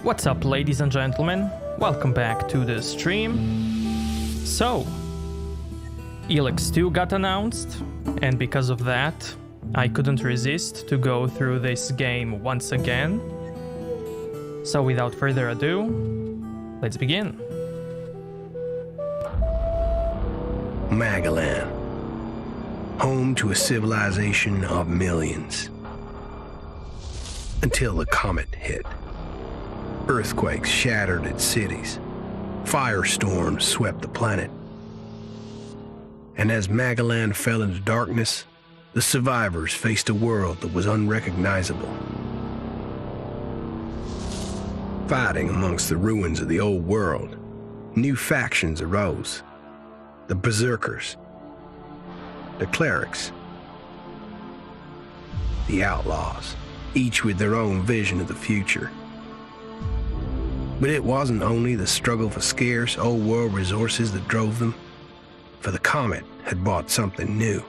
What's up, ladies and gentlemen? Welcome back to the stream. So, Elex 2 got announced, and because of that, I couldn't resist to go through this game once again. So without further ado, let's begin. Magalan, home to a civilization of millions. Until the comet hit. Earthquakes shattered its cities. Firestorms swept the planet. And as Magalan fell into darkness, the survivors faced a world that was unrecognizable. Fighting amongst the ruins of the old world, new factions arose. The Berserkers, the Clerics, the Outlaws, each with their own vision of the future. But it wasn't only the struggle for scarce old world resources that drove them, for the comet had brought something new.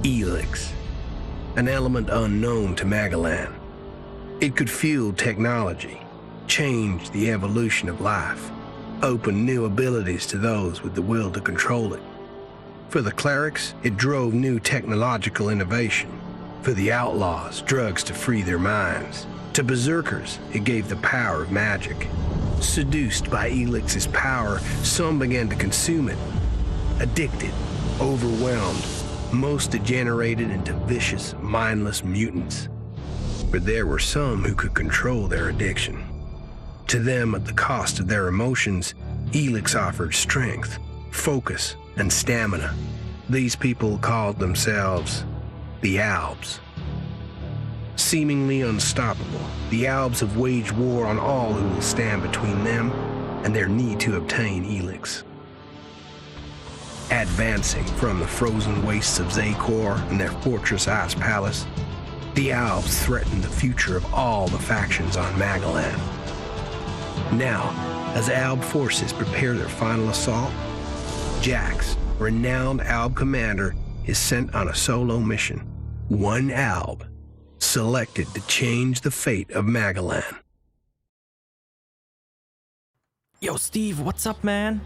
Elex, an element unknown to Magalan. It could fuel technology, change the evolution of life, open new abilities to those with the will to control it. For the Clerics, it drove new technological innovation. For the Outlaws, drugs to free their minds. To Berserkers, it gave the power of magic. Seduced by Elix's power, some began to consume it. Addicted, overwhelmed, most degenerated into vicious, mindless mutants. But there were some who could control their addiction. To them, at the cost of their emotions, Elex offered strength, focus, and stamina. These people called themselves the Albs. Seemingly unstoppable, the Albs have waged war on all who will stand between them and their need to obtain Elex. Advancing from the frozen wastes of Zakor and their fortress Ice Palace, the Albs threaten the future of all the factions on Magalan. Now, as Alb forces prepare their final assault, Jax, renowned Alb commander, is sent on a solo mission. One Alb, selected to change the fate of Magalan. Yo, Steve, what's up, man?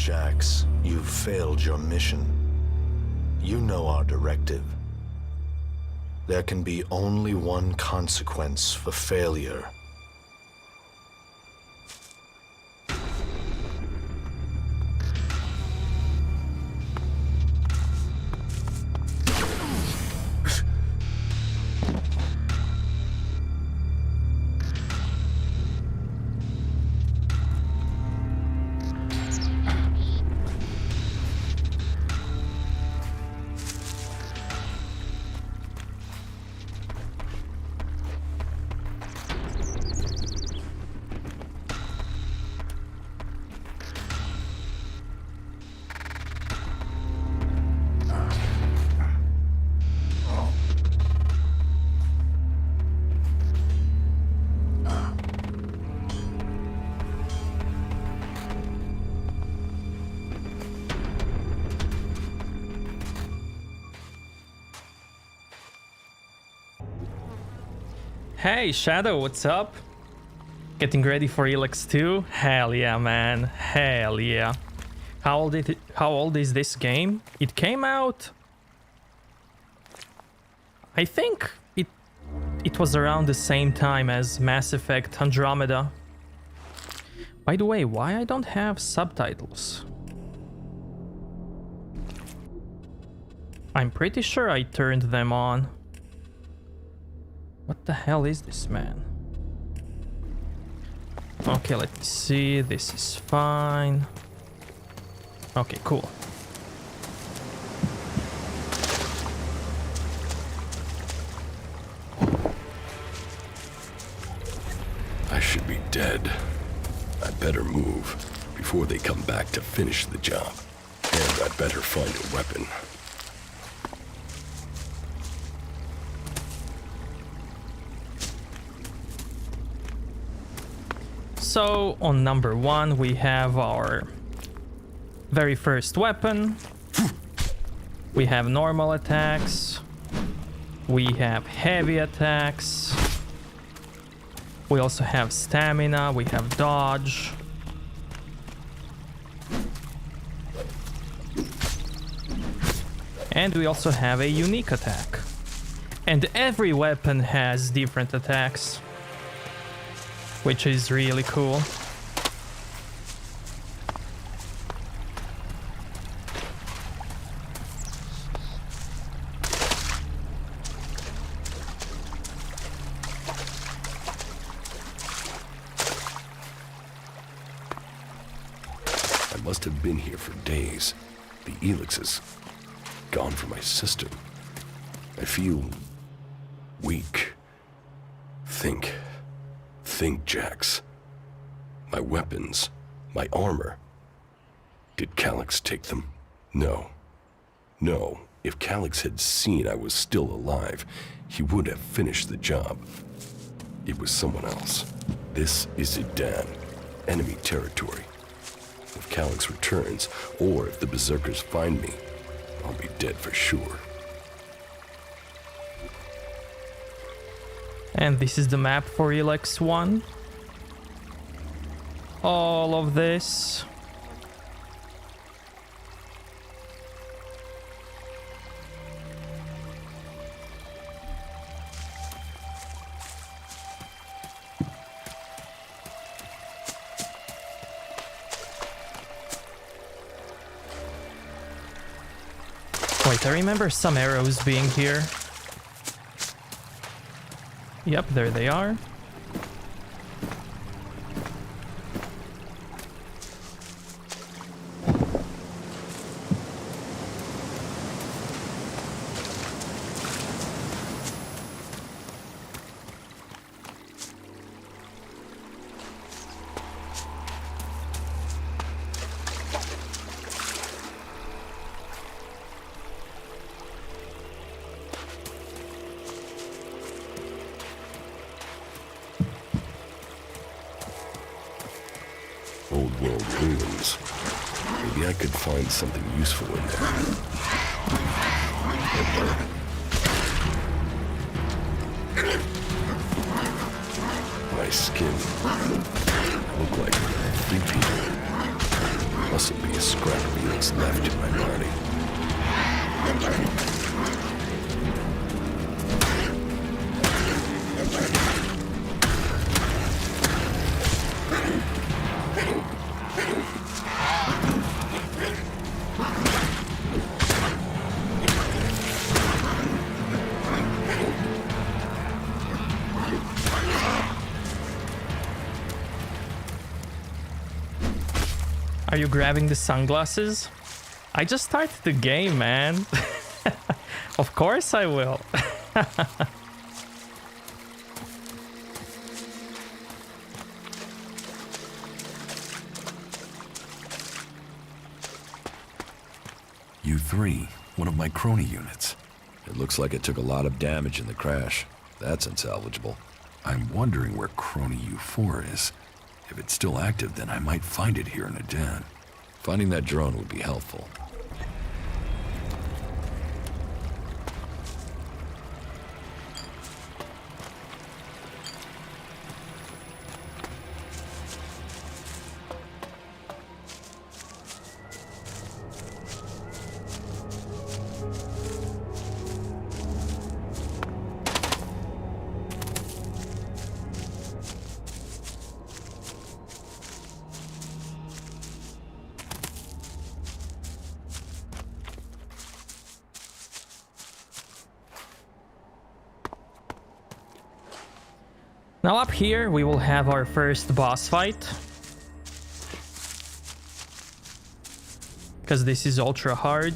Jax, you've failed your mission. You know our directive. There can be only one consequence for failure. Hey, Shadow, what's up? Getting ready for Elex 2? Hell yeah, man. Hell yeah. How old is this game? It came out... I think it was around the same time as Mass Effect Andromeda. By the way, why I don't have subtitles? I'm pretty sure I turned them on. What the hell is this, man? Okay, let me see. This is fine. Okay, cool. I should be dead. I better move before they come back to finish the job. And I better find a weapon. So, on number 1, we have our very first weapon. We have normal attacks. We have heavy attacks. We also have stamina. We have dodge. And we also have a unique attack. And every weapon has different attacks, which is really cool. I must have been here for days. The Elex is gone from my system. I feel weak. Think, Jax. My weapons, my armor. Did Calyx take them? No. No, if Calyx had seen I was still alive, he would have finished the job. It was someone else. This is Idan, enemy territory. If Calyx returns, or if the Berserkers find me, I'll be dead for sure. And this is the map for Elex 1. All of this. Wait, I remember some arrows being here. Yep, there they are. Old world ruins. Maybe I could find something useful in there. My skin. I look like 3 people. Mustn't be a scrap of Elex left in my body. Are you grabbing the sunglasses? I just started the game, man. Of course I will. U3, one of my crony units. It looks like it took a lot of damage in the crash. That's unsalvageable. I'm wondering where crony U4 is. If it's still active, then I might find it here in Idan. Finding that drone would be helpful. Now up here we will have our first boss fight. Because this is ultra hard.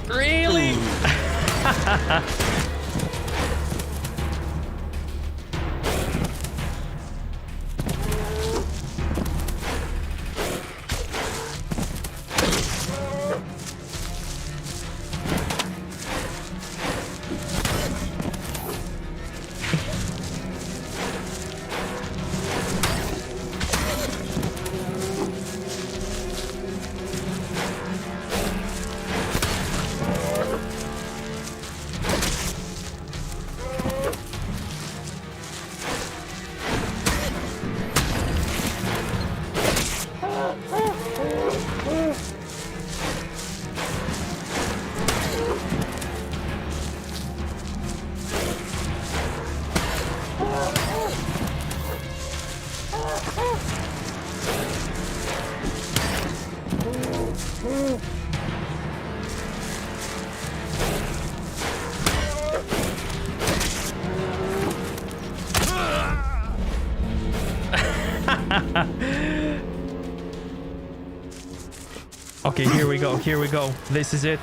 Really? Okay, here we go, here we go. This is it.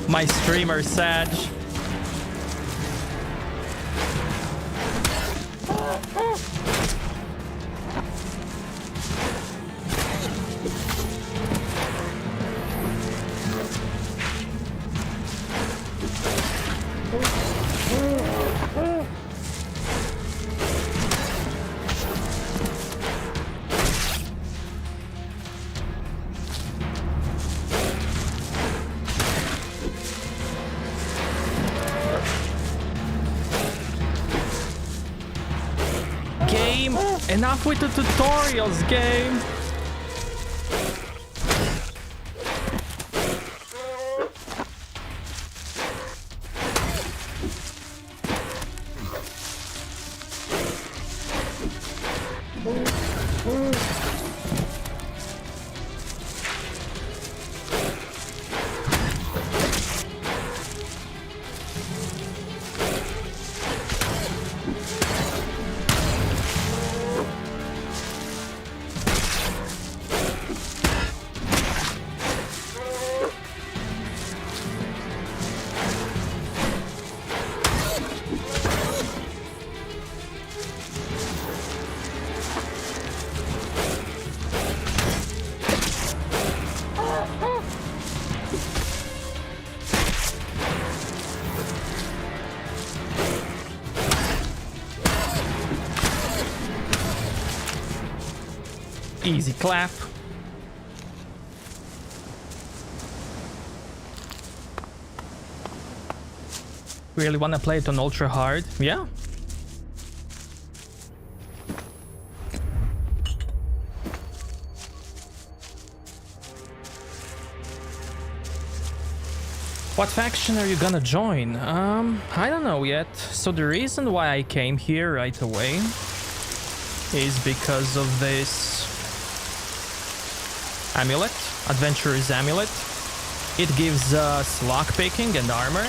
My streamer Sag. Game, enough with the tutorials, game. Easy clap. Really wanna play it on ultra hard? Yeah. What faction are you gonna join? I don't know yet. So the reason why I came here right away is because of this amulet, Adventurer's Amulet. It gives us lockpicking and armor.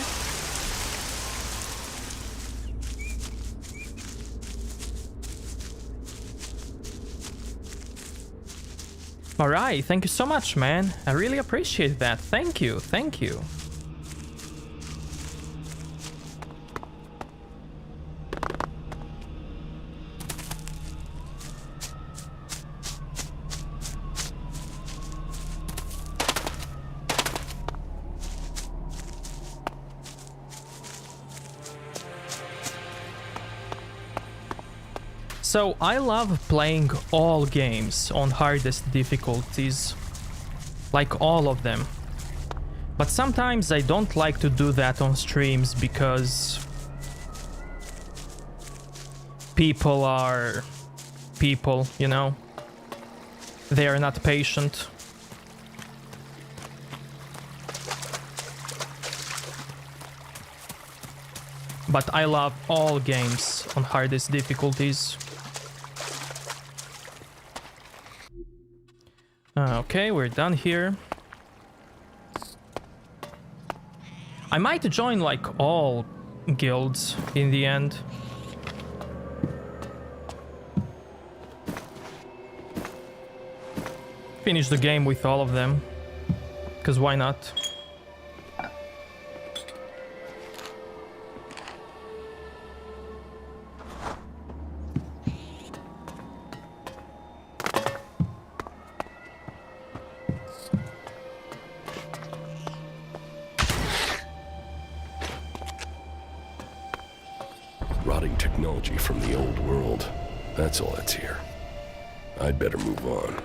Alright, thank you so much, man. I really appreciate that. Thank you, thank you. So I love playing all games on hardest difficulties, like all of them. But sometimes I don't like to do that on streams because people are people, you know? They are not patient. But I love all games on hardest difficulties. Okay, we're done here. I might join like all guilds in the end. Finish the game with all of them, because why not? Rotting technology from the old world. That's all that's here. I'd better move on.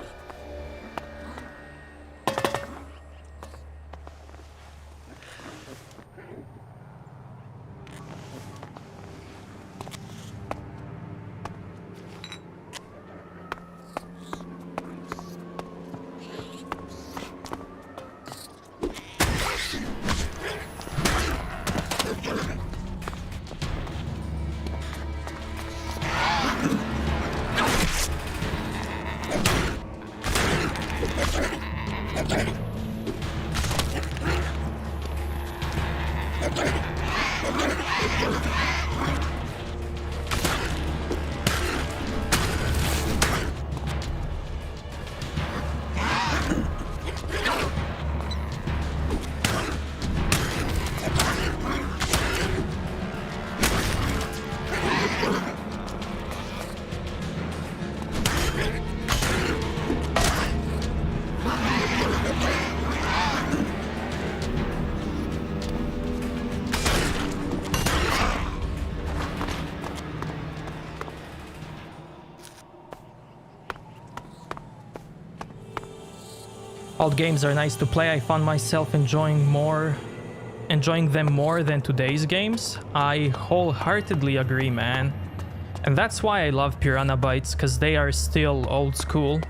Old games are nice to play. I found myself enjoying them more than today's games. I wholeheartedly agree, man. And that's why I love Piranha Bytes, because they are still old school.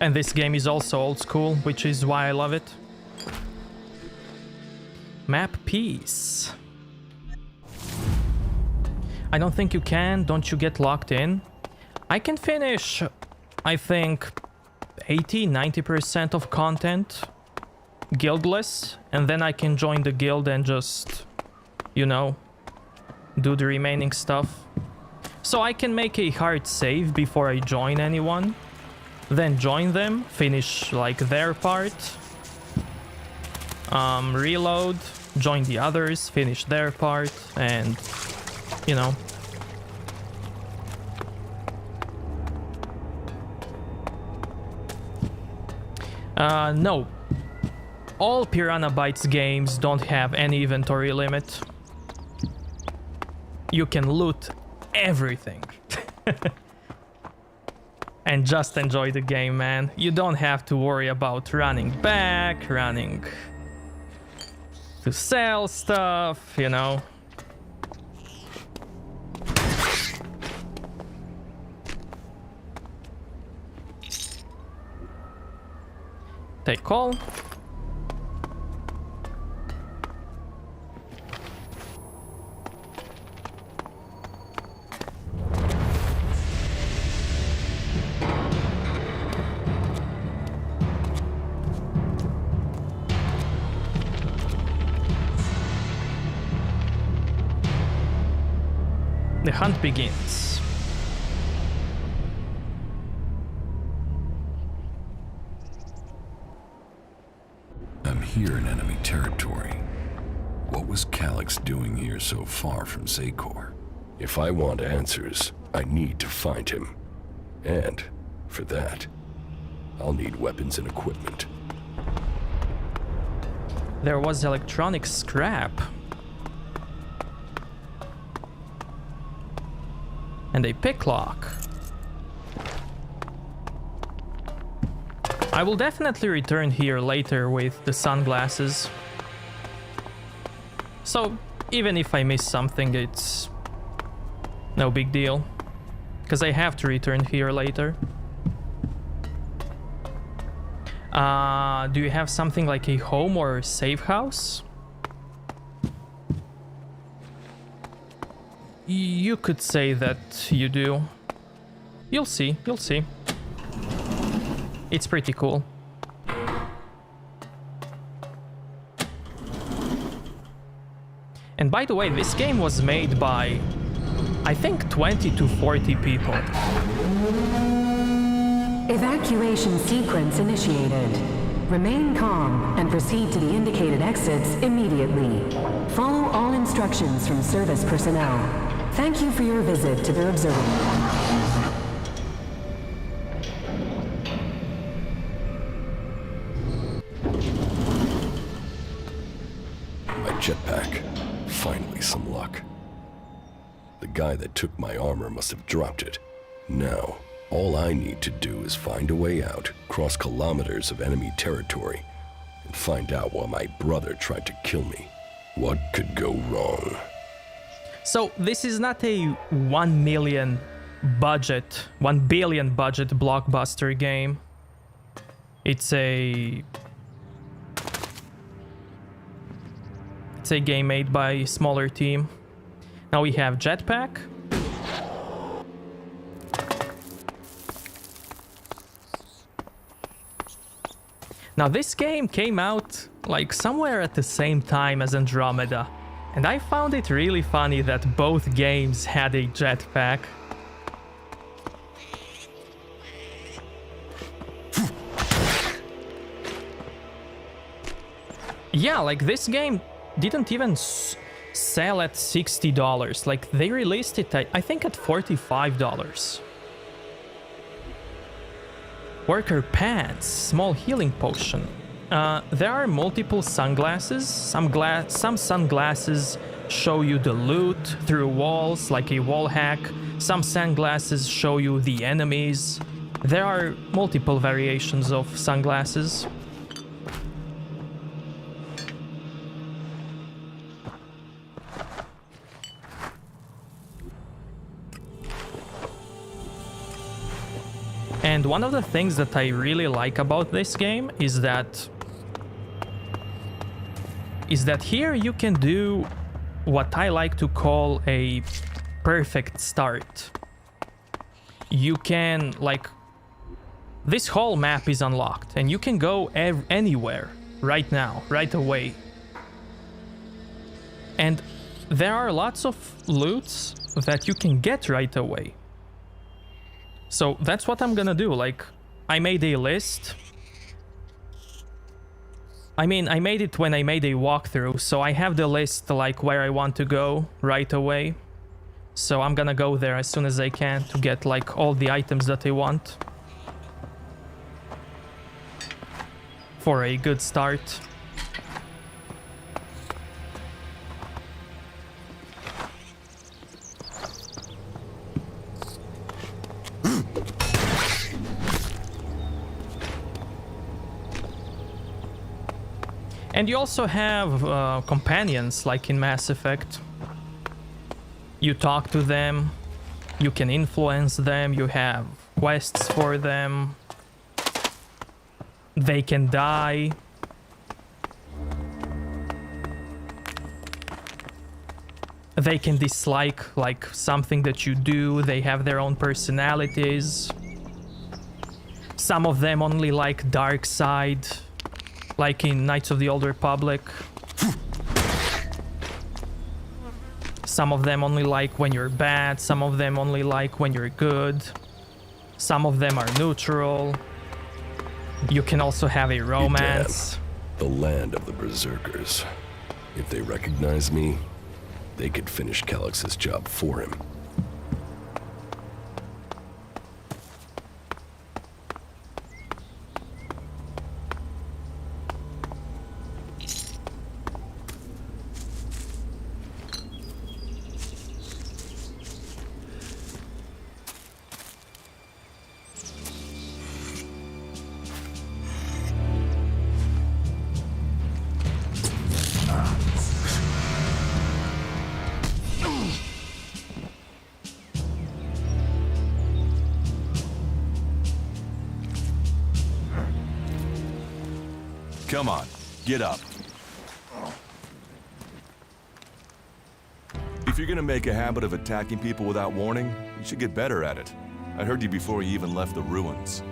And this game is also old school, which is why I love it. Map piece. I don't think you can. Don't you get locked in? I can finish, I think, 80-90% of content guildless, and then I can join the guild and just, you know, do the remaining stuff. So I can make a hard save before I join anyone, then join them, finish like their part, reload, join the others, finish their part, and you know. No. All Piranha Bytes games don't have any inventory limit. you can loot everything. And just enjoy the game, man. You don't have to worry about running back, running to sell stuff, you know. Take call. The hunt begins. I'm here in enemy territory. What was Calyx doing here so far from Zacor? If I want answers, I need to find him. And, for that, I'll need weapons and equipment. There was electronic scrap. And a picklock. I will definitely return here later with the sunglasses. So, even if I miss something, it's no big deal. Because I have to return here later. Do you have something like a home or a safe house? You could say that you do. You'll see, you'll see. It's pretty cool. And by the way, this game was made by, I think, 20 to 40 people. Evacuation sequence initiated. Remain calm and proceed to the indicated exits immediately. Follow all instructions from service personnel. Thank you for your visit to the observatory. My jetpack. Finally some luck. The guy that took my armor must have dropped it. Now, all I need to do is find a way out, cross kilometers of enemy territory, and find out why my brother tried to kill me. What could go wrong? So this is not a 1 billion budget blockbuster game. It's a game made by a smaller team. Now we have jetpack. Now this game came out like somewhere at the same time as Andromeda. And I found it really funny that both games had a jetpack. Yeah, like this game didn't even sell at $60. Like they released it, I think, at $45. Worker pants, small healing potion. There are multiple sunglasses. Some sunglasses show you the loot through walls, like a wall hack. Some sunglasses show you the enemies. There are multiple variations of sunglasses. And one of the things that I really like about this game is that here you can do what I like to call a perfect start. You can, like, this whole map is unlocked and you can go anywhere right now, right away. And there are lots of loots that you can get right away. So that's what I'm gonna do. Like, I made a list. I mean, I made it when I made a walkthrough, so I have the list, like, where I want to go right away. So I'm gonna go there as soon as I can to get, like, all the items that I want. For a good start. And you also have companions, like in Mass Effect. You talk to them, you can influence them, you have quests for them. They can die. They can dislike, like, something that you do. They have their own personalities. Some of them only like dark side, like in Knights of the Old Republic. Some of them only like when you're bad. Some of them only like when you're good. Some of them are neutral. You can also have a romance. The land of the Berserkers. If they recognize me, they could finish Calix's job for him. Come on, get up. If you're gonna make a habit of attacking people without warning, you should get better at it. I heard you before you even left the ruins.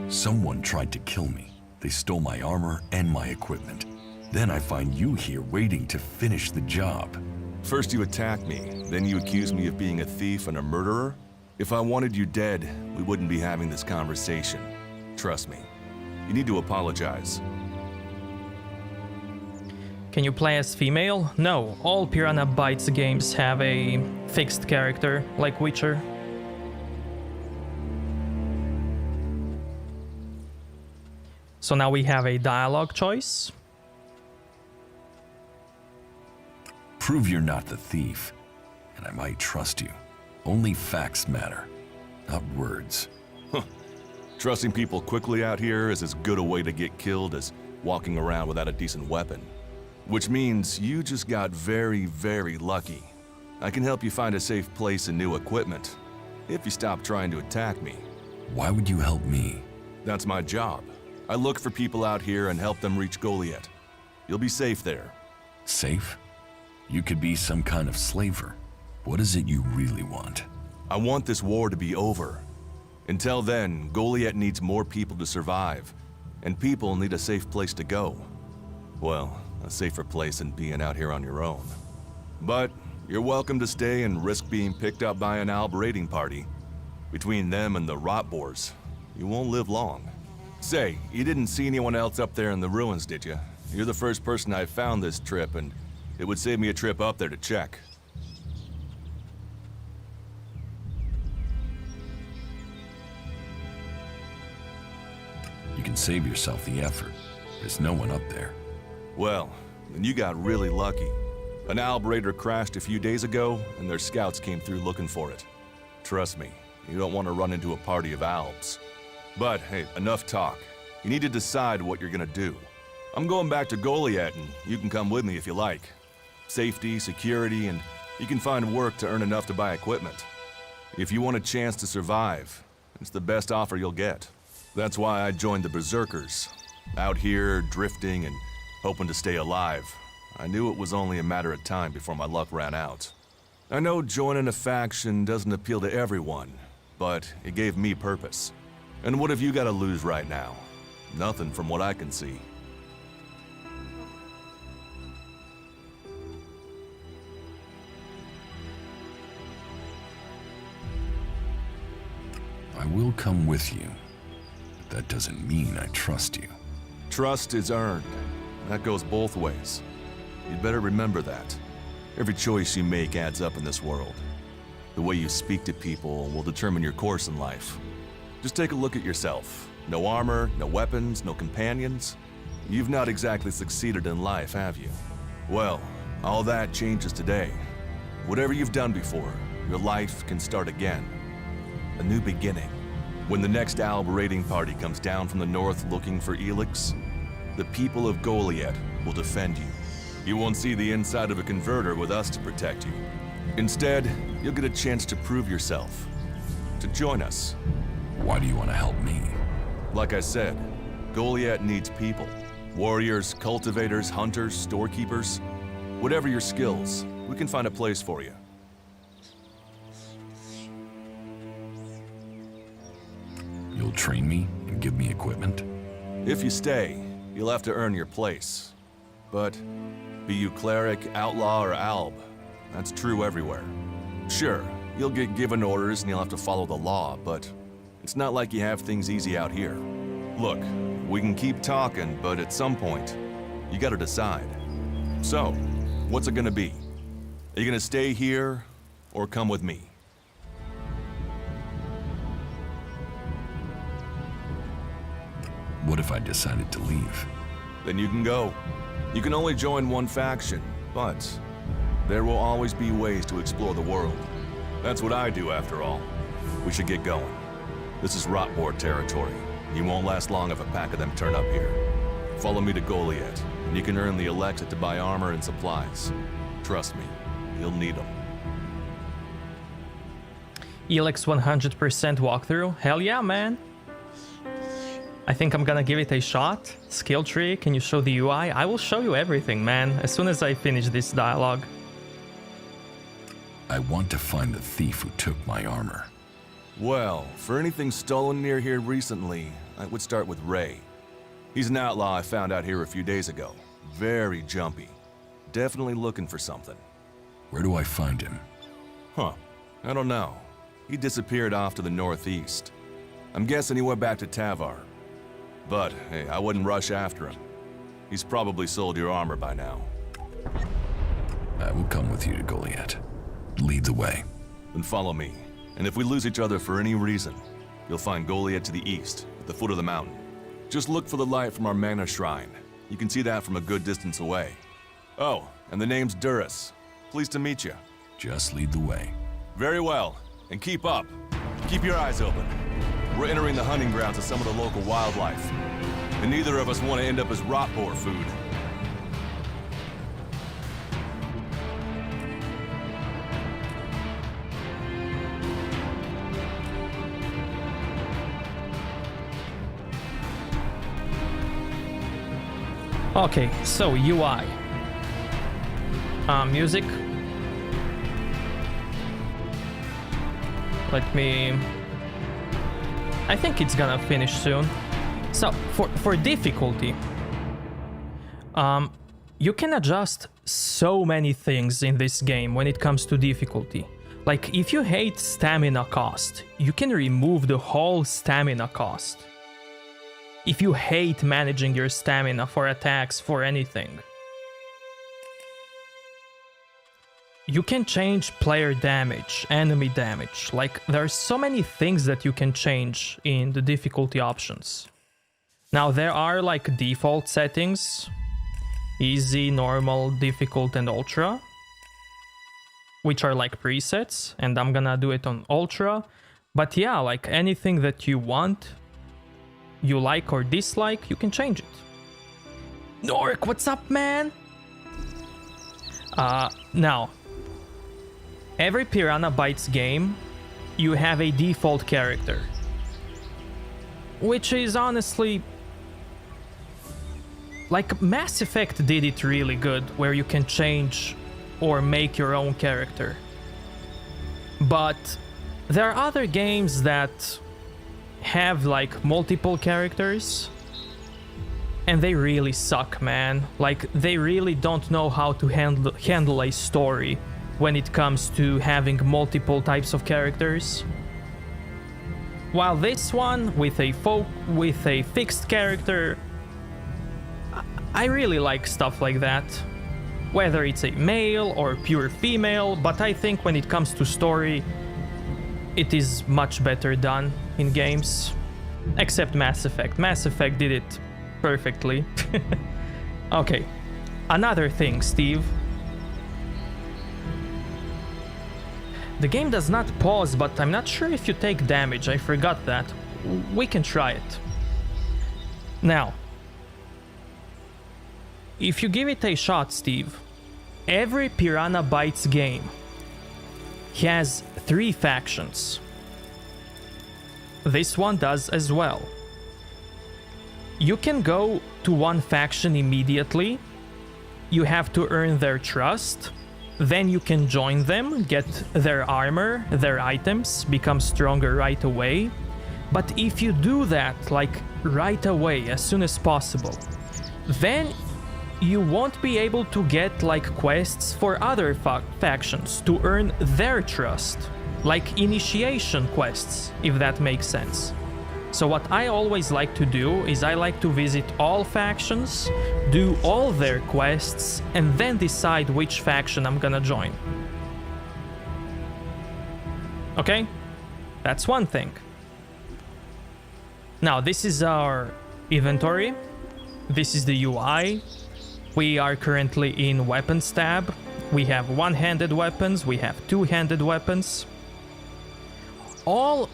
Someone tried to kill me. They stole my armor and my equipment. Then I find you here waiting to finish the job. First you attack me, then you accuse me of being a thief and a murderer? If I wanted you dead, we wouldn't be having this conversation. Trust me. You need to apologize. Can you play as female? No, all Piranha Bytes games have a fixed character, like Witcher. So now we have a dialogue choice. Prove you're not the thief, and I might trust you. Only facts matter, not words. Trusting people quickly out here is as good a way to get killed as walking around without a decent weapon. Which means you just got very, very lucky. I can help you find a safe place and new equipment, if you stop trying to attack me. Why would you help me? That's my job. I look for people out here and help them reach Goliath. You'll be safe there. Safe? You could be some kind of slaver. What is it you really want? I want this war to be over. Until then, Goliath needs more people to survive, and people need a safe place to go. Well, a safer place than being out here on your own. But you're welcome to stay and risk being picked up by an Alb raiding party. Between them and the Rotboars, you won't live long. Say, you didn't see anyone else up there in the ruins, did you? You're the first person I found this trip, and it would save me a trip up there to check. You can save yourself the effort. There's no one up there. Well, then you got really lucky. An Alb raider crashed a few days ago, and their scouts came through looking for it. Trust me, you don't want to run into a party of Albs. But hey, enough talk. You need to decide what you're gonna do. I'm going back to Goliath, and you can come with me if you like. Safety, security, and you can find work to earn enough to buy equipment. If you want a chance to survive, it's the best offer you'll get. That's why I joined the Berserkers. Out here, drifting and hoping to stay alive. I knew it was only a matter of time before my luck ran out. I know joining a faction doesn't appeal to everyone, but it gave me purpose. And what have you got to lose right now? Nothing from what I can see. I will come with you, but that doesn't mean I trust you. Trust is earned. That goes both ways. You'd better remember that. Every choice you make adds up in this world. The way you speak to people will determine your course in life. Just take a look at yourself. No armor, no weapons, no companions. You've not exactly succeeded in life, have you? Well, all that changes today. Whatever you've done before, your life can start again. A new beginning. When the next Alb raiding party comes down from the north looking for Elex, the people of Goliath will defend you. You won't see the inside of a converter with us to protect you. Instead, you'll get a chance to prove yourself, to join us. Why do you want to help me? Like I said, Goliath needs people. Warriors, cultivators, hunters, storekeepers. Whatever your skills, we can find a place for you. You'll train me and give me equipment? If you stay, you'll have to earn your place. But be you cleric, outlaw, or alb, that's true everywhere. Sure, you'll get given orders and you'll have to follow the law, but it's not like you have things easy out here. Look, we can keep talking, but at some point, you gotta decide. So, what's it gonna be? Are you gonna stay here, or come with me? What if I decided to leave? Then you can go. You can only join one faction, but there will always be ways to explore the world. That's what I do, after all. We should get going. This is Rotboard territory. You won't last long if a pack of them turn up here. Follow me to Goliath, and you can earn the Elex to buy armor and supplies. Trust me, you'll need them. Elex 100% walkthrough? Hell yeah, man! I think I'm gonna give it a shot. Skill tree, can you show the UI? I will show you everything, man, as soon as I finish this dialogue. I want to find the thief who took my armor. Well, for anything stolen near here recently, I would start with Ray. He's an outlaw I found out here a few days ago. Very jumpy. Definitely looking for something. Where do I find him? Huh. I don't know. He disappeared off to the northeast. I'm guessing he went back to Tavar. But, hey, I wouldn't rush after him. He's probably sold your armor by now. I will come with you to Goliath. Lead the way. Then follow me. And if we lose each other for any reason, you'll find Goliath to the east, at the foot of the mountain. Just look for the light from our mana shrine. You can see that from a good distance away. Oh, and the name's Duras. Pleased to meet you. Just lead the way. Very well. And keep up. Keep your eyes open. We're entering the hunting grounds of some of the local wildlife. And neither of us want to end up as rotboar food. Okay, so UI. Music. Let me... I think it's gonna finish soon. So, for difficulty, you can adjust so many things in this game when it comes to difficulty. Like, if you hate stamina cost, you can remove the whole stamina cost. If you hate managing your stamina for attacks, for anything. You can change player damage, enemy damage. Like, there are so many things that you can change in the difficulty options. Now, there are like default settings. Easy, normal, difficult, and ultra. Which are like presets, and I'm gonna do it on ultra. But yeah, like anything that you want, you like or dislike, you can change it. Nork, what's up, man? Now, every Piranha Bytes game, you have a default character. Which is honestly... Like, Mass Effect did it really good, where you can change or make your own character. But there are other games that have like multiple characters, and they really suck, man. Like, they really don't know how to handle a story when it comes to having multiple types of characters. While this one, with a fixed character, I really like stuff like that. Whether it's a male or pure female, but I think when it comes to story, it is much better done in games. Except Mass Effect. Mass Effect did it perfectly. Okay, another thing, Steve. The game does not pause, but I'm not sure if you take damage. I forgot that. We can try it. Now, if you give it a shot, Steve, every Piranha Bytes game has 3 factions. This one does as well. You can go to one faction immediately. You have to earn their trust. Then you can join them, get their armor, their items, become stronger right away. But if you do that, like right away, as soon as possible, then you won't be able to get like quests for other factions to earn their trust, like initiation quests, if that makes sense. So what I always like to do is I like to visit all factions, do all their quests, and then decide which faction I'm gonna join. Okay? That's one thing. Now, this is our inventory. This is the UI. We are currently in Weapons tab. We have one-handed weapons, we have two-handed weapons. All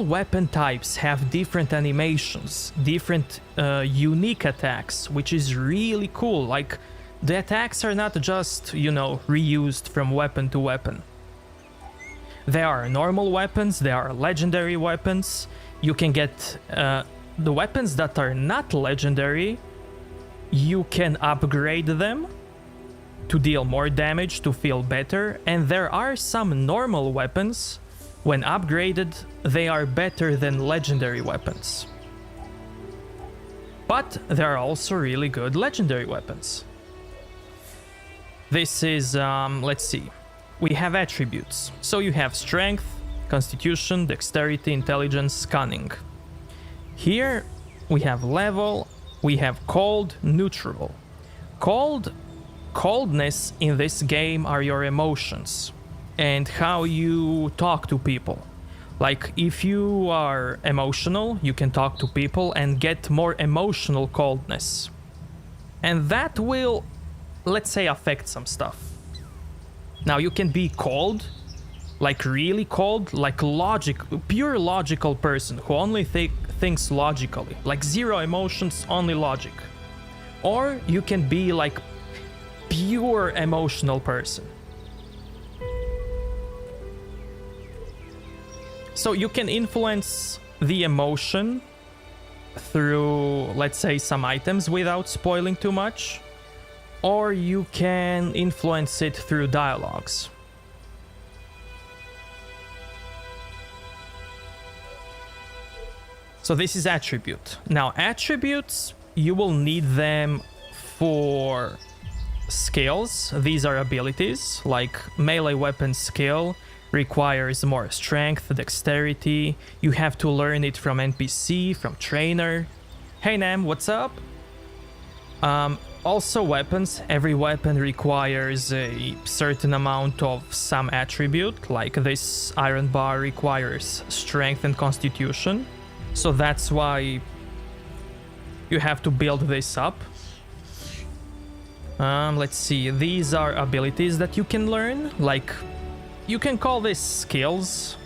weapon types have different animations, different unique attacks, which is really cool. Like, the attacks are not just, you know, reused from weapon to weapon. There are normal weapons, there are legendary weapons. You can get the weapons that are not legendary, you can upgrade them to deal more damage, to feel better, and there are some normal weapons. When upgraded, they are better than legendary weapons. But there are also really good legendary weapons. This is, let's see. We have attributes. So you have strength, constitution, dexterity, intelligence, cunning. Here we have level, we have cold, neutral. Coldness in this game are your emotions and how you talk to people. Like, if you are emotional, you can talk to people and get more emotional coldness. And that will, let's say, affect some stuff. Now, you can be cold, like really cold, like pure logical person who only thinks logically, like zero emotions, only logic. Or you can be like pure emotional person. So you can influence the emotion through, let's say, some items without spoiling too much, or you can influence it through dialogues. So this is attribute. Now, attributes, you will need them for skills. These are abilities, like melee weapon skill requires more strength, dexterity. You have to learn it from NPC, from trainer. Hey Nam, what's up? Also weapons. Every weapon requires a certain amount of some attribute, like this iron bar requires strength and constitution. So that's why you have to build this up. Let's see, these are abilities that you can learn, like, you can call this skills.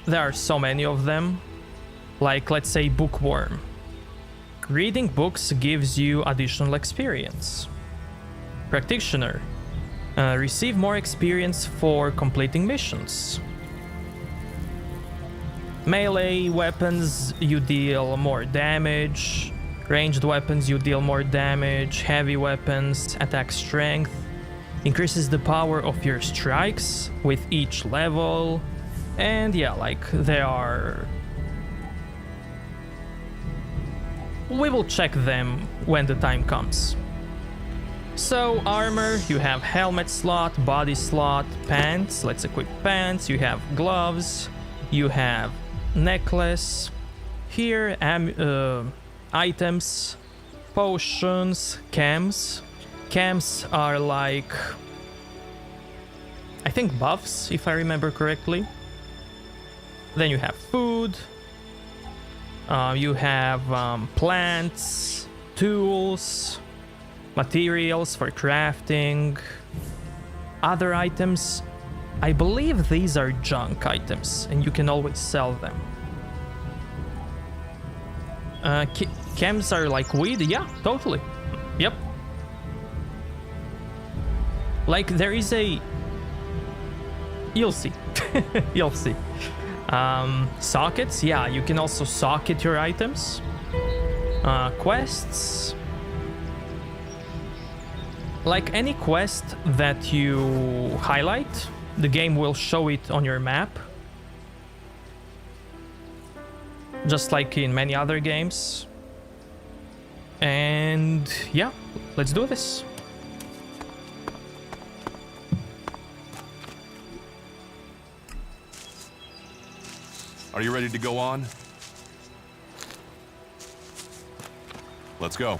There are so many of them. Like, let's say, bookworm. Reading books gives you additional experience. Practitioner. Receive more experience for completing missions. Melee weapons, you deal more damage. Ranged weapons, you deal more damage. Heavy weapons, attack strength. Increases the power of your strikes with each level. And yeah, like, there are... We will check them when the time comes. So, armor, you have helmet slot, body slot, pants. Let's equip pants. You have gloves. You have necklace. Here, items, potions, cams. Cams are like, I think, buffs, if I remember correctly. Then you have food. You have plants, tools, materials for crafting. Other items, I believe these are junk items, and you can always sell them. Chems are like weed? Yeah, totally. Yep. Like, there is a... You'll see. You'll see. Sockets? Yeah, you can also socket your items. Quests? Like, any quest that you highlight, the game will show it on your map. Just like in many other games. And yeah, let's do this. Are you ready to go on? Let's go.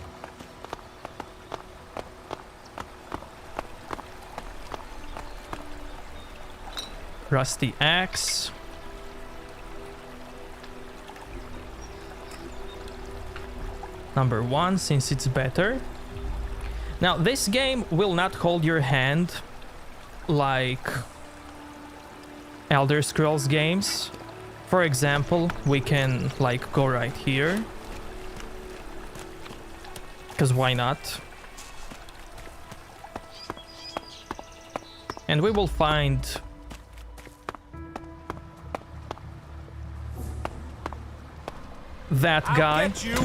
Rusty axe. Number 1, since it's better. Now, this game will not hold your hand like Elder Scrolls games. For example, we can like go right here. Because why not? And we will find that guy. I'll get you.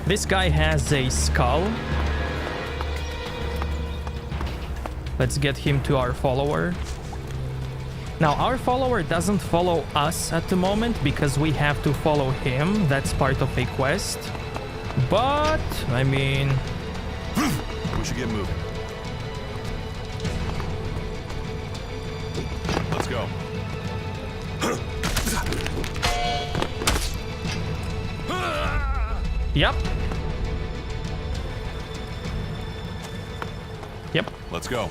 This guy has a skull. Let's get him to our follower. Now, our follower doesn't follow us at the moment because we have to follow him. That's part of a quest. But, I mean... We should get moving. Let's go. Yep. Yep. Let's go.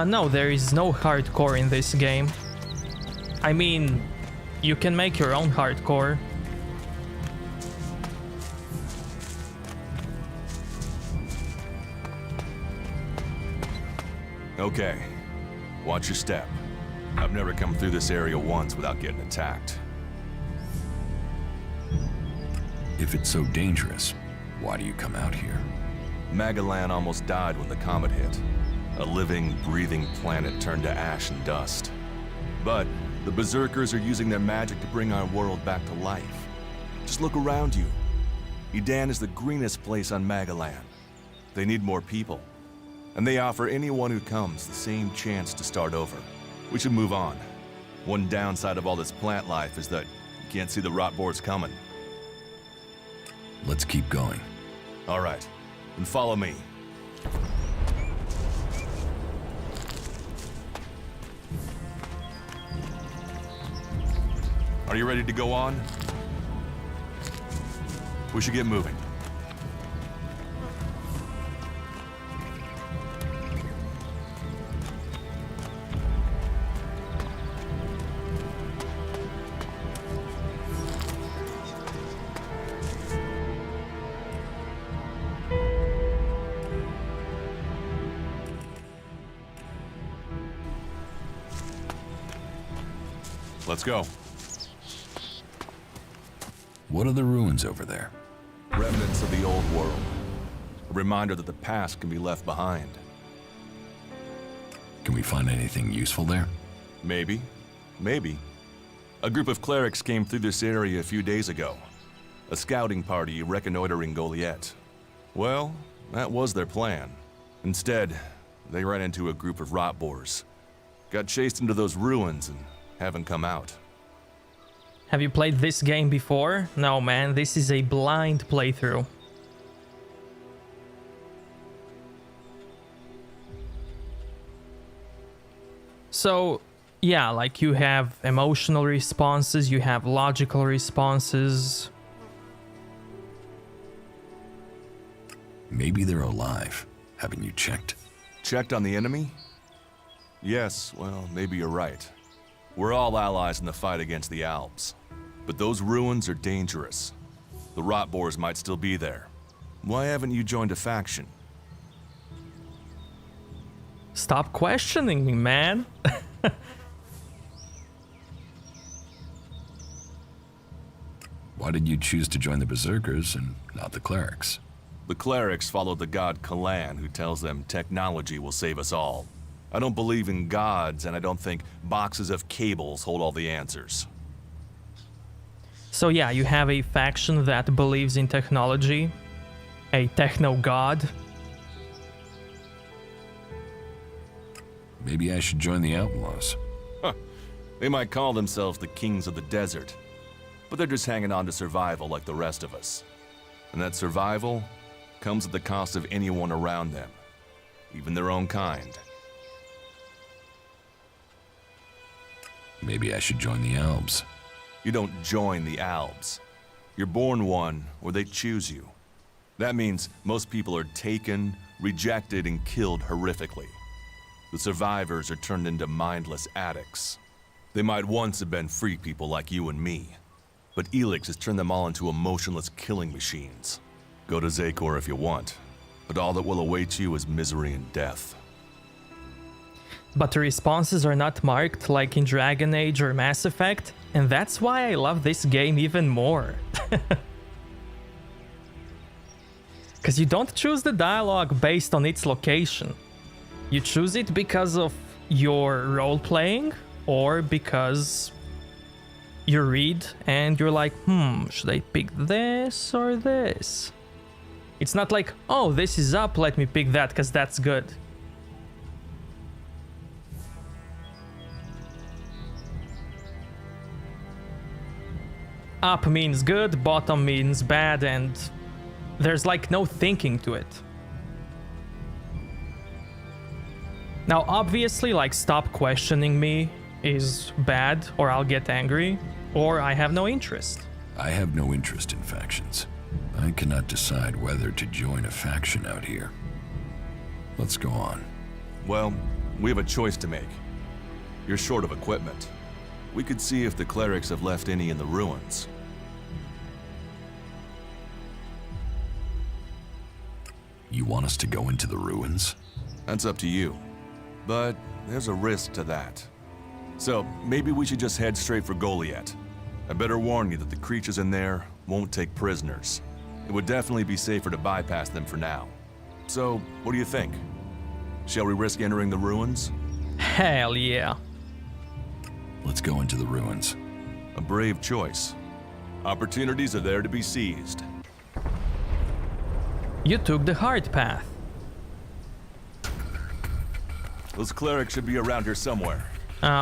No, there is no hardcore in this game. I mean, you can make your own hardcore. Okay. Watch your step. I've never come through this area once without getting attacked. If it's so dangerous, why do you come out here? Magalan almost died when the comet hit. A living, breathing planet turned to ash and dust. But the Berserkers are using their magic to bring our world back to life. Just look around you. Edan is the greenest place on Magalan. They need more people. And they offer anyone who comes the same chance to start over. We should move on. One downside of all this plant life is that you can't see the rot boars coming. Let's keep going. All right, then follow me. Are you ready to go on? We should get moving. Let's go. What are the ruins over there? Remnants of the old world. A reminder that the past can be left behind. Can we find anything useful there? Maybe. Maybe. A group of clerics came through this area a few days ago. A scouting party reconnoitering Goliath. Well, that was their plan. Instead, they ran into a group of rot boars. Got chased into those ruins and haven't come out. Have you played this game before? No, man, this is a blind playthrough. So, yeah, like you have emotional responses, you have logical responses. Maybe they're alive. Haven't you checked? Checked on the enemy? Yes, well, maybe you're right. We're all allies in the fight against the Alps. But those ruins are dangerous. The Rotboars might still be there. Why haven't you joined a faction? Stop questioning me, man. Why did you choose to join the Berserkers and not the Clerics? The clerics follow the god Kalan, who tells them technology will save us all. I don't believe in gods, and I don't think boxes of cables hold all the answers. So yeah, you have a faction that believes in technology, a techno-god. Maybe I should join the Outlaws. Huh. They might call themselves the kings of the desert, but they're just hanging on to survival like the rest of us. And that survival comes at the cost of anyone around them, even their own kind. Maybe I should join the Elves. You don't join the Albs. You're born one, or they choose you. That means most people are taken, rejected, and killed horrifically. The survivors are turned into mindless addicts. They might once have been free people like you and me, but Elex has turned them all into emotionless killing machines. Go to Zakor if you want, but all that will await you is misery and death. But the responses are not marked like in Dragon Age or Mass Effect, and that's why I love this game even more. Because you don't choose the dialogue based on its location. You choose it because of your role-playing, or because you read and you're like, should I pick this or this? It's not like, oh, this is up, let me pick that because that's good. Up means good, bottom means bad, and there's like no thinking to it. Now, obviously, like, stop questioning me is bad, or I'll get angry, or I have no interest. I have no interest in factions. I cannot decide whether to join a faction out here. Let's go on. Well, we have a choice to make. You're short of equipment. We could see if the clerics have left any in the ruins. You want us to go into the ruins? That's up to you. But there's a risk to that. So maybe we should just head straight for Goliath. I better warn you that the creatures in there won't take prisoners. It would definitely be safer to bypass them for now. So, what do you think? Shall we risk entering the ruins? Hell yeah. Let's go into the ruins. A brave choice. Opportunities are there to be seized. You took the hard path. Those clerics should be around here somewhere.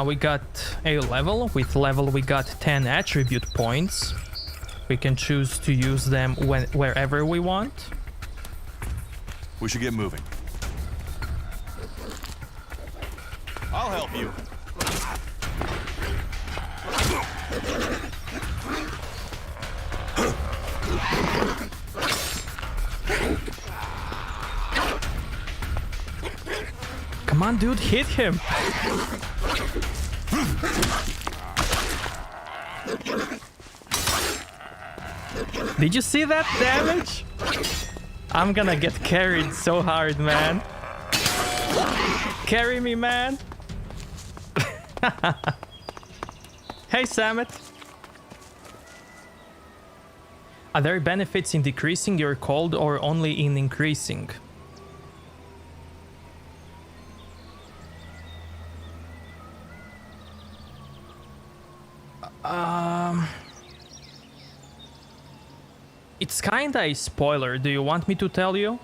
We got a level. With level we got 10 attribute points. We can choose to use them wherever we want. We should get moving. I'll help you. Come on, dude, hit him. Did you see that damage? I'm gonna get carried so hard, man. Carry me, man. Hey, Samet. Are there benefits in decreasing your cold or only in increasing? It's kinda a spoiler. Do you want me to tell you?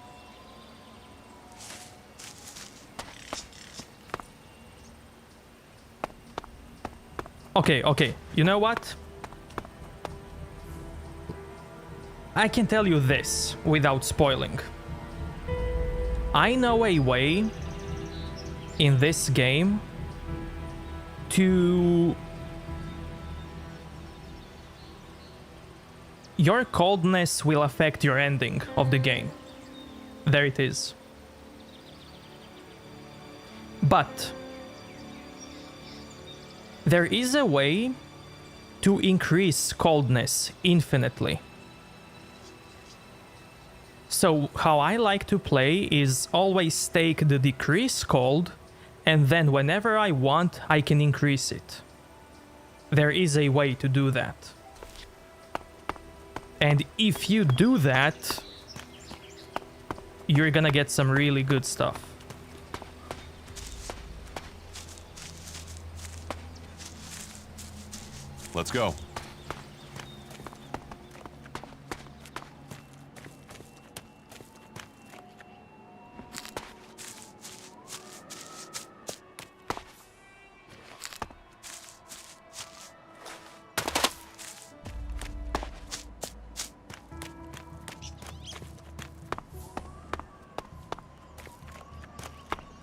Okay. You know what? I can tell you this without spoiling. I know a way in this game to... Your coldness will affect your ending of the game. There it is. But there is a way to increase coldness infinitely. So how I like to play is always take the decrease cold, and then whenever I want, I can increase it. There is a way to do that. And if you do that, you're gonna get some really good stuff. Let's go.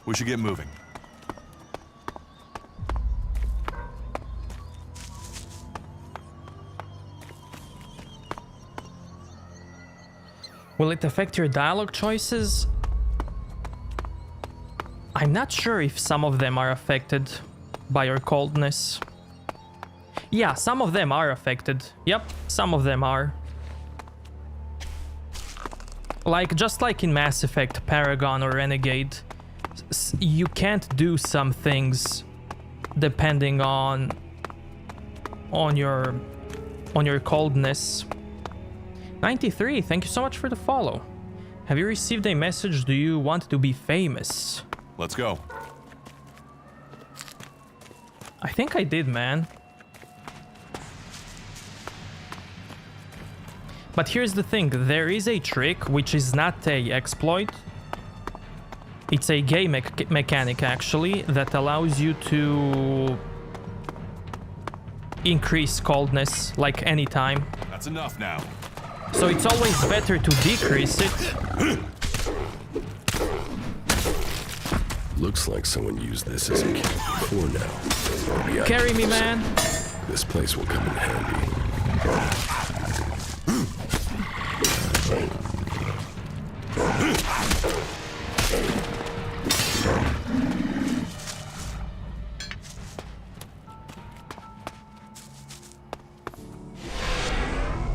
We should get moving. Will it affect your dialogue choices? I'm not sure if some of them are affected by your coldness. Yeah, some of them are affected. Yep, some of them are. Like, just like in Mass Effect, Paragon, or Renegade, you can't do some things depending on your coldness. 93, thank you so much for the follow. Have you received a message? Do you want to be famous? Let's go. I think I did, man. But here's the thing, there is a trick which is not a exploit. It's a game mechanic actually that allows you to increase coldness like anytime. That's enough now. So it's always better to decrease it. Looks like someone used this as a camp before now. Maybe I Carry can me, use it. man. This place will come in handy.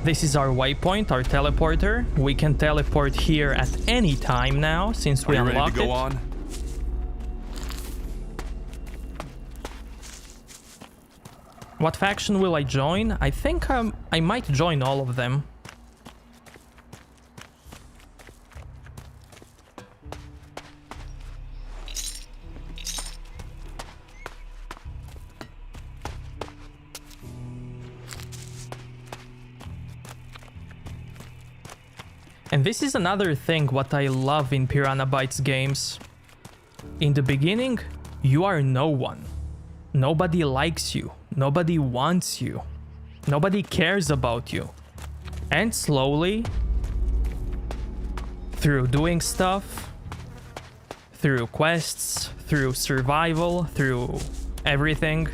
This is our waypoint, our teleporter. We can teleport here at any time now since we Are you ready unlocked to go it. on? What faction will I join? I think I might join all of them. And this is another thing what I love in Piranha Bytes games. In the beginning, you are no one. Nobody likes you. Nobody wants you. Nobody cares about you. And slowly, through doing stuff, through quests, through survival, through everything,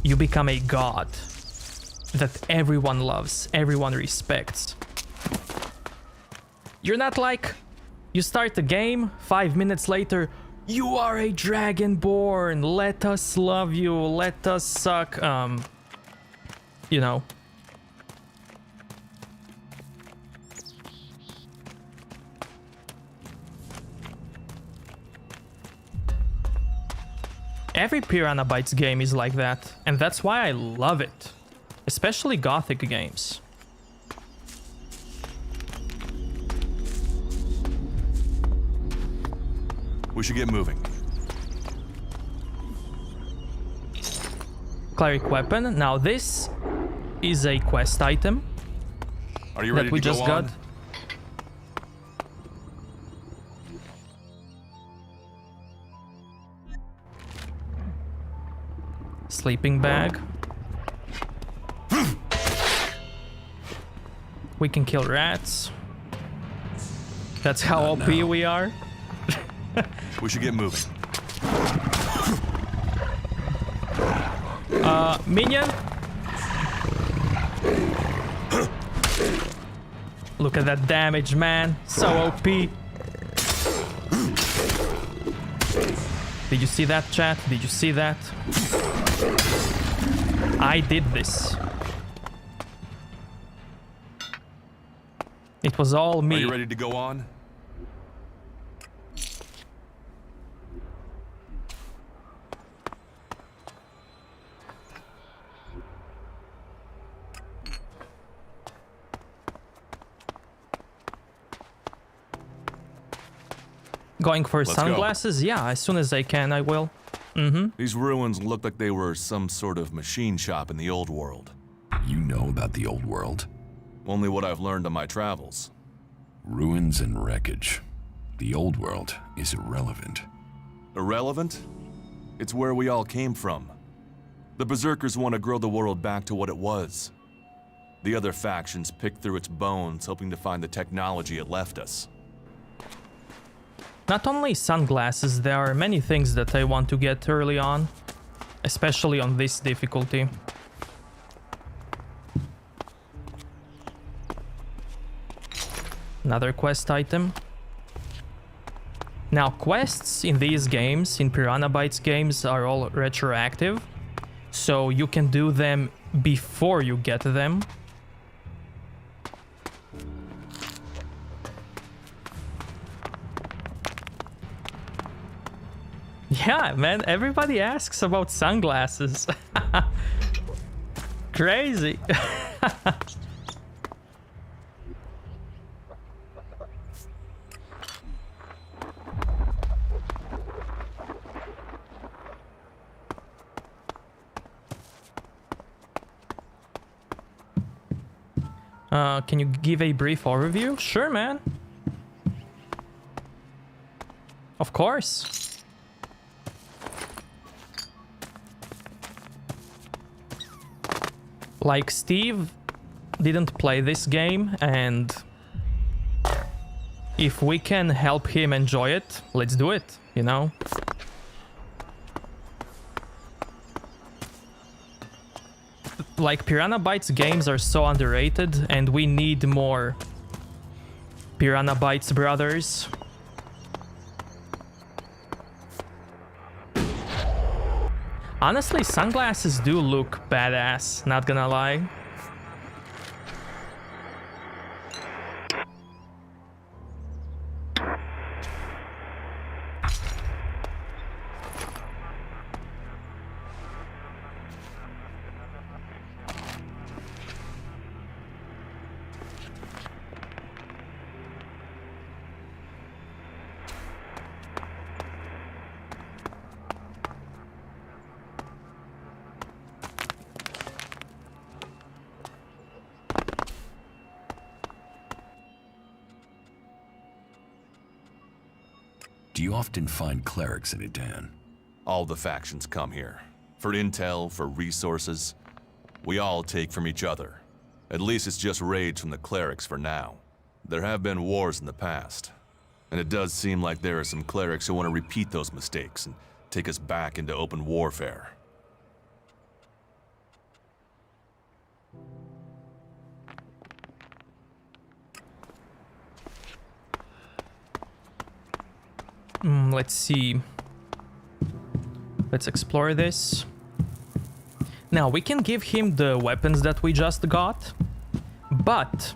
you become a god that everyone loves, everyone respects. You're not like, you start the game, 5 minutes later, you are a dragonborn, let us love you, let us suck, you know. Every Piranha Bytes game is like that, and that's why I love it, especially Gothic games. We should get moving. Cleric weapon. Now this is a quest item Are you ready that we to just go got. on? Sleeping bag. We can kill rats. That's how OP we are. We should get moving. Minion. Look at that damage, man. So OP. Did you see that, chat? Did you see that? I did this. It was all me. Are you ready to go on? Going for Let's sunglasses? Yeah, as soon as I can, I will. These ruins look like they were some sort of machine shop in the old world. You know about the old world? Only what I've learned on my travels. Ruins and wreckage. The old world is irrelevant. Irrelevant? It's where we all came from. The Berserkers want to grow the world back to what it was. The other factions pick through its bones, hoping to find the technology it left us. Not only sunglasses, there are many things that I want to get early on, especially on this difficulty. Another quest item. Now, quests in these games, in Piranha Bytes games, are all retroactive, so you can do them before you get them. Yeah, man, everybody asks about sunglasses. Crazy. Can you give a brief overview? Sure, man. Of course. Like, Steve didn't play this game, and if we can help him enjoy it, let's do it, you know? Like, Piranha Bytes games are so underrated, and we need more Piranha Bytes brothers. Honestly, sunglasses do look badass, not gonna lie. Do you often find clerics in Edan? All the factions come here. For intel, for resources. We all take from each other. At least it's just raids from the clerics for now. There have been wars in the past. And it does seem like there are some clerics who want to repeat those mistakes and take us back into open warfare. Let's see. Let's explore this. Now, we can give him the weapons that we just got, but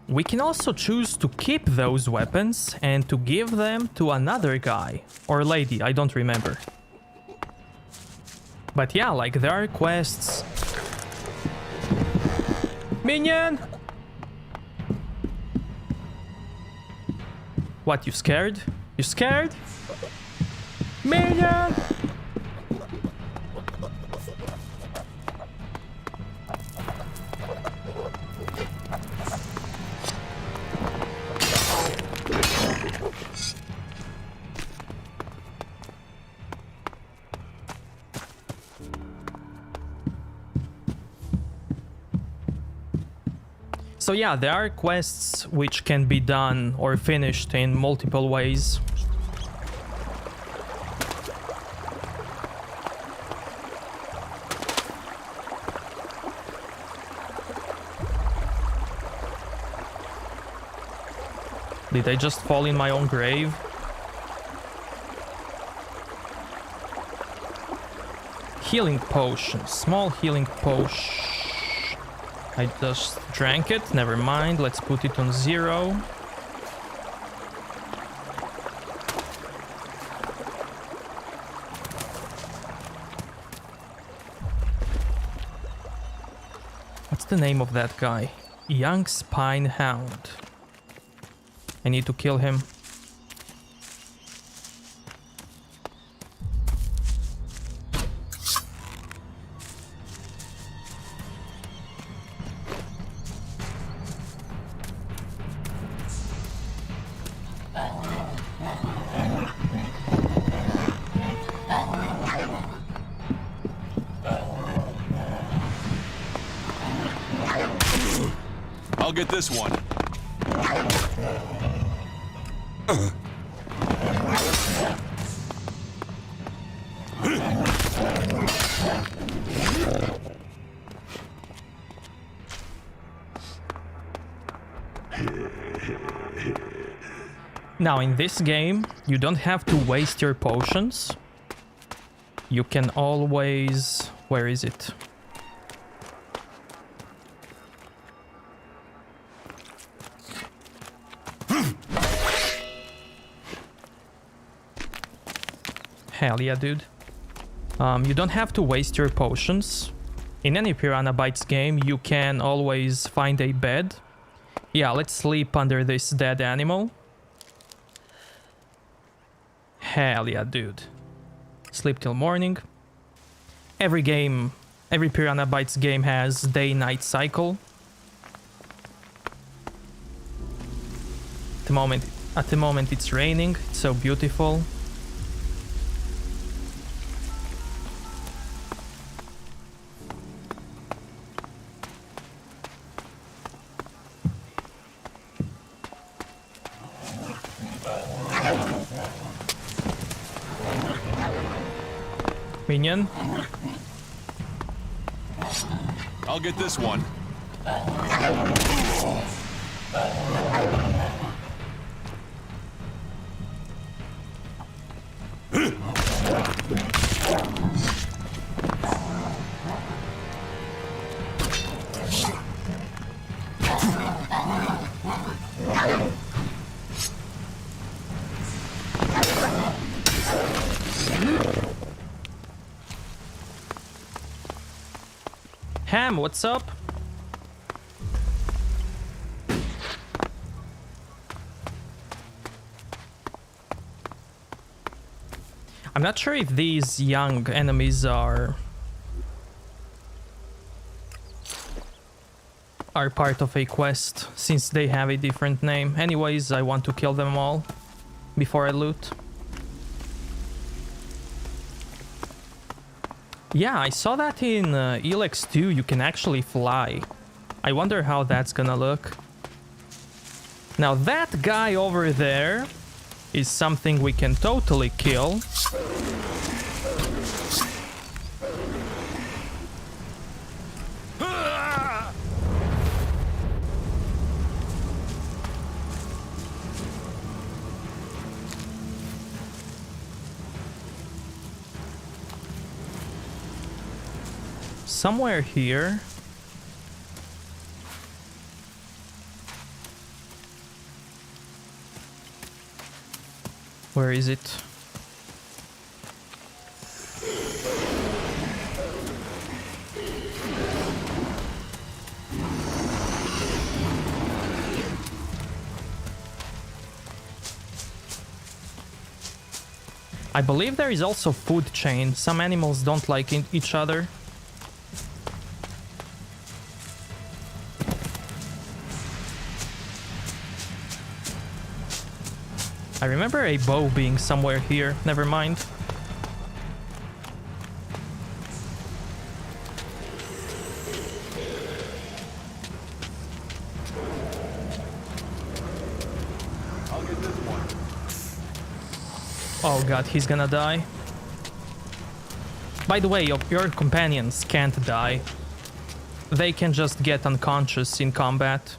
we can also choose to keep those weapons and to give them to another guy or lady, I don't remember. But yeah, like, there are quests. Minion! What, you scared? You scared? Minion! So yeah, there are quests which can be done or finished in multiple ways. Did I just fall in my own grave? Healing potion, small healing potion. I just drank it. Never mind. Let's put it on 0. What's the name of that guy? Young Spine Hound. I need to kill him. I'll get this one. Now in this game, you don't have to waste your potions. You can always... Where is it? Hell yeah, dude. You don't have to waste your potions. In any Piranha Bytes game, you can always find a bed. Yeah, let's sleep under this dead animal. Hell yeah, dude. Sleep till morning. Every Piranha Bytes game has day-night cycle. At the moment it's raining, it's so beautiful. Minion. I'll get this one. Ham, what's up? I'm not sure if these young enemies are part of a quest, since they have a different name. Anyways, I want to kill them all before I loot. Yeah, I saw that in Elex 2, you can actually fly. I wonder how that's gonna look. Now that guy over there is something we can totally kill. Somewhere here. Where is it? I believe there is also food chain. Some animals don't like each other. I remember a bow being somewhere here. Never mind. I'll get this one. Oh god, he's gonna die. By the way, your companions can't die. They can just get unconscious in combat.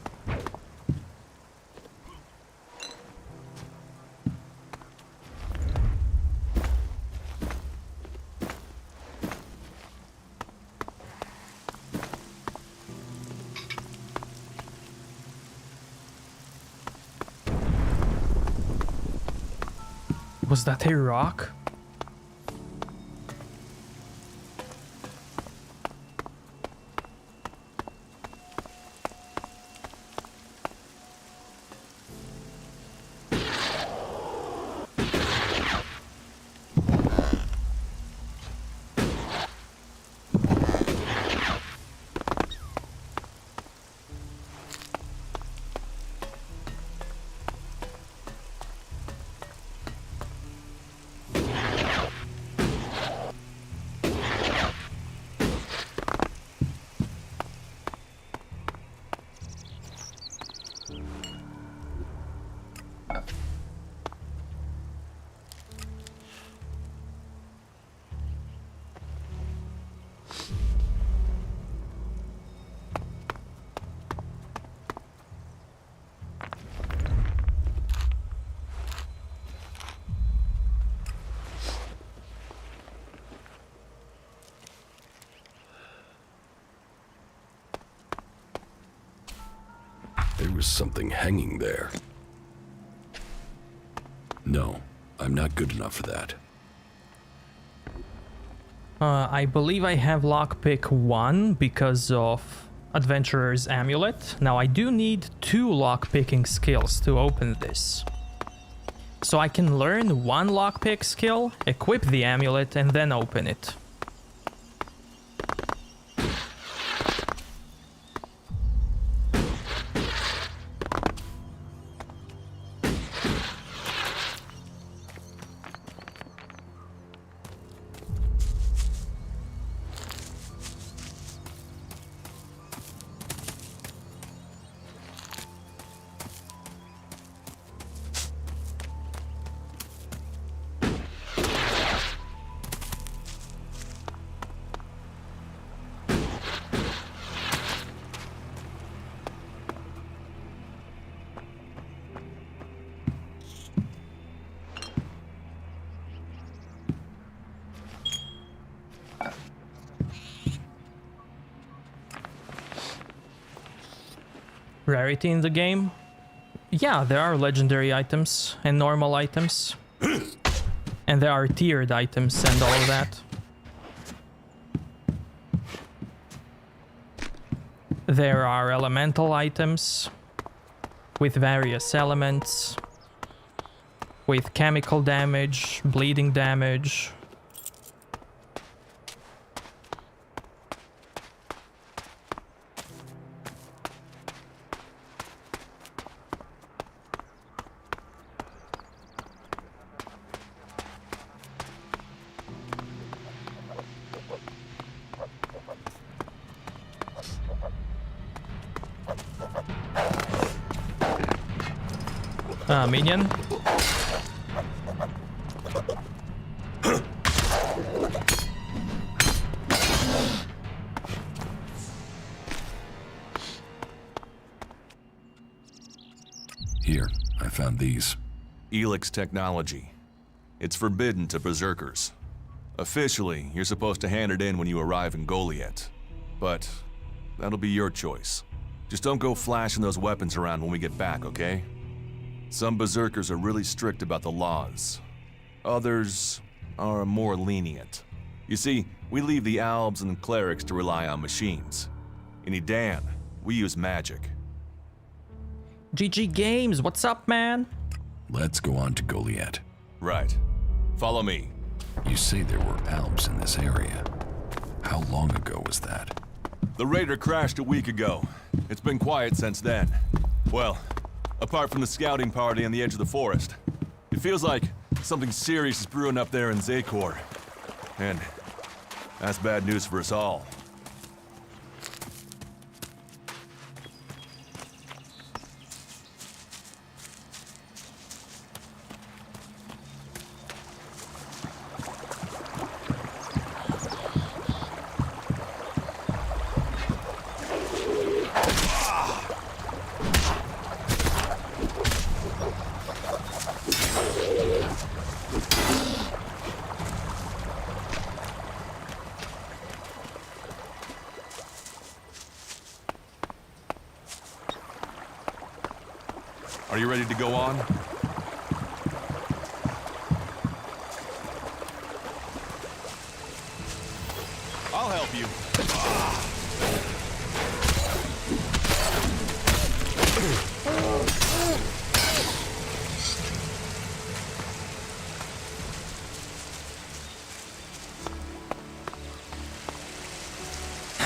Was that a rock? There was something hanging there. No, I'm not good enough for that. I believe I have lockpick 1 because of Adventurer's Amulet. Now I do need 2 lockpicking skills to open this. So I can learn 1 lockpick skill, equip the amulet, and then open it. Rarity in the game? Yeah, there are legendary items and normal items. And there are tiered items and all of that. There are elemental items with various elements, with chemical damage, bleeding damage. Minion. Here, I found these. Elex technology. It's forbidden to berserkers. Officially, you're supposed to hand it in when you arrive in Goliath. But that'll be your choice. Just don't go flashing those weapons around when we get back, okay? Some berserkers are really strict about the laws. Others are more lenient. You see, we leave the albs and clerics to rely on machines. In Edan, we use magic. GG Games, what's up, man? Let's go on to Goliath. Right. Follow me. You say there were Alps in this area. How long ago was that? The raider crashed a week ago. It's been quiet since then. Well, apart from the scouting party on the edge of the forest. It feels like something serious is brewing up there in Zakor. And that's bad news for us all. Are you ready to go on? you.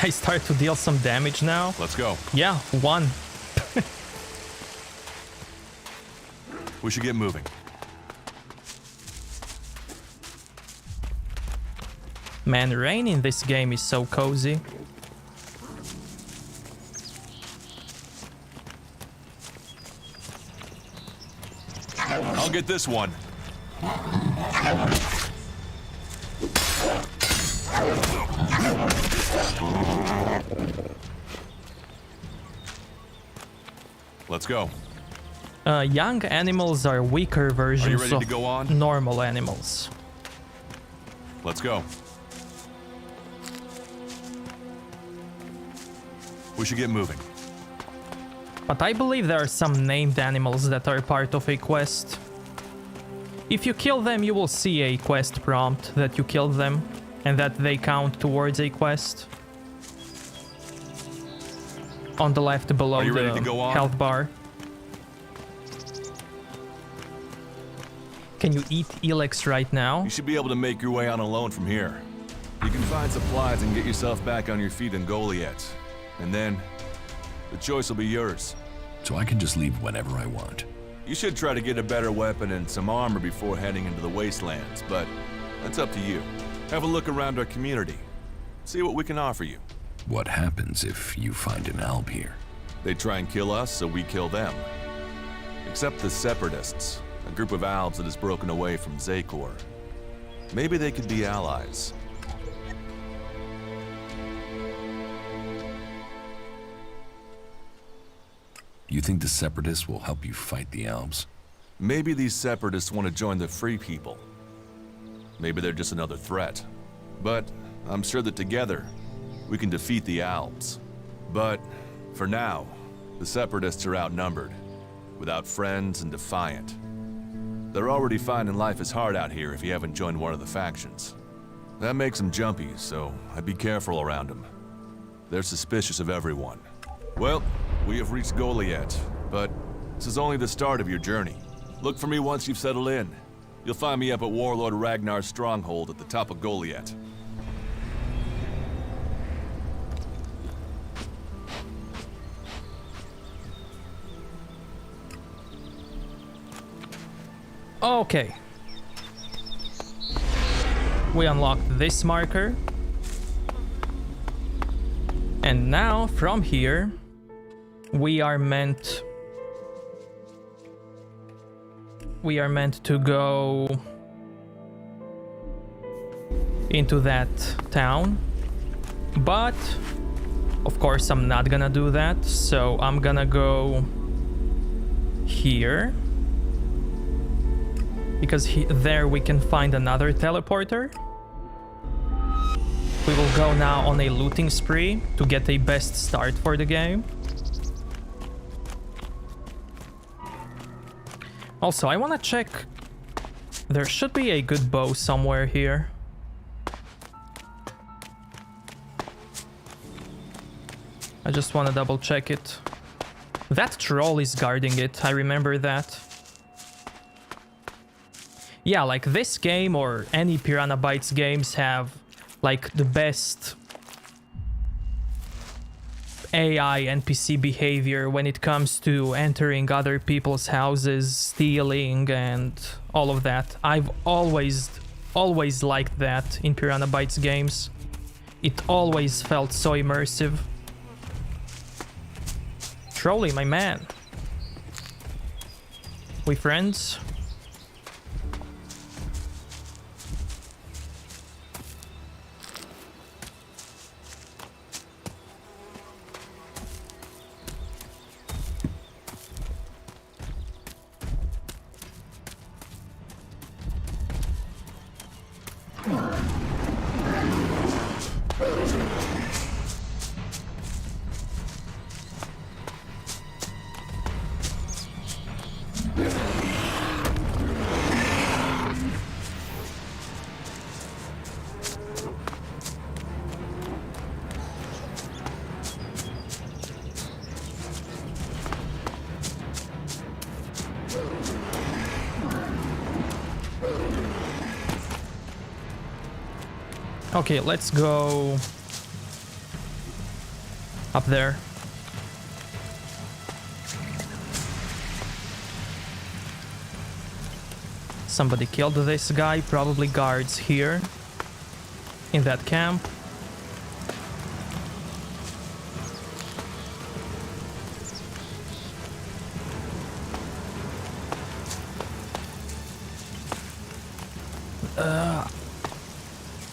I start to deal some damage now. Let's go. Yeah, 1. We should get moving. Man, rain in this game is so cozy. I'll get this one. Let's go. Young animals are weaker versions ready of to go on? normal animals. Let's go. We should get moving. But I believe there are some named animals that are part of a quest. If you kill them, you will see a quest prompt that you killed them, and that they count towards a quest. On the left below you ready the to go on? health bar. Can you eat Elex right now? You should be able to make your way on alone from here. You can find supplies and get yourself back on your feet in Goliath. And then, the choice will be yours. So I can just leave whenever I want. You should try to get a better weapon and some armor before heading into the wastelands, but that's up to you. Have a look around our community. See what we can offer you. What happens if you find an alb here? They try and kill us, so we kill them. Except the Separatists, a group of Albs that has broken away from Zakor. Maybe they could be allies. You think the Separatists will help you fight the Albs? Maybe these Separatists want to join the Free People. Maybe they're just another threat. But I'm sure that together, we can defeat the Albs. But for now, the Separatists are outnumbered, without friends and defiant. They're already finding life is hard out here if you haven't joined one of the factions. That makes them jumpy, so I'd be careful around them. They're suspicious of everyone. Well, we have reached Goliath, but this is only the start of your journey. Look for me once you've settled in. You'll find me up at Warlord Ragnar's stronghold at the top of Goliath. Okay. We unlocked this marker. And now, from here, we are meant to go into that town. But, of course, I'm not gonna do that, so I'm gonna go here. Because there we can find another teleporter. We will go now on a looting spree to get a best start for the game. Also, I want to check. There should be a good bow somewhere here. I just want to double check it. That troll is guarding it, I remember that. Yeah, like this game or any Piranha Bytes games have like the best AI NPC behavior when it comes to entering other people's houses, stealing, and all of that. I've always liked that in Piranha Bytes games. It always felt so immersive. Trolly, my man. We friends? Okay, let's go up there. Somebody killed this guy, probably guards here in that camp.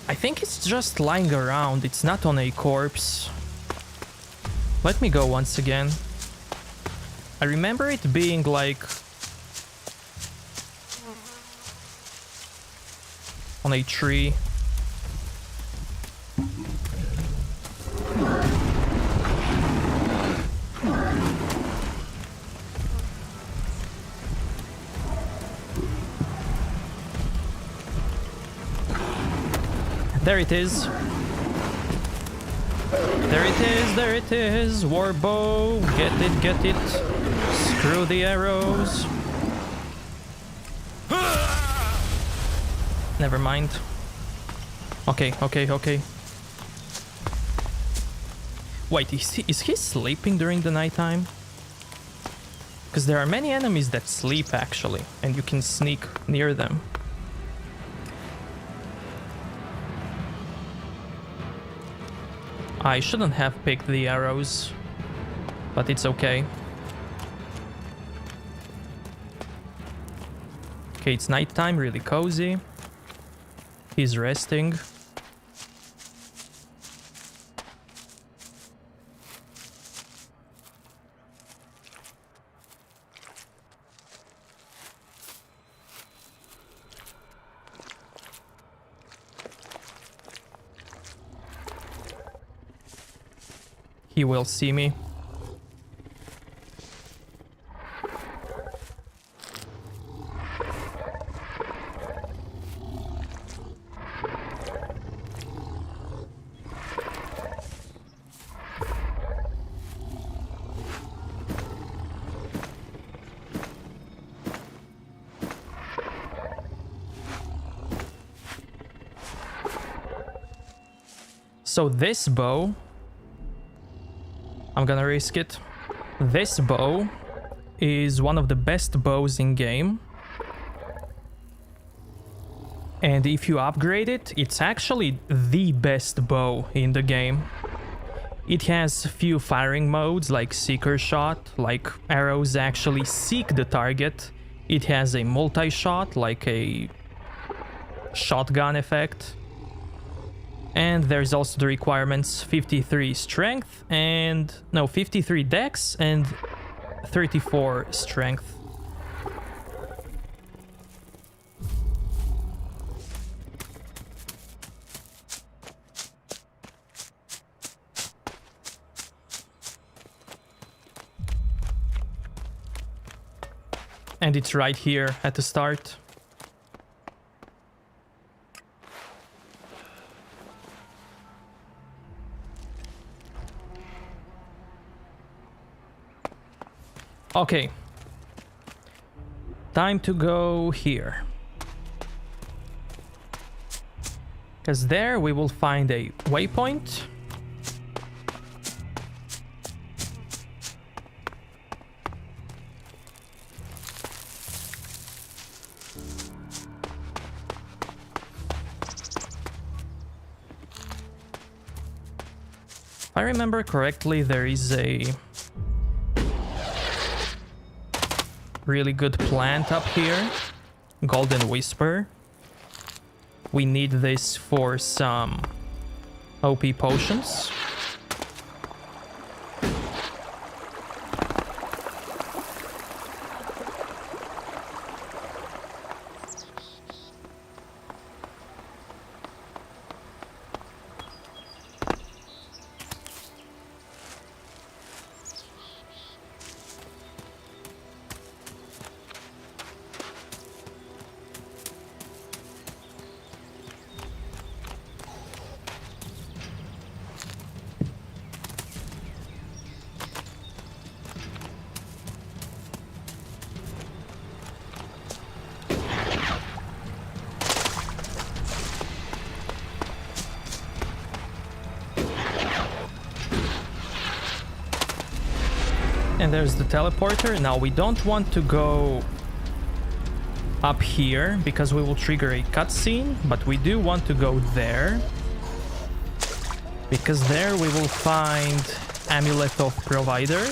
I think it's just lying around, it's not on a corpse. Let me go once again. I remember it being like on a tree. There it is. There it is, there it is. Warbow, get it. Screw the arrows. Never mind. Okay. Wait, is he sleeping during the nighttime? Because there are many enemies that sleep actually, and you can sneak near them. I shouldn't have picked the arrows, but it's okay. Okay, it's nighttime, really cozy. He's resting. He will see me. So this bow, I'm gonna risk it. This bow is one of the best bows in game. And if you upgrade it, it's actually the best bow in the game. It has few firing modes like seeker shot, like arrows actually seek the target. It has a multi-shot, like a shotgun effect. And there's also the requirements 53 strength and 53 dex and 34 strength. And it's right here at the start. Okay. Time to go here. Because there we will find a waypoint. If I remember correctly, there is a really good plant up here, Golden Whisper. We need this for some OP potions. And there's the teleporter. Now we don't want to go up here because we will trigger a cutscene, but we do want to go there because there we will find Amulet of Provider.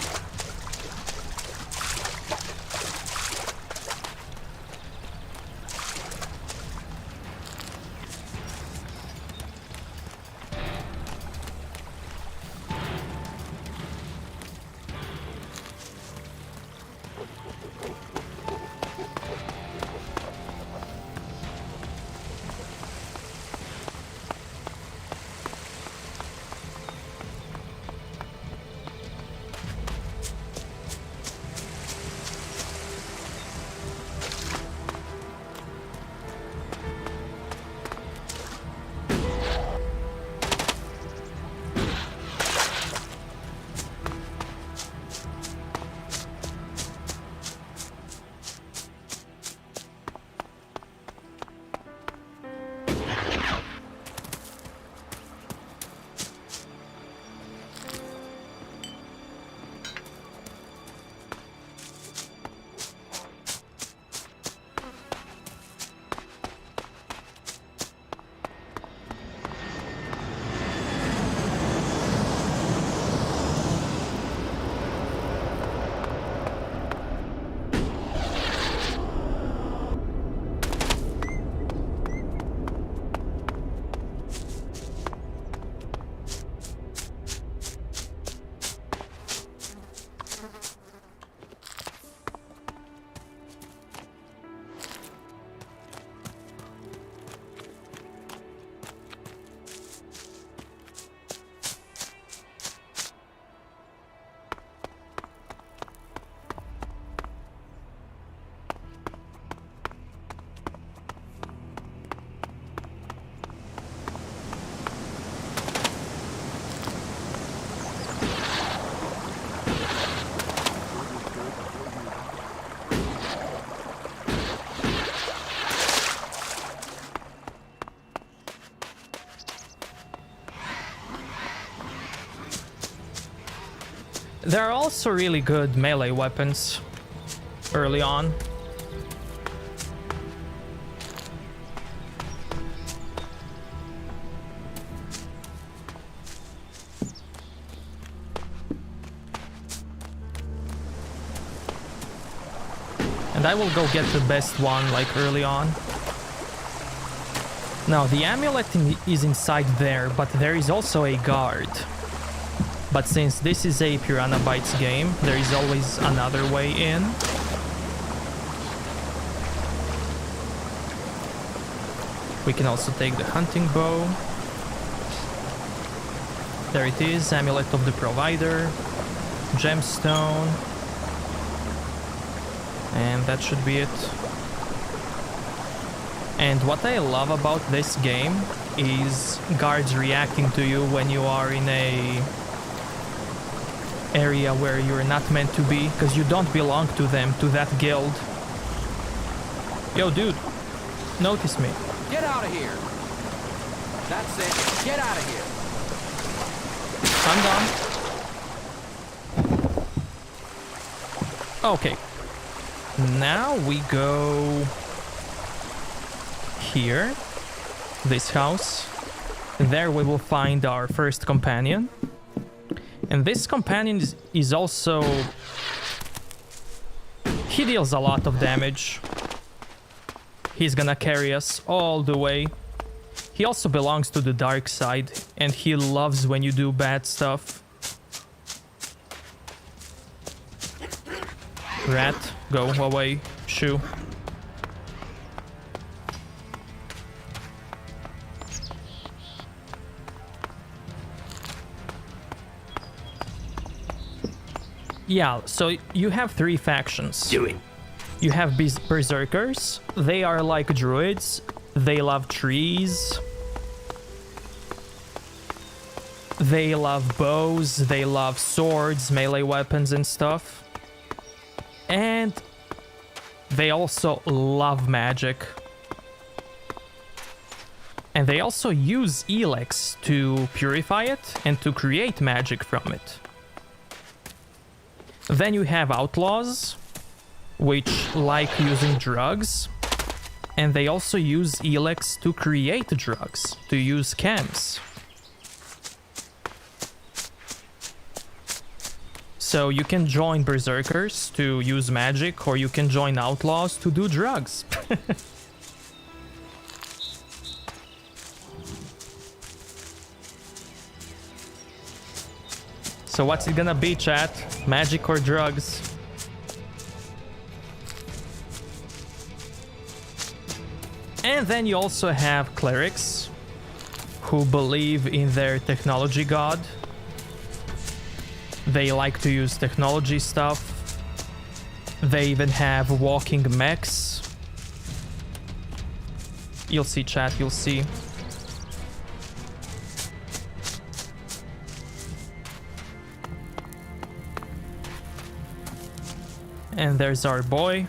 There are also really good melee weapons early on. And I will go get the best one like early on. Now the amulet is inside there, but there is also a guard. But since this is a Piranha Bytes game, there is always another way in. We can also take the hunting bow. There it is, Amulet of the Provider, Gemstone. And that should be it. And what I love about this game is guards reacting to you when you are in a area where you're not meant to be, because you don't belong to them, to that guild. Yo, dude, notice me. Get out of here! That's it, get out of here! I'm done. Okay. Now we go here, this house. There we will find our first companion. And this companion is also... he deals a lot of damage. He's gonna carry us all the way. He also belongs to the dark side, and he loves when you do bad stuff. Rat, go away. Shoo. Yeah, so you have three factions. Do it. You have Berserkers. They are like druids. They love trees. They love bows. They love swords, melee weapons and stuff. And they also love magic. And they also use Elex to purify it and to create magic from it. Then you have outlaws, which like using drugs. And they also use Elex to create drugs, to use chems. So you can join berserkers to use magic, or you can join outlaws to do drugs. So what's it gonna be, chat? Magic or drugs? And then you also have clerics who believe in their technology god. They like to use technology stuff. They even have walking mechs. You'll see, chat, you'll see. And there's our boy.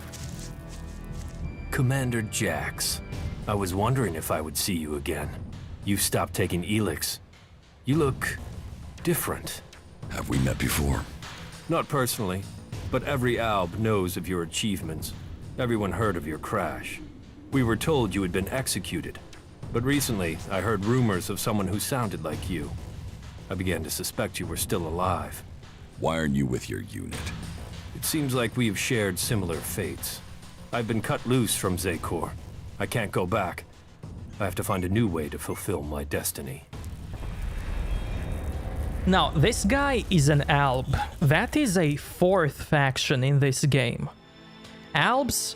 Commander Jax. I was wondering if I would see you again. You stopped taking Elex. You look different. Have we met before? Not personally, but every Alb knows of your achievements. Everyone heard of your crash. We were told you had been executed, but recently I heard rumors of someone who sounded like you. I began to suspect you were still alive. Why aren't you with your unit? It seems like we have shared similar fates. I've been cut loose from Zekor. I can't go back. I have to find a new way to fulfill my destiny. Now, this guy is an Alb. That is a fourth faction in this game. Albs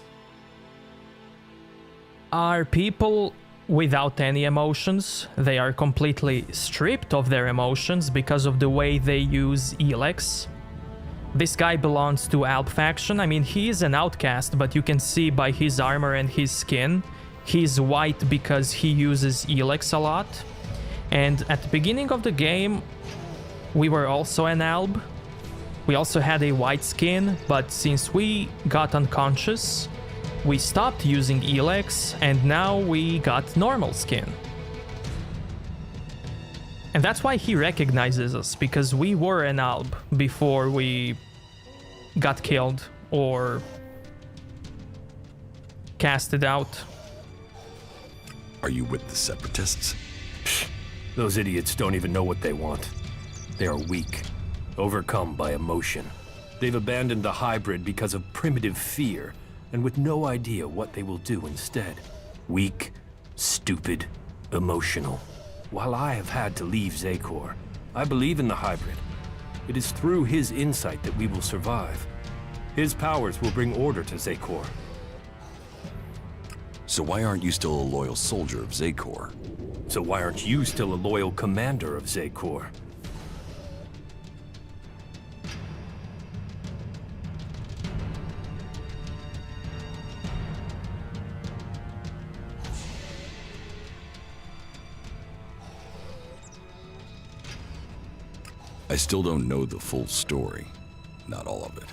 are people without any emotions. They are completely stripped of their emotions because of the way they use Elex. This guy belongs to Alb faction. I mean, he is an outcast, but you can see by his armor and his skin, he's white because he uses Elex a lot. And at the beginning of the game, we were also an Alb. We also had a white skin, but since we got unconscious, we stopped using Elex, and now we got normal skin. And that's why he recognizes us, because we were an Alb before we got killed or casted out. Are you with the Separatists? Those idiots don't even know what they want. They are weak, overcome by emotion. They've abandoned the hybrid because of primitive fear, and with no idea what they will do instead. Weak, stupid, emotional. While I have had to leave Zekor, I believe in the hybrid. It is through his insight that we will survive. His powers will bring order to Zekor. So why aren't you still a loyal soldier of Zekor? So why aren't you still a loyal commander of Zekor? I still don't know the full story. Not all of it.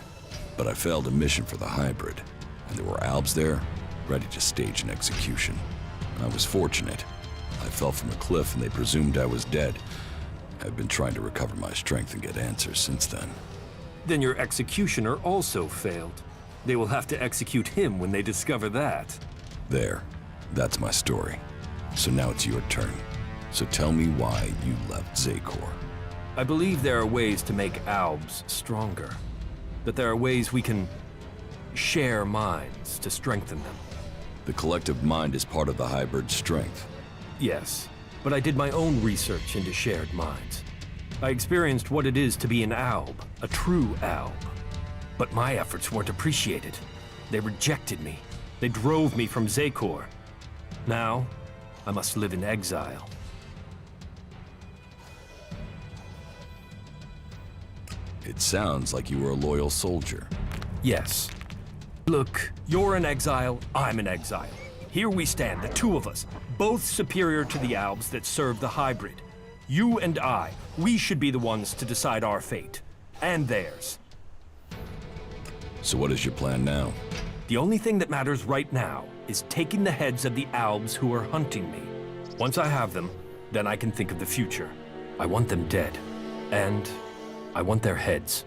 But I failed a mission for the hybrid, and there were Albs there, ready to stage an execution. I was fortunate. I fell from a cliff and they presumed I was dead. I've been trying to recover my strength and get answers since then. Then your executioner also failed. They will have to execute him when they discover that. There. That's my story. So now it's your turn. So tell me why you left Zekor. I believe there are ways to make Albs stronger. That there are ways we can share minds to strengthen them. The collective mind is part of the hybrid's strength. Yes, but I did my own research into shared minds. I experienced what it is to be an Alb, a true Alb. But my efforts weren't appreciated. They rejected me. They drove me from Zekor. Now, I must live in exile. It sounds like you were a loyal soldier. Yes. Look, you're in exile, I'm in exile. Here we stand, the two of us, both superior to the Albs that serve the hybrid. You and I, we should be the ones to decide our fate. And theirs. So what is your plan now? The only thing that matters right now is taking the heads of the Albs who are hunting me. Once I have them, then I can think of the future. I want them dead. And I want their heads.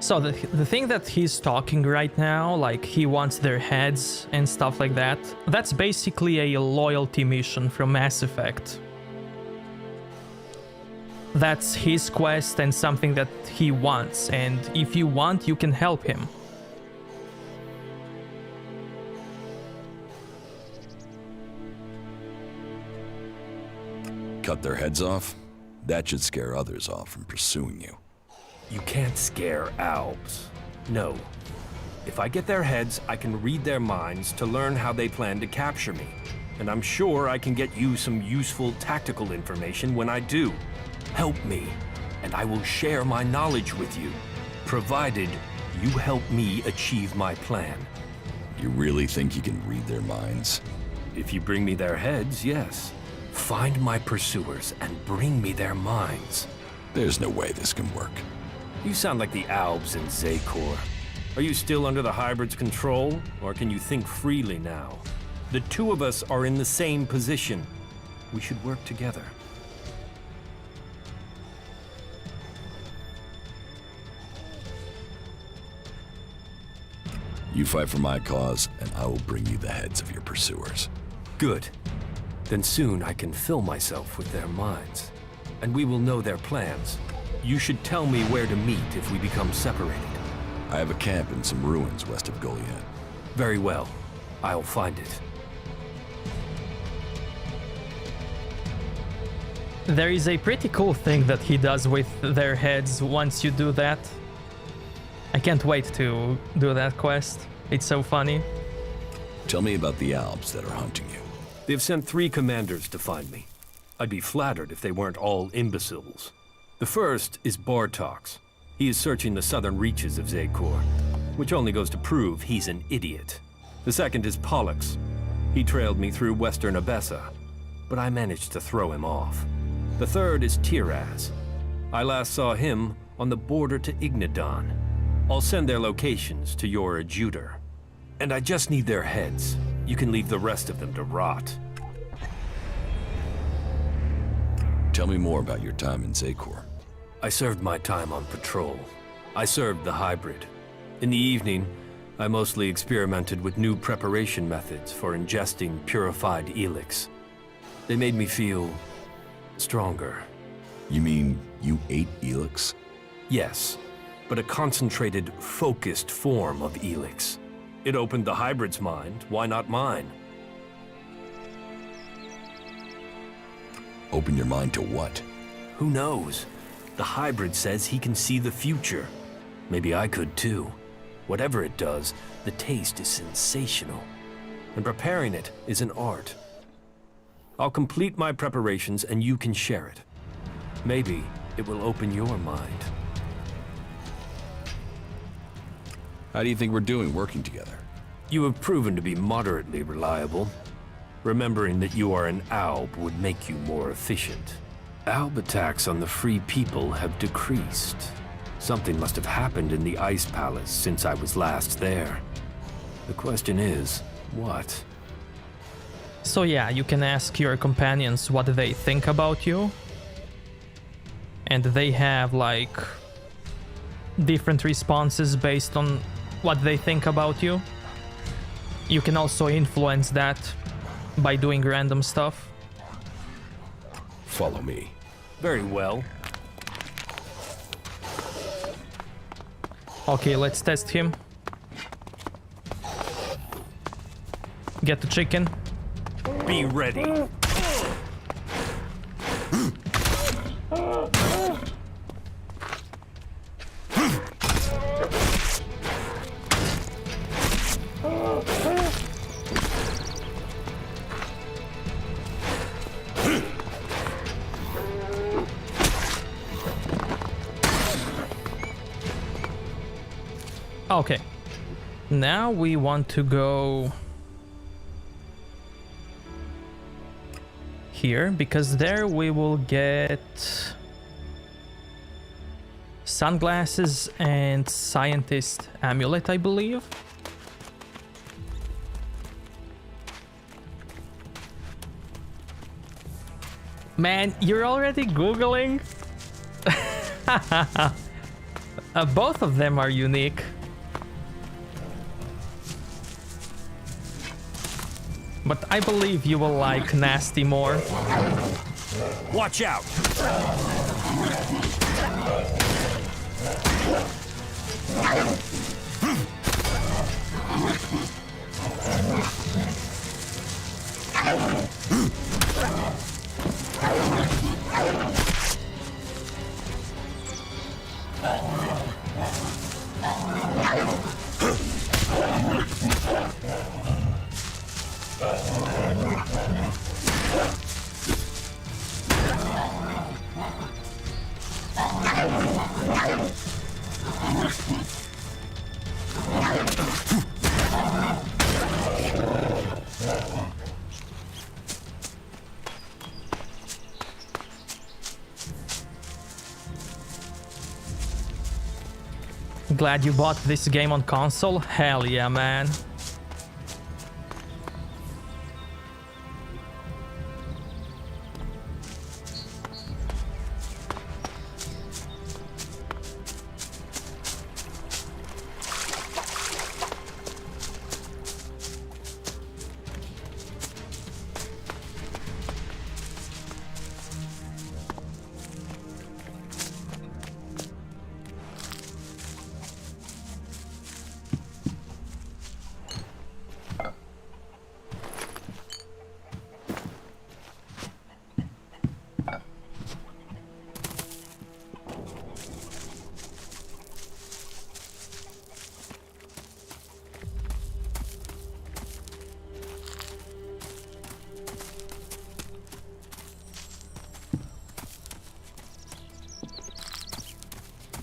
So the thing that he's talking right now, like he wants their heads and stuff like that, that's basically a loyalty mission from Mass Effect. That's his quest and something that he wants, and if you want, you can help him. Cut their heads off? That should scare others off from pursuing you. You can't scare Albs. No. If I get their heads, I can read their minds to learn how they plan to capture me. And I'm sure I can get you some useful tactical information when I do. Help me, and I will share my knowledge with you, provided you help me achieve my plan. You really think you can read their minds? If you bring me their heads, yes. Find my pursuers and bring me their minds. There's no way this can work. You sound like the Albs in Zakor. Are you still under the hybrid's control, or can you think freely now? The two of us are in the same position. We should work together. You fight for my cause, and I will bring you the heads of your pursuers. Good. Then soon I can fill myself with their minds, and we will know their plans. You should tell me where to meet if we become separated. I have a camp in some ruins west of Goliad. Very well. I'll find it. There is a pretty cool thing that he does with their heads once you do that. I can't wait to do that quest. It's so funny. Tell me about the Albs that are hunting you. They've sent 3 commanders to find me. I'd be flattered if they weren't all imbeciles. The first is Bartox. He is searching the southern reaches of Zakor, which only goes to prove he's an idiot. The second is Pollux. He trailed me through western Abessa, but I managed to throw him off. The third is Tiraz. I last saw him on the border to Ignadon. I'll send their locations to your adjutor. And I just need their heads. You can leave the rest of them to rot. Tell me more about your time in Zakor. I served my time on patrol. I served the hybrid. In the evening, I mostly experimented with new preparation methods for ingesting purified Elex. They made me feel stronger. You mean you ate Elex? Yes, but a concentrated, focused form of Elex. It opened the hybrid's mind, why not mine? Open your mind to what? Who knows? The hybrid says he can see the future. Maybe I could too. Whatever it does, the taste is sensational. And preparing it is an art. I'll complete my preparations and you can share it. Maybe it will open your mind. How do you think we're doing working together? You have proven to be moderately reliable. Remembering that you are an Alb would make you more efficient. Alb attacks on the free people have decreased. Something must have happened in the Ice Palace since I was last there. The question is, what? So yeah, you can ask your companions what they think about you. And they have like different responses based on what they think about you. You can also influence that by doing random stuff. Follow me. Very well. Okay, let's test him. Get the chicken. Be ready. Okay. Now we want to go here, because there we will get sunglasses and scientist amulet, I believe. Man, you're already Googling? Both of them are unique. But I believe you will like Nasty more. Watch out! Glad you bought this game on console? Hell yeah, man.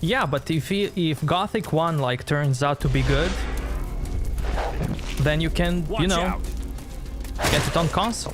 Yeah, but if Gothic 1 like turns out to be good, then you can, you know, get it on console.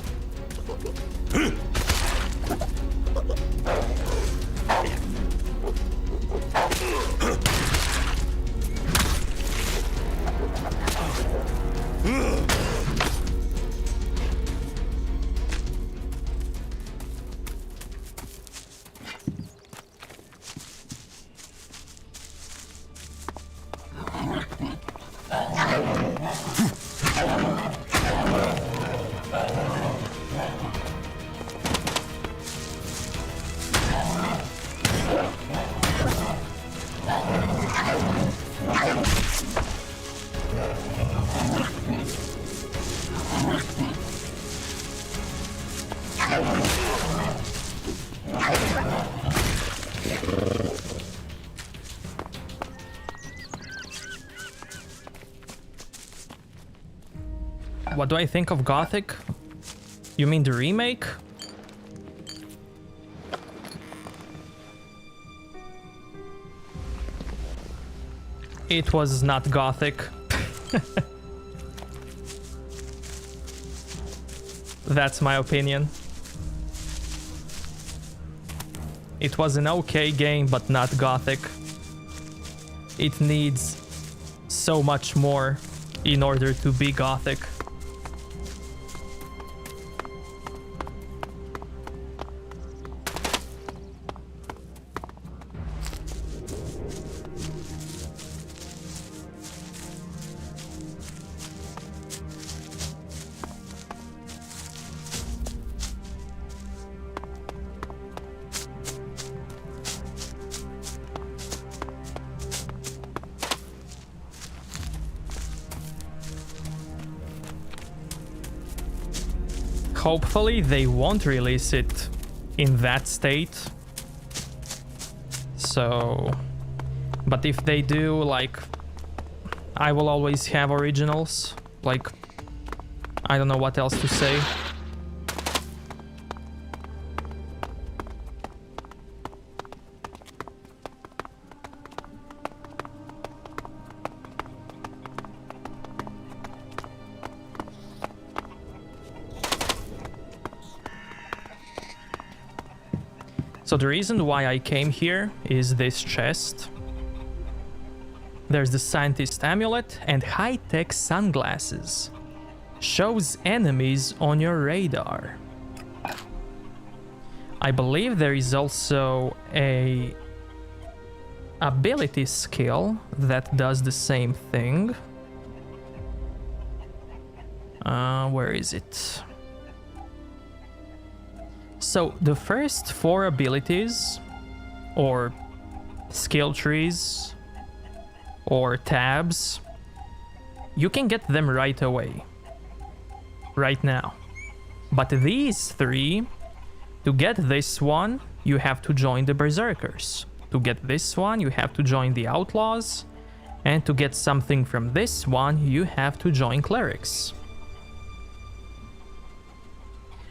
What do I think of Gothic? You mean the remake? It was not Gothic. That's my opinion. It was an okay game, but not Gothic. It needs so much more in order to be Gothic. Hopefully they won't release it in that state. So, but if they do, like, I will always have originals. Like, I don't know what else to say. So the reason why I came here is this chest. There's the scientist amulet and high-tech sunglasses. Shows enemies on your radar. I believe there is also a ability skill that does the same thing. Where is it? So the first 4 abilities, or skill trees, or tabs, you can get them right away, right now. But these 3, to get this one, you have to join the Berserkers. To get this one, you have to join the Outlaws. And to get something from this one, you have to join Clerics.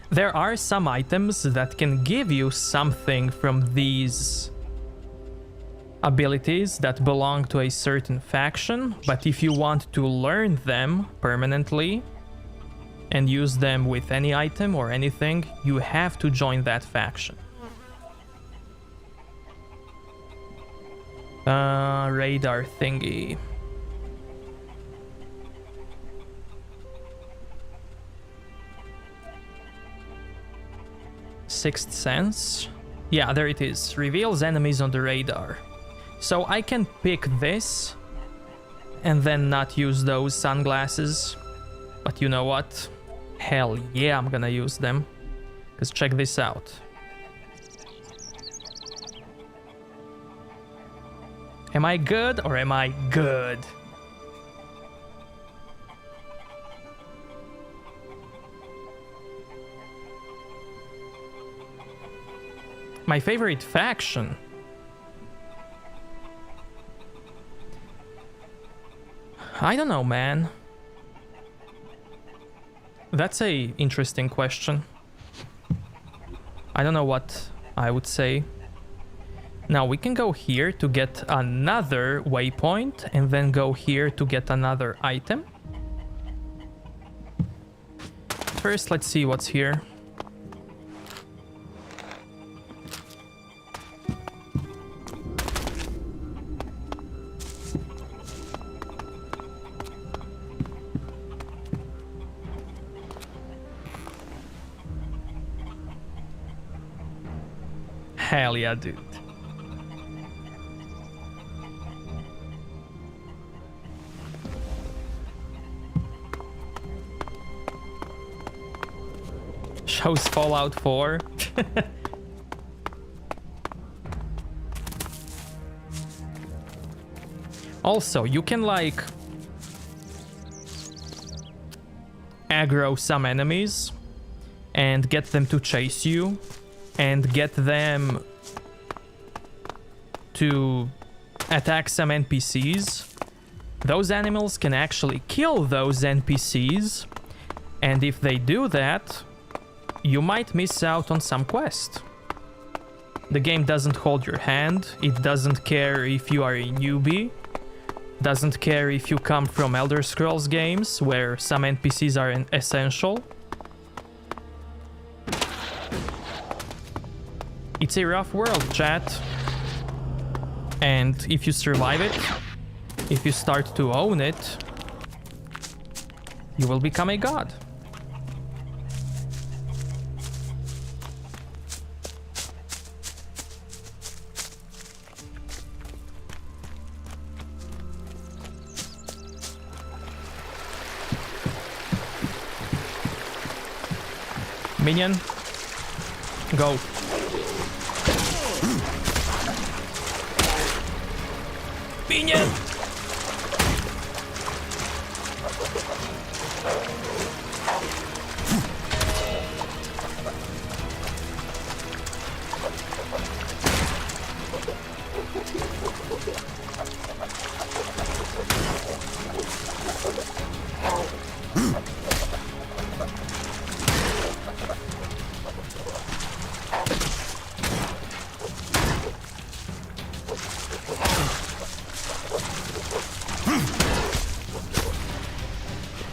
There are some items that can give you something from these abilities that belong to a certain faction, but if you want to learn them permanently and use them with any item or anything, you have to join that faction. Radar thingy. Sixth Sense. Yeah, there it is. Reveals enemies on the radar. So I can pick this and then not use those sunglasses. But you know what? Hell yeah, I'm gonna use them. Because check this out. Am I good or am I good? My favorite faction. I don't know, man. That's a interesting question. I don't know what I would say. Now we can go here to get another waypoint and then go here to get another item. First, let's see what's here. Hell yeah, dude. Shows Fallout 4. Also, you can like aggro some enemies and get them to chase you and get them to attack some NPCs. Those animals can actually kill those NPCs, and if they do that, you might miss out on some quest. The game doesn't hold your hand, it doesn't care if you are a newbie, doesn't care if you come from Elder Scrolls games where some NPCs are essential. It's a rough world, chat. And if you survive it, if you start to own it, you will become a god. Minion, go. Minion!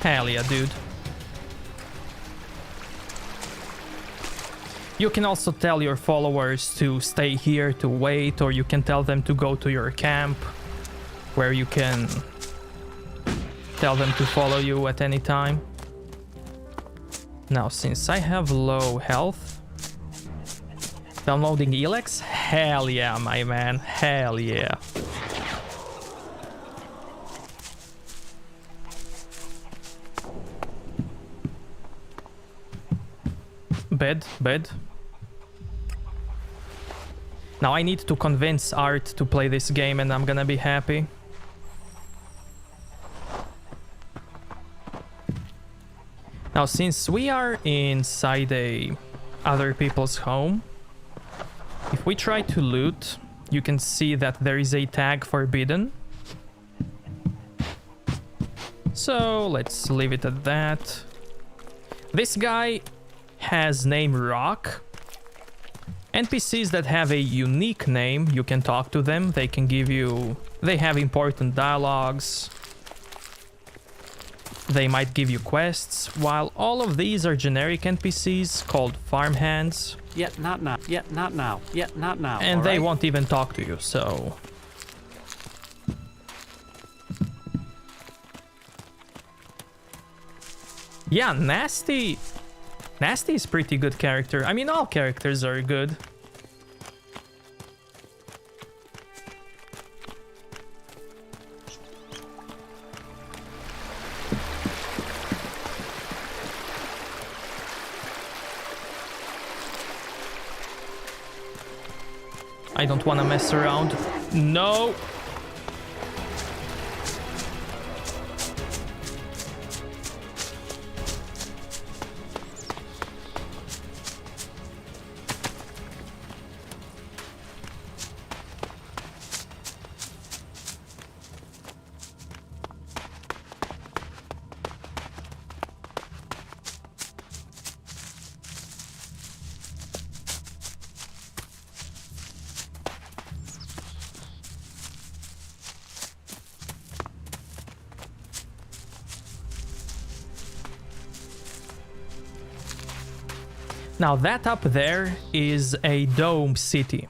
Hell yeah, dude. You can also tell your followers to stay here to wait, or you can tell them to go to your camp, where you can tell them to follow you at any time. Now, since I have low health, downloading Elex? Hell yeah, my man, hell yeah. Bed. Now I need to convince Art to play this game and I'm gonna be happy. Now since we are inside other people's home, if we try to loot, you can see that there is a tag forbidden. So let's leave it at that. This guy has name Rock. NPCs that have a unique name, you can talk to them. They can give you... They have important dialogues. They might give you quests, while all of these are generic NPCs called farmhands. Yet not now. Yet not now. Yet not now. And they won't even talk to you, so... Yeah, Nasty... Nasty is pretty good character. I mean, all characters are good. I don't want to mess around. No! Now that up there is a dome city,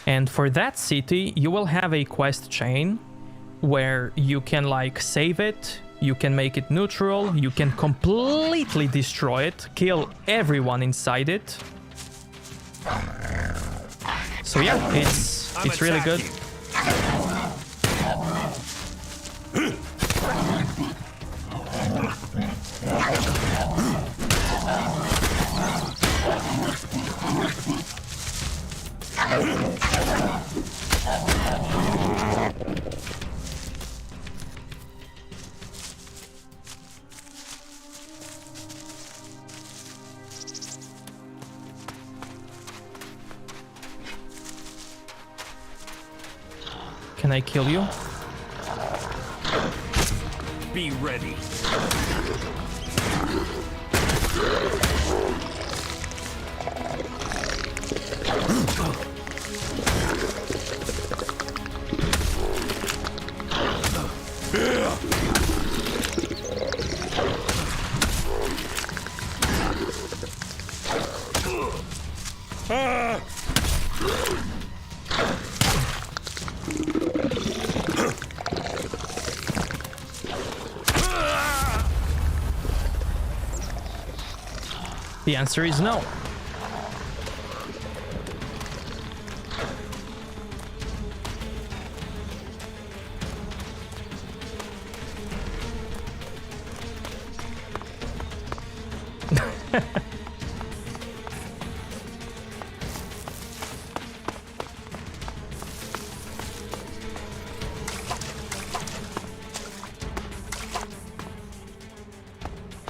and for that city you will have a quest chain where you can like save it, you can make it neutral, you can completely destroy it, kill everyone inside it. So yeah, it's really good. Can I kill you? Be ready. The answer is no.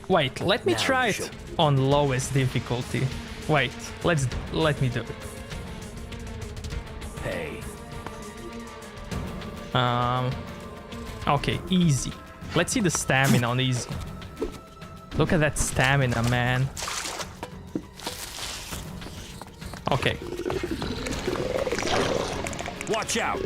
Wait, let me try it on lowest difficulty. Wait, let me do it. Hey. Okay, easy. Let's see the stamina on easy. Look at that stamina, man. Okay. Watch out.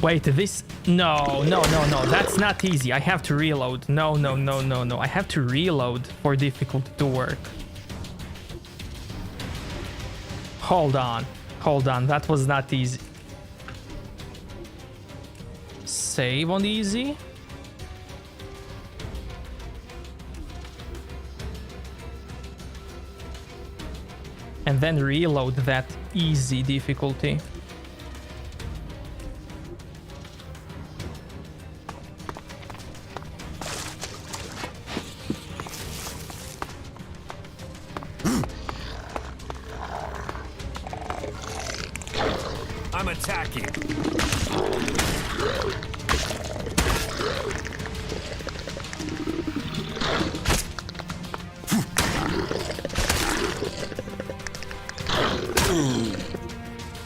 Wait, this... No, that's not easy. I have to reload. No. I have to reload for difficulty to work. Hold on. Hold on, that was not easy. Save on easy. And then reload that easy difficulty. I'm attacking.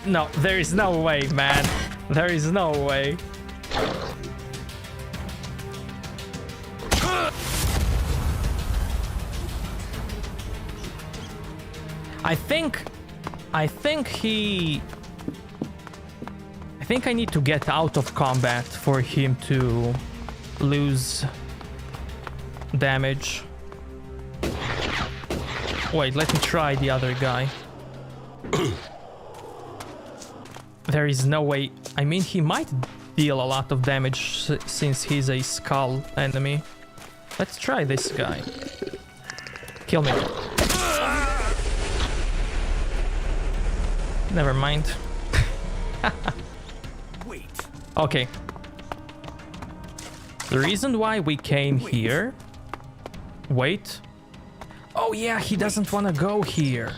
No, there is no way, man. There is no way. I think I need to get out of combat for him to lose damage. Wait, let me try the other guy. There is no way. I mean, he might deal a lot of damage since he's a skull enemy. Let's try this guy. Kill me. Never mind. Wait. Okay. The reason why we came here... Wait. Oh yeah, he doesn't want to go here.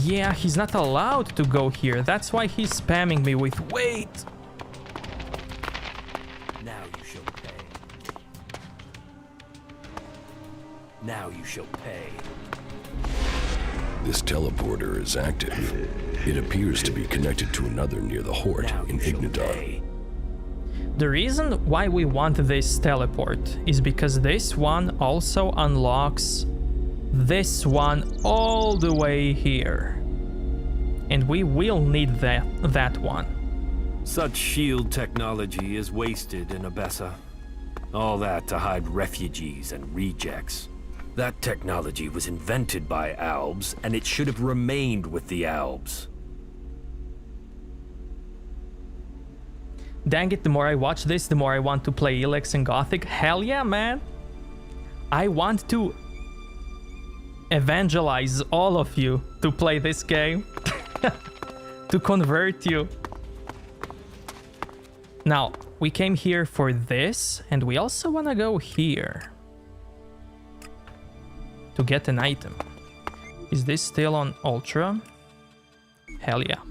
Yeah, he's not allowed to go here. That's why he's spamming me with wait. Now you shall pay. Now you shall pay. This teleporter is active. It appears to be connected to another near the Hort Now in you shall Ignadon. pay. The reason why we want this teleport is because this one also unlocks this one all the way here. And we will need that one. Such shield technology is wasted in Abessa. All that to hide refugees and rejects. That technology was invented by Albs, and it should have remained with the Albs. Dang it, the more I watch this, the more I want to play Elex and Gothic. Hell yeah, man! I want to evangelize all of you to play this game. To convert you. Now, we came here for this, and we also want to go here. To get an item. Is this still on Ultra? Hell yeah.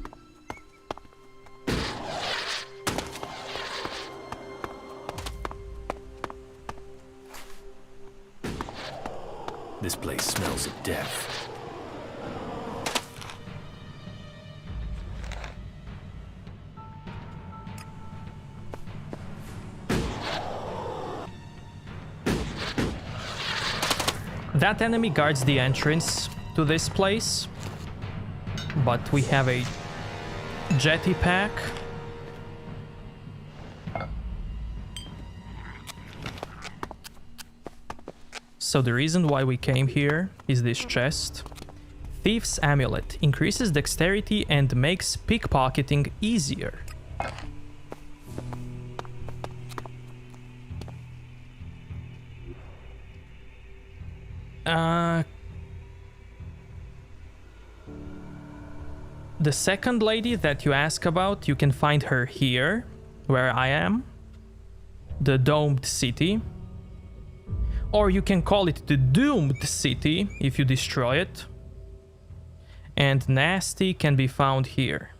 This place smells of death. That enemy guards the entrance to this place, but we have a jetty pack. So the reason why we came here is this chest. Thief's Amulet increases dexterity and makes pickpocketing easier. The second lady that you ask about, you can find her here, where I am. The Domed City. Or you can call it the Doomed City if you destroy it. And Nasty can be found here.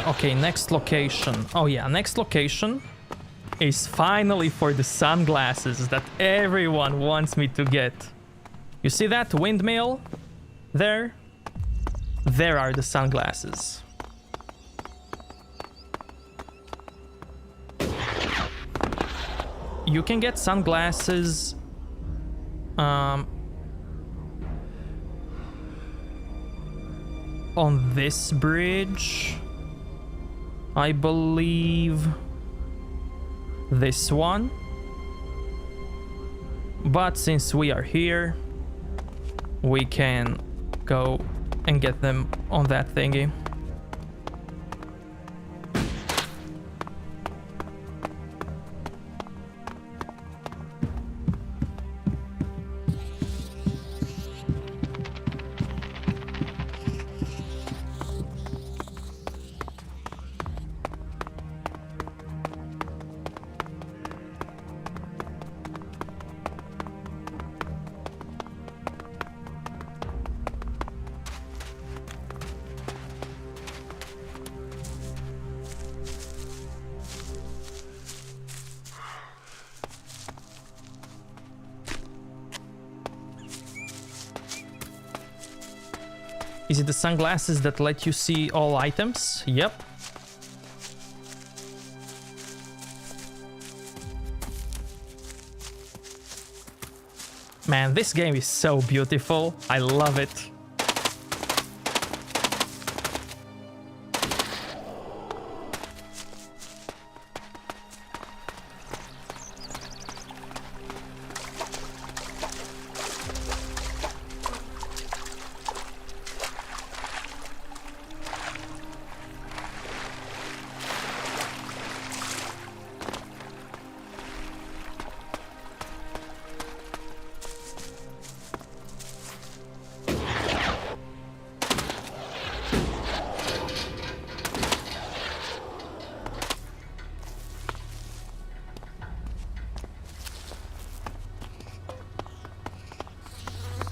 Okay, next location. Oh yeah, next location is finally for the sunglasses that everyone wants me to get. You see that windmill there? There are the sunglasses. You can get sunglasses on this bridge. I believe this one. But since we are here, we can go and get them on that thingy. Is it the sunglasses that let you see all items? Yep. Man, this game is so beautiful. I love it.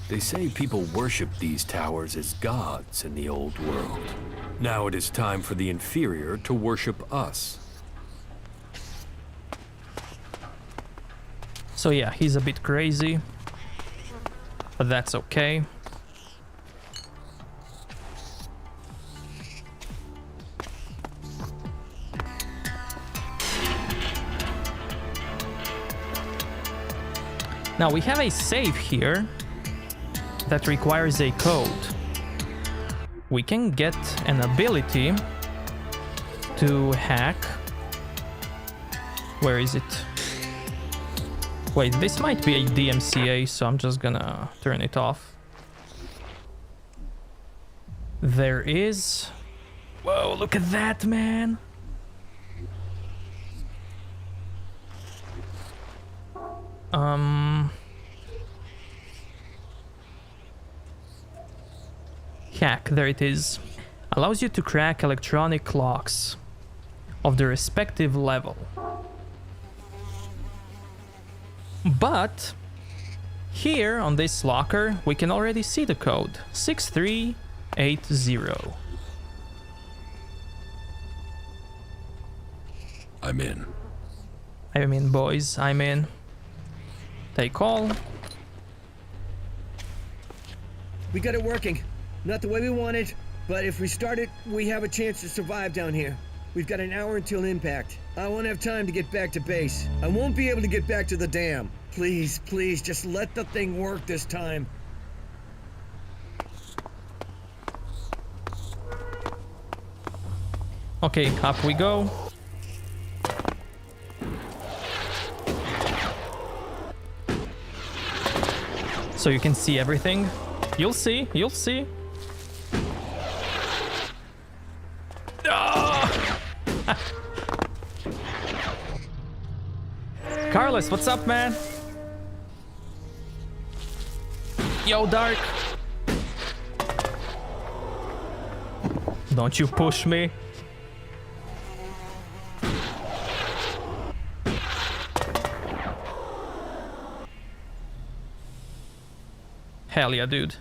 They say people worship these towers as gods in the old world. Now it is time for the inferior to worship us. So yeah, he's a bit crazy, but that's okay. Now we have a save here that requires a code. We can get an ability to hack. Where is it? Wait, this might be a DMCA, so I'm just gonna turn it off. There is... Whoa, look at that, man! Hack, there it is. Allows you to crack electronic locks of the respective level. But here on this locker, we can already see the code 6380. I'm in. I'm in, boys. I'm in. Take all. We got it working. Not the way we wanted, but if we start it, we have a chance to survive down here. We've got an hour until impact. I won't have time to get back to base. I won't be able to get back to the dam. Please, please, just let the thing work this time. Okay, up we go. So you can see everything. You'll see, you'll see. Oh! Carlos, what's up, man? Yo, Dark. Don't you push me. Hell yeah, dude.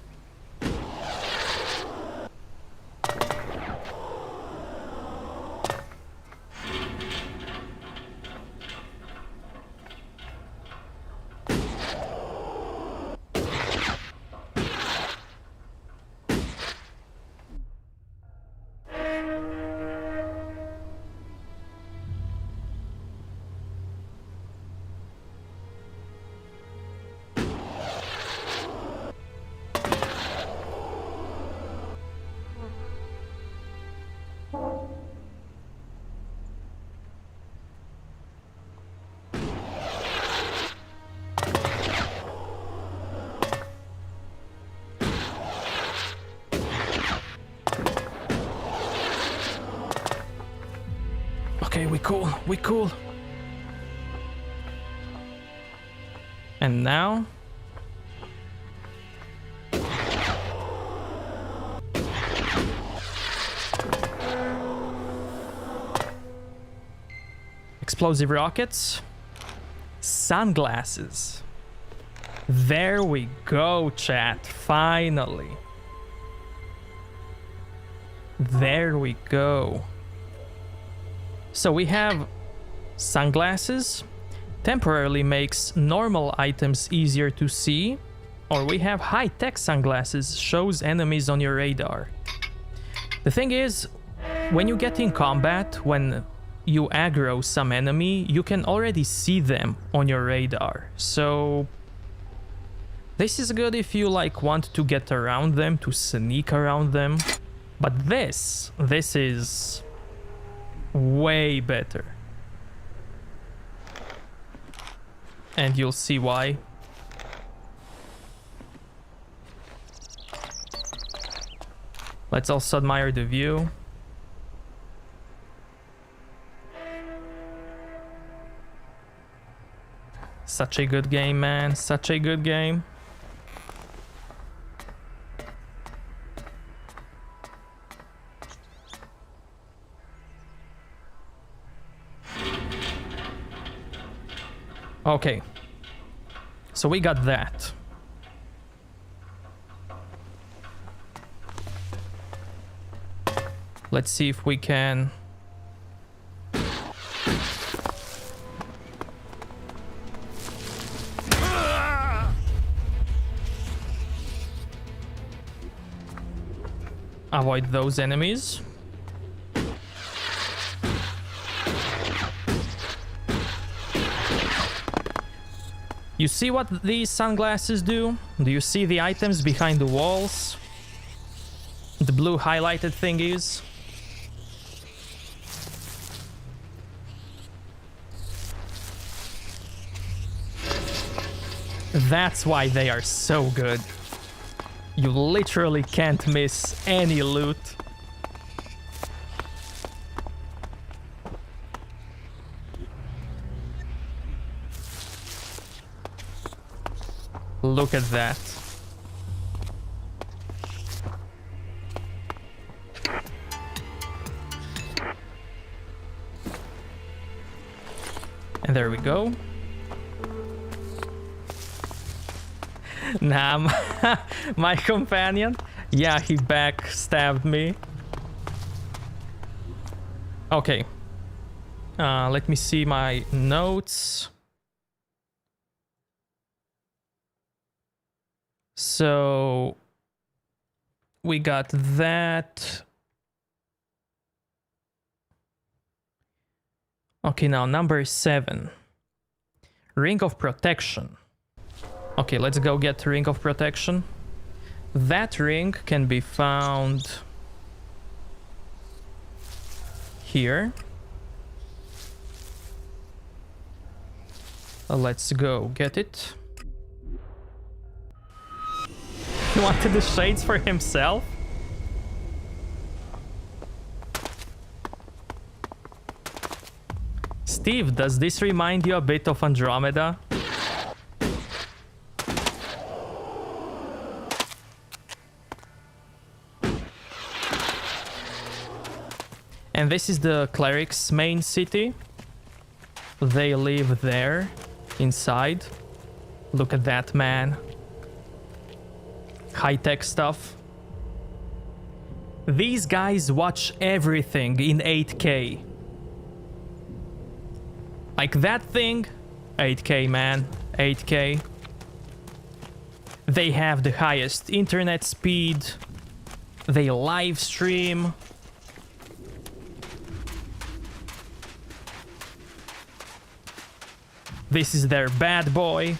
okay, we cool, we cool. And now... explosive rockets. Sunglasses. There we go, chat. Finally. There we go. So we have sunglasses. Temporarily makes normal items easier to see. Or we have high-tech sunglasses. Shows enemies on your radar. The thing is, when you get in combat, when you aggro some enemy, you can already see them on your radar. So this is good if you like want to get around them, to sneak around them. But this is way better. And you'll see why. Let's also admire the view. Such a good game, man. Such a good game. Okay. So we got that. Let's see if we can... avoid those enemies. You see what these sunglasses do? Do you see the items behind the walls? The blue highlighted thingies? That's why they are so good. You literally can't miss any loot. Look at that. And there we go. Nah, my companion. Yeah, he backstabbed me. Okay. Let me see my notes. So we got that. Okay, now number 7. Ring of Protection. Okay, let's go get Ring of Protection. That ring can be found here. Let's go get it. He wanted the shades for himself? Steve, does this remind you a bit of Andromeda? And this is the cleric's main city. They live there, inside. Look at that, man. High-tech stuff. These guys watch everything in 8K. Like that thing, 8K, man, 8K. They have the highest internet speed. They live stream. This is their bad boy.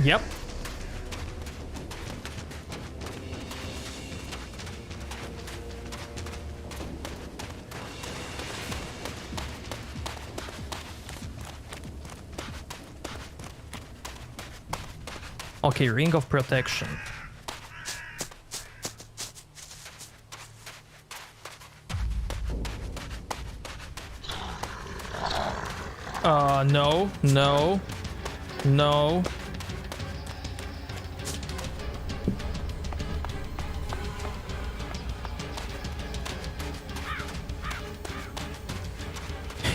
Yep. Okay, Ring of Protection. No, no, no.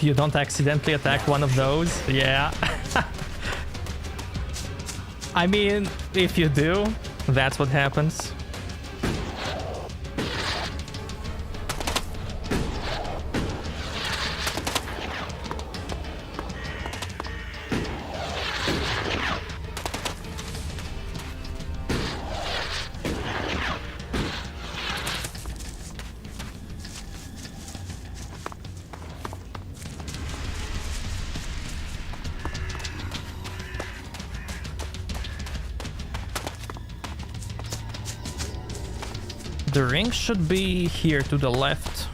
You don't accidentally attack one of those? Yeah. I mean, if you do, that's what happens. The ring should be here to the left.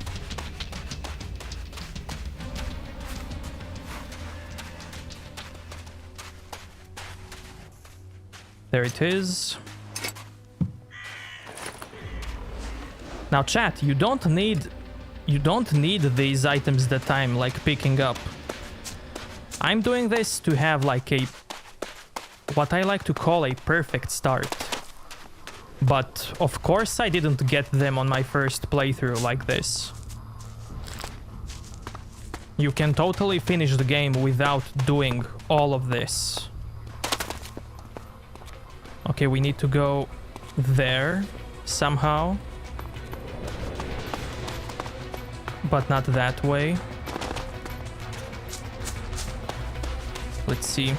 There it is. Now chat, you don't need these items that I'm like picking up. I'm doing this to have like a what I like to call a perfect start. But of course I didn't get them on my first playthrough like this. You can totally finish the game without doing all of this. Okay, we need to go there somehow. But not that way. Let's see.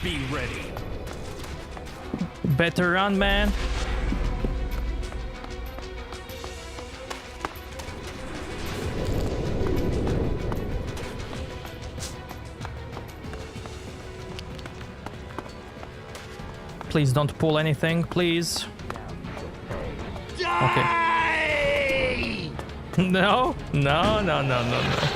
Be ready. Better run, man. Please don't pull anything, please. Okay. No, no, no, no, no, no.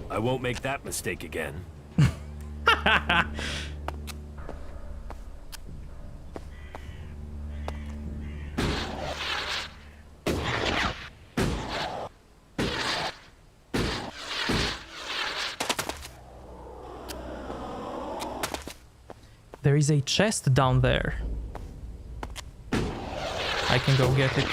I won't make that mistake again. There is a chest down there. I can go get it.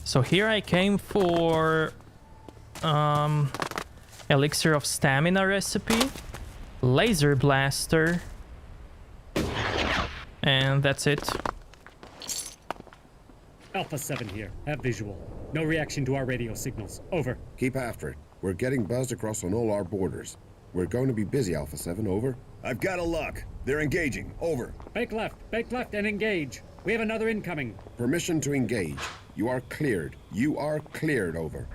So here I came for elixir of stamina recipe, laser blaster, and that's it. Alpha 7 here. Have visual. No reaction to our radio signals. Over. Keep after it. We're getting buzzed across on all our borders. We're going to be busy, Alpha 7. Over. I've got a lock. They're engaging. Over. Bake left, and engage. We have another incoming. Permission to engage. You are cleared. You are cleared. Over.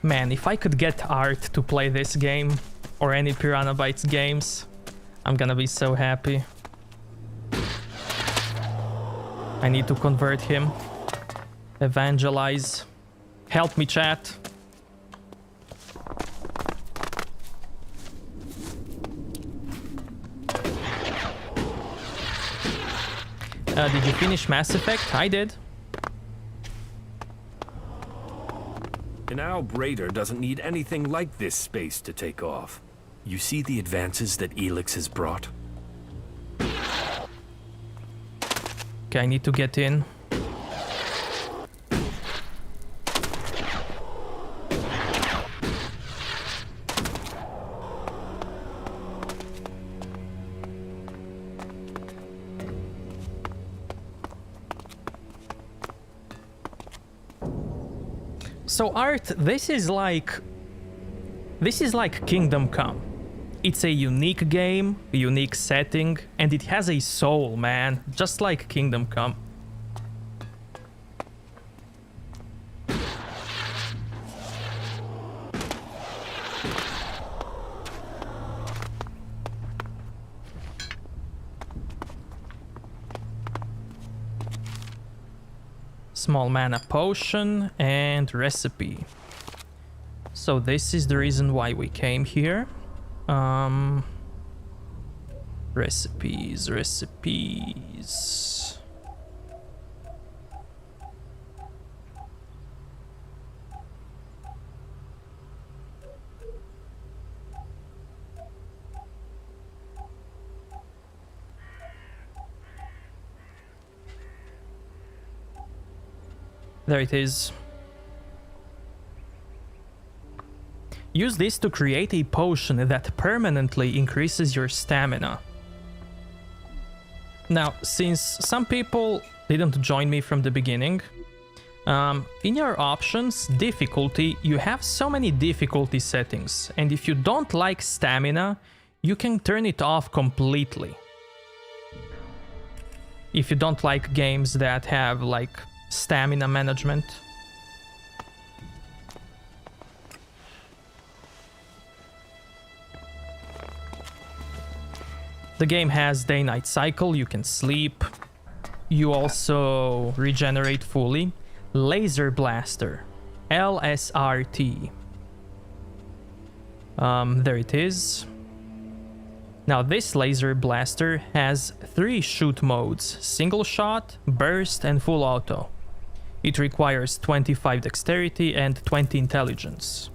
Man, if I could get Art to play this game, or any Piranha Bytes games, I'm gonna be so happy. I need to convert him. Evangelize. Help me, chat. Did you finish Mass Effect? I did. An Alb Raider doesn't need anything like this space to take off. You see the advances that Elex has brought? Okay, I need to get in. So Art, this is like Kingdom Come. It's a unique game, a unique setting, and it has a soul, man, just like Kingdom Come. Small mana potion and recipe. So this is the reason why we came here. Recipes. There it is. Use this to create a potion that permanently increases your stamina. Now, since some people didn't join me from the beginning, in your options, difficulty, you have so many difficulty settings, and if you don't like stamina, you can turn it off completely. If you don't like games that have, like, stamina management. The game has day-night cycle, you can sleep. You also regenerate fully. Laser Blaster, LSRT. There it is. Now this Laser Blaster has 3 shoot modes: single shot, burst, and full auto. It requires 25 dexterity and 20 intelligence.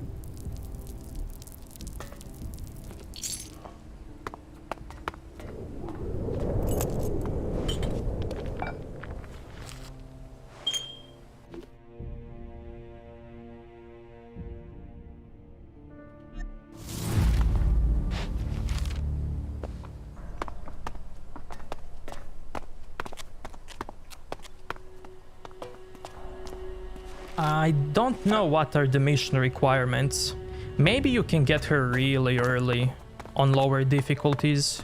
I don't know what are the mission requirements. Maybe you can get her really early on lower difficulties.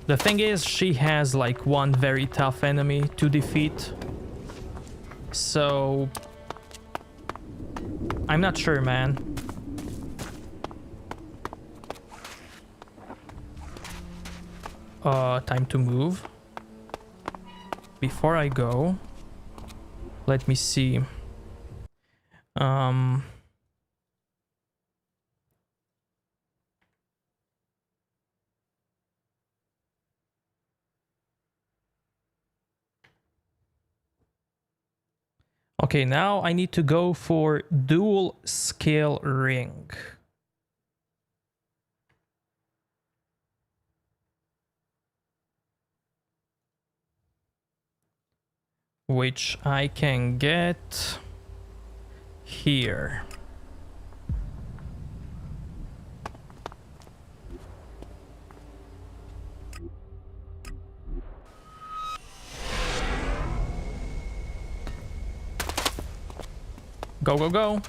The thing is, she has like one very tough enemy to defeat. So I'm not sure, man. Time to move. Before I go, let me see. Okay, now I need to go for dual skill ring. Which I can get here. Go, go, go.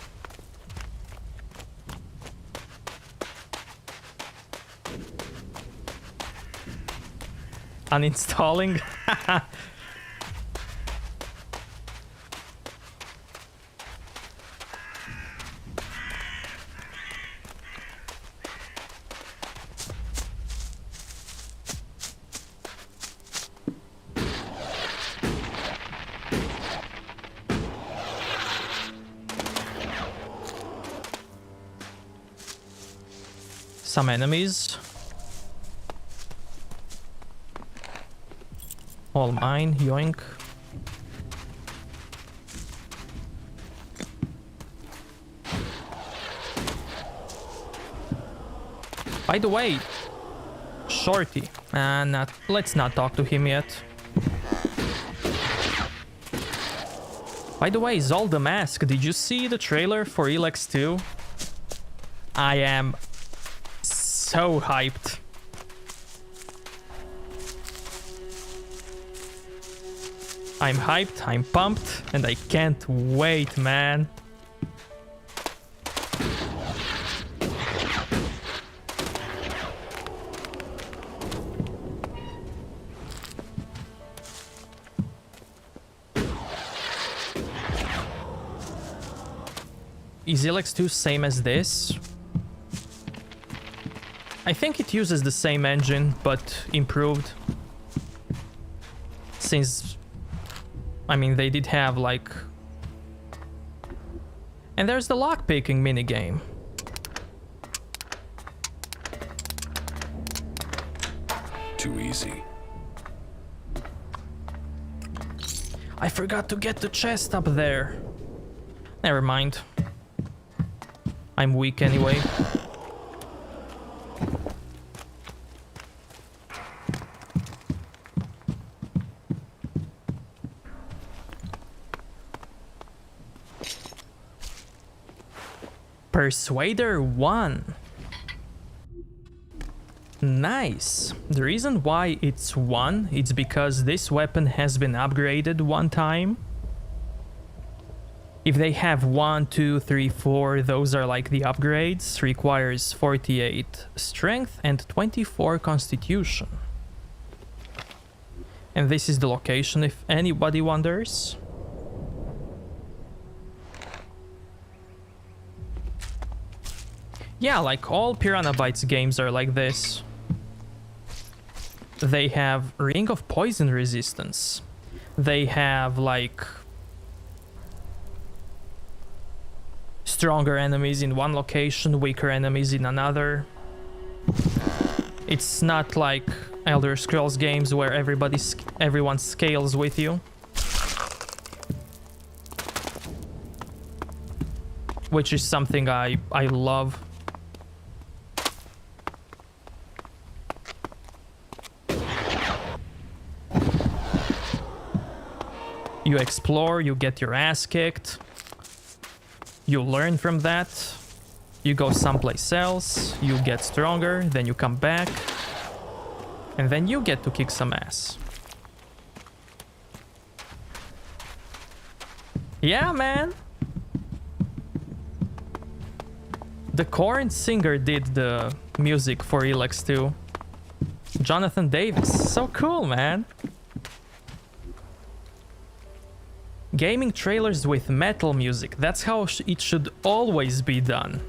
Uninstalling. some enemies. All mine, yoink. By the way, Shorty. Let's not talk to him yet. By the way, Zol the Mask, did you see the trailer for Elex 2? I am so hyped. I'm hyped, I'm pumped, and I can't wait, man. Is Elex 2 same as this? I think it uses the same engine, but improved. Since, I mean, they did have like... And there's the lockpicking minigame. Too easy. I forgot to get the chest up there. Never mind. I'm weak anyway. Persuader 1. Nice. The reason why it's 1, it's because this weapon has been upgraded one time. If they have 1, 2, 3, 4, those are like the upgrades. Requires 48 strength and 24 constitution. And this is the location if anybody wonders. Yeah, like all Piranha Bytes games are like this. They have Ring of Poison resistance. They have like stronger enemies in one location, weaker enemies in another. It's not like Elder Scrolls games where everyone scales with you. Which is something I love. You explore, you get your ass kicked. You learn from that. You go someplace else, you get stronger, then you come back. And then you get to kick some ass. Yeah, man. The Corn Singer did the music for Elex 2. Jonathan Davis. So cool, man. Gaming trailers with metal music. That's how it should always be done.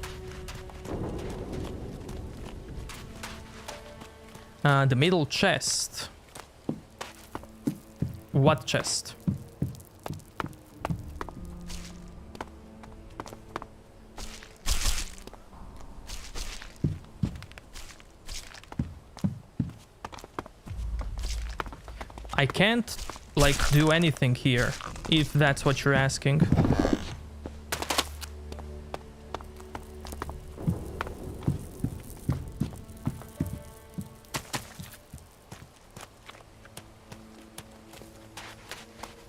The middle chest. What chest? I can't, like, do anything here, if that's what you're asking.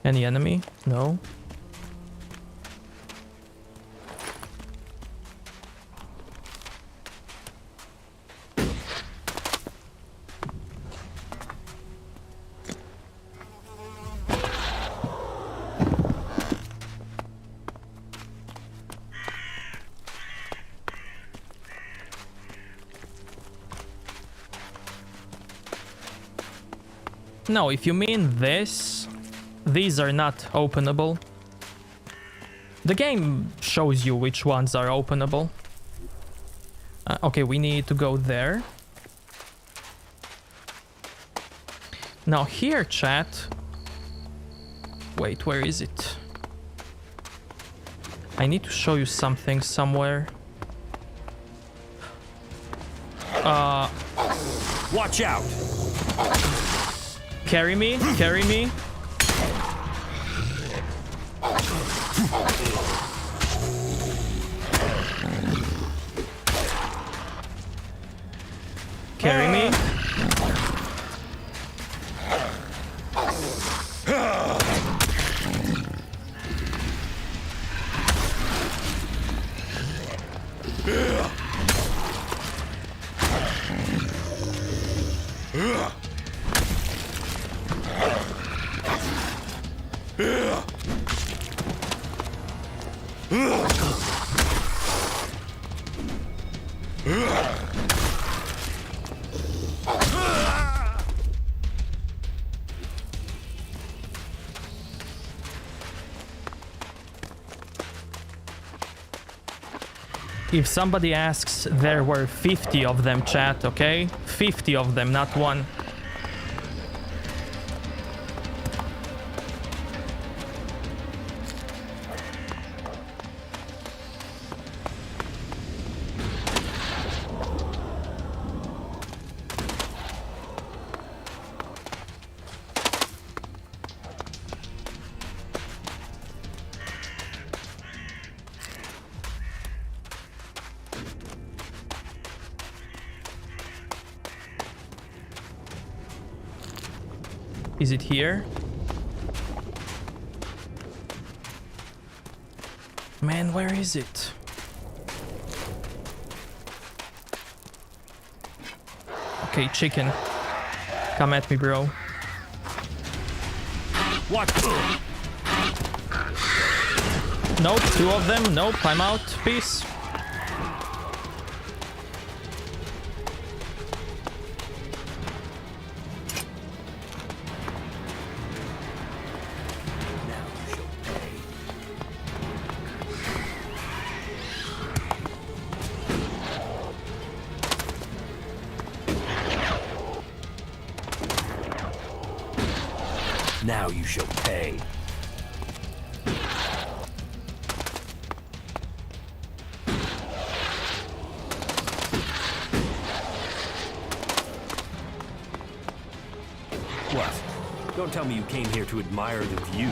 Any enemy? No. No, if you mean this, these are not openable. The game shows you which ones are openable. Okay, we need to go there. Now here, chat. Wait, where is it? I need to show you something somewhere. Watch out! Carry me, carry me. Carry me. If somebody asks, there were 50 of them, chat, okay? 50 of them, not one. Is it here? Man, where is it? Okay, chicken. Come at me, bro. What? Nope, 2 of them. Nope, I'm out. Peace. Now you shall pay. What? Don't tell me you came here to admire the view.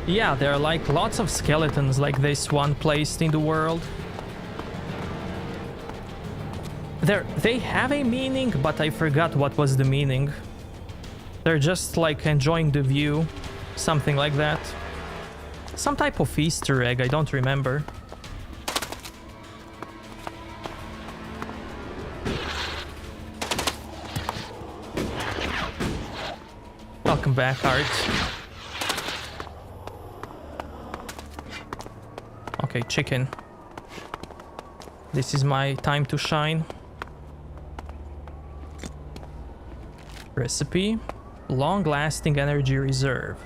Yeah, there are like lots of skeletons like this one placed in the world. They have a meaning, but I forgot what was the meaning. They're just like enjoying the view, something like that. Some type of Easter egg, I don't remember. Welcome back, Art. Okay, chicken. This is my time to shine. Recipe. Long-lasting energy reserve.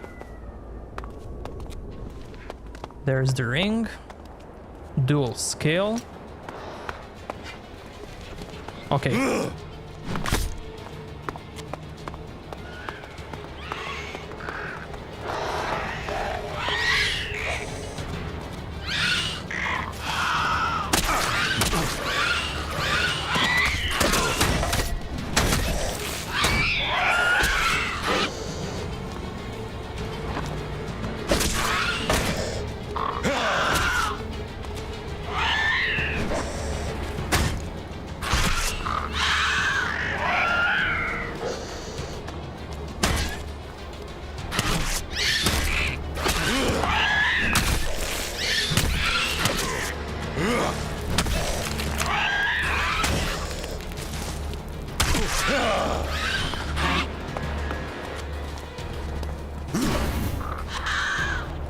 There's the ring. Dual skill. Okay.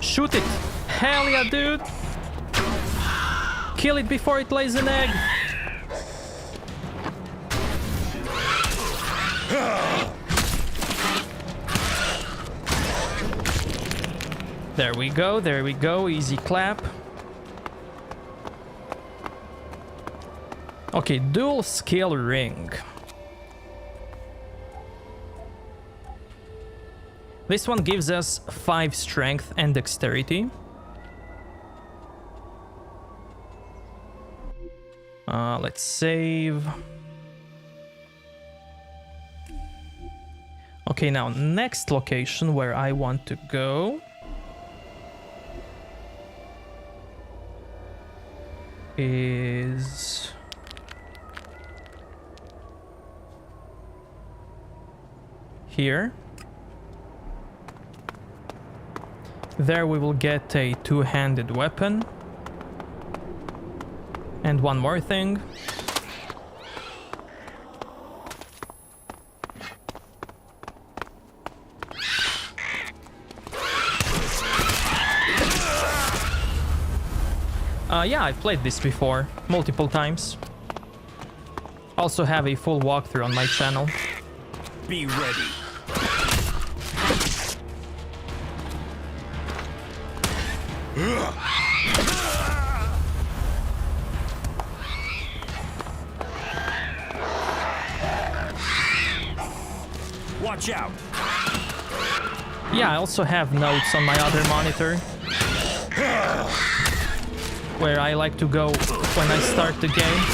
Shoot it! Hell yeah, dude! Kill it before it lays an egg! There we go, easy clap. Okay, dual skill ring. This one gives us 5 strength and dexterity. Let's save. Okay, now next location where I want to go is here. There we will get a two-handed weapon. And one more thing. Yeah, I've played this before, multiple times. Also have a full walkthrough on my channel. Be ready. Watch out. Yeah, I also have notes on my other monitor where I like to go when I start the game.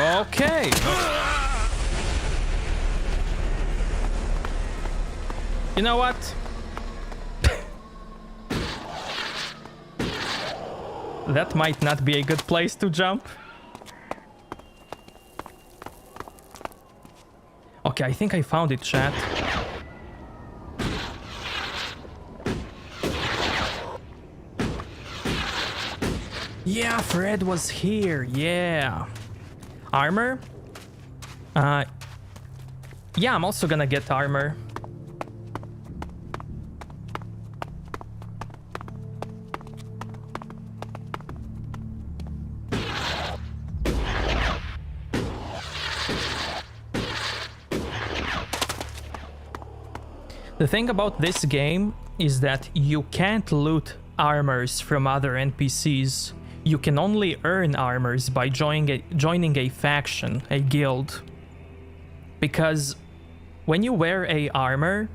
Okay. You know what? That might not be a good place to jump. Okay, I think I found it, chat. Yeah, Fred was here, yeah. Armor? Yeah, I'm also gonna get armor. The thing about this game is that you can't loot armors from other NPCs. You can only earn armors by joining a faction, a guild. Because when you wear a armor,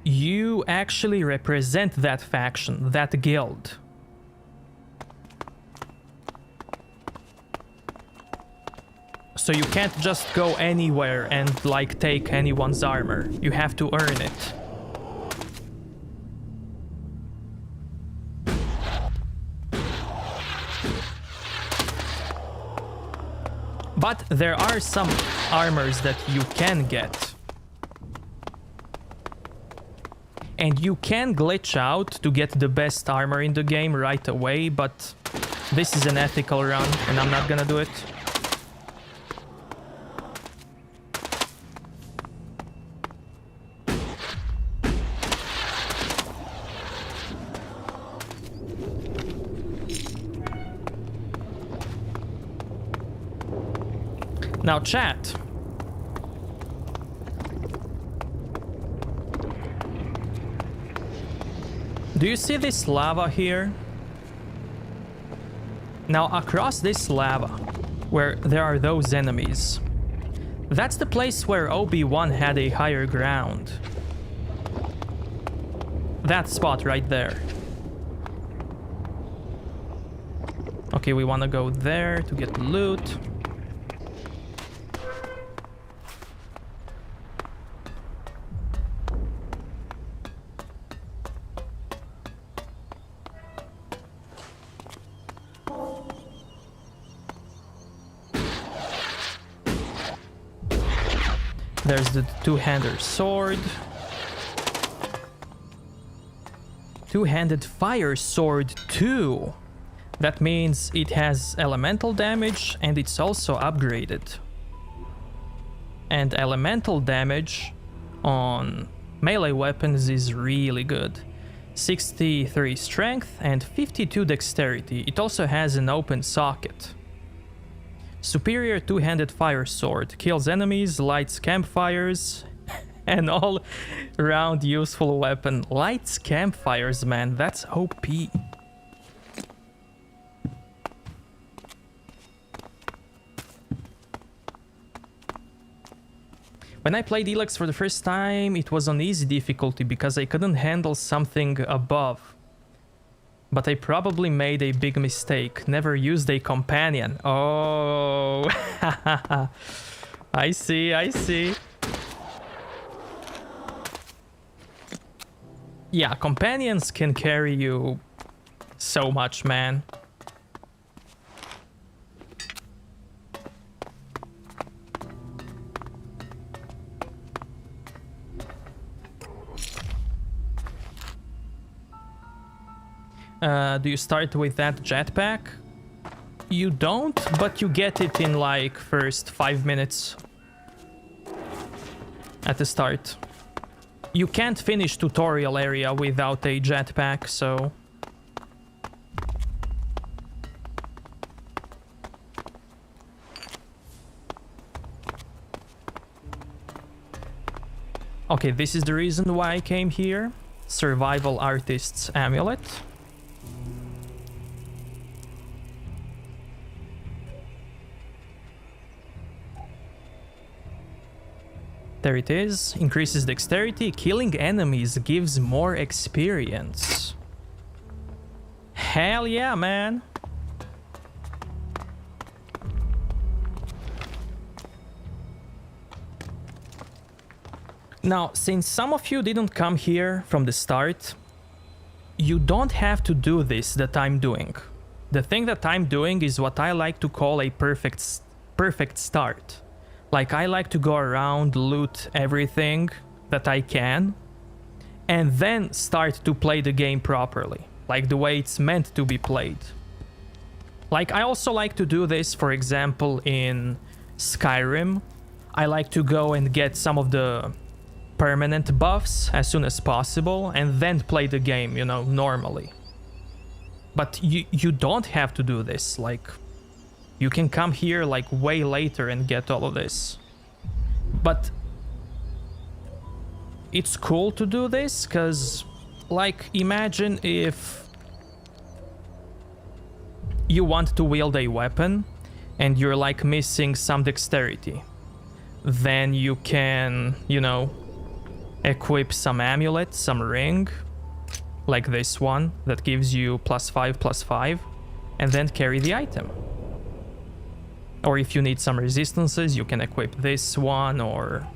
you actually represent that faction, that guild. So you can't just go anywhere and like take anyone's armor. You have to earn it. But there are some armors that you can get. And you can glitch out to get the best armor in the game right away, but this is an ethical run and I'm not gonna do it. Now, chat. Do you see this lava here? Now, across this lava, where there are those enemies, that's the place where Obi-Wan had a higher ground. That spot right there. Okay, we want to go there to get loot. There's the two-handed sword. Two-handed fire sword too. That means it has elemental damage and it's also upgraded. And elemental damage on melee weapons is really good. 63 strength and 52 dexterity. It also has an open socket. Superior two-handed fire sword. Kills enemies, lights campfires, and all round useful weapon. Lights campfires, man, that's OP. When I played Elex for the first time, it was on easy difficulty because I couldn't handle something above. But I probably made a big mistake. Never used a companion. Oh, I see, I see. Yeah, companions can carry you so much, man. Do you start with that jetpack? You don't, but you get it in like first 5 minutes at the start. You can't finish tutorial area without a jetpack, so... Okay, this is the reason why I came here. Survival Artist's Amulet. There it is. Increases dexterity. Killing enemies gives more experience. Hell yeah, man. Now, since some of you didn't come here from the start, you don't have to do this that I'm doing. The thing that I'm doing is what I like to call a perfect start. Like, I like to go around, loot everything that I can, and then start to play the game properly, like the way it's meant to be played. Like, I also like to do this, for example, in Skyrim. I like to go and get some of the permanent buffs as soon as possible, and then play the game, you know, normally. But you don't have to do this, like... You can come here like way later and get all of this. But it's cool to do this because, like, imagine if you want to wield a weapon and you're like missing some dexterity. Then you can, you know, equip some amulet, some ring, like this one that gives you +5/+5, and then carry the item. Or if you need some resistances, you can equip this one, or...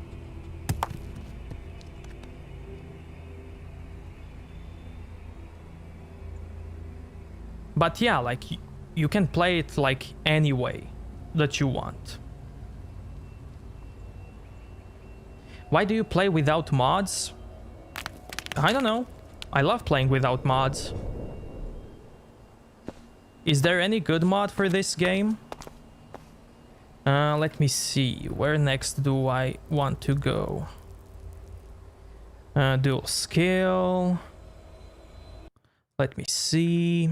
But yeah, like, you can play it like any way that you want. Why do you play without mods? I don't know. I love playing without mods. Is there any good mod for this game? Let me see. Where next do I want to go? Dual skill. Let me see.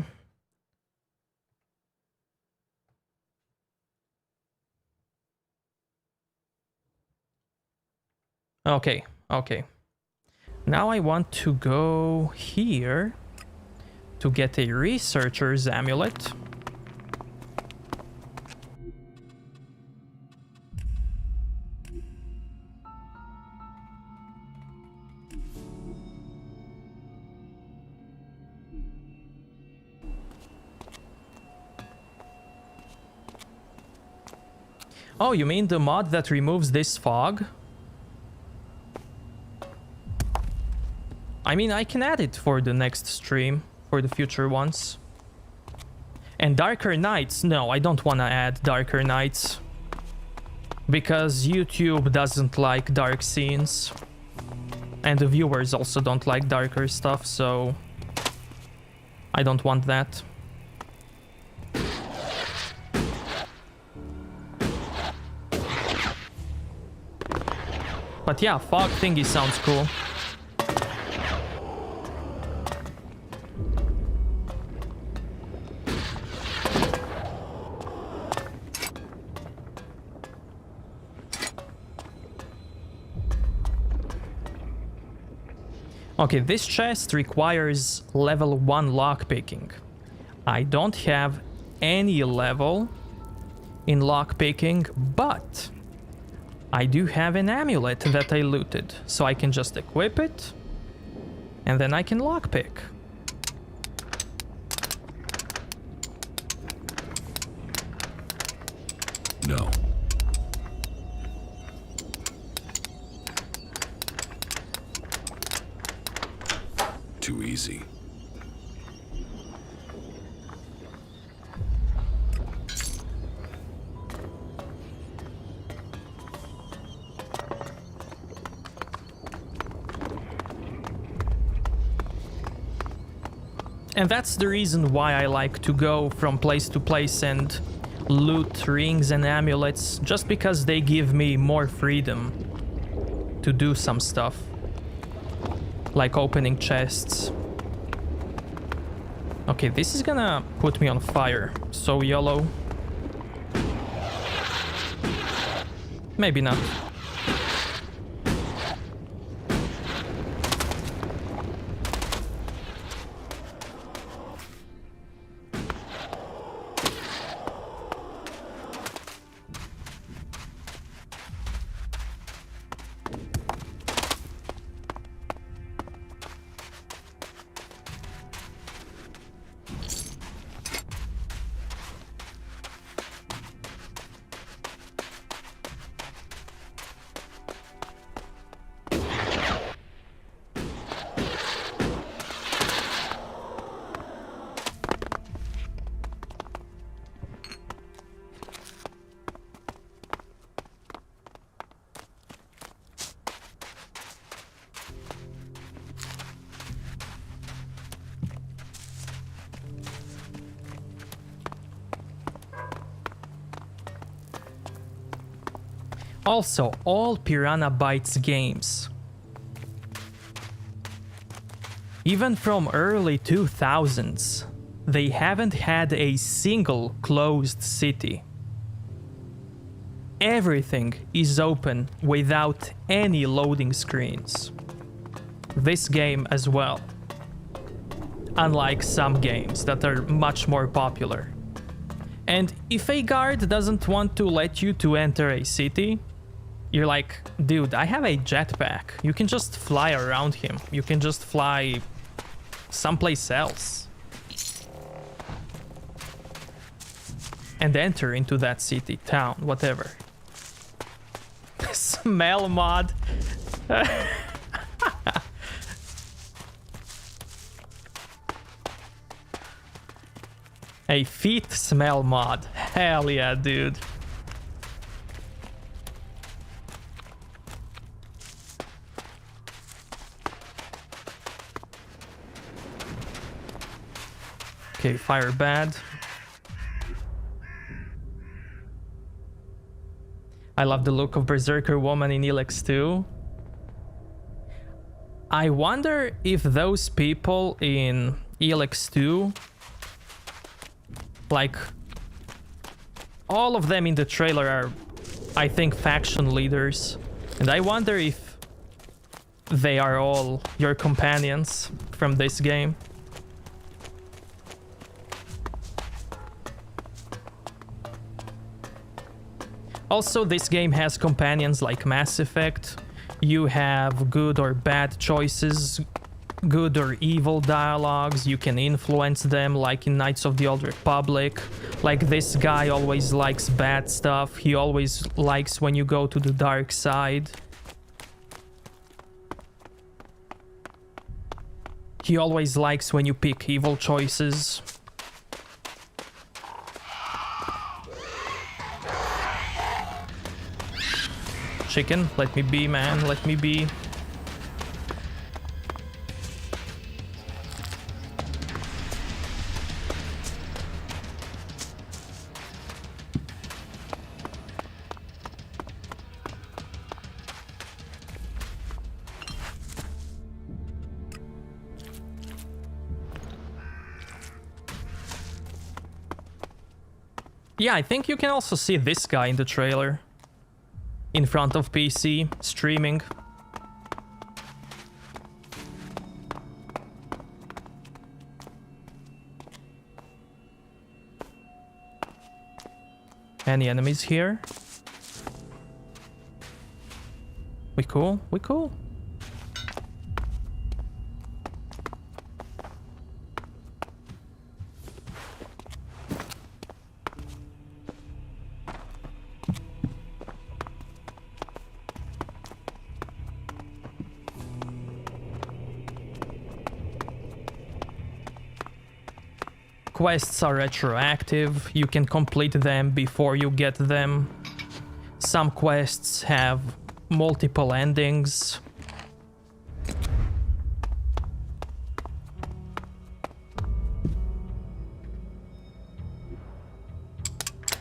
Okay, okay. Now I want to go here to get a researcher's amulet. Oh, you mean the mod that removes this fog? I mean, I can add it for the next stream, for the future ones. And Darker Nights? No, I don't want to add Darker Nights. because YouTube doesn't like dark scenes, and the viewers also don't like darker stuff, so I don't want that. But yeah, fog thingy sounds cool. Okay, this chest requires level 1 lockpicking. I don't have any level in lockpicking, but I do have an amulet that I looted, so I can just equip it, and then I can lockpick. No. Too easy. And that's the reason why I like to go from place to place and loot rings and amulets, just because they give me more freedom to do some stuff. Like opening chests. Okay, this is gonna put me on fire. So yellow. Maybe not. Also, all Piranha Bytes games, even from early 2000s, they haven't had a single closed city. Everything is open without any loading screens. This game as well. Unlike some games that are much more popular. And if a guard doesn't want to let you to enter a city, you're like, dude, I have a jetpack. You can just fly around him. You can just fly someplace else. And enter into that city, town, whatever. Smell mod. A feet smell mod. Hell yeah, dude. Okay, fire bad. I love the look of Berserker Woman in Elex too. I wonder if those people in Elex 2, like, all of them in the trailer are, I think, faction leaders. And I wonder if they are all your companions from this game. Also, this game has companions like Mass Effect. You have good or bad choices, good or evil dialogues. You can influence them like in Knights of the Old Republic. Like this guy always likes bad stuff. He always likes when you go to the dark side. He always likes when you pick evil choices. chicken. Let me be, man. Let me be. Yeah, I think you can also see this guy in the trailer. In front of PC, streaming. Any enemies here? We cool? We cool? Quests are retroactive, you can complete them before you get them. Some quests have multiple endings.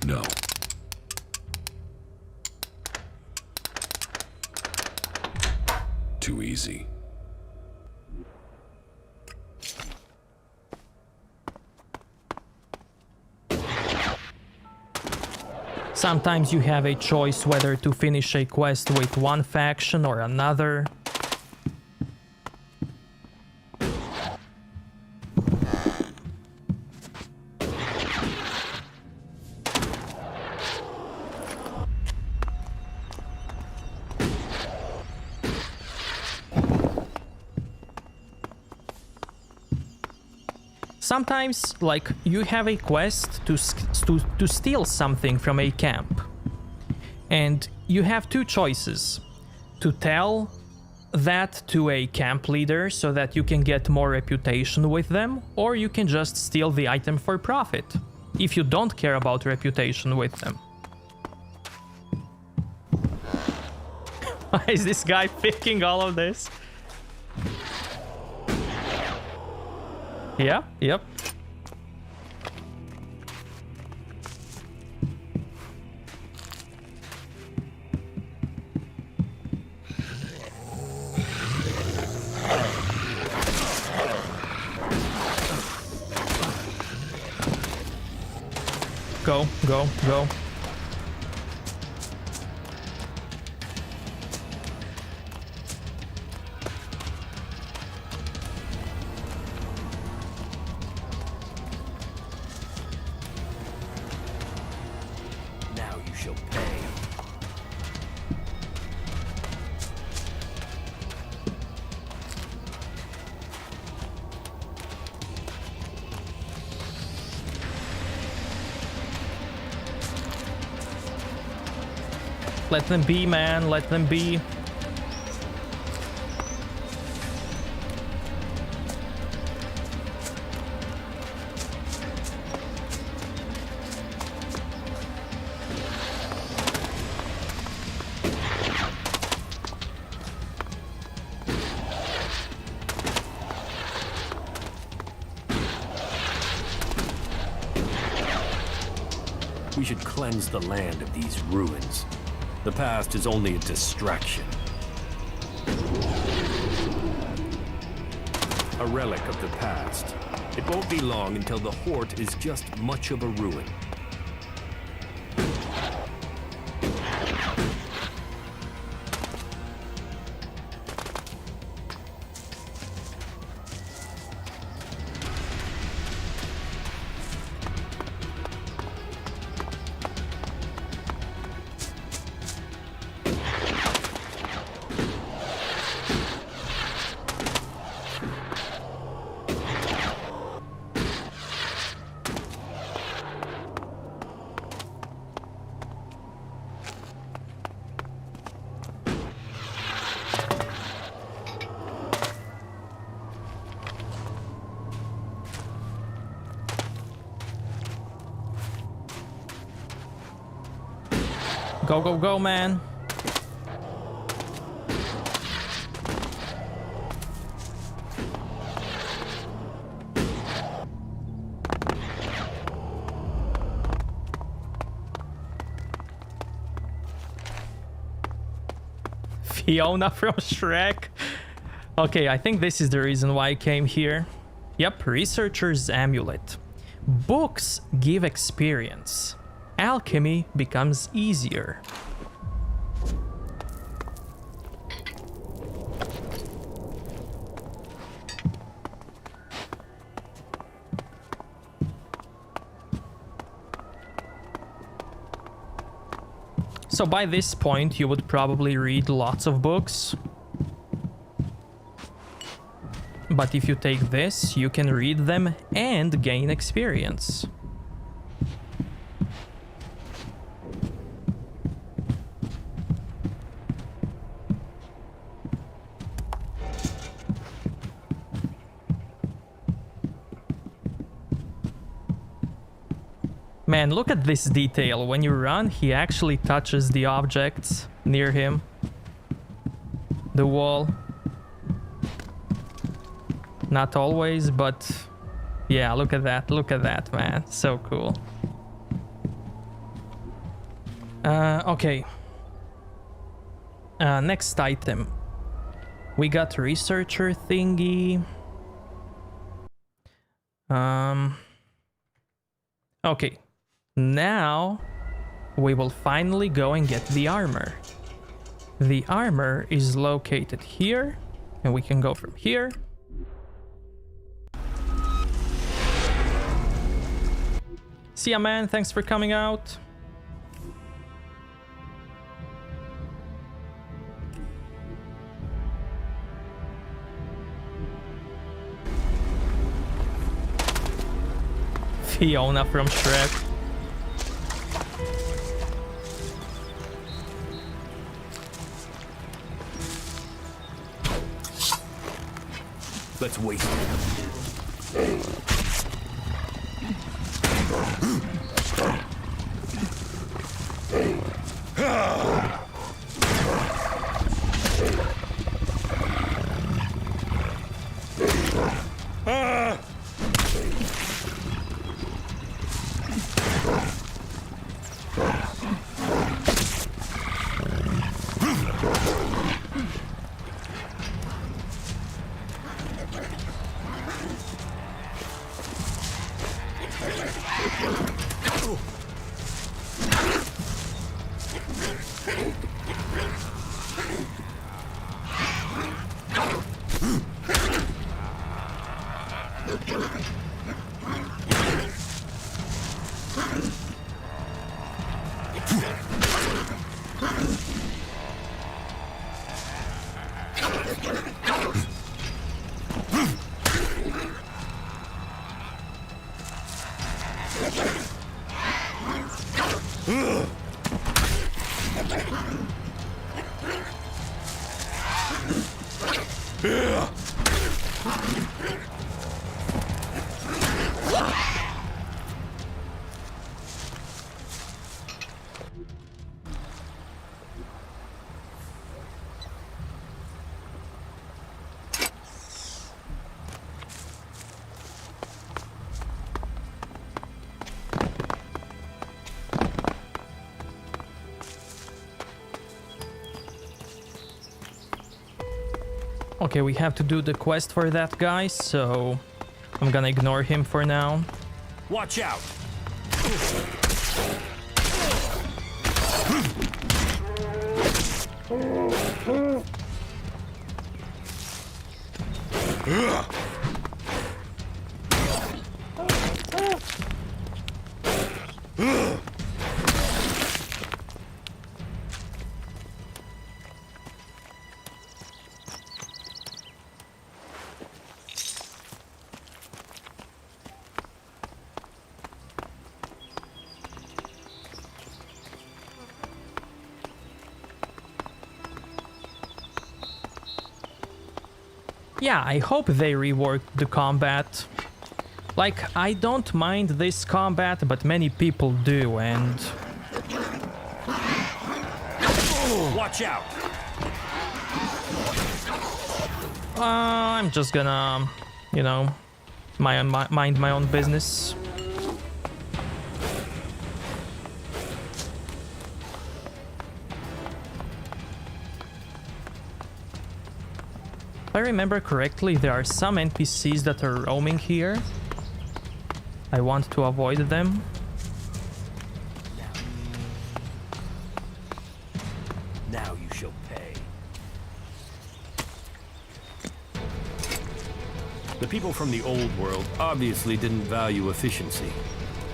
No. Too easy. Sometimes you have a choice whether to finish a quest with one faction or another. Sometimes, like, you have a quest to steal something from a camp. And you have two choices. To tell that to a camp leader so that you can get more reputation with them, or you can just steal the item for profit, if you don't care about reputation with them. Why is this guy picking all of this? Yeah, yep. Go, go, go. Now you shall pay. Let them be, man, let them be. We should cleanse the land of these ruins. The past is only a distraction. A relic of the past. It won't be long until the Hort is just much of a ruin. Go, go, go, man. Fiona from Shrek. Okay, I think this is the reason why I came here. Yep, Researcher's Amulet. Books give experience. Alchemy becomes easier. So by this point, you would probably read lots of books. But if you take this, you can read them and gain experience. Man, look at this detail. When you run, he actually touches the objects near him. The wall. Not always, but yeah, look at that, man. So cool. Okay. Next item. We got researcher thingy. Okay. Now we will finally go and get the armor. The armor is located here, and we can go from here. See ya, man. Thanks for coming out. Fiona from Shrek. Let's waste it. Okay, we have to do the quest for that guy, so I'm gonna ignore him for now. Watch out! Yeah, I hope they reworked the combat. Like, I don't mind this combat, but many people do, and... Watch out! I'm just gonna, you know, mind my own business. If I remember correctly, there are some NPCs that are roaming here. I want to avoid them. Now you shall pay. The people from the old world obviously didn't value efficiency.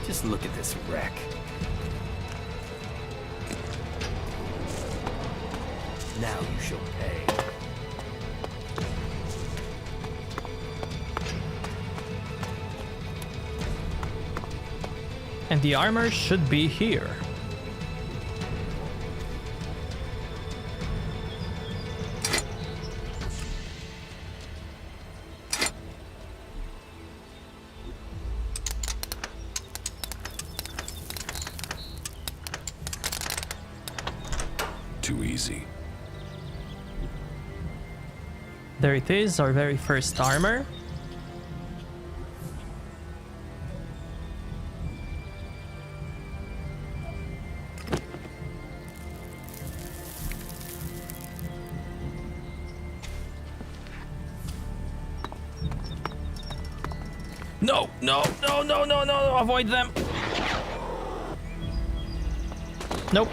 Just look at this wreck. Now you shall pay. And the armor should be here. Too easy. There it is, our very first armor. No, no, no, no, no, no, avoid them. Nope.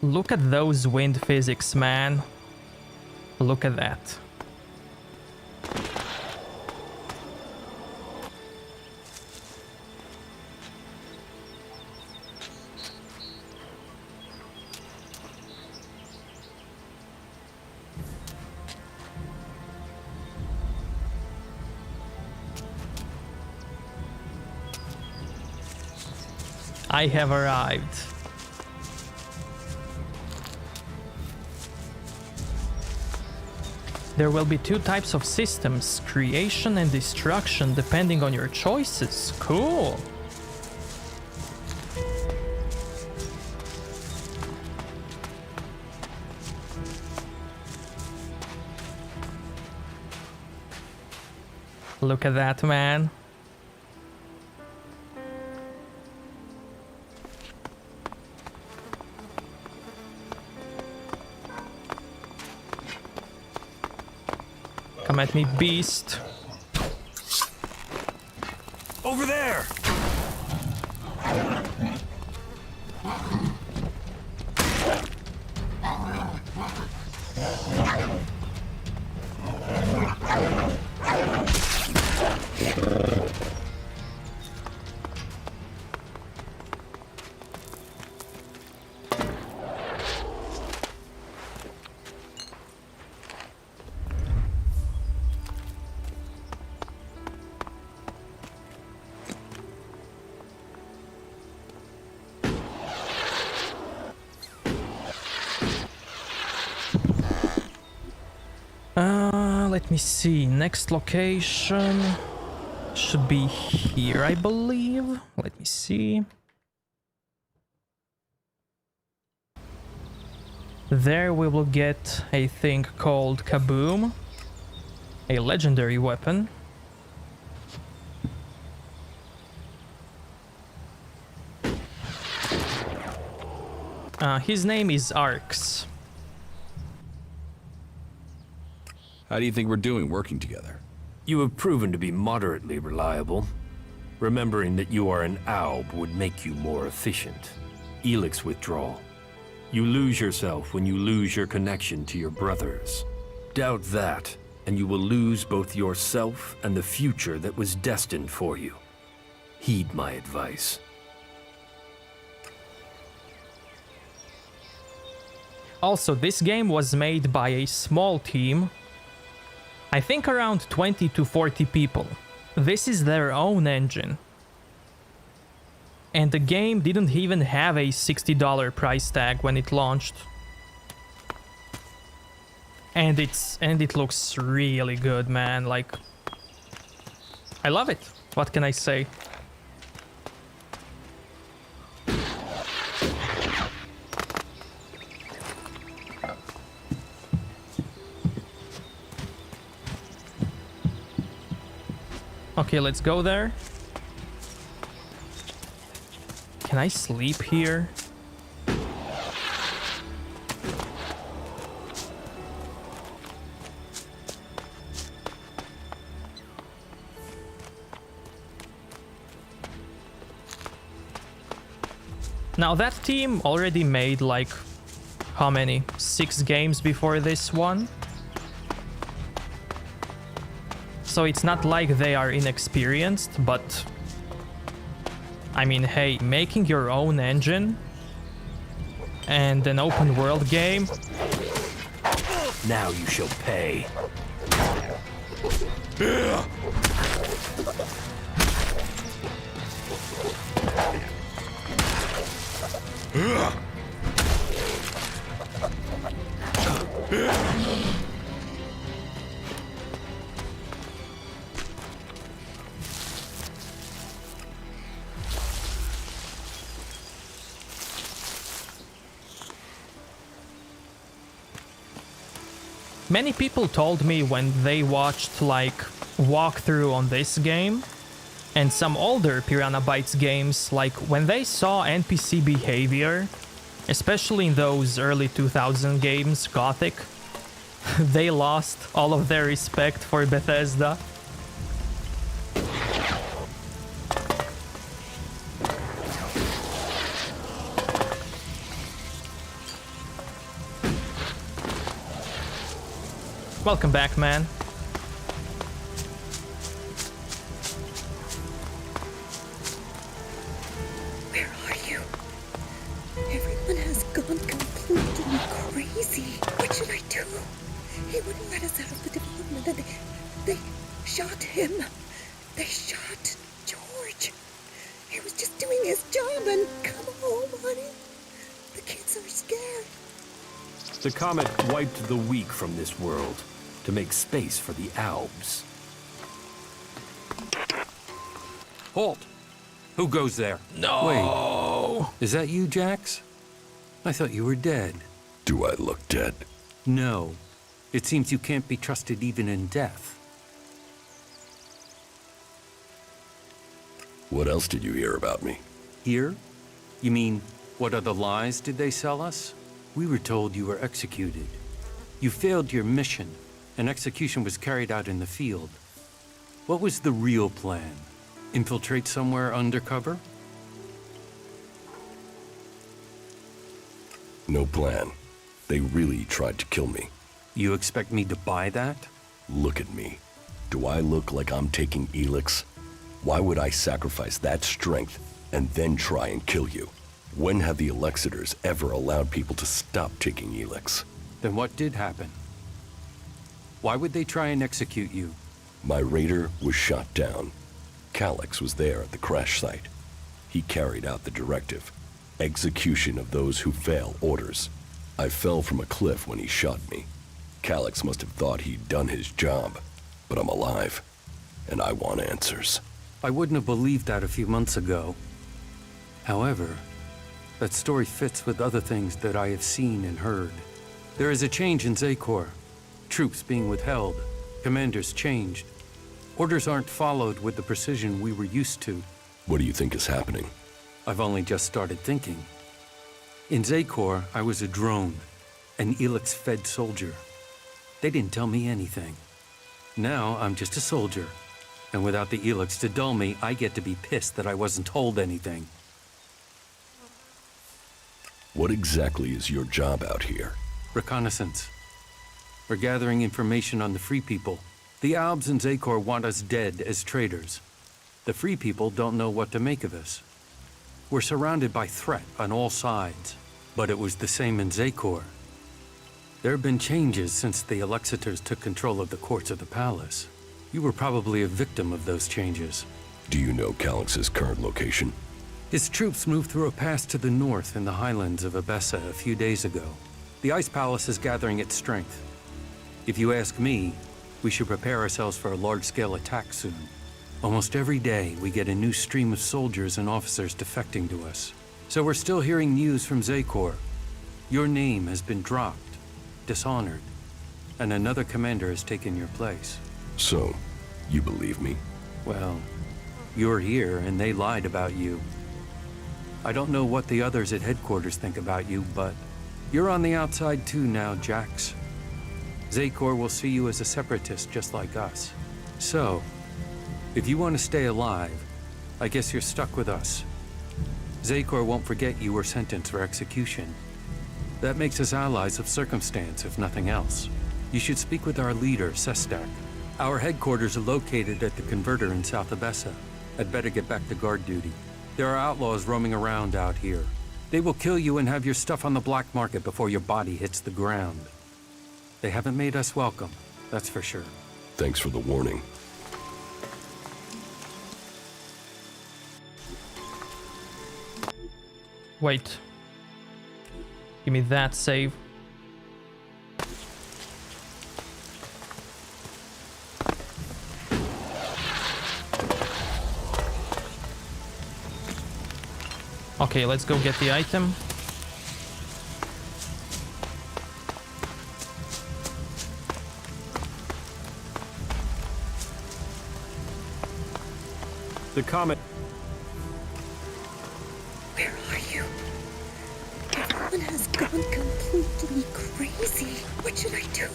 Look at those wind physics, man. Look at that. I have arrived. There will be two types of systems, creation and destruction, depending on your choices. Cool. Look at that, man. Come at me, beast. Over there! Let me see. Next location should be here, I believe. Let me see. There we will get a thing called Kaboom, a legendary weapon. His name is Arx. How do you think we're doing working together? You have proven to be moderately reliable. Remembering that you are an Alb would make you more efficient. Elex withdrawal. You lose yourself when you lose your connection to your brothers. Doubt that, and you will lose both yourself and the future that was destined for you. Heed my advice. Also, this game was made by a small team. I think around 20 to 40 people. This is their own engine. And the game didn't even have a $60 price tag when it launched. And it looks really good, man. Like, I love it. What can I say? Okay, let's go there. Can I sleep here? Now that team already made like, how many? 6 games before this one? So it's not like they are inexperienced, but I mean, hey, making your own engine and an open world game. Now you shall pay. Many people told me when they watched like walkthrough on this game and some older Piranha Bytes games, like when they saw NPC behavior, especially in those early 2000 games, Gothic, they lost all of their respect for Bethesda. Welcome back, man. Where are you? Everyone has gone completely crazy. What should I do? He wouldn't let us out of the development and they shot him. They shot George. He was just doing his job and come home, honey. The kids are scared. The comet wiped the weak from this world to make space for the Albs. Halt! Who goes there? No! Wait, is that you, Jax? I thought you were dead. Do I look dead? No. It seems you can't be trusted even in death. What else did you hear about me? Here? You mean, what other lies did they sell us? We were told you were executed. You failed your mission, and execution was carried out in the field. What was the real plan? Infiltrate somewhere undercover? No plan. They really tried to kill me. You expect me to buy that? Look at me. Do I look like I'm taking Elex? Why would I sacrifice that strength and then try and kill you? When have the Elexitors ever allowed people to stop taking Elex? Then what did happen? Why would they try and execute you? My raider was shot down. Calyx was there at the crash site. He carried out the directive. Execution of those who fail orders. I fell from a cliff when he shot me. Calyx must have thought he'd done his job. But I'm alive, and I want answers. I wouldn't have believed that a few months ago. However, that story fits with other things that I have seen and heard. There is a change in Zakor. Troops being withheld. Commanders changed. Orders aren't followed with the precision we were used to. What do you think is happening? I've only just started thinking. In Zakor, I was a drone, an Elex-fed soldier. They didn't tell me anything. Now, I'm just a soldier. And without the Elex to dull me, I get to be pissed that I wasn't told anything. What exactly is your job out here? Reconnaissance. We're gathering information on the Free People. The Albs and Zakor want us dead as traitors. The Free People don't know what to make of us. We're surrounded by threat on all sides, but it was the same in Zakor. There have been changes since the Elexitors took control of the courts of the palace. You were probably a victim of those changes. Do you know Calyx's current location? His troops moved through a pass to the north in the highlands of Abessa a few days ago. The Ice Palace is gathering its strength. If you ask me, we should prepare ourselves for a large-scale attack soon. Almost every day, we get a new stream of soldiers and officers defecting to us. So we're still hearing news from Zakor. Your name has been dropped, dishonored, and another commander has taken your place. So, you believe me? Well, you're here and they lied about you. I don't know what the others at headquarters think about you, but you're on the outside too now, Jax. Zakor will see you as a separatist just like us. So, if you want to stay alive, I guess you're stuck with us. Zakor won't forget you were sentenced for execution. That makes us allies of circumstance, if nothing else. You should speak with our leader, Sestak. Our headquarters are located at the converter in South Abessa. I'd better get back to guard duty. There are outlaws roaming around out here. They will kill you and have your stuff on the black market before your body hits the ground. They haven't made us welcome, that's for sure. Thanks for the warning. Wait. Give me that save. Okay, let's go get the item. The comet. Where are you? Everyone has gone completely crazy. What should I do?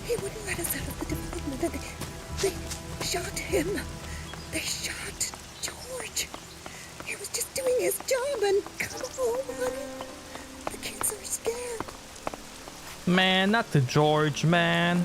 He wouldn't let us out of the development. And they shot him. They shot George. He was just doing his job and come home, honey. The kids are scared. Man, not the George, man.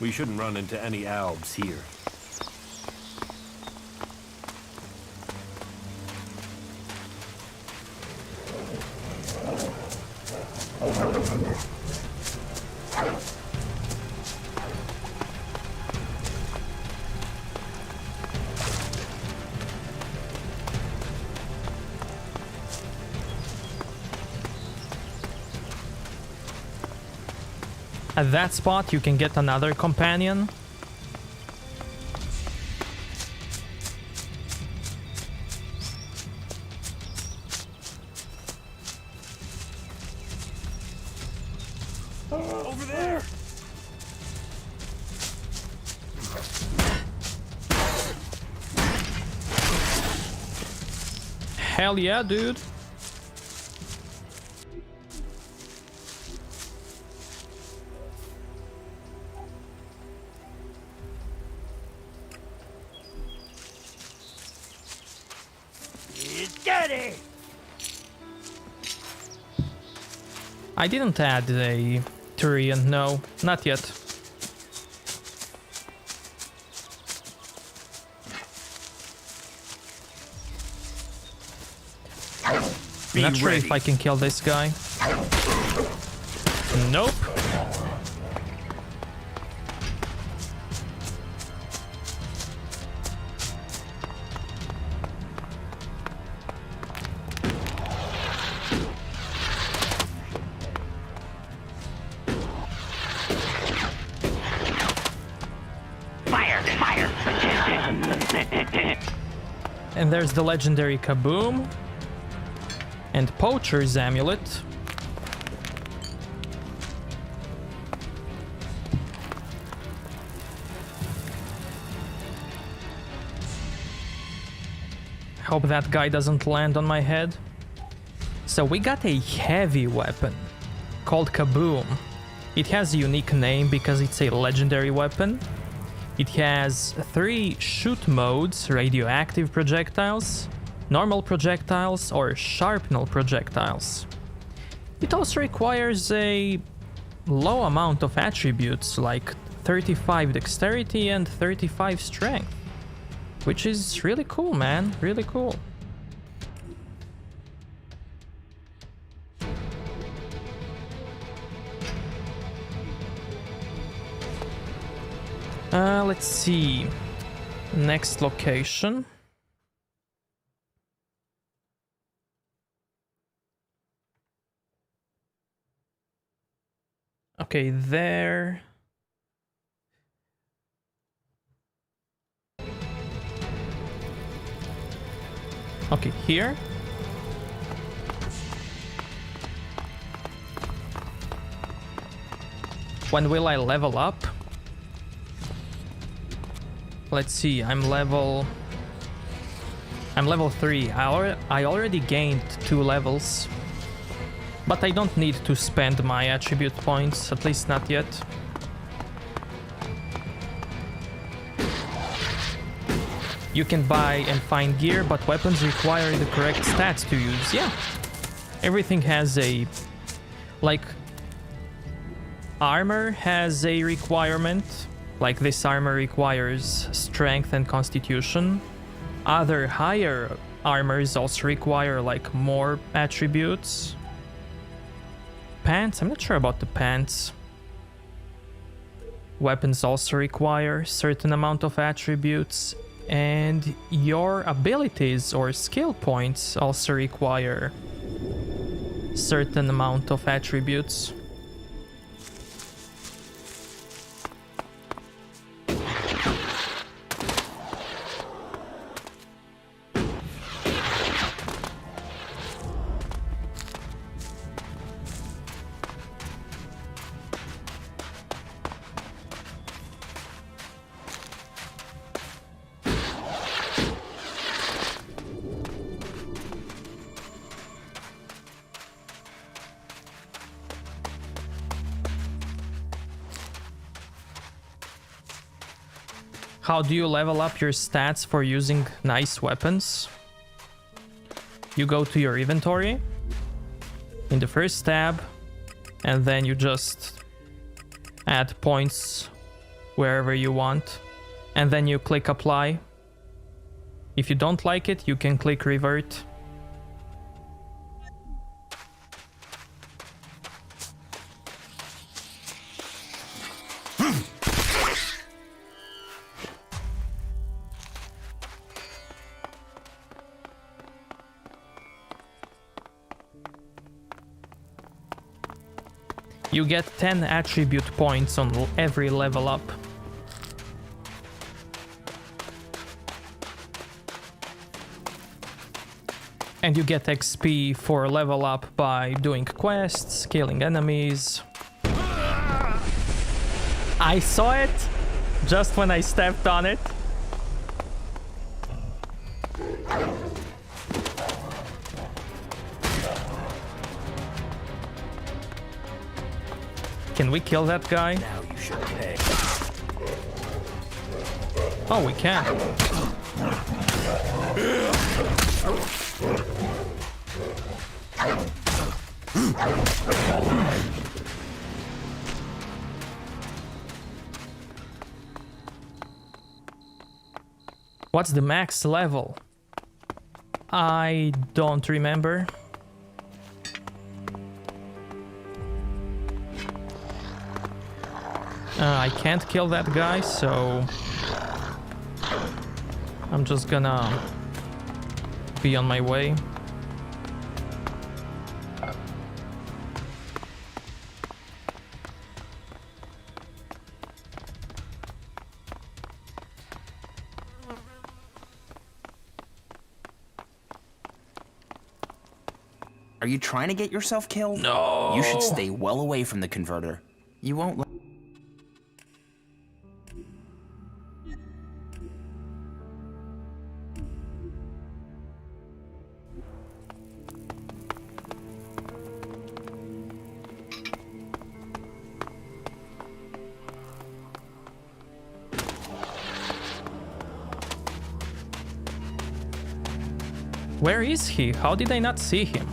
We shouldn't run into any Albs here. At that spot, you can get another companion. Over there! Hell yeah, dude. I didn't add a Turian, no, not yet. I'm not sure if I can kill this guy. Nope. And there's the legendary Kaboom. And Poacher's Amulet. Hope that guy doesn't land on my head. So we got a heavy weapon called Kaboom. It has a unique name because it's a legendary weapon. It has 3 shoot modes: radioactive projectiles, normal projectiles, or sharpnel projectiles. It also requires a low amount of attributes like 35 dexterity and 35 strength, which is really cool, man, really cool. Let's see. Next location. Okay, there. Okay, here. When will I level up? Let's see, I'm level 3. I already gained 2 levels. But I don't need to spend my attribute points, at least not yet. You can buy and find gear, but weapons require the correct stats to use. Yeah. Everything has a... like... armor has a requirement. Like this armor requires strength and constitution. Other higher armors also require like more attributes. Pants? I'm not sure about the pants. Weapons also require certain amount of attributes. And your abilities or skill points also require certain amount of attributes. How do you level up your stats for using nice weapons? You go to your inventory in the first tab, and then you just add points wherever you want, and then you click apply. If you don't like it, you can click revert. You get 10 attribute points on every level up. And you get XP for level up by doing quests, killing enemies. I saw it just when I stepped on it. Can we kill that guy? Now you should pay. Oh, we can. What's the max level? I don't remember. I can't kill that guy, so I'm just gonna be on my way. Are you trying to get yourself killed? No. You should stay well away from the converter. You won't let... Where is he? How did I not see him?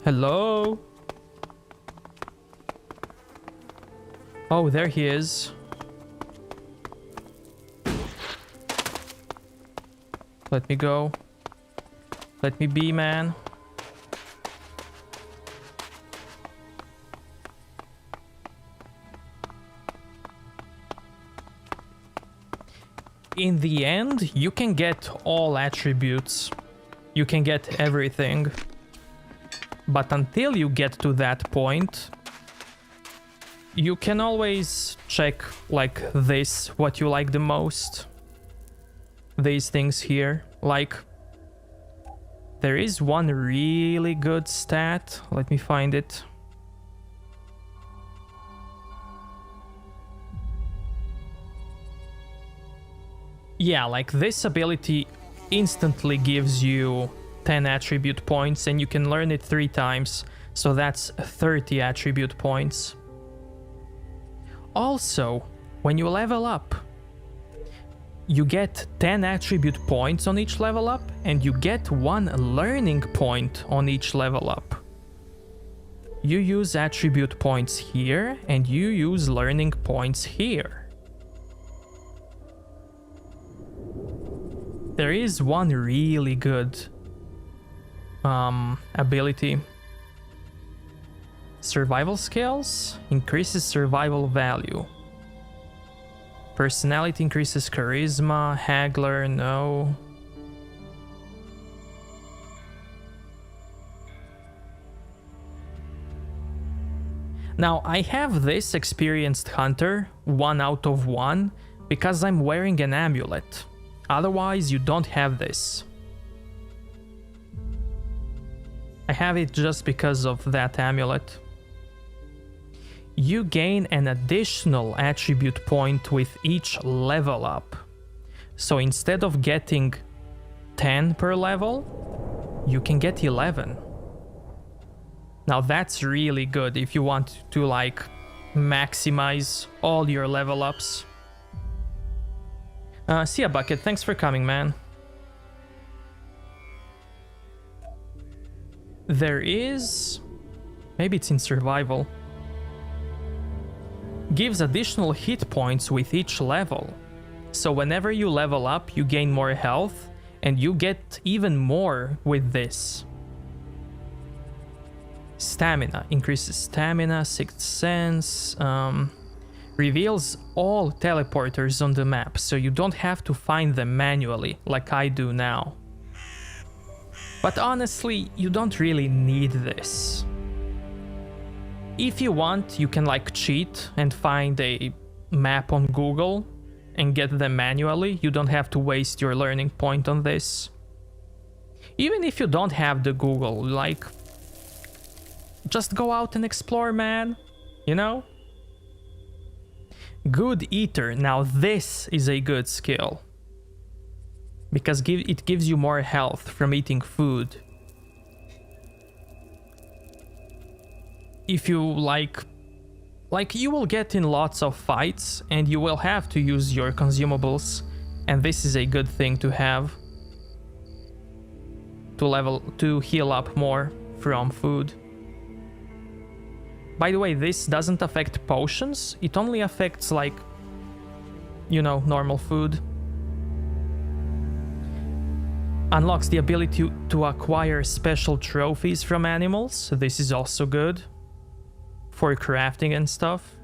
Hello? Oh, there he is. Let me go. Let me be, man. In the end, you can get all attributes. You can get everything. But until you get to that point, you can always check like this, what you like the most. These things here, like there is one really good stat. Let me find it. Yeah, like this ability instantly gives you 10 attribute points and you can learn it 3 times, so that's 30 attribute points. Also, when you level up, you get 10 attribute points on each level up and you get 1 learning point on each level up. You use attribute points here and you use learning points here. There is one really good ability. Survival skills increases survival value. Personality increases charisma. Haggler, no. Now I have this experienced hunter 1 out of 1 because I'm wearing an amulet. Otherwise, you don't have this. I have it just because of that amulet. You gain an additional attribute point with each level up. So instead of getting 10 per level, you can get 11. Now that's really good if you want to like maximize all your level ups. See ya, Bucket. Thanks for coming, man. There is... maybe it's in survival. Gives additional hit points with each level. So whenever you level up, you gain more health, and you get even more with this. Stamina. Increases stamina, Sixth Sense... reveals all teleporters on the map, so you don't have to find them manually, like I do now. But honestly, you don't really need this. If you want, you can like cheat and find a map on Google and get them manually. You don't have to waste your learning point on this. Even if you don't have the Google, like, just go out and explore, man, you know? Good Eater, now this is a good skill. Because it gives you more health from eating food. If you like you will get in lots of fights and you will have to use your consumables, and this is a good thing to have. To heal up more from food. By the way, this doesn't affect potions, it only affects, like, you know, normal food. Unlocks the ability to acquire special trophies from animals, so this is also good. For crafting and stuff.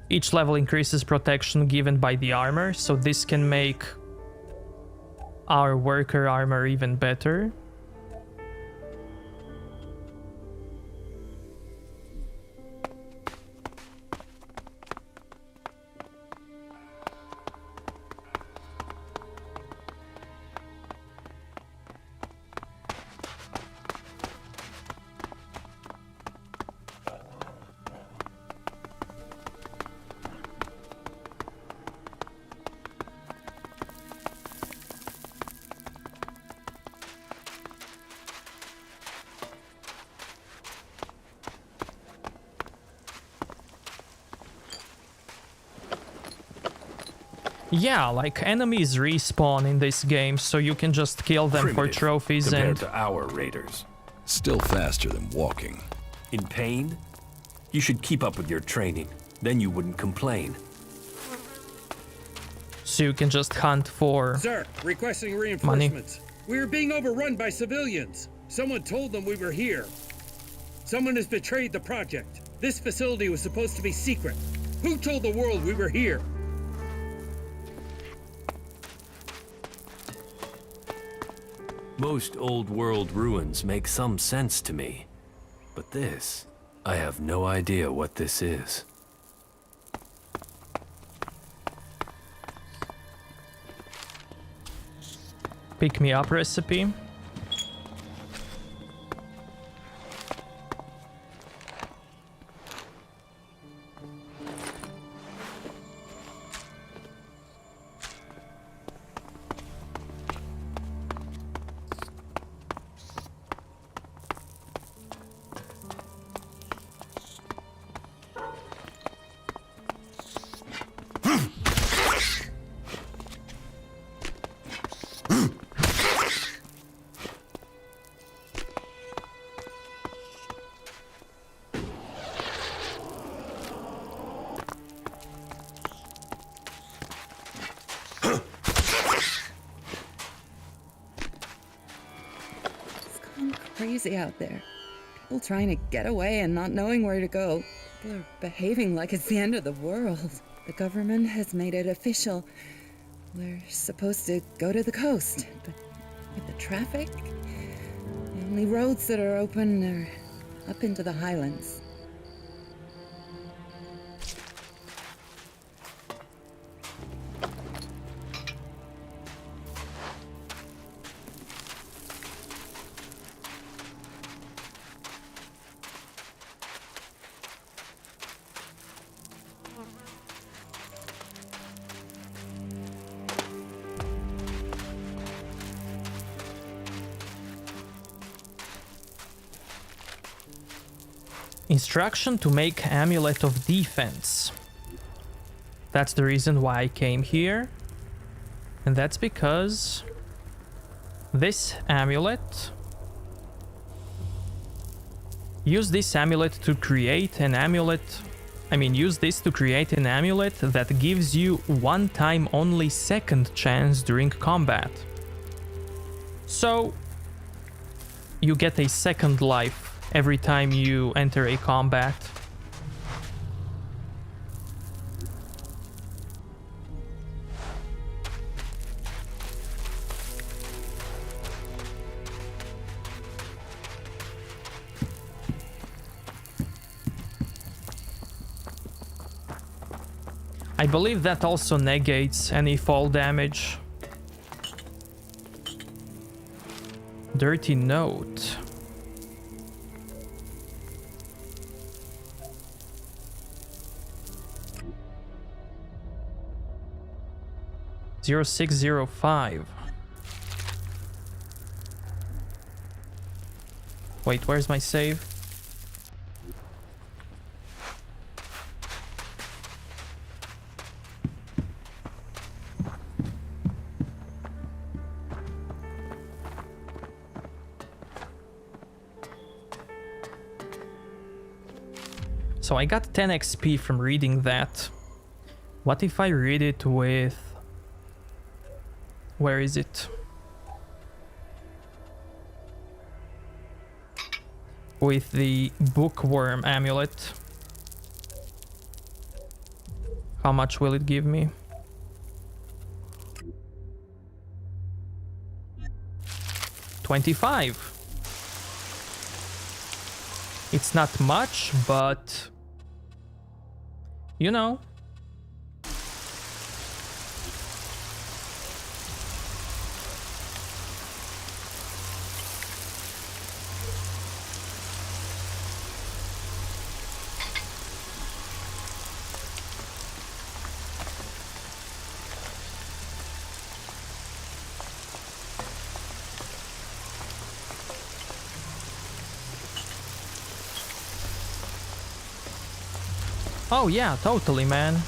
Each level increases protection given by the armor, so this can make our worker armor even better. Yeah, like enemies respawn in this game, so you can just kill them for trophies compared and... to our raiders. Still faster than walking. In pain? You should keep up with your training. Then you wouldn't complain. So you can just hunt for Sir, requesting reinforcements. We are being overrun by civilians. Someone told them we were here. Someone has betrayed the project. This facility was supposed to be secret. Who told the world we were here? Most old world ruins make some sense to me. But this, I have no idea what this is. pick me up recipe. Crazy out there. People trying to get away and not knowing where to go. People are behaving like it's the end of the world. The government has made it official. We're supposed to go to the coast, but with the traffic, the only roads that are open are up into the highlands. Instruction to make Amulet of Defense. That's the reason why I came here. And that's because this amulet... Use this amulet to create an amulet... use this to create an amulet that gives you one time only second chance during combat. So, you get a second life every time you enter a combat. I believe that also negates any fall damage. Dirty note. Zero 0605. Wait, where's my save? So I got 10 XP from reading that. What if I read it with... Where is it? With the bookworm amulet. How much will it give me? $25. It's not much, but you know. Oh yeah, totally, man.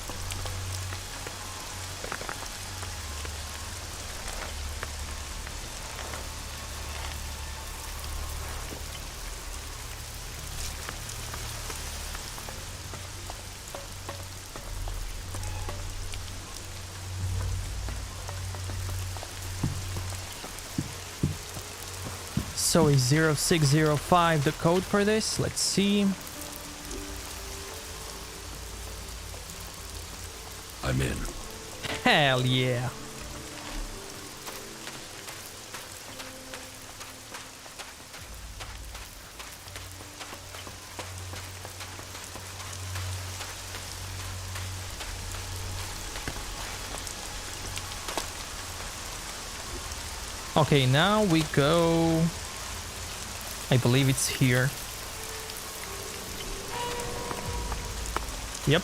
So is 0605 the code for this? Let's see. I'm in. Hell yeah. Okay, now we go... I believe it's here. Yep.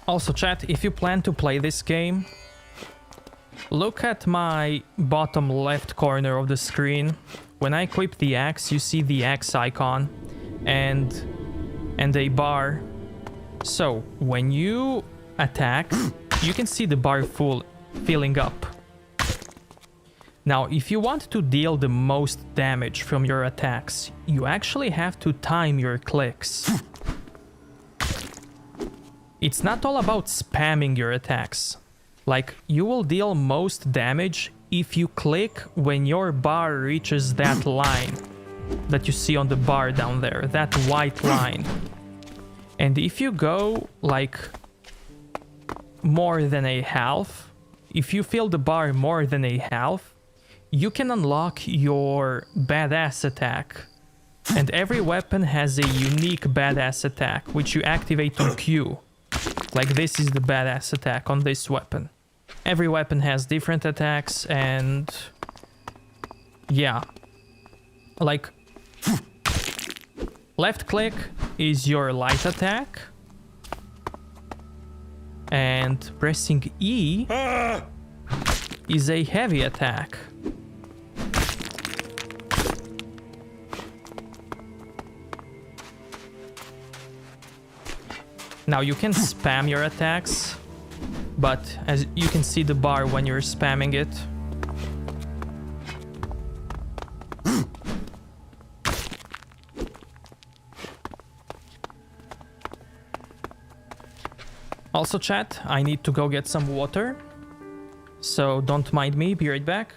Also, chat, if you plan to play this game, look at my bottom left corner of the screen. When I equip the axe, you see the axe icon and a bar. So when you attack, you can see the bar filling up. Now, if you want to deal the most damage from your attacks, you actually have to time your clicks. It's not all about spamming your attacks. Like, you will deal most damage if you click when your bar reaches that line that you see on the bar down there, that white line. And if you go, like, more than a half, if you fill the bar more than a half, you can unlock your badass attack. And every weapon has a unique badass attack, which you activate on Q. Like, this is the badass attack on this weapon. Every weapon has different attacks, and yeah, like, left click is your light attack, and pressing E is a heavy attack. Now, you can spam your attacks, but as you can see the bar when you're spamming it. Also, chat, I need to go get some water, so don't mind me, be right back.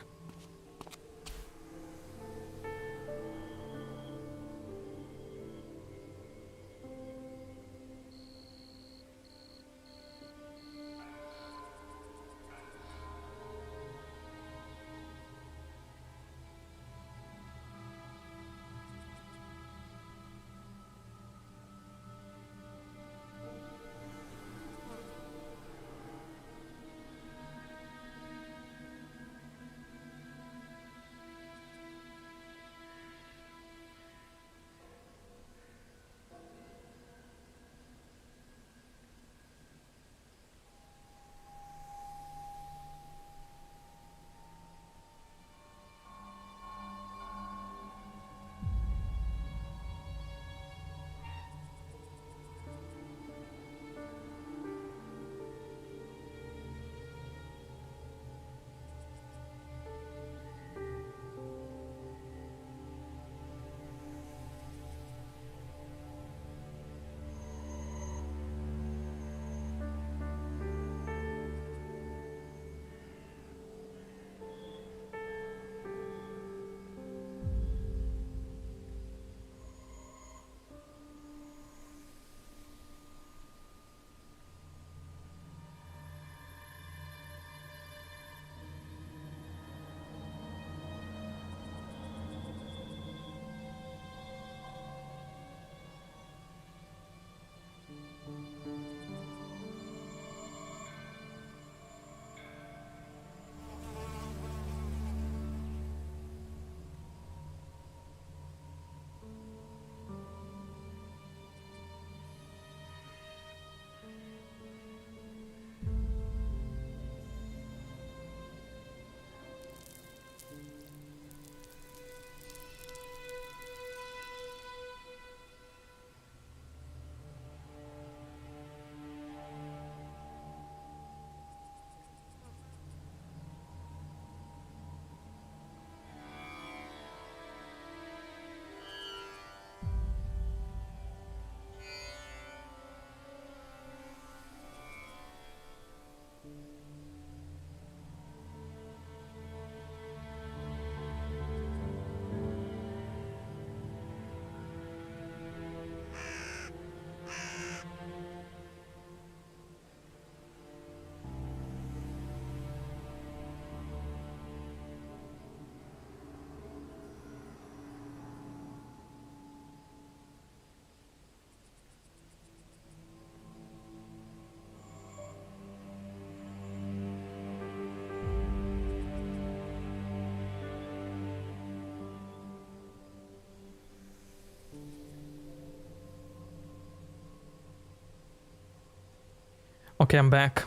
Okay, I'm back.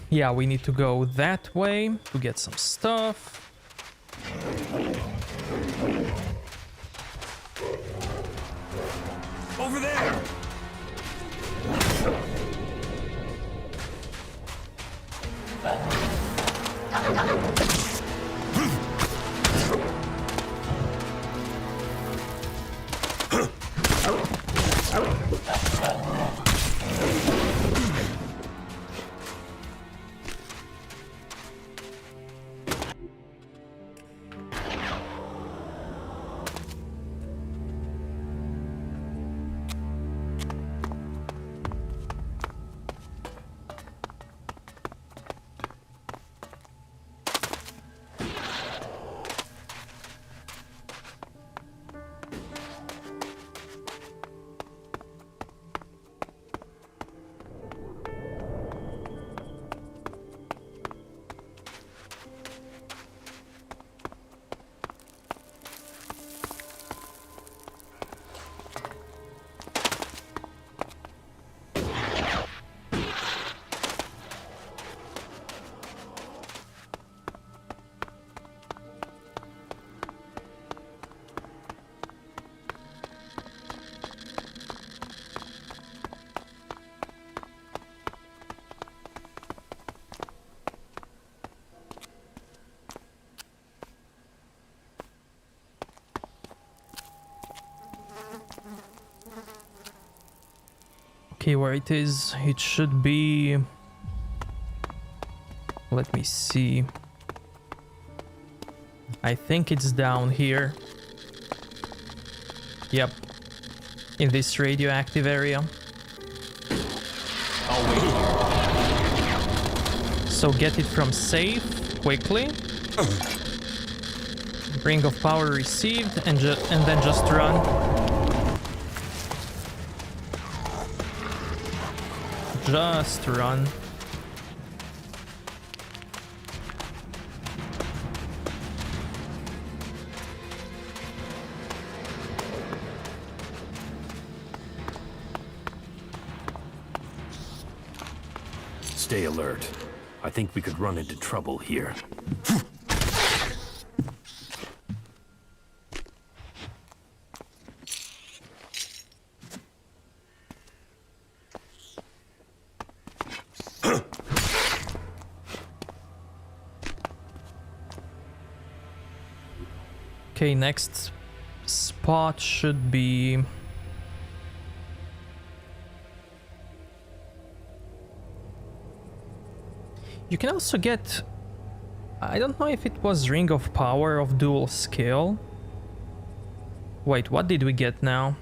Yeah, we need to go that way to get some stuff. Over there! Okay, where it is, it should be... Let me see. I think it's down here. Yep. In this radioactive area. I'll wait here. So get it from safe, quickly. Ring of power received, and then just run. Just run. Stay alert. I think we could run into trouble here. Okay, next spot should be... You can also get... I don't know if it was Ring of Power of dual skill. Wait, what did we get now?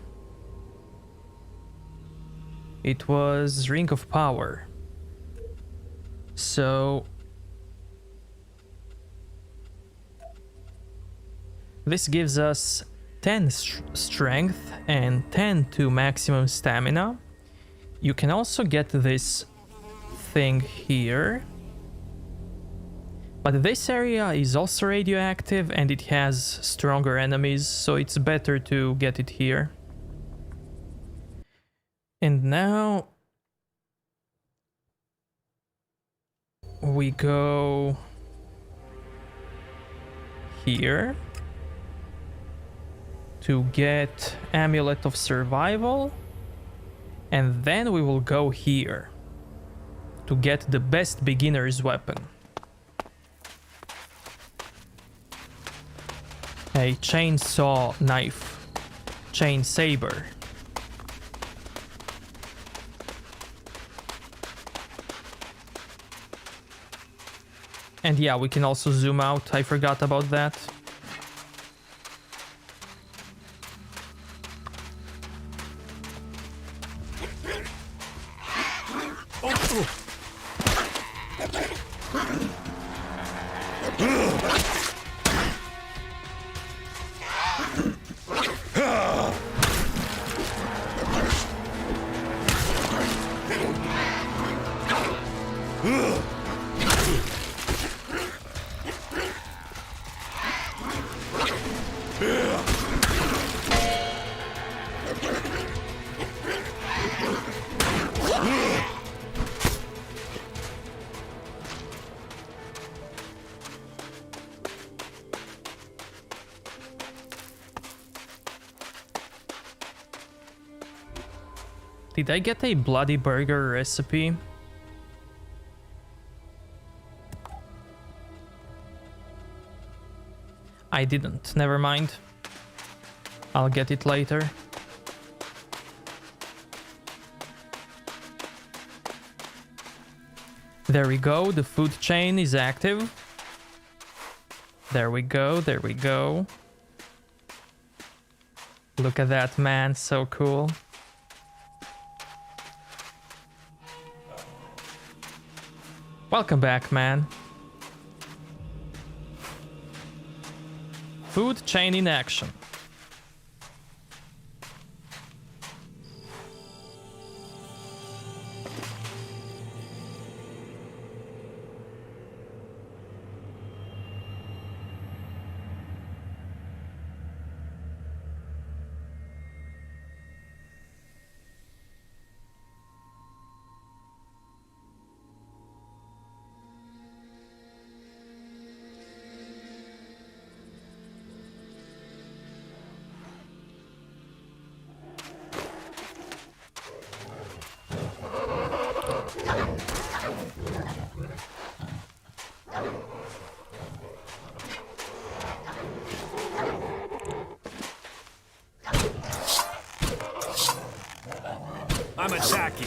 It was Ring of Power. So... This gives us 10 strength and 10 to maximum stamina. You can also get this thing here. But this area is also radioactive and it has stronger enemies, so it's better to get it here. And now we go here to get Amulet of Survival, and then we will go here to get the best beginner's weapon. A chainsaw knife, chain saber. And yeah, we can also zoom out, I forgot about that. Did I get a bloody burger recipe? I didn't. Never mind. I'll get it later. There we go. The food chain is active. There we go. There we go. Look at that, man. So cool. Welcome back, man. Food chain in action. I'm attacking.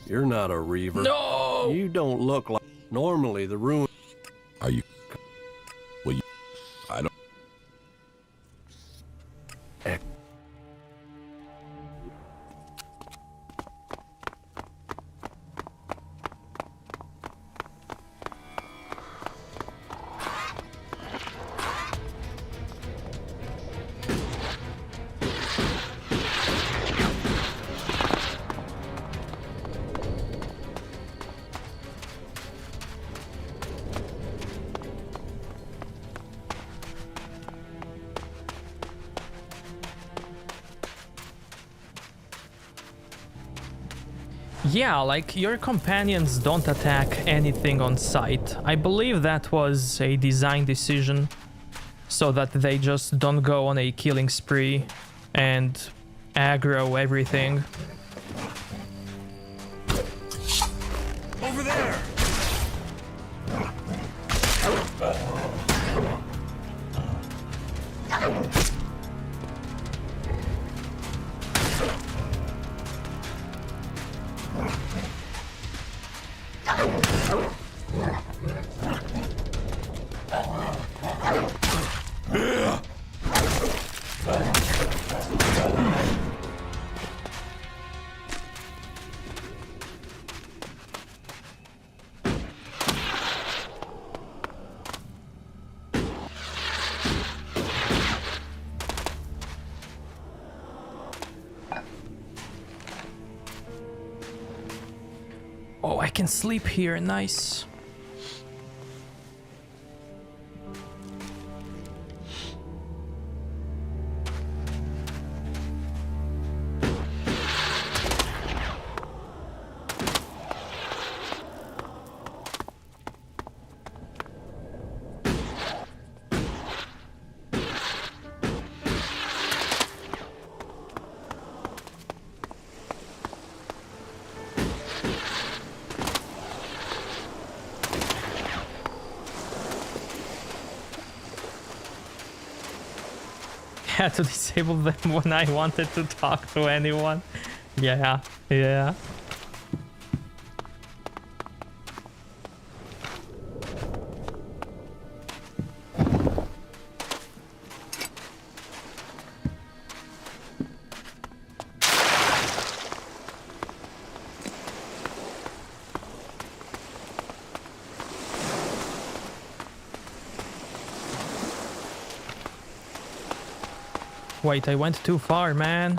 You're not a Reaver. No! You don't look like... Normally, the ruin... Are you... Well, you... I don't... Yeah, like, your companions don't attack anything on sight. I believe that was a design decision, so that they just don't go on a killing spree and aggro everything. Over there! Oh, I can sleep here, nice. had to disable them when I wanted to talk to anyone. Yeah, yeah. Wait, I went too far, man.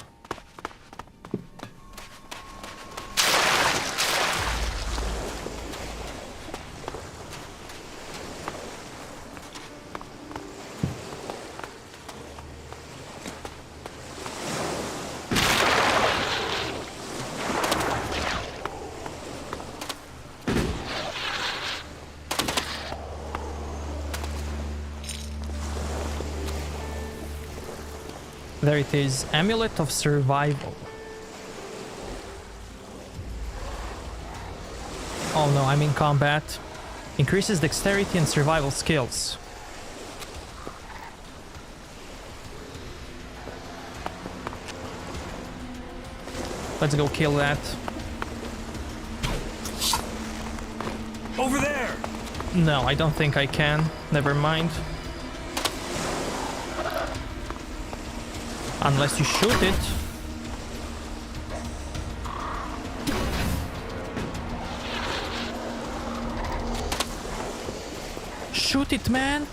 There it is, Amulet of Survival. Oh no, I'm in combat. Increases dexterity and survival skills. Let's go kill that. Over there! No, I don't think I can. Never mind. Unless you shoot it. Shoot it, man!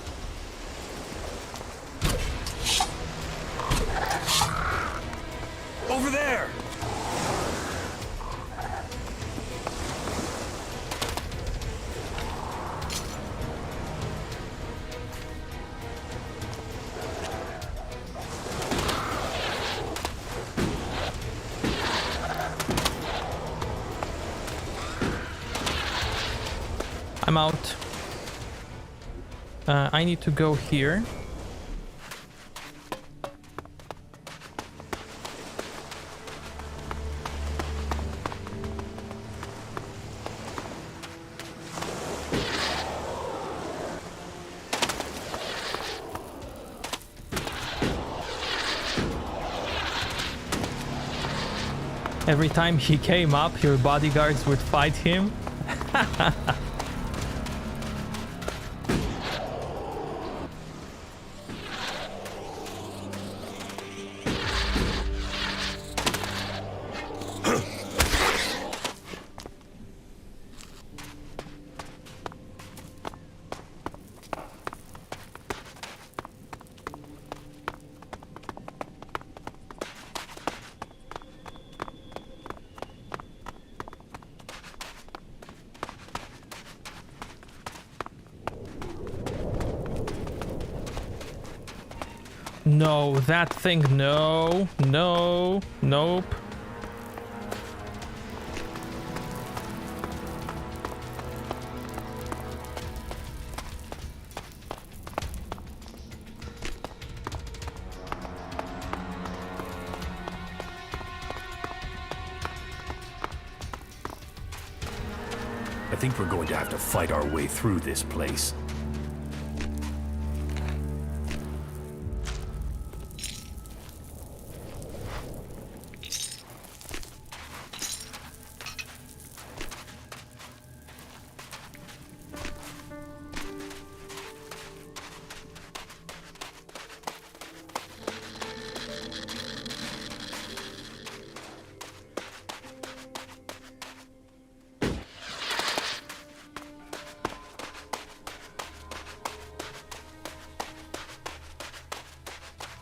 Over there! I'm out. I need to go here. Every time he came up, your bodyguards would fight him. No, that thing, no, no, nope. I think we're going to have to fight our way through this place.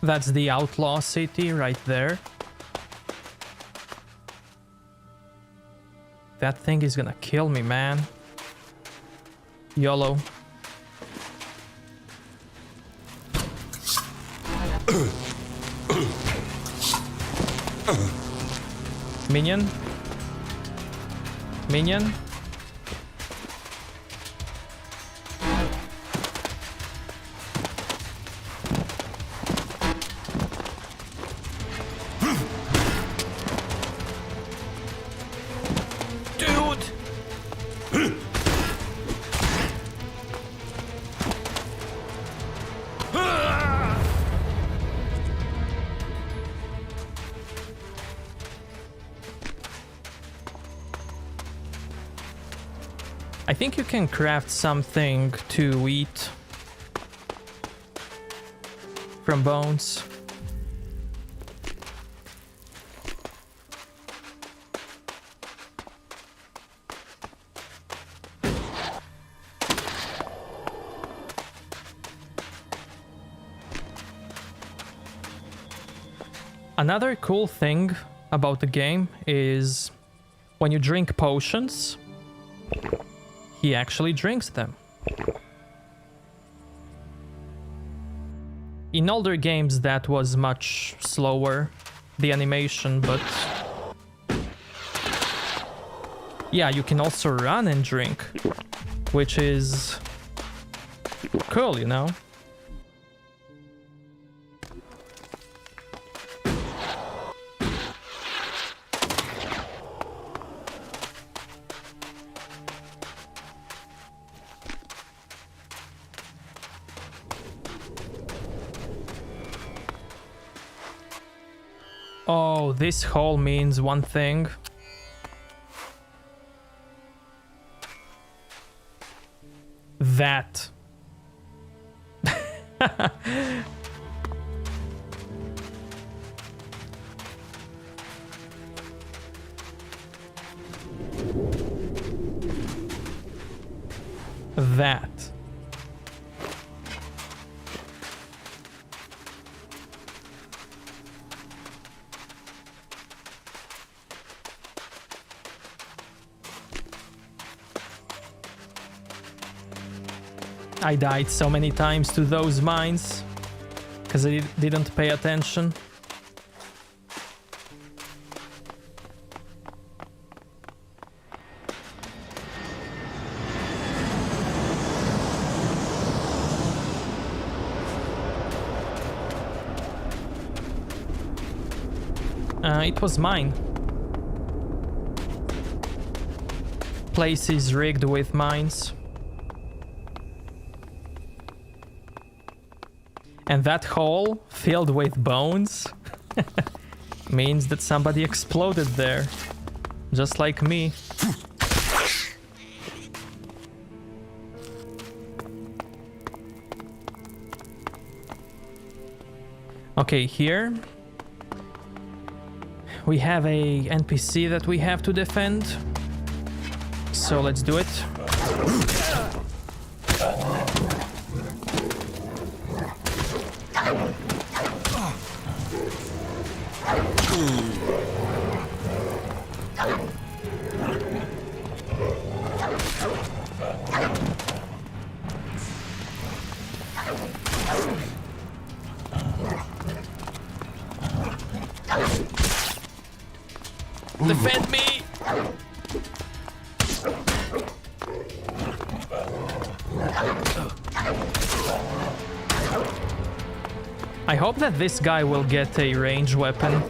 That's the outlaw city right there. That thing is gonna kill me, man. YOLO. Minion. Minion. I think you can craft something to eat from bones. Another cool thing about the game is when you drink potions, he actually drinks them. In older games that was much slower, the animation, but yeah, you can also run and drink, which is cool, you know? Oh, this hole means one thing. That. That. I died so many times to those mines because I didn't pay attention. It was mine. Place is rigged with mines. And that hole filled with bones means that somebody exploded there, just like me. Okay, here we have a NPC that we have to defend, so let's do it. Defend me! I hope that this guy will get a ranged weapon,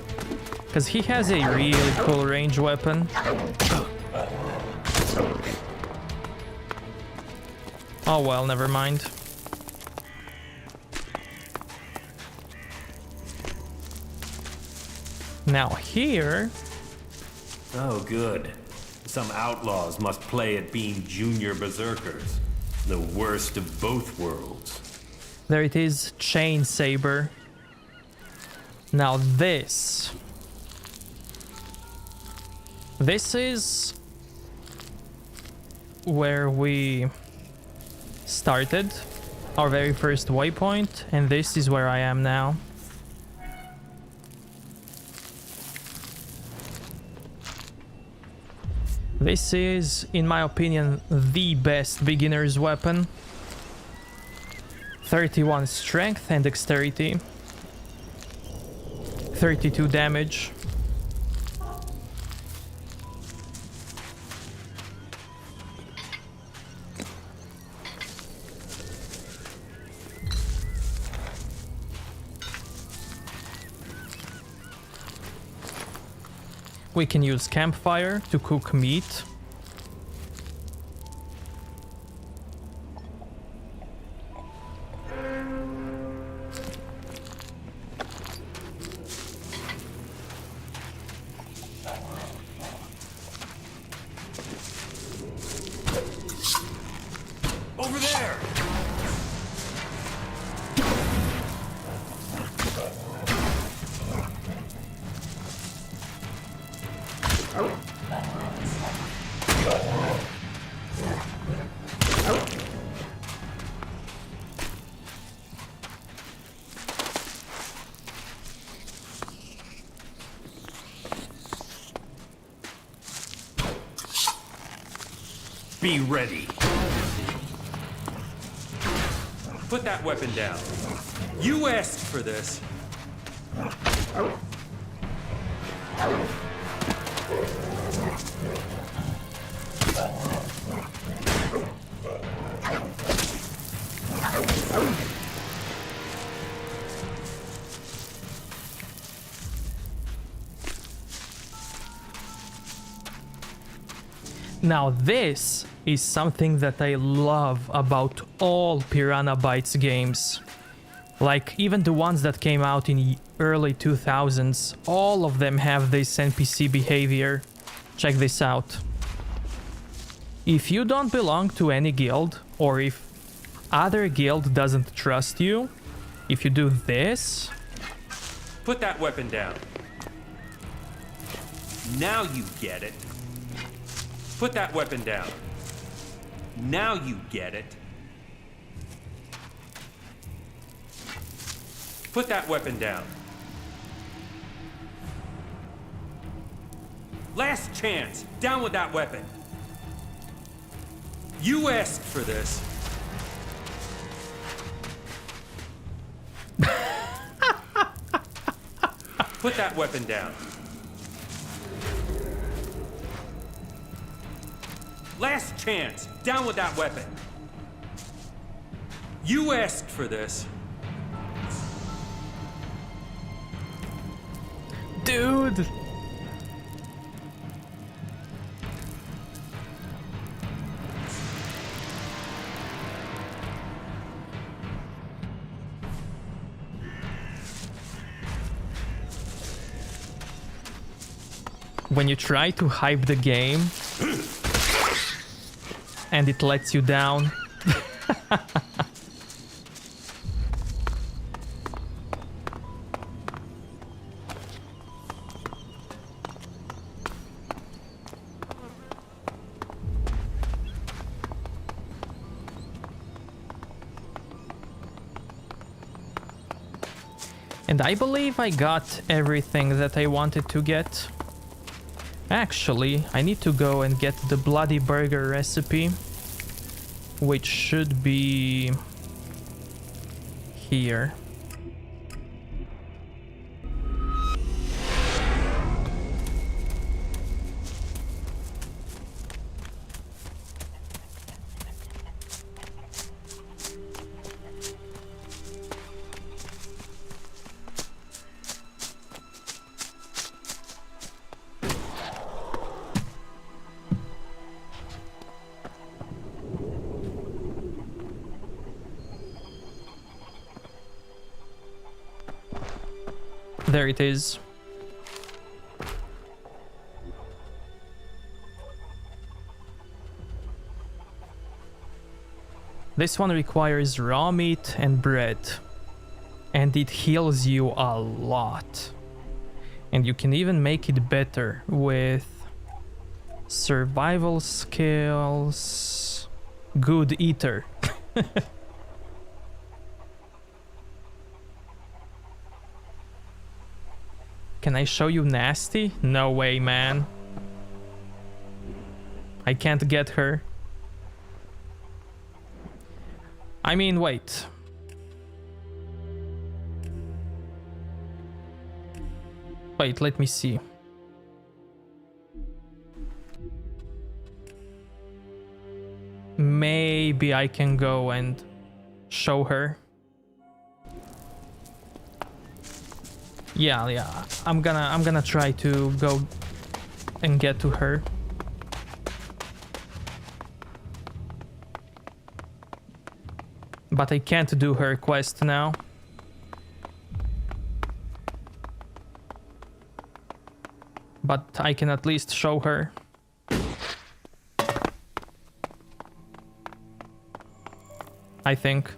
because he has a really cool ranged weapon. Oh well, never mind. Now here... Oh, good. Some outlaws must play at being junior berserkers. The worst of both worlds. There it is, Chain Saber. Now this is where we started, our very first waypoint, and this is where I am now. This is, in my opinion, the best beginner's weapon. 31 strength and dexterity. 32 damage. We can use campfire to cook meat. Be ready. Put that weapon down. You asked for this. Now this is something that I love about all Piranha Bytes games. Like, even the ones that came out in early 2000s, all of them have this NPC behavior. Check this out. If you don't belong to any guild, or if other guild doesn't trust you, if you do this... Put that weapon down. Now you get it. Put that weapon down. Now you get it. Put that weapon down. Last chance. Down with that weapon. You asked for this. Put that weapon down. Last chance. Down with that weapon. You asked for this. Dude! When you try to hype the game and it lets you down. And I believe I got everything that I wanted to get. Actually, I need to go and get the Bloody Burger recipe, which should be here. There it is. This one requires raw meat and bread, and it heals you a lot. And you can even make it better with survival skills. Good eater. Can I show you Nasty? No way, man. I can't get her. I mean, wait. Wait, let me see. Maybe I can go and show her. Yeah, I'm gonna try to go and get to her. But I can't do her quest now. But I can at least show her. I think.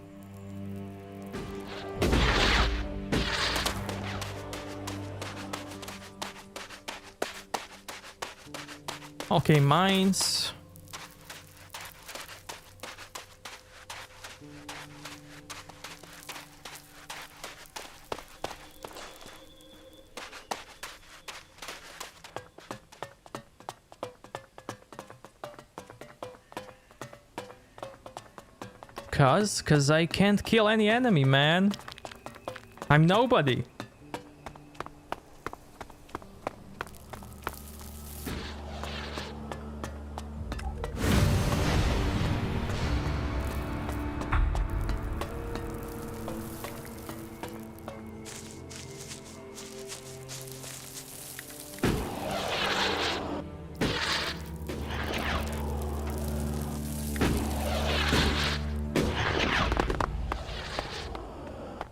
Okay, mines. Cause I can't kill any enemy, man. I'm nobody.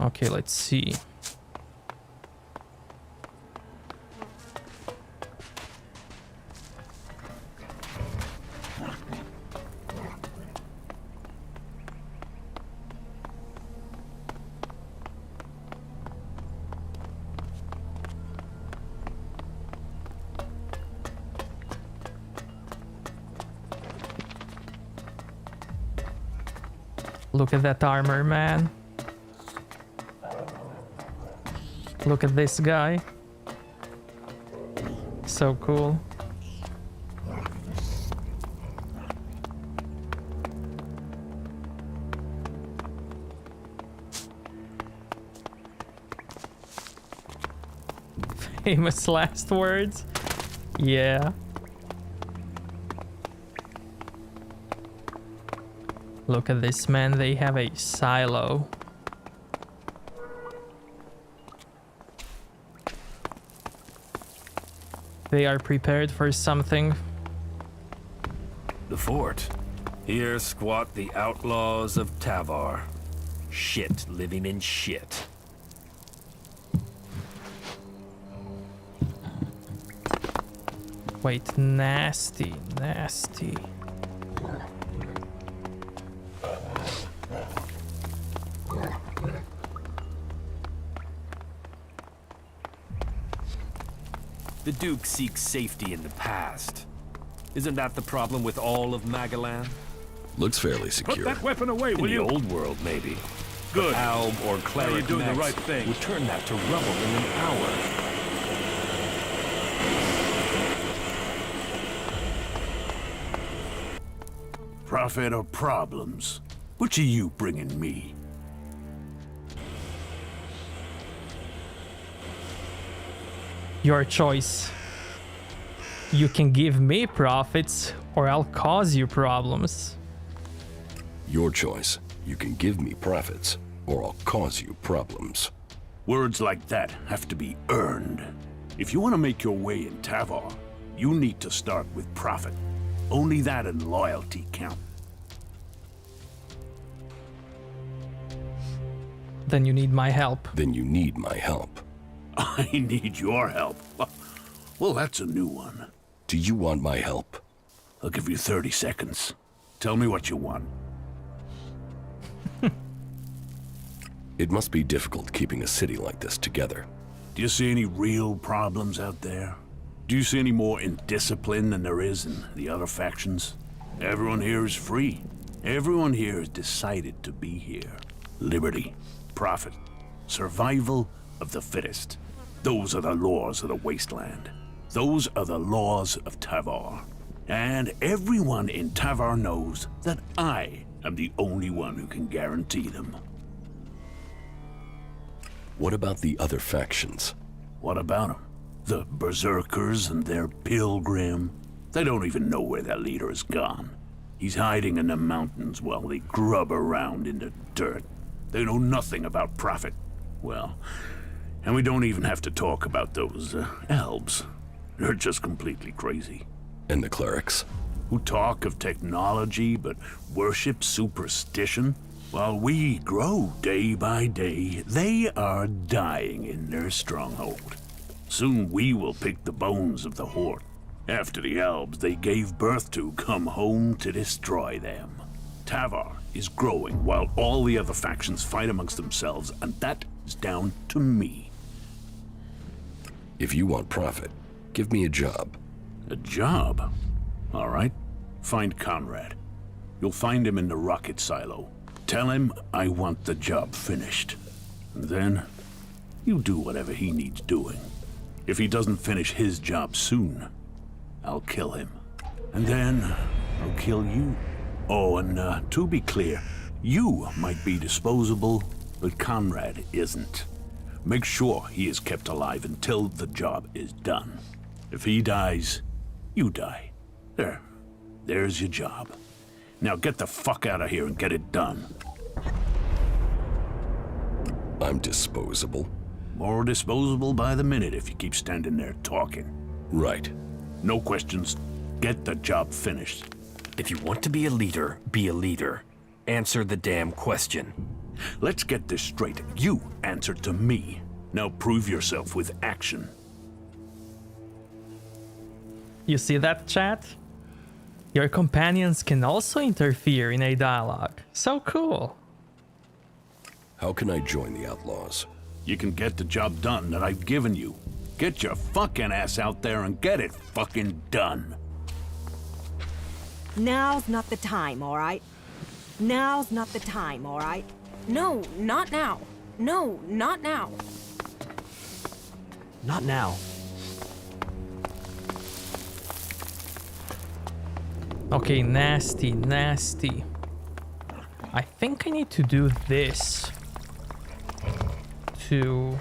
Okay, let's see. Look at that armor, man. Look at this guy. So cool. Famous last words. Yeah. Look at this, man. They have a silo. They are prepared for something. The fort. Here squat the outlaws of Tavar. Shit living in shit. Wait, nasty, nasty. The Duke seeks safety in the past. Isn't that the problem with all of Magalan? Looks fairly secure. Put that weapon away, will you? In the old world, maybe. Good. But Alb or Cleric you're doing the Max right thing. would turn that to rubble in an hour. Profit or problems? Which are you bringing me? Your choice. You can give me profits, or I'll cause you problems. Your choice. You can give me profits, or I'll cause you problems. Words like that have to be earned. If you want to make your way in Tavar, you need to start with profit. Only that and loyalty count. Then you need my help. Then you need my help. I need your help. Well, that's a new one. Do you want my help? I'll give you 30 seconds. Tell me what you want. It must be difficult keeping a city like this together. Do you see any real problems out there? Do you see any more indiscipline than there is in the other factions? Everyone here is free. Everyone here has decided to be here. Liberty, profit, survival of the fittest. Those are the laws of the wasteland. Those are the laws of Tavar. And everyone in Tavar knows that I am the only one who can guarantee them. What about the other factions? What about them? The Berserkers and their pilgrim? They don't even know where their leader has gone. He's hiding in the mountains while they grub around in the dirt. They know nothing about profit. Well, and we don't even have to talk about those elves. They're just completely crazy. And the clerics? Who talk of technology but worship superstition? While we grow day by day, they are dying in their stronghold. Soon we will pick the bones of the Horde. After the elves they gave birth to come home to destroy them. Tavar is growing while all the other factions fight amongst themselves, and that is down to me. If you want profit, give me a job. A job? All right. Find Conrad. You'll find him in the rocket silo. Tell him I want the job finished. And then, you do whatever he needs doing. If he doesn't finish his job soon, I'll kill him. And then, I'll kill you. Oh, and to be clear, you might be disposable, but Conrad isn't. Make sure he is kept alive until the job is done. If he dies, you die. There's your job. Now get the fuck out of here and get it done. I'm disposable. More disposable by the minute if you keep standing there talking. Right. No questions. Get the job finished. If you want to be a leader, be a leader. Answer the damn question. Let's get this straight. You answered to me. Now prove yourself with action. You see that, chat? Your companions can also interfere in a dialogue. So cool. How can I join the Outlaws? You can get the job done that I've given you. Get your fucking ass out there and get it fucking done. Now's not the time, all right? Now's not the time, all right? No, not now. No, not now. Not now. Okay, nasty, nasty. I think I need to do this to...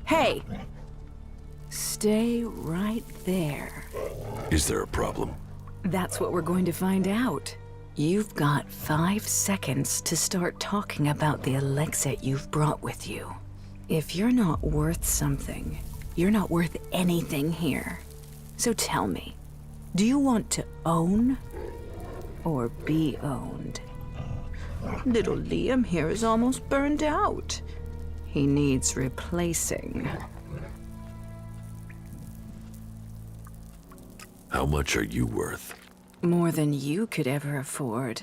Hey! Stay right there. Is there a problem? That's what we're going to find out. You've got 5 seconds to start talking about the Elexit you've brought with you. If you're not worth something, you're not worth anything here. So tell me, do you want to own or be owned? Little Liam here is almost burned out. He needs replacing. How much are you worth? More than you could ever afford.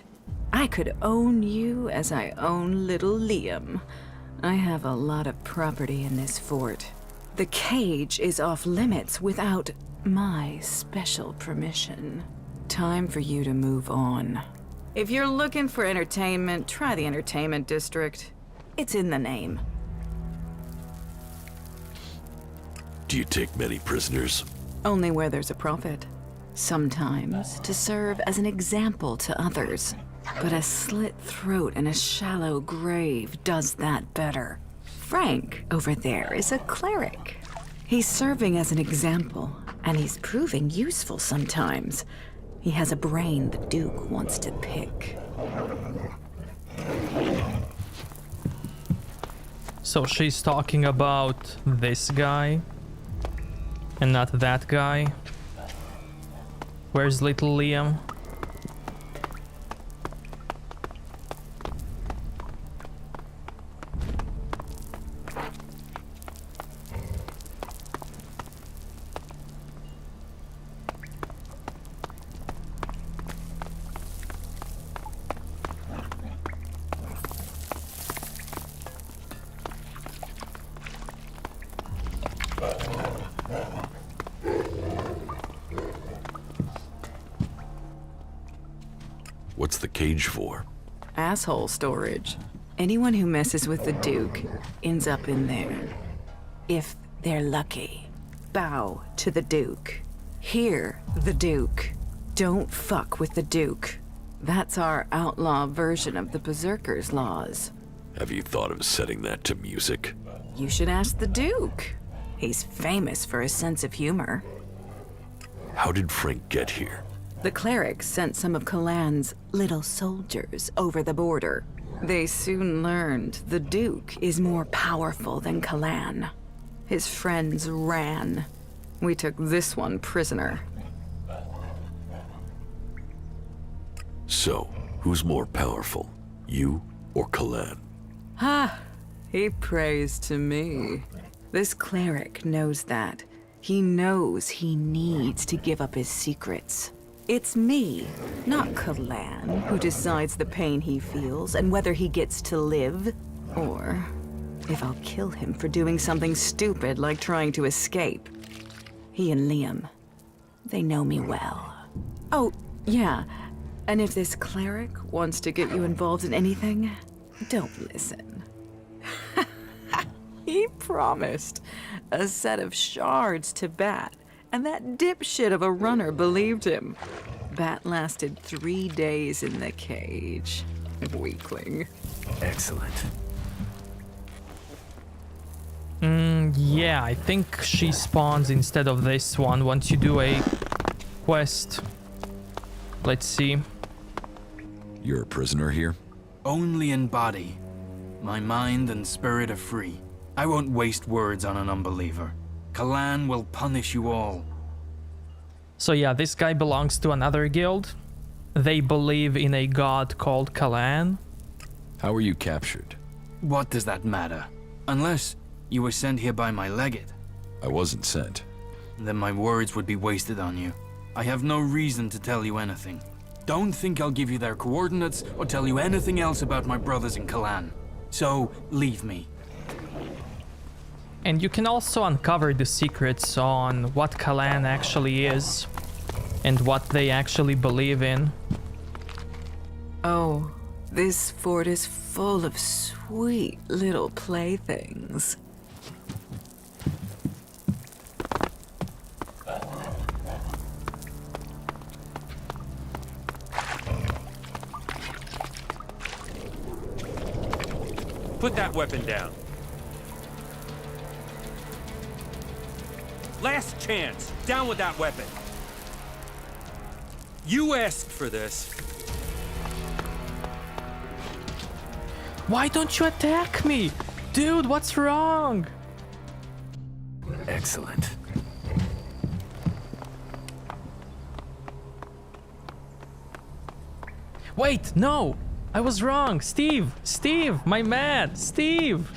I could own you as I own little Liam. I have a lot of property in this fort. The cage is off limits without my special permission. Time for you to move on. If you're looking for entertainment, try the entertainment district. It's in the name. Do you take many prisoners? Only where there's a profit. Sometimes to serve as an example to others. But a slit throat and a shallow grave does that better. Frank over there is a cleric. He's serving as an example, and he's proving useful sometimes. He has a brain the Duke wants to pick. So she's talking about this guy and not that guy. Where's little Liam? What's the cage for? Asshole storage. Anyone who messes with the Duke ends up in there. If they're lucky. Bow to the Duke. Hear the Duke. Don't fuck with the Duke. That's our outlaw version of the Berserker's laws. Have you thought of setting that to music? You should ask the Duke. He's famous for his sense of humor. How did Frank get here? The cleric sent some of Kalan's little soldiers over the border. They soon learned the Duke is more powerful than Kalan. His friends ran. We took this one prisoner. So, who's more powerful, you or Kalan? Ha! He prays to me. This cleric knows that. He knows he needs to give up his secrets. It's me, not Kalan, who decides the pain he feels and whether he gets to live, or if I'll kill him for doing something stupid like trying to escape. He and Liam, they know me well. Oh, yeah. And if this cleric wants to get you involved in anything, don't listen. He promised a set of shards to Bat, and that dipshit of a runner believed him. Bat lasted 3 days in the cage. Weakling. Excellent. Yeah, I think she spawns instead of this one once you do a quest. Let's see. You're a prisoner here? Only in body. My mind and spirit are free. I won't waste words on an unbeliever. Kalan will punish you all. So yeah, this guy belongs to another guild. They believe in a god called Kalan. How were you captured? What does that matter? Unless you were sent here by my legate. I wasn't sent. Then my words would be wasted on you. I have no reason to tell you anything. Don't think I'll give you their coordinates or tell you anything else about my brothers in Kalan. So, leave me. And you can also uncover the secrets on what Kalan actually is and what they actually believe in. Oh, this fort is full of sweet little playthings. Put that weapon down. Last chance. Down with that weapon. You asked for this. Why don't you attack me? Dude, what's wrong? Excellent. Wait, no! I was wrong! Steve! Steve! My man! Steve!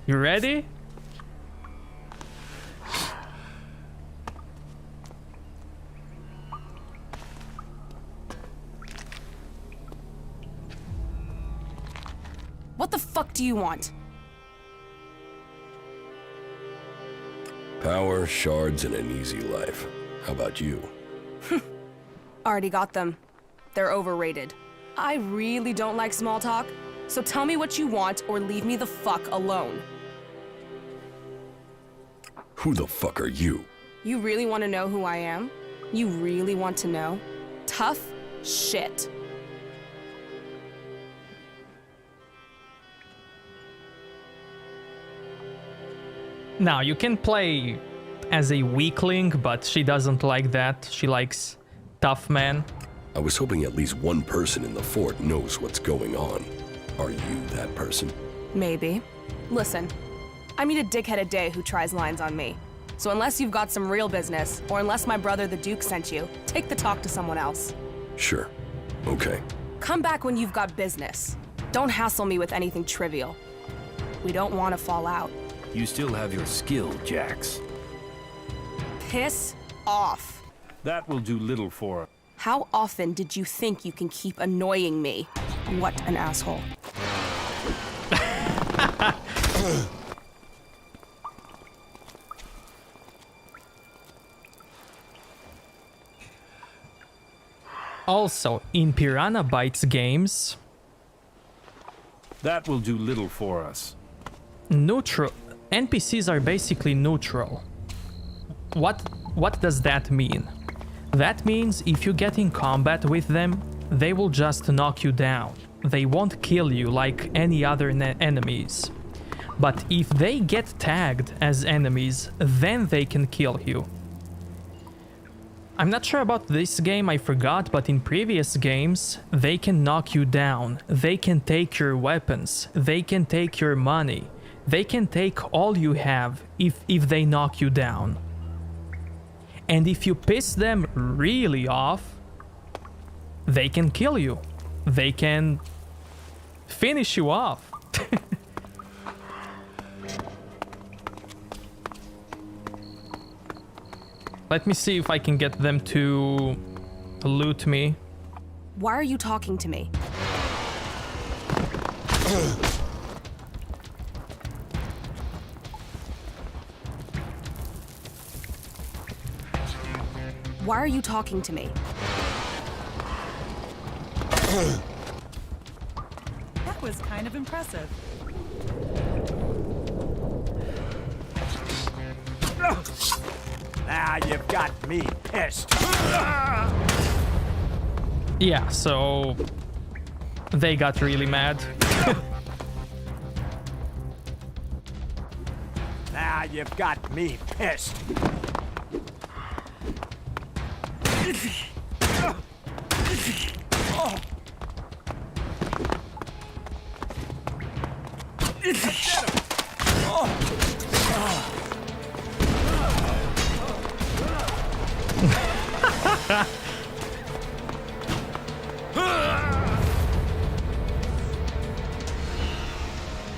You ready? What the fuck do you want? Power, shards, and an easy life. How about you? Already got them. They're overrated. I really don't like small talk, so tell me what you want or leave me the fuck alone. Who the fuck are you? You really want to know who I am? You really want to know? Tough shit. Now, you can play as a weakling, but she doesn't like that. She likes tough man. I was hoping at least one person in the fort knows what's going on. Are you that person? Maybe. Listen, I meet a dickhead a day who tries lines on me. So unless you've got some real business, or unless my brother the Duke sent you, take the talk to someone else. Sure. Okay. Come back when you've got business. Don't hassle me with anything trivial. We don't want to fall out. You still have your skill, Jax. Piss off. That will do little for her. How often did you think you can keep annoying me? What an asshole. Also, in Piranha Bytes games, that will do little for us. Neutral NPCs are basically neutral. What does that mean? That means if you get in combat with them, they will just knock you down. They won't kill you like any other enemies. But if they get tagged as enemies, then they can kill you. I'm not sure about this game, I forgot, but in previous games, they can knock you down. They can take your weapons. They can take your money. They can take all you have if they knock you down. And if you piss them really off, they can kill you. They can finish you off. Let me see if I can get them to loot me. Why are you talking to me? Why are you talking to me? That was kind of impressive. Now you've got me pissed. Yeah, so they got really mad. Now you've got me pissed.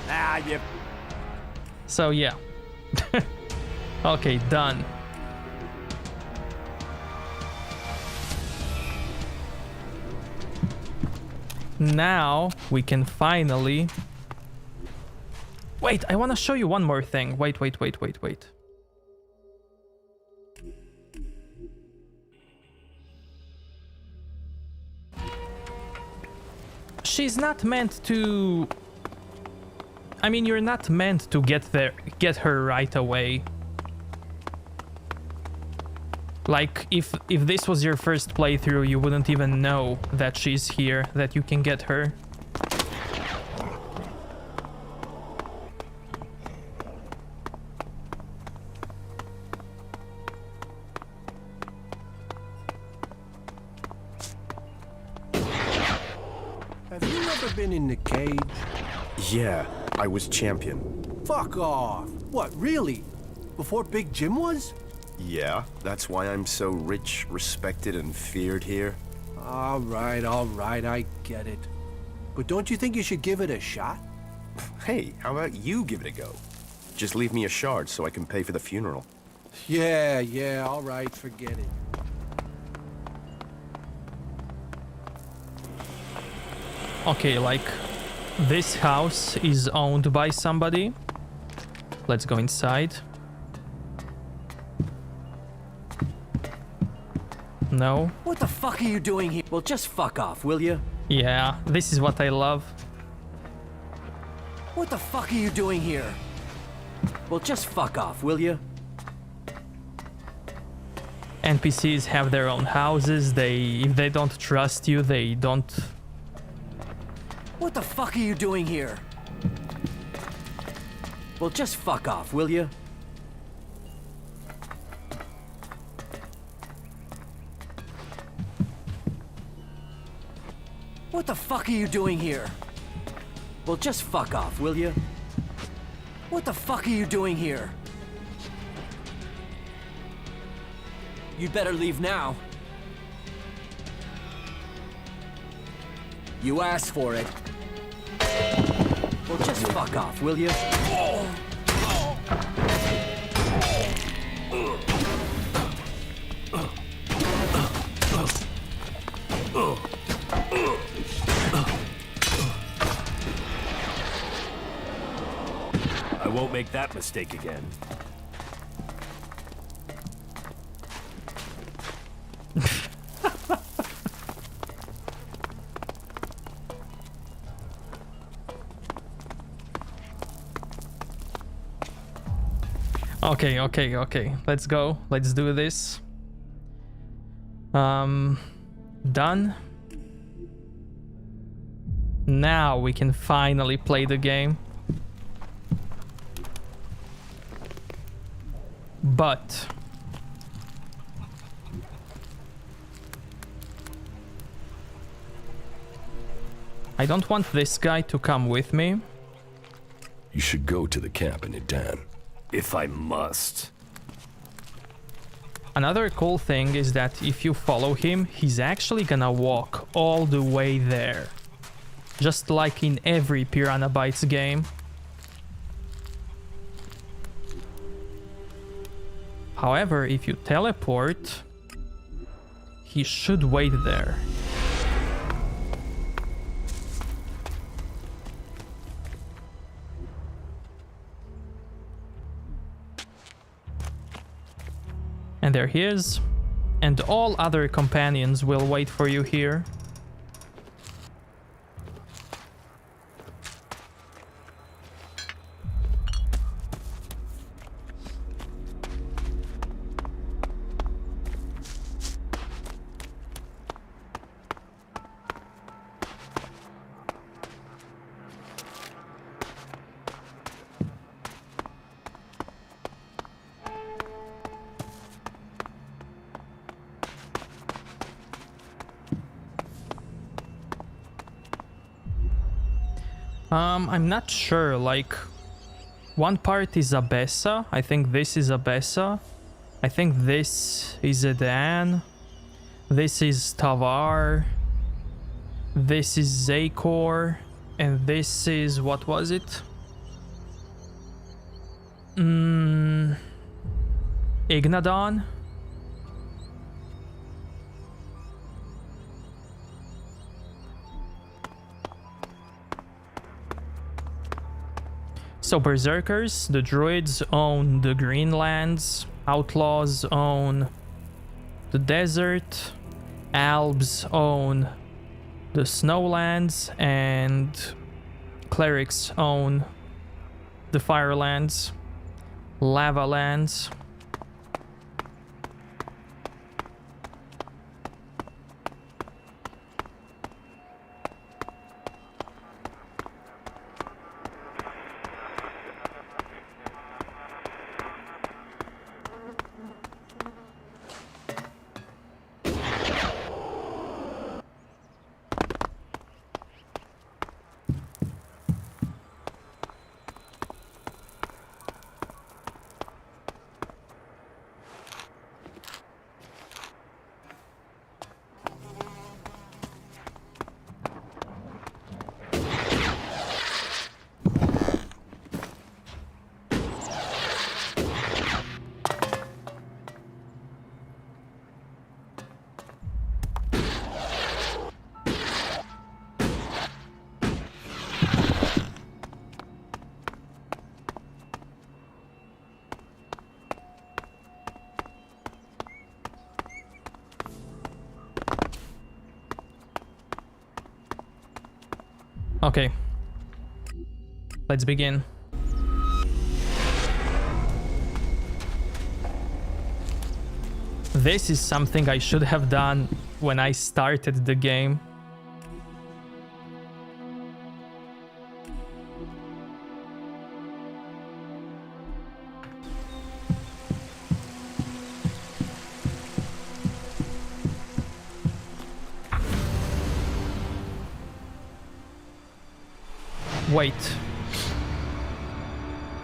Now you. So yeah. Okay, done. Now we can finally... Wait, I want to show you one more thing. Wait. She's not meant to... I mean, you're not meant to get her right away. Like, if this was your first playthrough, you wouldn't even know that she's here, that you can get her. Have you ever been in the cage? Yeah, I was champion. Fuck off. What, really? Before Big Jim was? Yeah, that's why I'm so rich, respected, and feared here. All right, I get it. But don't you think you should give it a shot? Hey, how about you give it a go? Just leave me a shard so I can pay for the funeral. Yeah, all right, forget it. Okay, like, this house is owned by somebody. Let's go inside. No. What the fuck are you doing here? Well, just fuck off, will you? Yeah, this is what I love. What the fuck are you doing here? Well, just fuck off, will you? NPCs have their own houses. If they don't trust you, they don't... What the fuck are you doing here? Well, just fuck off, will you? What the fuck are you doing here? Well, just fuck off, will you? What the fuck are you doing here? You'd better leave now. You asked for it. Well, just fuck off, will you? I won't make that mistake again. Okay. Let's go. Let's do this. Done. Now we can finally play the game. But I don't want this guy to come with me. You should go to the camp in Idan. If I must. Another cool thing is that if you follow him, he's actually gonna walk all the way there. Just like in every Piranha Bytes game. However, if you teleport, he should wait there. And there he is. And all other companions will wait for you here. I'm not sure, like, one part is Abessa, I think this is Abessa, I think this is Edan, this is Tavar, this is Zakor, and this is, what was it? Ignadon? So Berserkers, the Druids own the Greenlands, Outlaws own the desert, Albs own the Snowlands, and Clerics own the Firelands, Lavalands. Okay, let's begin. This is something I should have done when I started the game. Wait.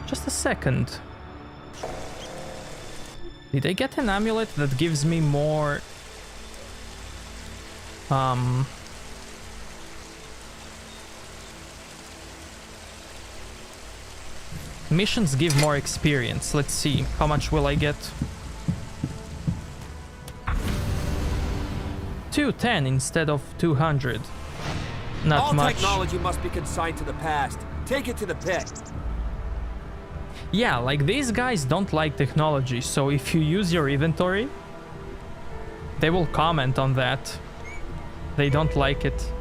Just a second. Did I get an amulet that gives me more... Missions give more experience. Let's see. How much will I get? 210 instead of 200. Not All much. technology must be consigned to the past. Take it to the pit. Yeah, like these guys don't like technology, so if you use your inventory, they will comment on that. They don't like it.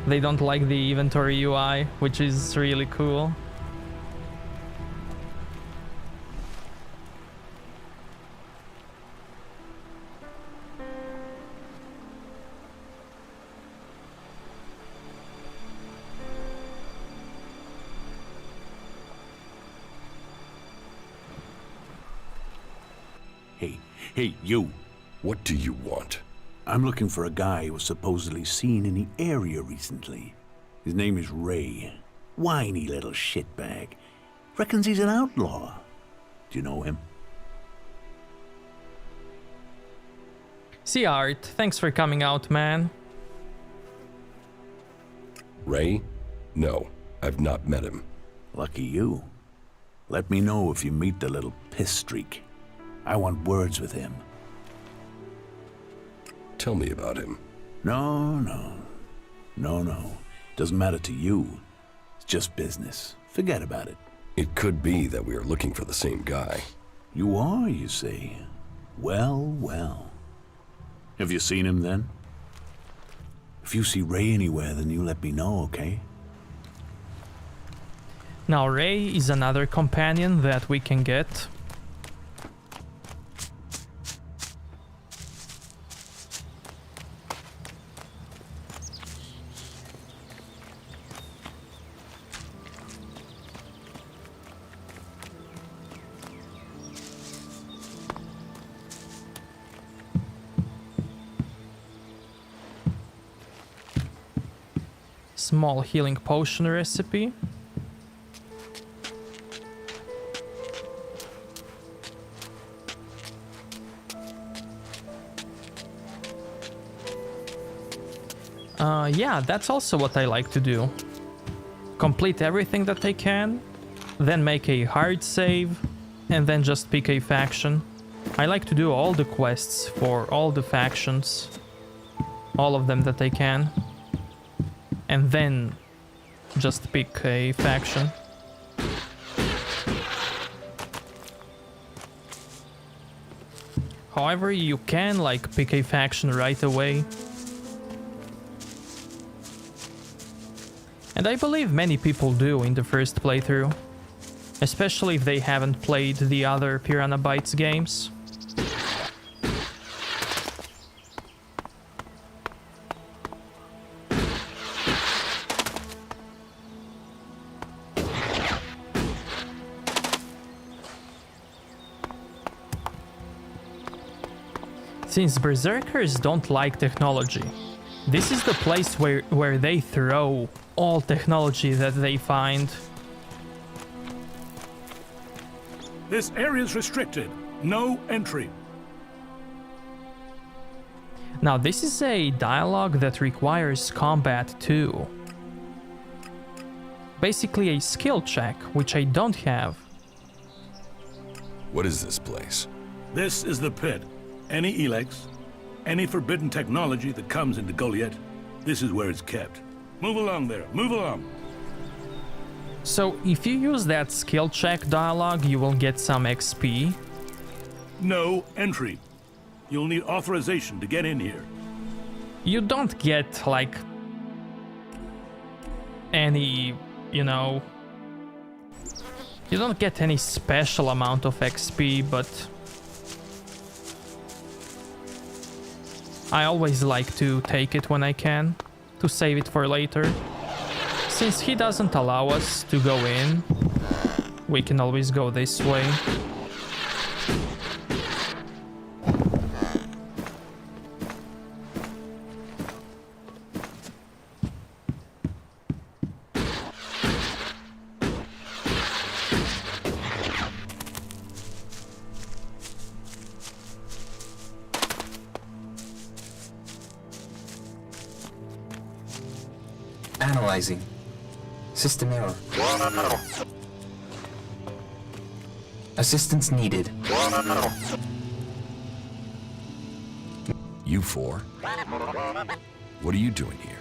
They don't like the inventory UI, which is really cool. Hey, you. What do you want? I'm looking for a guy who was supposedly seen in the area recently. His name is Ray. Whiny little shitbag. Reckons he's an outlaw. Do you know him? See, Art, thanks for coming out, man. Ray? No, I've not met him. Lucky you. Let me know if you meet the little piss streak. I want words with him. Tell me about him. No. Doesn't matter to you. It's just business. Forget about it. It could be that we are looking for the same guy. You are, you say? Well, well. Have you seen him then? If you see Ray anywhere, then you let me know, okay? Now Ray is another companion that we can get. Small healing potion recipe. Yeah, that's also what I like to do. Complete everything that I can, then make a hard save, and then just pick a faction. I like to do all the quests for all the factions, all of them that I can, and then just pick a faction. However, you can like pick a faction right away. And I believe many people do in the first playthrough, especially if they haven't played the other Piranha Bytes games. Since Berserkers don't like technology, this is the place where they throw all technology that they find. This area is restricted. No entry. Now this is a dialogue that requires combat too. Basically a skill check, which I don't have. What is this place? This is the pit. Any Elex, any forbidden technology that comes into Goliath, this is where it's kept. Move along there, move along. So if you use that skill check dialogue, you will get some XP. No entry. You'll need authorization to get in here. You don't get like any, you know, you don't get any special amount of XP, but I always like to take it when I can, to save it for later. Since he doesn't allow us to go in, we can always go this way. Analyzing. System error. Assistance needed. You four? What are you doing here?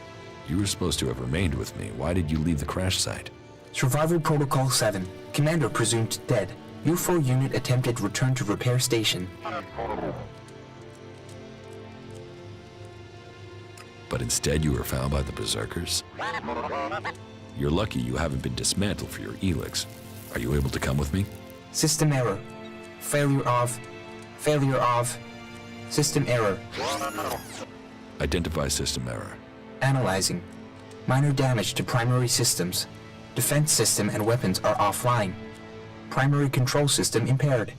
You were supposed to have remained with me. Why did you leave the crash site? Survival Protocol 7. Commander presumed dead. U4 unit attempted return to repair station. But instead you were found by the Berserkers? You're lucky you haven't been dismantled for your Elex. Are you able to come with me? System error. Failure of. System error. Identify system error. Analyzing. Minor damage to primary systems. Defense system and weapons are offline. Primary control system impaired.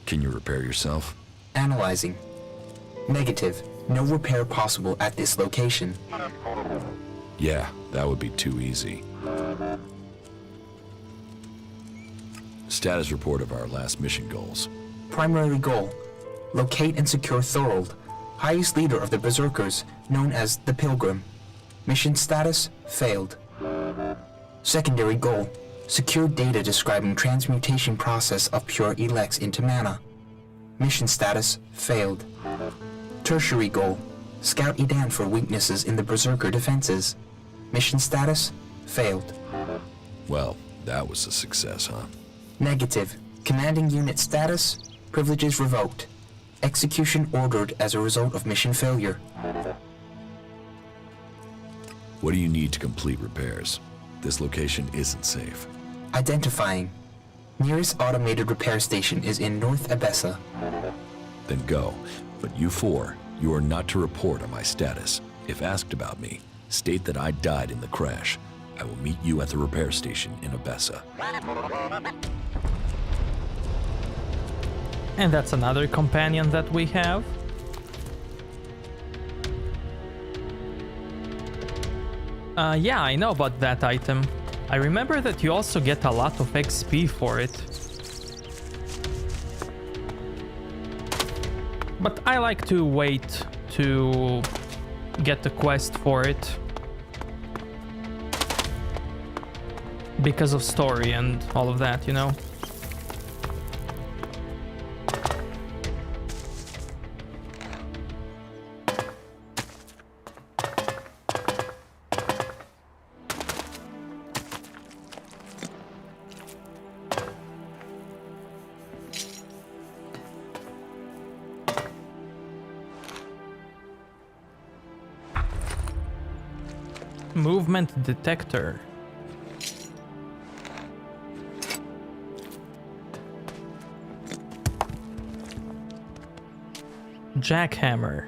Can you repair yourself? Analyzing. Negative. No repair possible at this location. Yeah, that would be too easy. Status report of our last mission goals. Primary goal. Locate and secure Thorold, highest leader of the Berserkers, known as the Pilgrim. Mission status, failed. Secondary goal. Secure data describing transmutation process of pure Elex into mana. Mission status, failed. Tertiary goal. Scout Edan for weaknesses in the Berserker defenses. Mission status, failed. Well, that was a success, huh? Negative. Commanding unit status, Privileges revoked. Execution ordered as a result of mission failure. What do you need to complete repairs? This location isn't safe. Identifying. Nearest automated repair station is in North Abessa. Then go. But you four, you are not to report on my status. If asked about me, state that I died in the crash. I will meet you at the repair station in Abessa. And that's another companion that we have. Yeah, I know about that item. I remember that you also get a lot of XP for it. But I like to wait to get the quest for it. Because of story and all of that, you know? Movement detector. Jackhammer.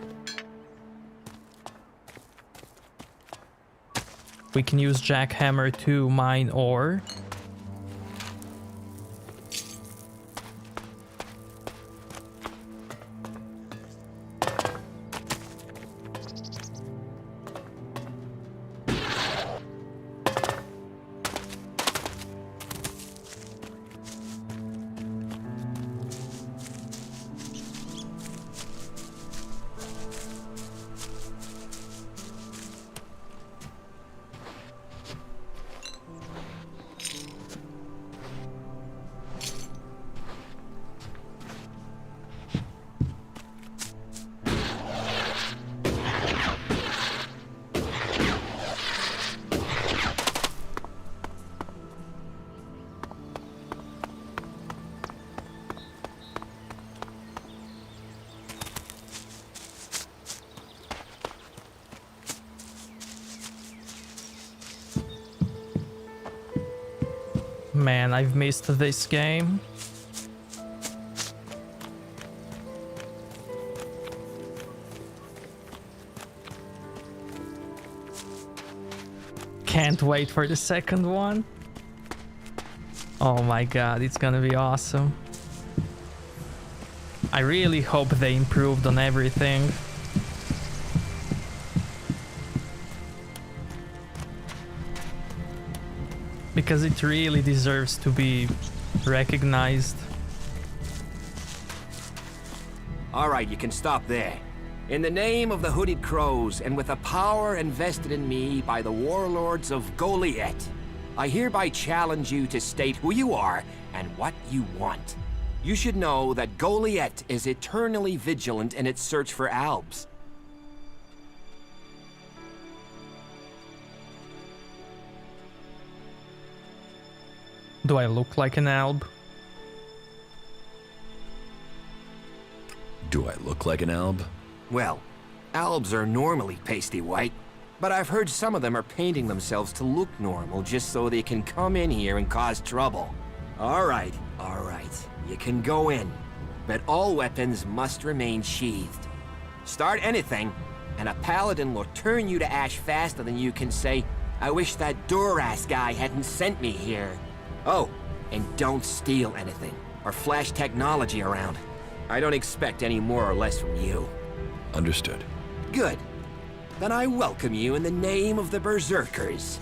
We can use jackhammer to mine ore. Man, I've missed this game. Can't wait for the second one. Oh my god, it's gonna be awesome. I really hope they improved on everything. Because it really deserves to be recognized. All right, you can stop there. In the name of the Hooded Crows, and with a power invested in me by the warlords of Goliath, I hereby challenge you to state who you are and what you want. You should know that Goliath is eternally vigilant in its search for Albs. Do I look like an alb? Do I look like an alb? Well, Albs are normally pasty white, but I've heard some of them are painting themselves to look normal just so they can come in here and cause trouble. All right, you can go in, but all weapons must remain sheathed. Start anything, and a paladin will turn you to ash faster than you can say, I wish that Duras guy hadn't sent me here. Oh, and don't steal anything, or flash technology around. I don't expect any more or less from you. Understood. Good. Then I welcome you in the name of the Berserkers.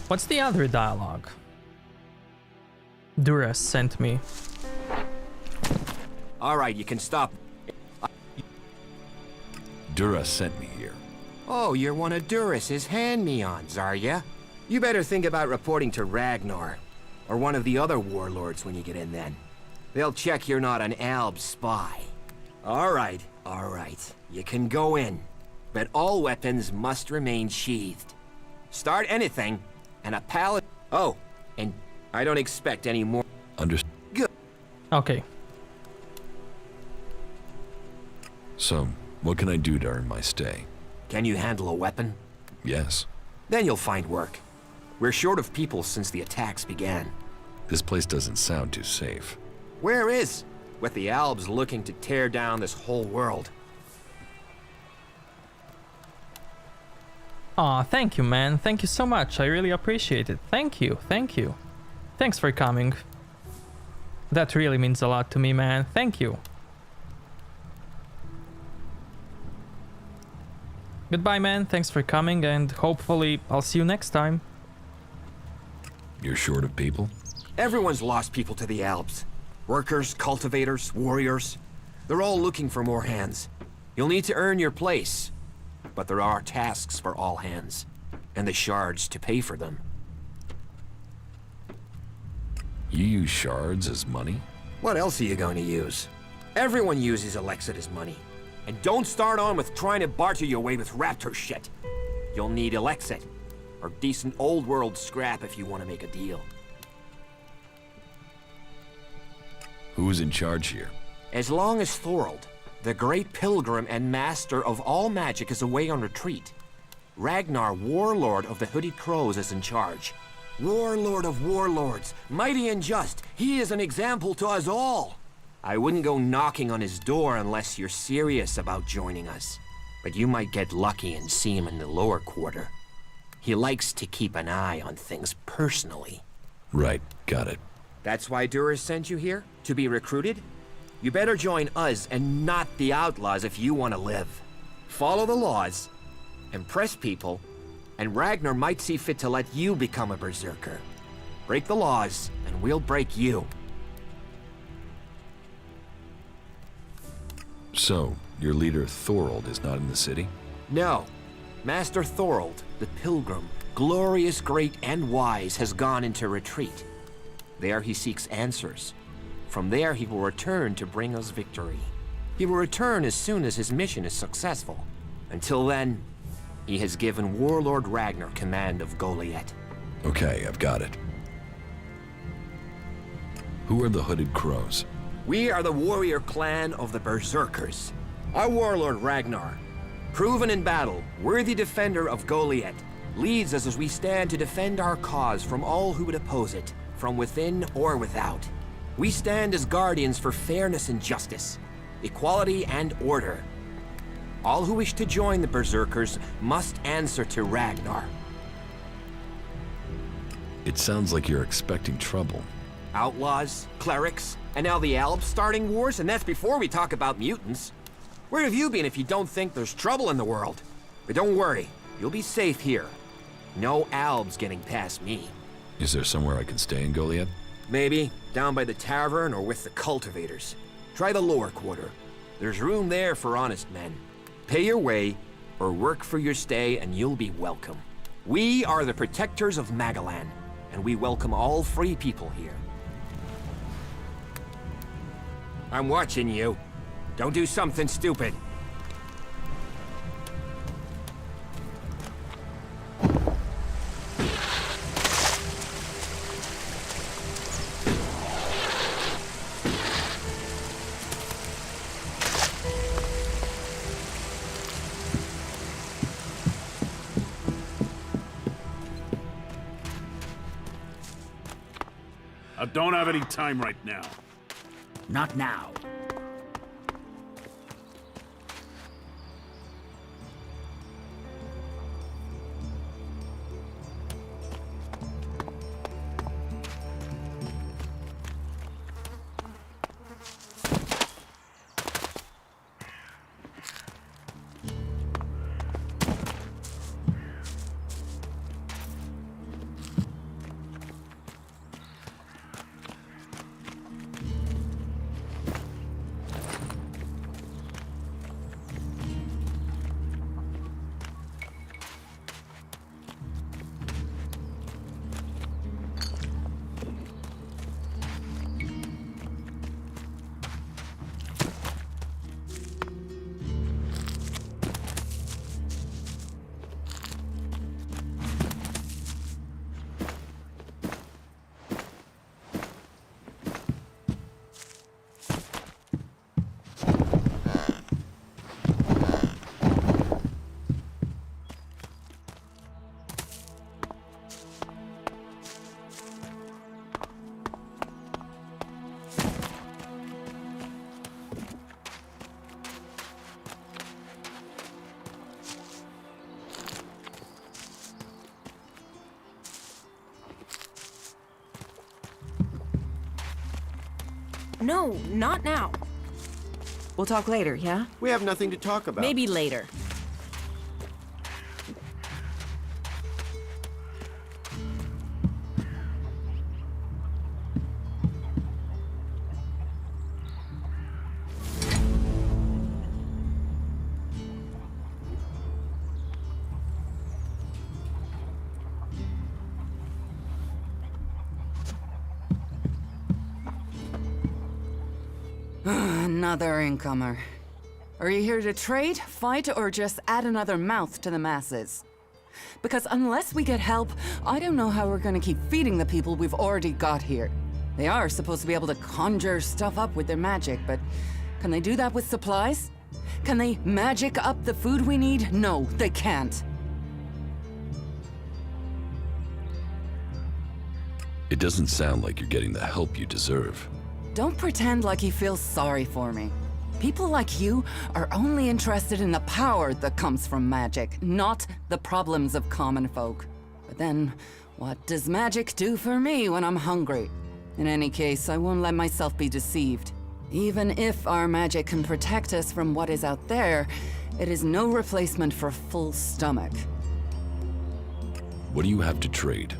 What's the other dialogue? Duras sent me. All right, you can stop. Duras sent me here. Oh, you're one of Duras's hand-me-ons, are ya? You better think about reporting to Ragnar, or one of the other warlords when you get in then. They'll check you're not an Alb spy. All right, you can go in, but all weapons must remain sheathed. Start anything, and a paladin... Oh, and I don't expect any more... Understood. Good. Okay. So, what can I do to earn my stay? Can you handle a weapon? Yes. Then you'll find work. We're short of people since the attacks began. This place doesn't sound too safe. Where is? With the Albs looking to tear down this whole world. Aw, thank you, man. Thank you so much. I really appreciate it. Thank you. Thank you. Thanks for coming. That really means a lot to me, man. Thank you. Goodbye, man. Thanks for coming, and hopefully I'll see you next time. You're short of people? Everyone's lost people to the Albs. Workers, cultivators, warriors. They're all looking for more hands. You'll need to earn your place. But there are tasks for all hands, and the shards to pay for them. You use shards as money? What else are you going to use? Everyone uses Elex as money. And don't start on with trying to barter your way with raptor shit. You'll need Elexit, or decent old world scrap if you want to make a deal. Who's in charge here? As long as Thorold, the great pilgrim and master of all magic, is away on retreat, Ragnar, warlord of the Hooded Crows, is in charge. Warlord of warlords, mighty and just, he is an example to us all. I wouldn't go knocking on his door unless you're serious about joining us. But you might get lucky and see him in the lower quarter. He likes to keep an eye on things personally. Right, got it. That's why Duras sent you here? To be recruited? You better join us and not the outlaws if you want to live. Follow the laws, impress people, and Ragnar might see fit to let you become a berserker. Break the laws, and we'll break you. So, your leader Thorold is not in the city? No. Master Thorold, the pilgrim, glorious, great, and wise, has gone into retreat. There he seeks answers. From there he will return to bring us victory. He will return as soon as his mission is successful. Until then, he has given Warlord Ragnar command of Goliath. Okay, I've got it. Who are the Hooded Crows? We are the warrior clan of the Berserkers. Our warlord Ragnar, proven in battle, worthy defender of Goliath, leads us as we stand to defend our cause from all who would oppose it, from within or without. We stand as guardians for fairness and justice, equality and order. All who wish to join the Berserkers must answer to Ragnar. It sounds like you're expecting trouble. Outlaws, clerics, and now the Albs starting wars, and that's before we talk about mutants. Where have you been if you don't think there's trouble in the world? But don't worry, you'll be safe here. No Albs getting past me. Is there somewhere I can stay in Goliath? Maybe, down by the tavern or with the cultivators. Try the lower quarter. There's room there for honest men. Pay your way, or work for your stay, and you'll be welcome. We are the protectors of Magalan, and we welcome all free people here. I'm watching you. Don't do something stupid. I don't have any time right now. Not now. No, not now. We'll talk later, yeah? We have nothing to talk about. Maybe later. Another incomer. Are you here to trade, fight, or just add another mouth to the masses? Because unless we get help, I don't know how we're gonna keep feeding the people we've already got here. They are supposed to be able to conjure stuff up with their magic, but can they do that with supplies? Can they magic up the food we need? No, they can't. It doesn't sound like you're getting the help you deserve. Don't pretend like you feel sorry for me. People like you are only interested in the power that comes from magic, not the problems of common folk. But then, what does magic do for me when I'm hungry? In any case, I won't let myself be deceived. Even if our magic can protect us from what is out there, it is no replacement for a full stomach. What do you have to trade?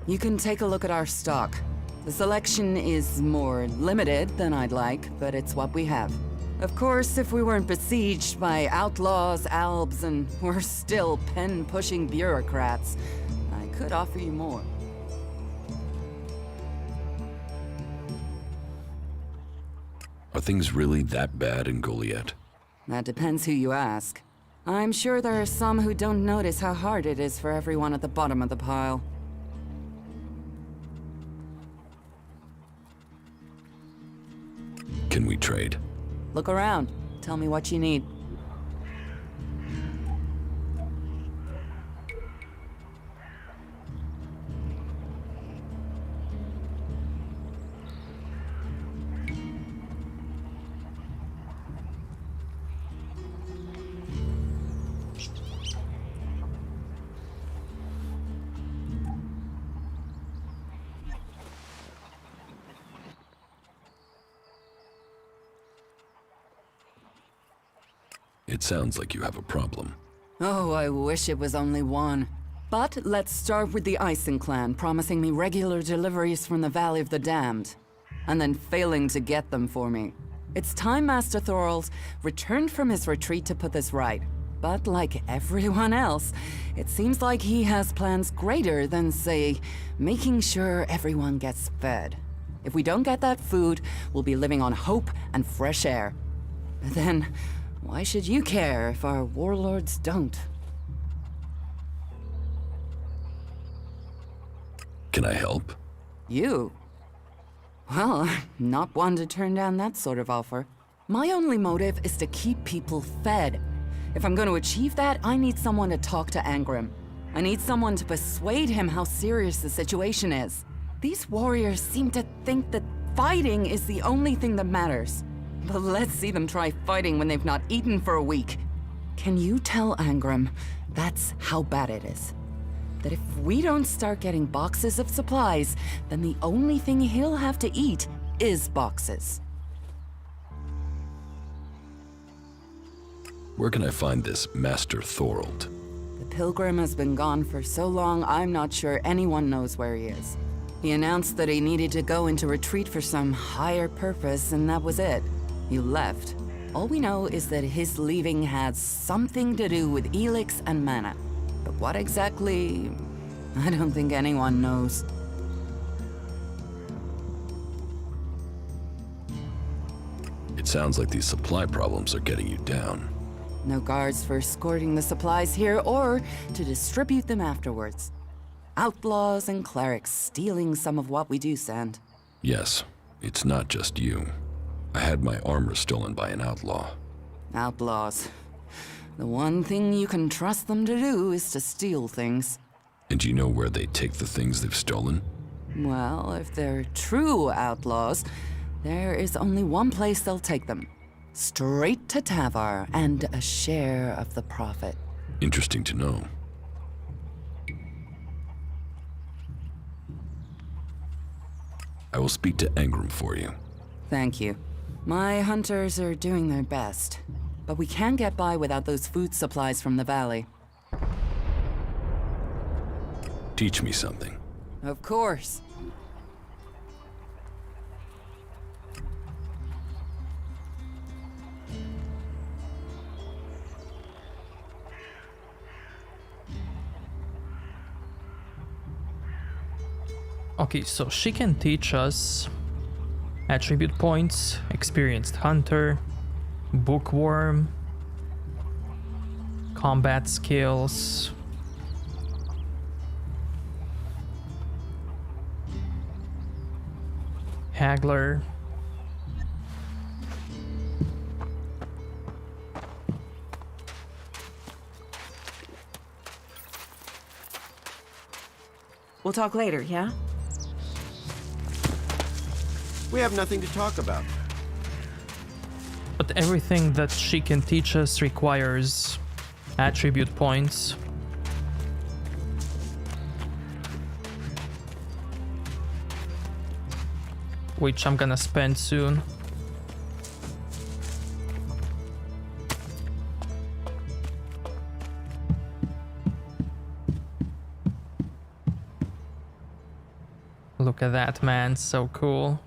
You can take a look at our stock. The selection is more limited than I'd like, but it's what we have. Of course, if we weren't besieged by outlaws, albs, and we're still pen-pushing bureaucrats, I could offer you more. Are things really that bad in Goliath? That depends who you ask. I'm sure there are some who don't notice how hard it is for everyone at the bottom of the pile. Can we trade? Look around. Tell me what you need. It sounds like you have a problem. Oh, I wish it was only one. But let's start with the Ison clan promising me regular deliveries from the Valley of the Damned, and then failing to get them for me. It's time Master Thorald returned from his retreat to put this right. But like everyone else, it seems like he has plans greater than, say, making sure everyone gets fed. If we don't get that food, we'll be living on hope and fresh air. But then, why should you care if our warlords don't? Can I help? You? Well, I'm not one to turn down that sort of offer. My only motive is to keep people fed. If I'm going to achieve that, I need someone to talk to Angrim. I need someone to persuade him how serious the situation is. These warriors seem to think that fighting is the only thing that matters. But let's see them try fighting when they've not eaten for a week. Can you tell Angrim that's how bad it is? That if we don't start getting boxes of supplies, then the only thing he'll have to eat is boxes. Where can I find this Master Thorald? The Pilgrim has been gone for so long, I'm not sure anyone knows where he is. He announced that he needed to go into retreat for some higher purpose, and that was it. He left. All we know is that his leaving had something to do with Elex and mana. But what exactly, I don't think anyone knows. It sounds like these supply problems are getting you down. No guards for escorting the supplies here or to distribute them afterwards. Outlaws and clerics stealing some of what we do send. Yes, it's not just you. I had my armor stolen by an outlaw. Outlaws. The one thing you can trust them to do is to steal things. And do you know where they take the things they've stolen? Well, if they're true outlaws, there is only one place they'll take them. Straight to Tavar and a share of the profit. Interesting to know. I will speak to Angrim for you. Thank you. My hunters are doing their best, but we can't get by without those food supplies from the valley. Teach me something. Of course. Okay, so she can teach us attribute points, experienced hunter, bookworm, combat skills, haggler. We'll talk later, yeah? We have nothing to talk about. But everything that she can teach us requires attribute points. Which I'm gonna spend soon. Look at that, man, so cool.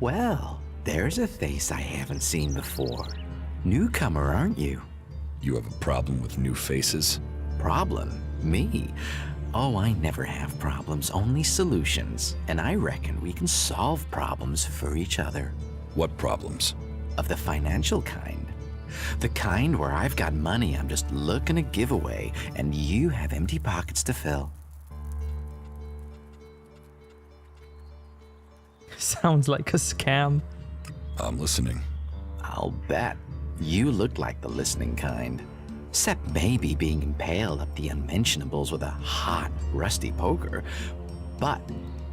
Well, there's a face I haven't seen before. Newcomer, aren't you? You have a problem with new faces? Problem? Me? Oh, I never have problems, only solutions. And I reckon we can solve problems for each other. What problems? Of the financial kind. The kind where I've got money I'm just looking to give away, and you have empty pockets to fill. Sounds like a scam. I'm listening. I'll bet. You look like the listening kind. Except maybe being impaled up the unmentionables with a hot, rusty poker. But,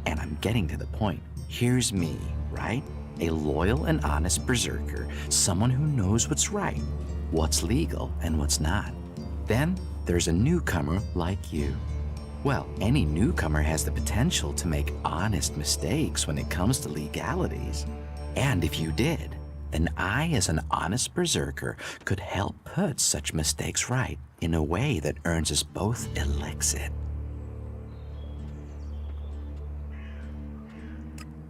and I'm getting to the point, here's me, right? A loyal and honest berserker, someone who knows what's right, what's legal and what's not. Then there's a newcomer like you. Well, any newcomer has the potential to make honest mistakes when it comes to legalities. And if you did, then I, as an honest berserker, could help put such mistakes right in a way that earns us both Elexit.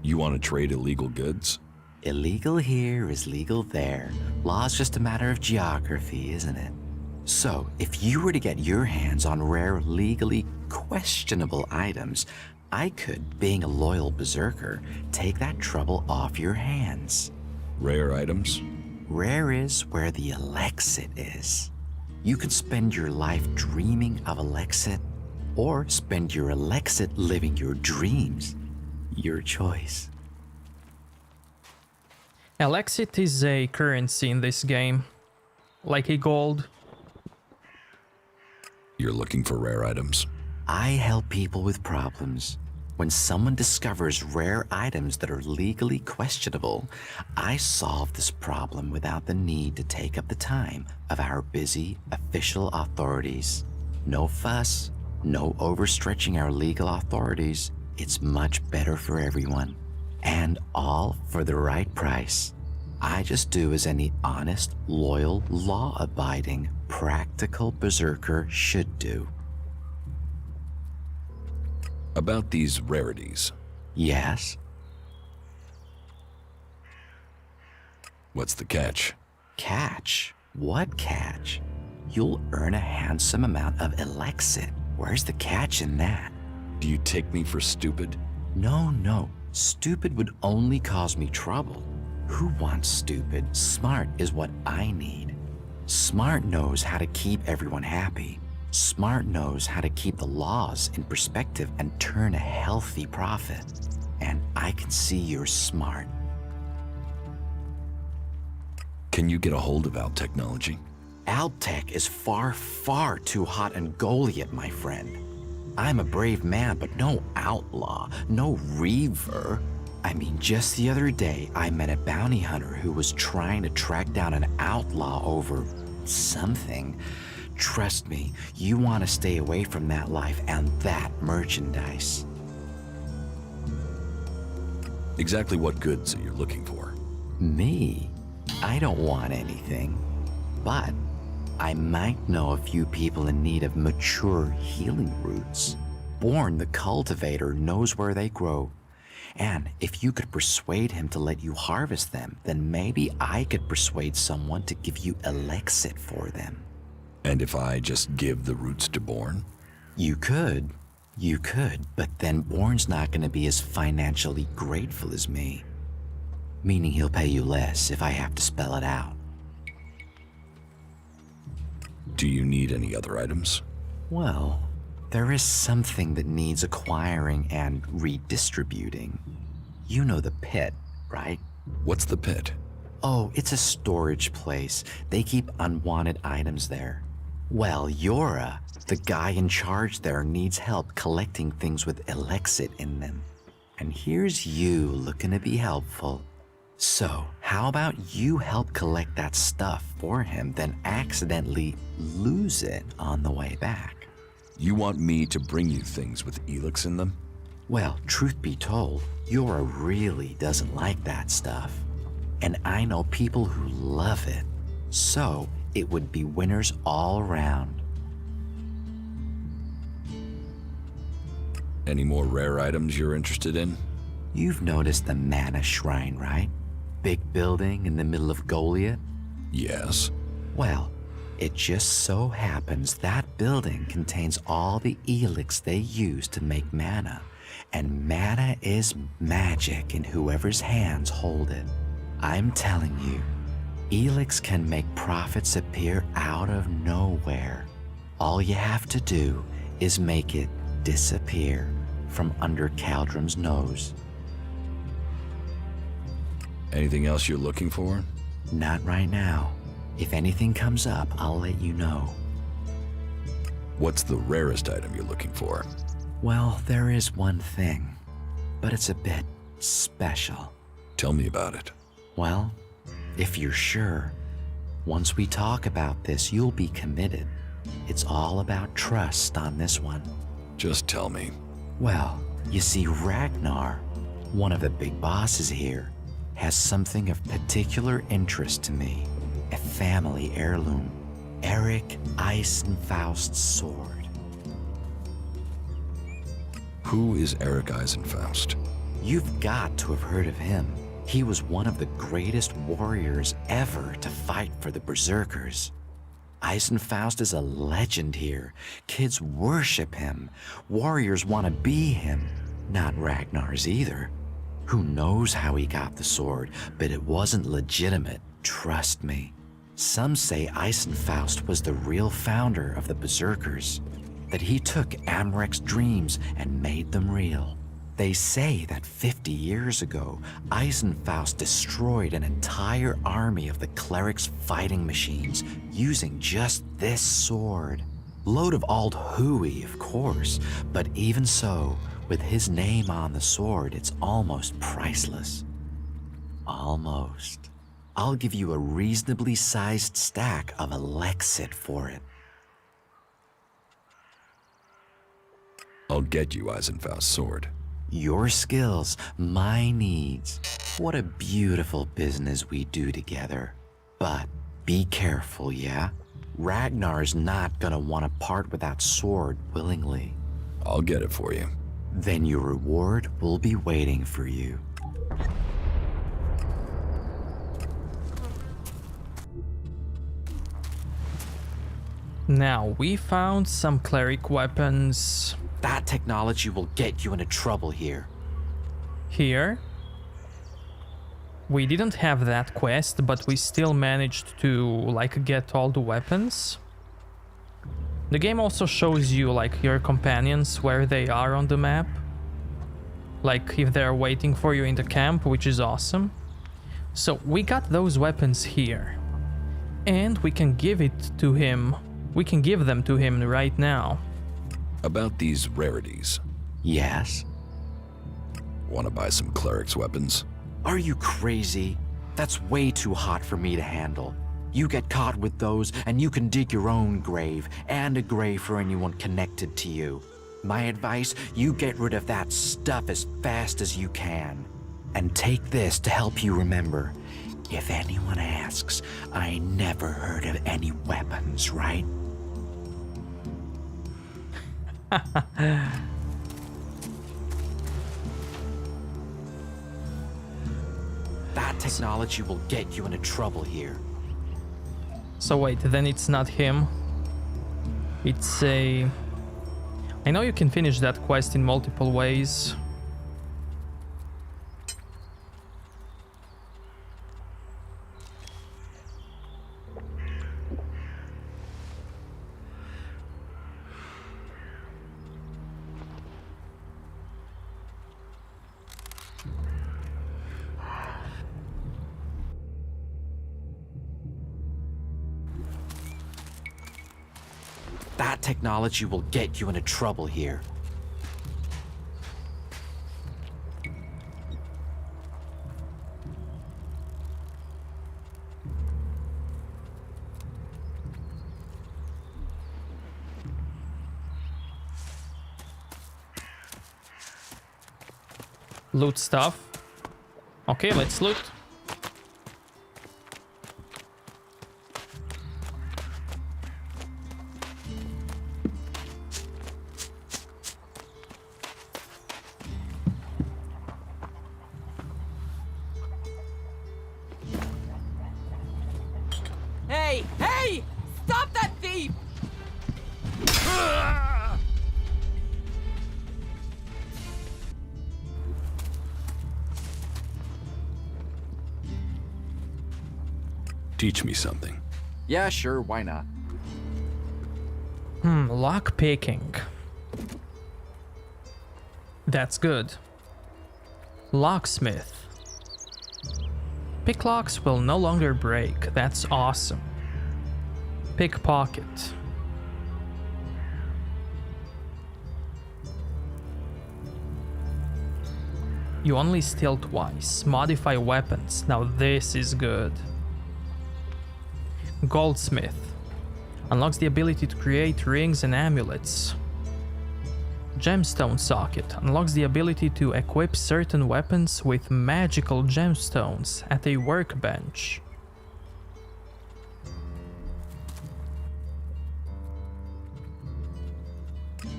You want to trade illegal goods? Illegal here is legal there. Law's just a matter of geography, isn't it? So, if you were to get your hands on rare, legally questionable items, I could, being a loyal berserker, take that trouble off your hands. Rare items? Rare is where the Elexit is. You could spend your life dreaming of Elexit, or spend your Elexit living your dreams. Your choice. Elexit is a currency in this game. Like a gold. You're looking for rare items? I help people with problems. When someone discovers rare items that are legally questionable, I solve this problem without the need to take up the time of our busy official authorities. No fuss, no overstretching our legal authorities. It's much better for everyone. And all for the right price. I just do as any honest, loyal, law-abiding, practical berserker should do. About these rarities. Yes? What's the catch? Catch? What catch? You'll earn a handsome amount of Elexit. Where's the catch in that? Do you take me for stupid? No. Stupid would only cause me trouble. Who wants stupid? Smart is what I need. Smart knows how to keep everyone happy. Smart knows how to keep the laws in perspective and turn a healthy profit. And I can see you're smart. Can you get a hold of Alp technology? Alp tech is far, far too hot and Goliath, my friend. I'm a brave man, but no outlaw, no reaver. I mean, just the other day, I met a bounty hunter who was trying to track down an outlaw over something. Trust me, you want to stay away from that life and that merchandise. Exactly what goods are you looking for? Me? I don't want anything. But I might know a few people in need of mature healing roots. Born the cultivator knows where they grow. And if you could persuade him to let you harvest them, then maybe I could persuade someone to give you Elex for them. And if I just give the roots to Born? You could, but then Born's not going to be as financially grateful as me. Meaning he'll pay you less if I have to spell it out. Do you need any other items? Well, there is something that needs acquiring and redistributing. You know the pit, right? What's the pit? Oh, it's a storage place. They keep unwanted items there. Well, Yora, the guy in charge there, needs help collecting things with Elex in them. And here's you looking to be helpful. So, how about you help collect that stuff for him, then accidentally lose it on the way back? You want me to bring you things with Elex in them? Well, truth be told, Yora really doesn't like that stuff. And I know people who love it. So, it would be winners all around. Any more rare items you're interested in? You've noticed the Mana Shrine, right? Big building in the middle of Goliath? Yes. Well, it just so happens that building contains all the Elex they use to make mana. And mana is magic in whoever's hands hold it. I'm telling you, Elex can make profits appear out of nowhere. All you have to do is make it disappear from under Caldrum's nose. Anything else you're looking for? Not right now. If anything comes up, I'll let you know. What's the rarest item you're looking for? Well, there is one thing, but it's a bit special. Tell me about it. Well, if you're sure, once we talk about this, you'll be committed. It's all about trust on this one. Just tell me. Well, you see, Ragnar, one of the big bosses here, has something of particular interest to me. A family heirloom. Eric Eisenfaust's sword. Who is Eric Eisenfaust? You've got to have heard of him. He was one of the greatest warriors ever to fight for the Berserkers. Eisenfaust is a legend here. Kids worship him. Warriors want to be him. Not Ragnar's either. Who knows how he got the sword, but it wasn't legitimate, trust me. Some say Eisenfaust was the real founder of the Berserkers, that he took Amrek's dreams and made them real. They say that 50 years ago, Eisenfaust destroyed an entire army of the clerics' fighting machines using just this sword. Load of old hooey, of course, but even so, with his name on the sword, it's almost priceless. Almost. I'll give you a reasonably sized stack of Elexit for it. I'll get you Eisenfaust's sword. Your skills, my needs. What a beautiful business we do together. But be careful, yeah? Ragnar's not gonna want to part with that sword willingly. I'll get it for you. Then your reward will be waiting for you. Now, we found some cleric weapons. That technology will get you into trouble here. Here? We didn't have that quest, but we still managed to, like, get all the weapons. The game also shows you, like, your companions, where they are on the map. Like, if they're waiting for you in the camp, which is awesome. So, we got those weapons here. And we can give it to him. We can give them to him right now. About these rarities. Yes? Want to buy some cleric's weapons? Are you crazy? That's way too hot for me to handle. You get caught with those, and you can dig your own grave, and a grave for anyone connected to you. My advice, you get rid of that stuff as fast as you can. And take this to help you remember. If anyone asks, I never heard of any weapons, right? That technology will get you into trouble here. So wait, then it's not him. It's a... I know you can finish that quest in multiple ways. That technology will get you into trouble here. Loot stuff. Okay, let's loot. Hey! Hey! Stop that thief! Teach me something. Yeah, sure, why not? Lock picking. That's good. Locksmith. Picklocks will no longer break. That's awesome. Pickpocket. You only steal twice. Modify weapons. Now this is good. Goldsmith. Unlocks the ability to create rings and amulets. Gemstone socket. Unlocks the ability to equip certain weapons with magical gemstones at a workbench.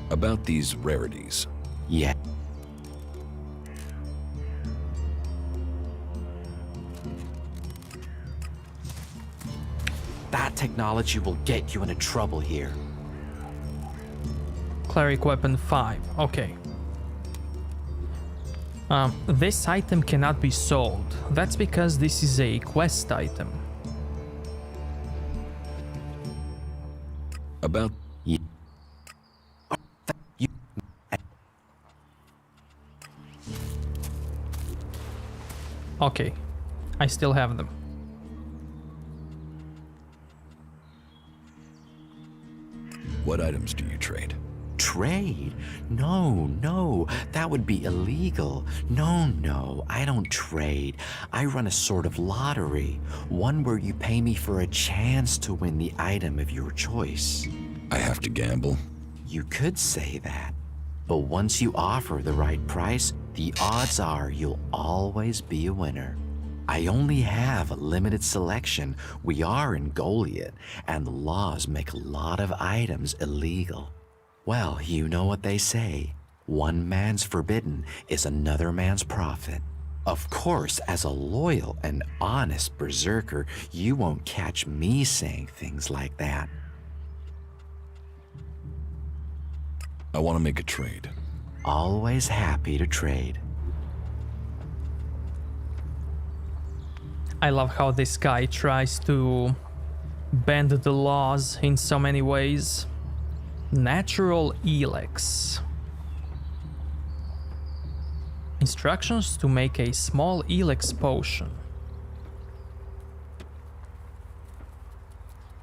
About these rarities. Yeah. That technology will get you into trouble here. Cleric weapon 5. Okay. This item cannot be sold. That's because this is a quest item. About... Okay. I still have them. What items do you trade? Trade? No, that would be illegal. No, I don't trade. I run a sort of lottery, one where you pay me for a chance to win the item of your choice. I have to gamble? You could say that, but once you offer the right price, the odds are you'll always be a winner. I only have a limited selection. We are in Goliath, and the laws make a lot of items illegal. Well, you know what they say. One man's forbidden is another man's profit. Of course, as a loyal and honest berserker, you won't catch me saying things like that. I want to make a trade. Always happy to trade. I love how this guy tries to bend the laws in so many ways. Natural Elex. Instructions to make a small Elex potion.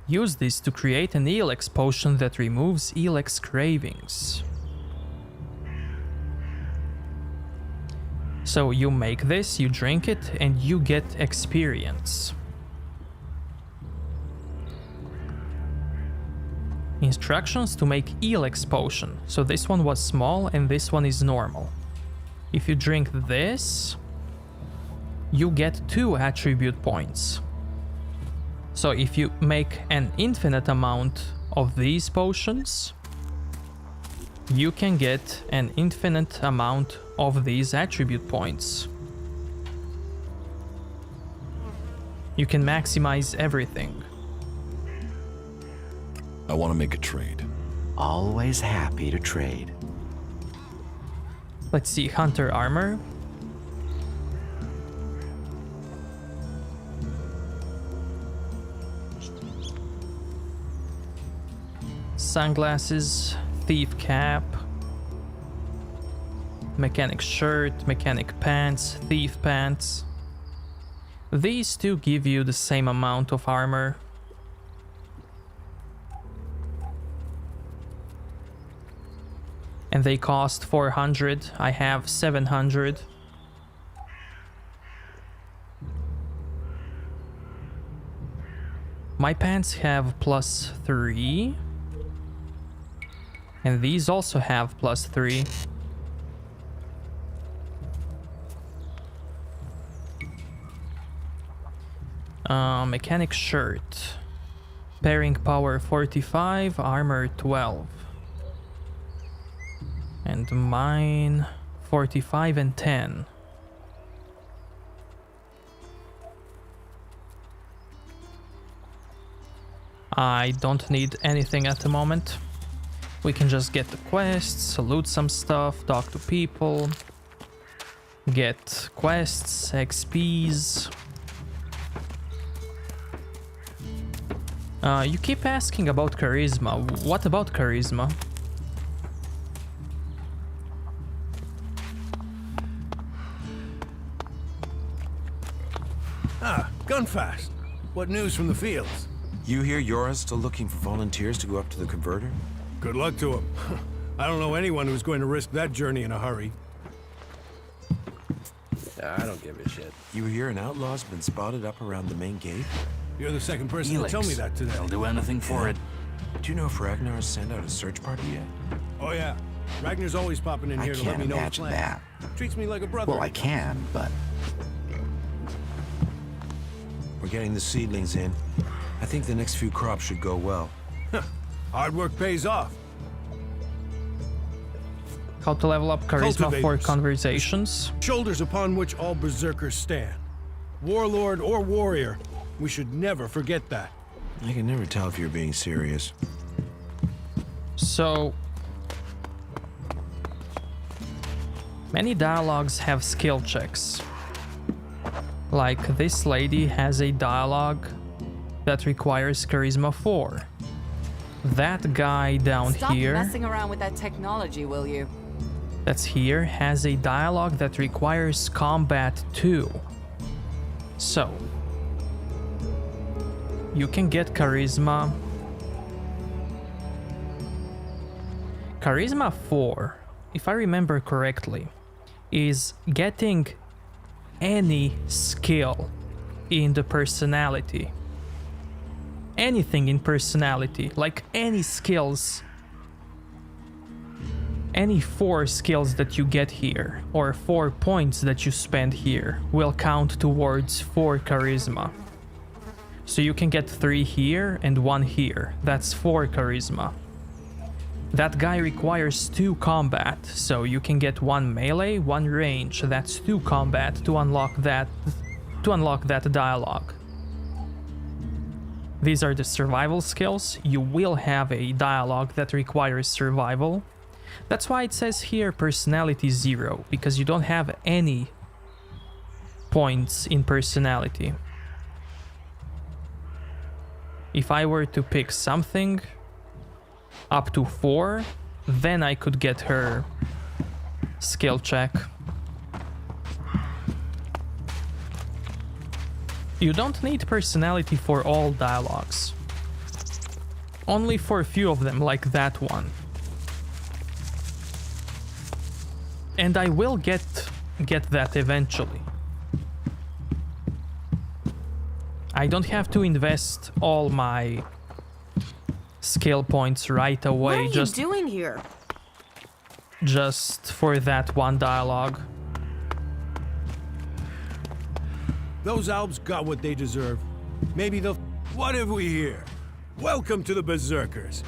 Use this to create an Elex potion that removes Elex cravings. So you make this, you drink it, and you get experience. Instructions to make Elex potion. So this one was small and this one is normal. If you drink this, you get 2 attribute points. So if you make an infinite amount of these potions, you can get an infinite amount of these attribute points. You can maximize everything. I want to make a trade. Always happy to trade. Let's see, Hunter armor. Sunglasses, thief cap, mechanic shirt, mechanic pants, thief pants. These two give you the same amount of armor. And they cost 400. I have 700. My pants have +3. And these also have +3. Mechanic shirt. Pairing power 45, armor 12. And mine 45 and 10. I don't need anything at the moment. We can just get the quests, loot some stuff, talk to people, get quests, XPs. You keep asking about charisma. What about charisma? Ah, Gunfast. What news from the fields? You hear Yora's still looking for volunteers to go up to the converter? Good luck to him. I don't know anyone who's going to risk that journey in a hurry. I don't give a shit. You hear an outlaw's been spotted up around the main gate? You're the second person to tell me that today. They'll do anything for it. Do you know if Ragnar's sent out a search party yet? Oh yeah. Ragnar's always popping in here to let me know his imagine plan. that. Treats me like a brother. Well, I can, but... We're getting the seedlings in. I think the next few crops should go well. Hard work pays off. How to level up charisma for Cultivators. conversations. Shoulders upon which all berserkers stand. Warlord or warrior, we should never forget that. I can never tell if you're being serious. So, many dialogues have skill checks. Like this lady has a dialogue that requires charisma 4. That guy down Stop here, messing around with that technology, will you? that's here, has a dialogue that requires combat 2. So, you can get charisma. Charisma 4, if I remember correctly, is getting any skill in the personality. Anything in personality, like any skills. Any 4 skills that you get here, or 4 points that you spend here, will count towards 4 charisma. So you can get 3 here and 1 here. That's 4 charisma. That guy requires 2 combat, so you can get 1 melee, 1 range. That's 2 combat to unlock that dialogue. These are the survival skills. You will have a dialogue that requires survival. That's why it says here personality 0, because you don't have any points in personality. If I were to pick something up to 4, then I could get her skill check. You don't need personality for all dialogues. Only for a few of them, like that one. And I will get get that eventually. I don't have to invest all my skill points right away. What are you doing here? Just for that one dialogue. Those Albs got what they deserve. Maybe they'll... What have we here? Welcome to the Berserkers.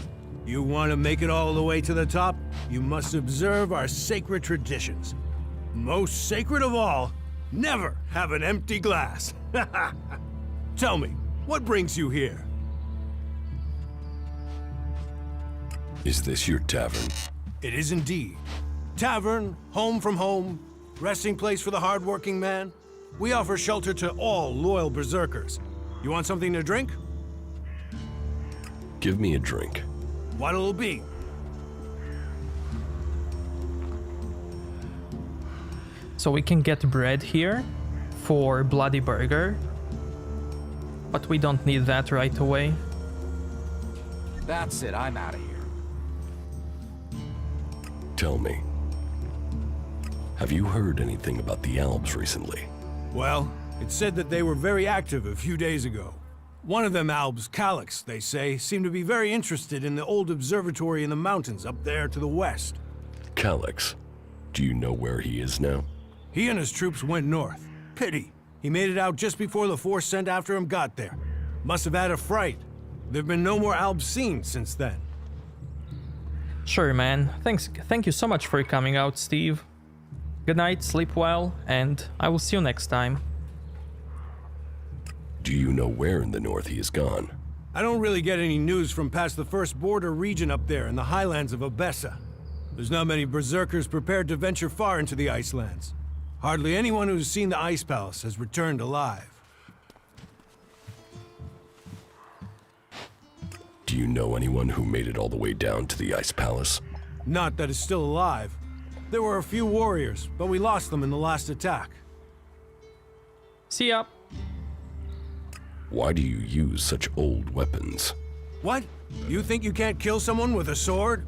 You want to make it all the way to the top? You must observe our sacred traditions. Most sacred of all, never have an empty glass. Tell me, what brings you here? Is this your tavern? It is indeed. Tavern, home from home, resting place for the hard-working man. We offer shelter to all loyal Berserkers. You want something to drink? Give me a drink. What'll it be? So we can get bread here for Bloody Burger. But we don't need that right away. That's it, I'm out of here. Tell me, have you heard anything about the Albs recently? Well, it's said that they were very active a few days ago. One of them Albs, Elex, they say, seemed to be very interested in the old observatory in the mountains up there to the west. Elex, do you know where he is now? He and his troops went north. Pity. He made it out just before the force sent after him got there. Must have had a fright. There've been no more Albs seen since then. Sure, man. Thank you so much for coming out, Steve. Good night, sleep well, and I will see you next time. Do you know where in the north he is gone? I don't really get any news from past the first border region up there in the highlands of Obessa. There's not many Berserkers prepared to venture far into the Icelands. Hardly anyone who's seen the Ice Palace has returned alive. Do you know anyone who made it all the way down to the Ice Palace? Not that is still alive. There were a few warriors, but we lost them in the last attack. See ya. Why do you use such old weapons? What? You think you can't kill someone with a sword?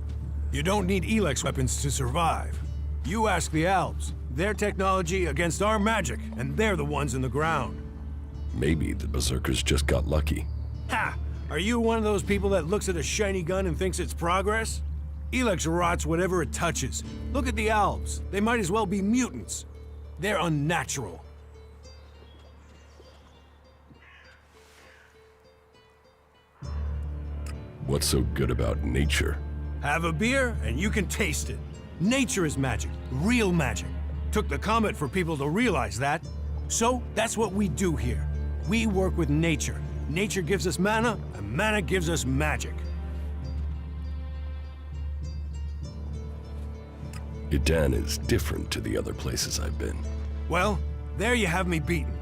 You don't need Elex weapons to survive. You ask the Albs. Their technology against our magic, and they're the ones in the ground. Maybe the Berserkers just got lucky. Ha! Are you one of those people that looks at a shiny gun and thinks it's progress? Elex rots whatever it touches. Look at the Albs. They might as well be mutants. They're unnatural. What's so good about nature? Have a beer, and you can taste it. Nature is magic. Real magic. Took the comet for people to realize that. So, that's what we do here. We work with nature. Nature gives us mana, and mana gives us magic. Idan is different to the other places I've been. Well, there you have me beaten.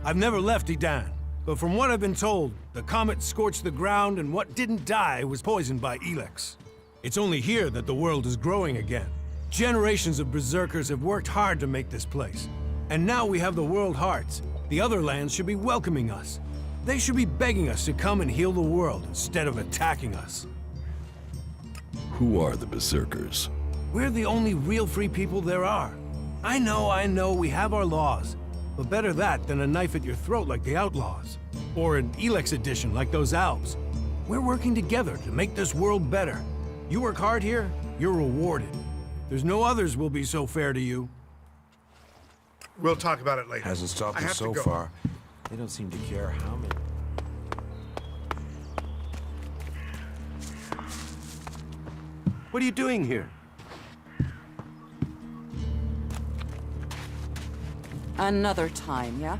I've never left Idan, but from what I've been told, the comet scorched the ground and what didn't die was poisoned by Elex. It's only here that the world is growing again. Generations of Berserkers have worked hard to make this place. And now we have the World Hearts. The other lands should be welcoming us. They should be begging us to come and heal the world instead of attacking us. Who are the Berserkers? We're the only real free people there are. I know, we have our laws. But better that than a knife at your throat like the Outlaws. Or an Elex edition like those Albs. We're working together to make this world better. You work hard here, you're rewarded. There's no others will be so fair to you. We'll talk about it later. Hasn't stopped us so far. They don't seem to care how many. What are you doing here? Another time, yeah?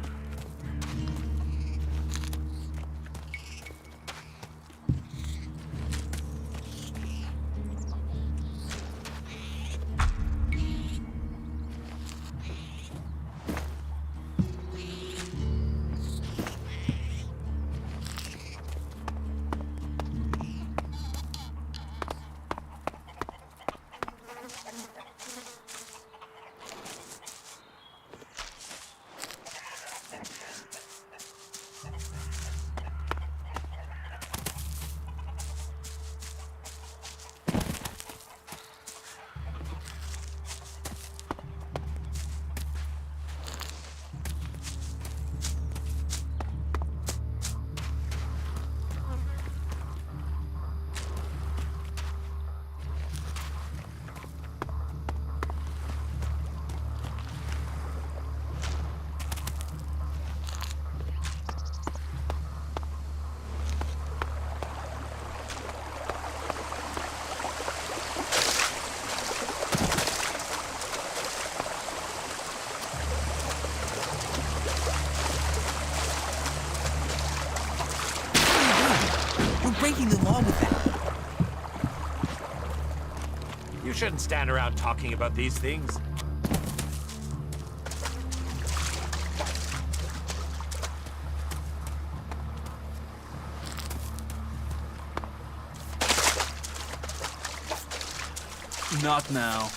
You shouldn't stand around talking about these things. Not now.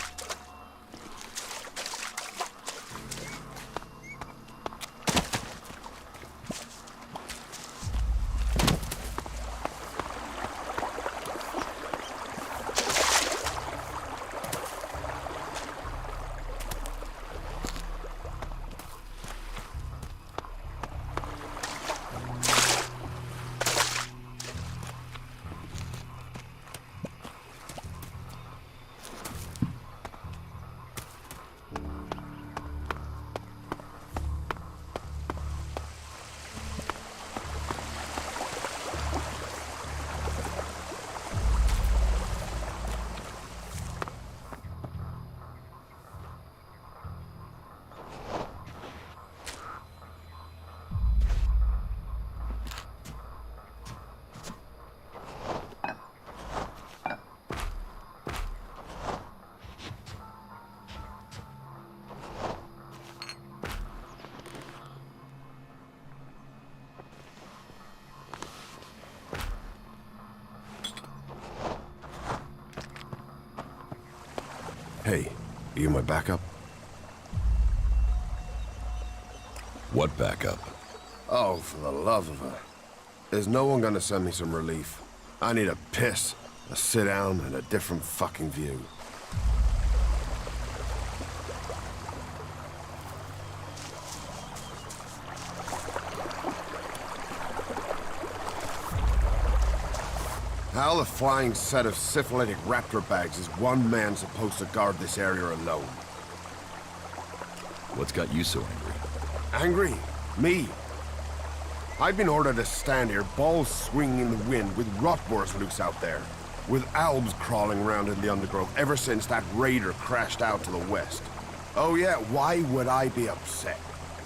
Hey, are you my backup? What backup? Oh, for the love of her. Is no one gonna send me some relief? I need a piss, a sit down, and a different fucking view. How the flying set of syphilitic raptor bags is one man supposed to guard this area alone? What's got you so angry? Angry? Me? I've been ordered to stand here, balls swinging in the wind, with rotboars loose out there, with albs crawling around in the undergrowth ever since that raider crashed out to the west. Oh yeah, why would I be upset?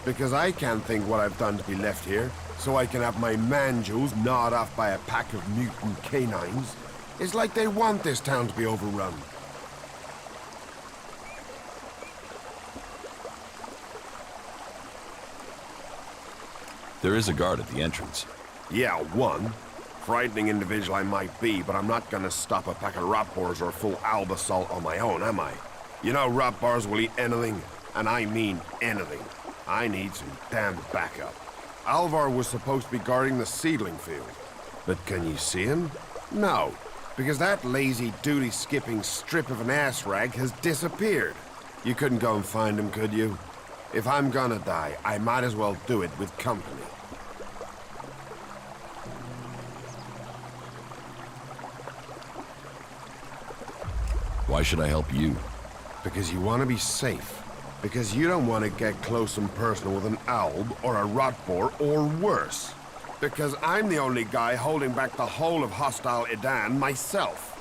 Because I can't think what I've done to be left here, so I can have my man-jewels gnawed off by a pack of mutant canines. It's like they want this town to be overrun. There is a guard at the entrance. Yeah, one. Frightening individual I might be, but I'm not gonna stop a pack of rotboars or a full alb assault on my own, am I? You know rotboars will eat anything, and I mean anything. I need some damn backup. Alvar was supposed to be guarding the seedling field. But can you see him? No, because that lazy duty-skipping strip of an ass rag has disappeared. You couldn't go and find him, could you? If I'm gonna die, I might as well do it with company. Why should I help you? Because you want to be safe. Because you don't want to get close and personal with an alb or a rotboar or worse. Because I'm the only guy holding back the whole of hostile Edan myself.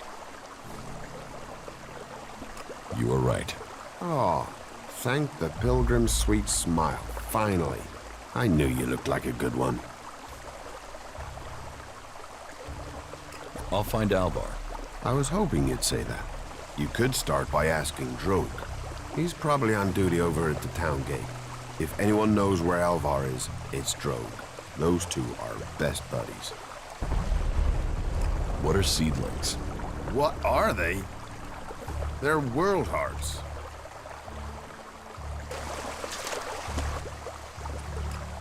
You are right. Oh, thank the pilgrim's sweet smile. Finally. I knew you looked like a good one. I'll find Alvar. I was hoping you'd say that. You could start by asking Droog. He's probably on duty over at the town gate. If anyone knows where Alvar is, it's Droog. Those two are best buddies. What are seedlings? What are they? They're world hearts.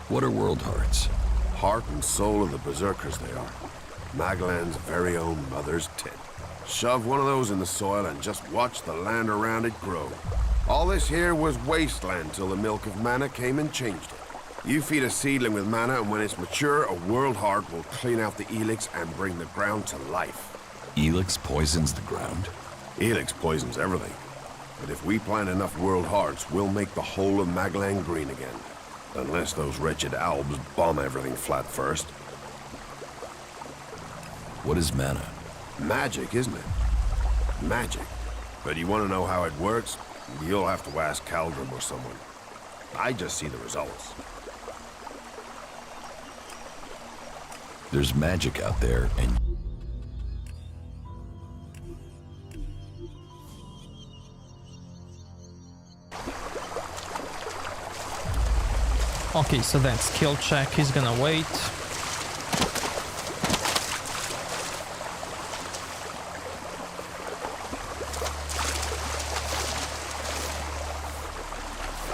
What are world hearts? Heart and soul of the berserkers they are. Magellan's very own mother's tit. Shove one of those in the soil and just watch the land around it grow. All this here was wasteland till the milk of mana came and changed it. You feed a seedling with mana, and when it's mature, a world heart will clean out the Elex and bring the ground to life. Elex poisons the ground? Elex poisons everything. But if we plant enough world hearts, we'll make the whole of Magellan green again. Unless those wretched albs bomb everything flat first. What is mana? Magic, isn't it? Magic. But you want to know how it works? You'll have to ask Caldrum or someone. I just see the results. There's magic out there, and Okay, so that skill check is gonna wait.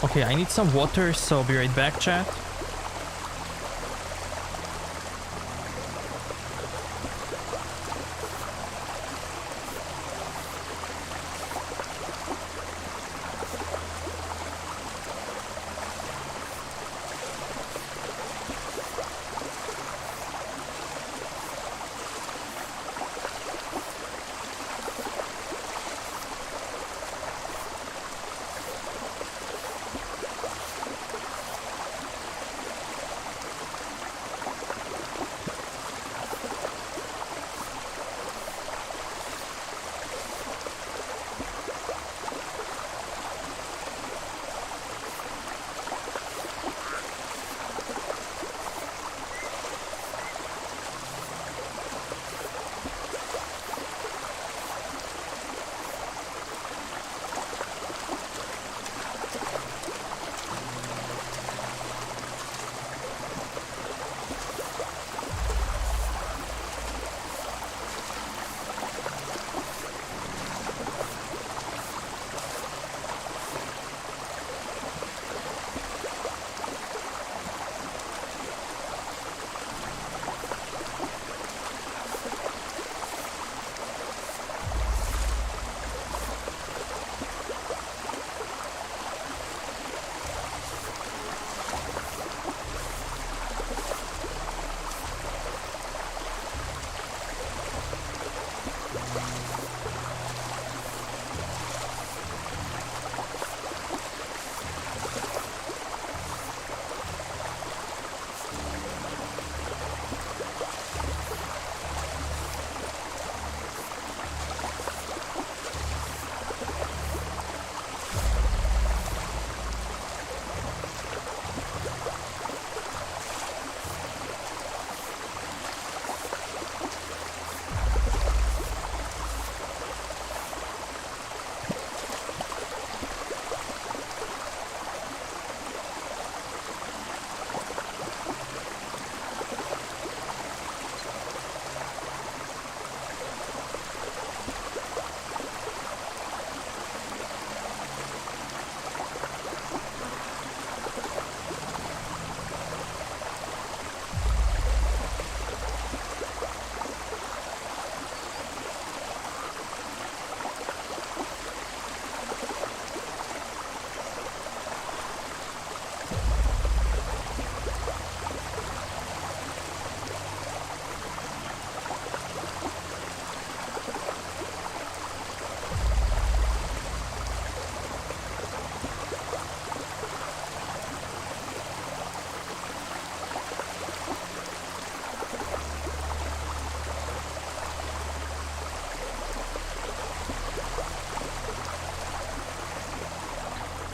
Okay, I need some water, so I'll be right back, chat.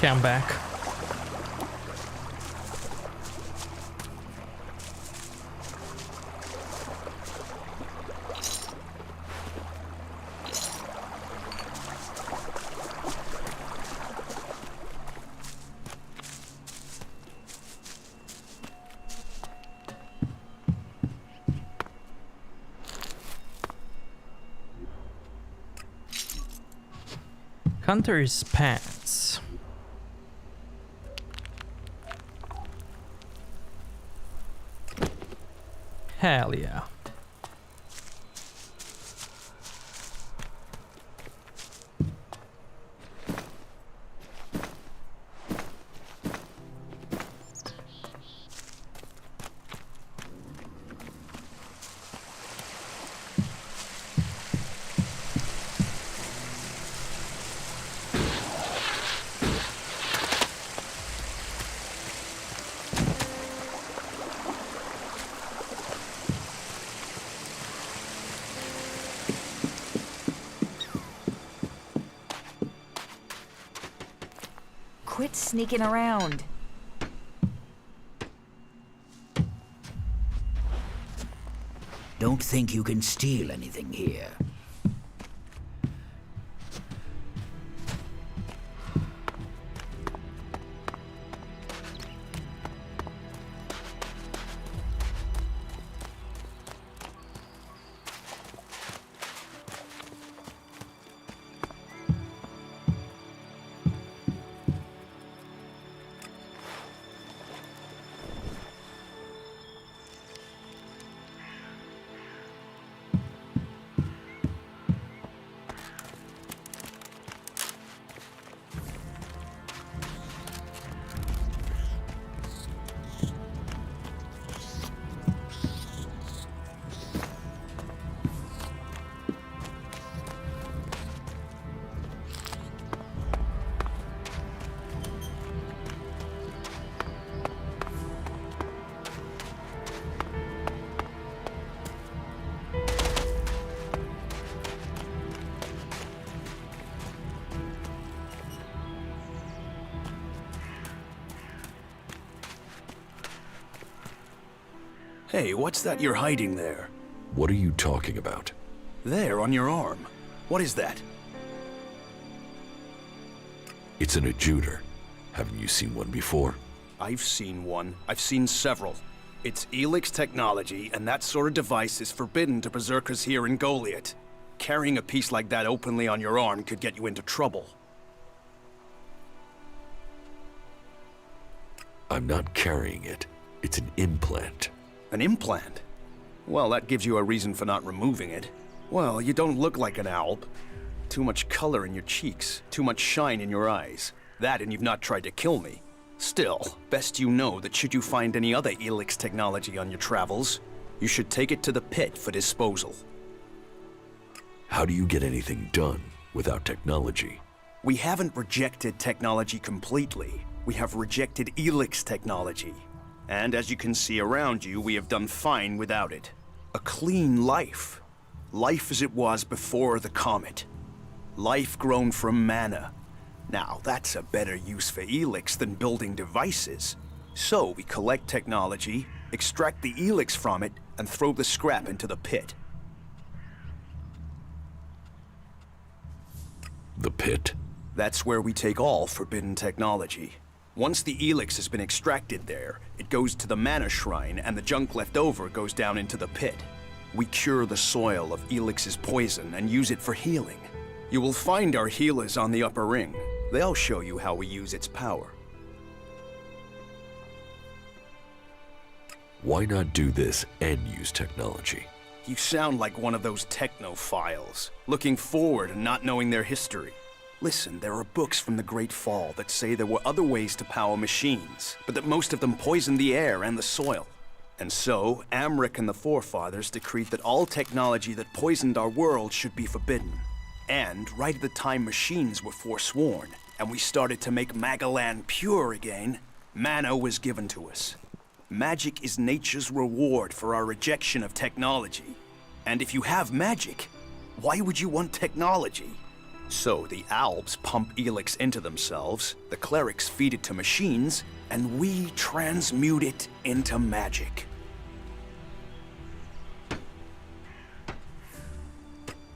Okay, I'm back. Hunter's pants. Hell yeah. Quit sneaking around. Don't think you can steal anything here. Hey, what's that you're hiding there? What are you talking about? There, on your arm. What is that? It's an adjuter. Haven't you seen one before? I've seen one. I've seen several. It's Elex technology, and that sort of device is forbidden to berserkers here in Goliath. Carrying a piece like that openly on your arm could get you into trouble. I'm not carrying it. It's an implant. An implant? Well, that gives you a reason for not removing it. Well, you don't look like an alb. Too much color in your cheeks, too much shine in your eyes. That and you've not tried to kill me. Still, best you know that should you find any other Elex technology on your travels, you should take it to the pit for disposal. How do you get anything done without technology? We haven't rejected technology completely. We have rejected Elex technology. And as you can see around you, we have done fine without it. A clean life. Life as it was before the comet. Life grown from mana. Now, that's a better use for Elex than building devices. So we collect technology, extract the Elex from it, and throw the scrap into the pit. The pit? That's where we take all forbidden technology. Once the Elex has been extracted there, it goes to the mana shrine, and the junk left over goes down into the pit. We cure the soil of Elix's poison and use it for healing. You will find our healers on the upper ring. They'll show you how we use its power. Why not do this and use technology? You sound like one of those technophiles, looking forward and not knowing their history. Listen, there are books from the Great Fall that say there were other ways to power machines, but that most of them poisoned the air and the soil. And so, Amric and the Forefathers decreed that all technology that poisoned our world should be forbidden. And right at the time machines were forsworn, and we started to make Magalan pure again, mana was given to us. Magic is nature's reward for our rejection of technology. And if you have magic, why would you want technology? So the Albs pump Elex into themselves, the clerics feed it to machines, and we transmute it into magic.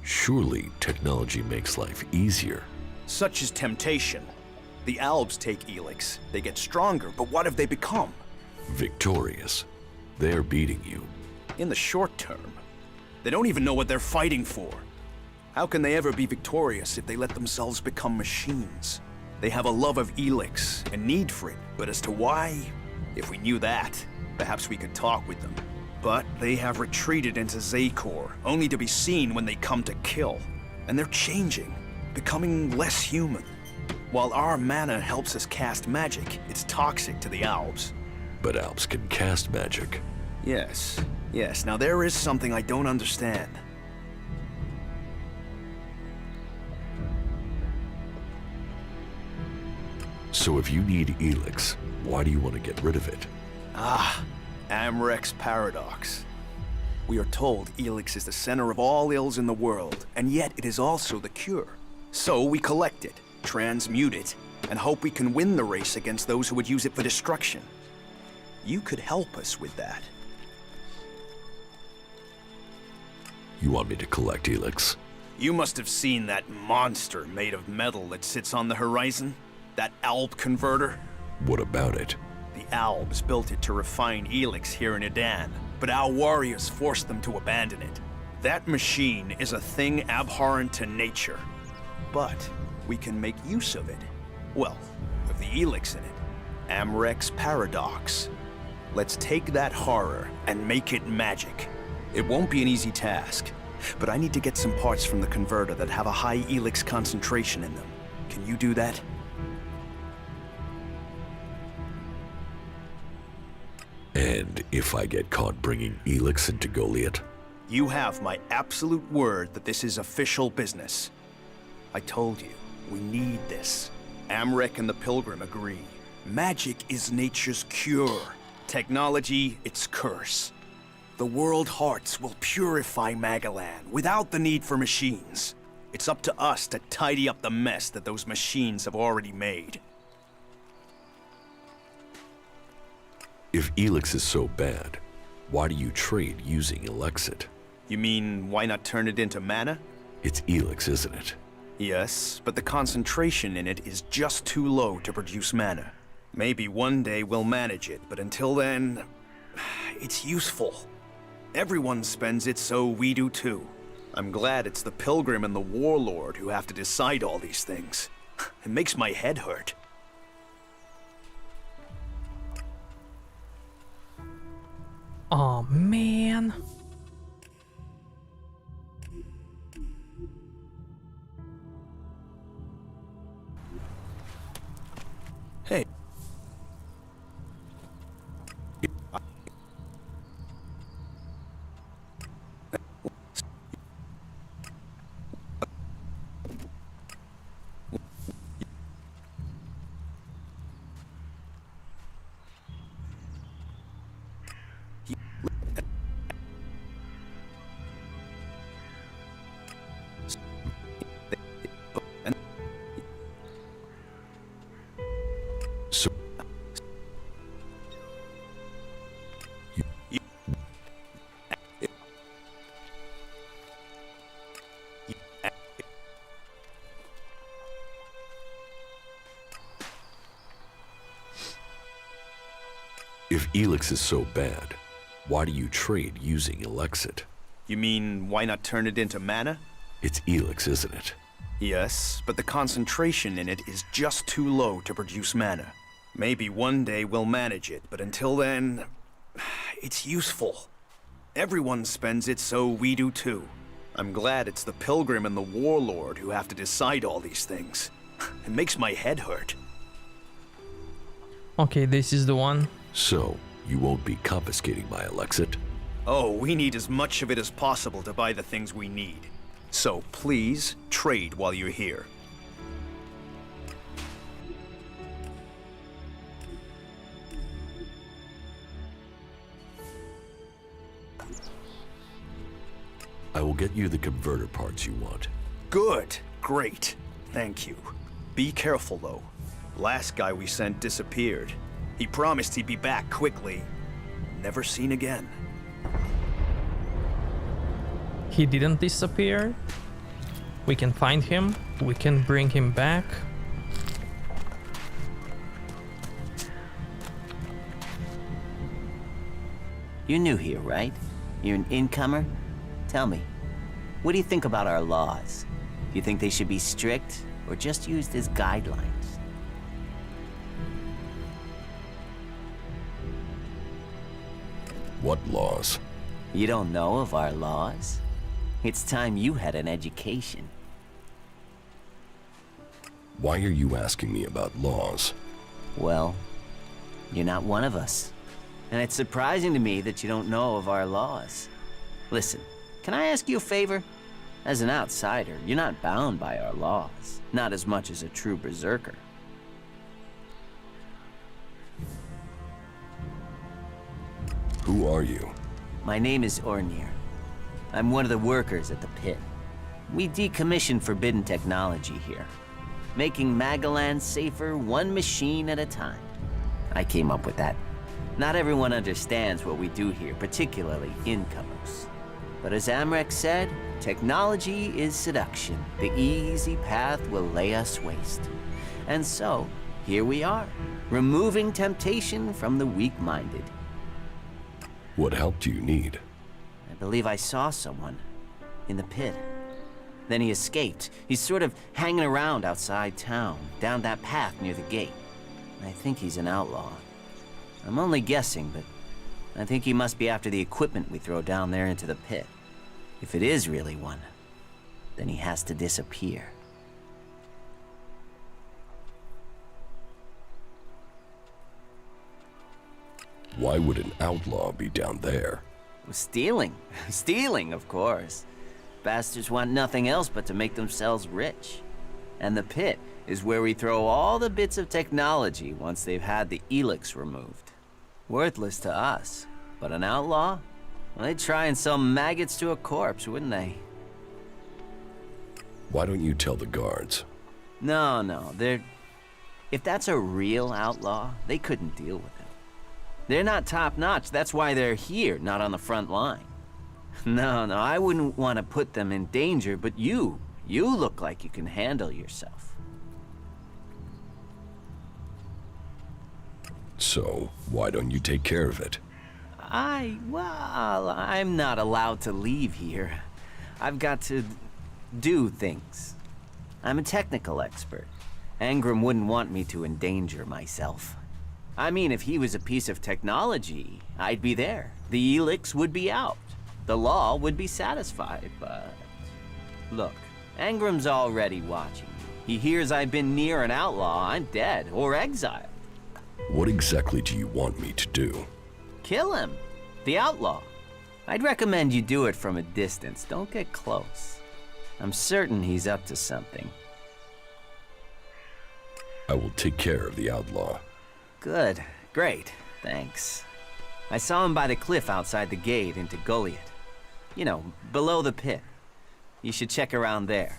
Surely technology makes life easier. Such is temptation. The Albs take Elex, they get stronger, but what have they become? Victorious. They're beating you. In the short term. They don't even know what they're fighting for. How can they ever be victorious if they let themselves become machines? They have a love of Elex, a need for it, but as to why, if we knew that, perhaps we could talk with them. But they have retreated into Zakor, only to be seen when they come to kill. And they're changing, becoming less human. While our mana helps us cast magic, it's toxic to the Albs. But Albs can cast magic. Yes. Now there is something I don't understand. So if you need Elex, why do you want to get rid of it? Amrek's paradox. We are told Elex is the center of all ills in the world, and yet it is also the cure. So we collect it, transmute it, and hope we can win the race against those who would use it for destruction. You could help us with that. You want me to collect Elex? You must have seen that monster made of metal that sits on the horizon? That Alb converter? What about it? The Albs built it to refine Elex here in Edan, but our warriors forced them to abandon it. That machine is a thing abhorrent to nature. But we can make use of it. Well, with the Elex in it. Amrek's paradox. Let's take that horror and make it magic. It won't be an easy task, but I need to get some parts from the converter that have a high Elex concentration in them. Can you do that? And if I get caught bringing Elex into Goliath? You have my absolute word that this is official business. I told you, we need this. Amrek and the Pilgrim agree. Magic is nature's cure. Technology, its curse. The world hearts will purify Magalan without the need for machines. It's up to us to tidy up the mess that those machines have already made. If Elex is so bad, Why do you trade using Elexit? You mean, why not turn it into mana? It's Elex, isn't it? Yes, but the concentration in it is just too low to produce mana. Maybe one day we'll manage it, but until then, it's useful. Everyone spends it, so we do too. I'm glad it's the Pilgrim and the Warlord who have to decide all these things. It makes my head hurt. Oh man. Hey. If Elex is so bad, why do you trade using Elexit? You mean, why not turn it into mana? It's Elex, isn't it? Yes, but the concentration in it is just too low to produce mana. Maybe one day we'll manage it, but until then, it's useful. Everyone spends it, so we do too. I'm glad it's the Pilgrim and the Warlord who have to decide all these things. It makes my head hurt. Okay, this is the one. So, you won't be confiscating my Elexit? Oh, we need as much of it as possible to buy the things we need. So please, trade while you're here. I will get you the converter parts you want. Good. Great. Thank you. Be careful, though. Last guy we sent disappeared. He promised he'd be back quickly. Never seen again. He didn't disappear. We can find him. We can bring him back. You're new here, right? You're an incomer? Tell me, what do you think about our laws? Do you think they should be strict or just used as guidelines? What laws? You don't know of our laws? It's time you had an education. Why are you asking me about laws? Well, you're not one of us. And it's surprising to me that you don't know of our laws. Listen, can I ask you a favor? As an outsider, you're not bound by our laws. Not as much as a true berserker. Who are you? My name is Ornir. I'm one of the workers at the pit. We decommission forbidden technology here, making Magaland safer one machine at a time. I came up with that. Not everyone understands what we do here, particularly incomers. But as Amrek said, technology is seduction. The easy path will lay us waste. And so, here we are, removing temptation from the weak-minded. What help do you need? I believe I saw someone in the pit. Then he escaped. He's sort of hanging around outside town, down that path near the gate. I think he's an outlaw. I'm only guessing, but I think he must be after the equipment we throw down there into the pit. If it is really one, then he has to disappear. Why would an outlaw be down there? Stealing. Stealing, of course. Bastards want nothing else but to make themselves rich. And the pit is where we throw all the bits of technology once they've had the Elex removed. Worthless to us, but an outlaw? Well, they'd try and sell maggots to a corpse, wouldn't they? Why don't you tell the guards? No, they're... If that's a real outlaw, they couldn't deal with him. They're not top-notch, that's why they're here, not on the front line. No, I wouldn't want to put them in danger, but you look like you can handle yourself. So, why don't you take care of it? Well, I'm not allowed to leave here. I've got to do things. I'm a technical expert. Angram wouldn't want me to endanger myself. I mean, if he was a piece of technology, I'd be there. The Elex would be out. The law would be satisfied, but... Look, Angram's already watching. He hears I've been near an outlaw, I'm dead, or exiled. What exactly do you want me to do? Kill him. The outlaw. I'd recommend you do it from a distance. Don't get close. I'm certain he's up to something. I will take care of the outlaw. Good. Great. Thanks. I saw him by the cliff outside the gate into Goliath. You know, below the pit. You should check around there.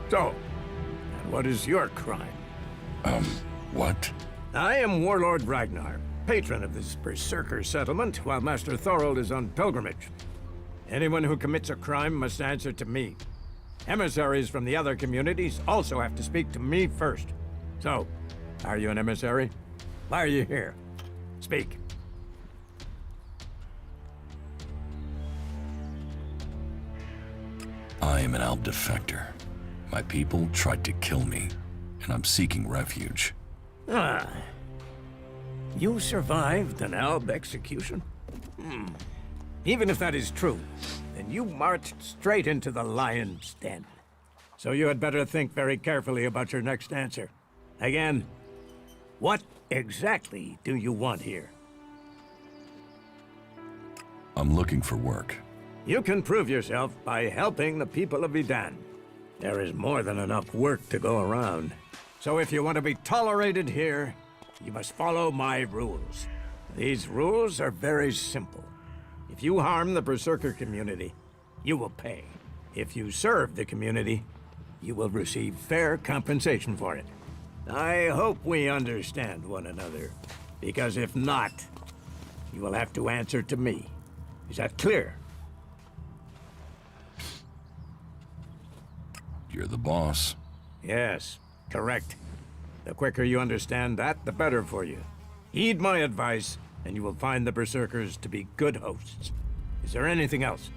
So, and what is your crime? What? I am Warlord Ragnar, patron of this Berserker settlement, while Master Thorold is on pilgrimage. Anyone who commits a crime must answer to me. Emissaries from the other communities also have to speak to me first. So, are you an emissary? Why are you here? Speak. I am an Alb defector. My people tried to kill me, and I'm seeking refuge. Ah. You survived an Alb execution? Even if that is true, then you marched straight into the lion's den. So you had better think very carefully about your next answer. Again, what exactly do you want here? I'm looking for work. You can prove yourself by helping the people of Idan. There is more than enough work to go around. So if you want to be tolerated here, you must follow my rules. These rules are very simple. If you harm the Berserker community, you will pay. If you serve the community, you will receive fair compensation for it. I hope we understand one another, because if not, you will have to answer to me. Is that clear? You're the boss. Yes, correct. The quicker you understand that, the better for you. Heed my advice, and you will find the Berserkers to be good hosts. Is there anything else?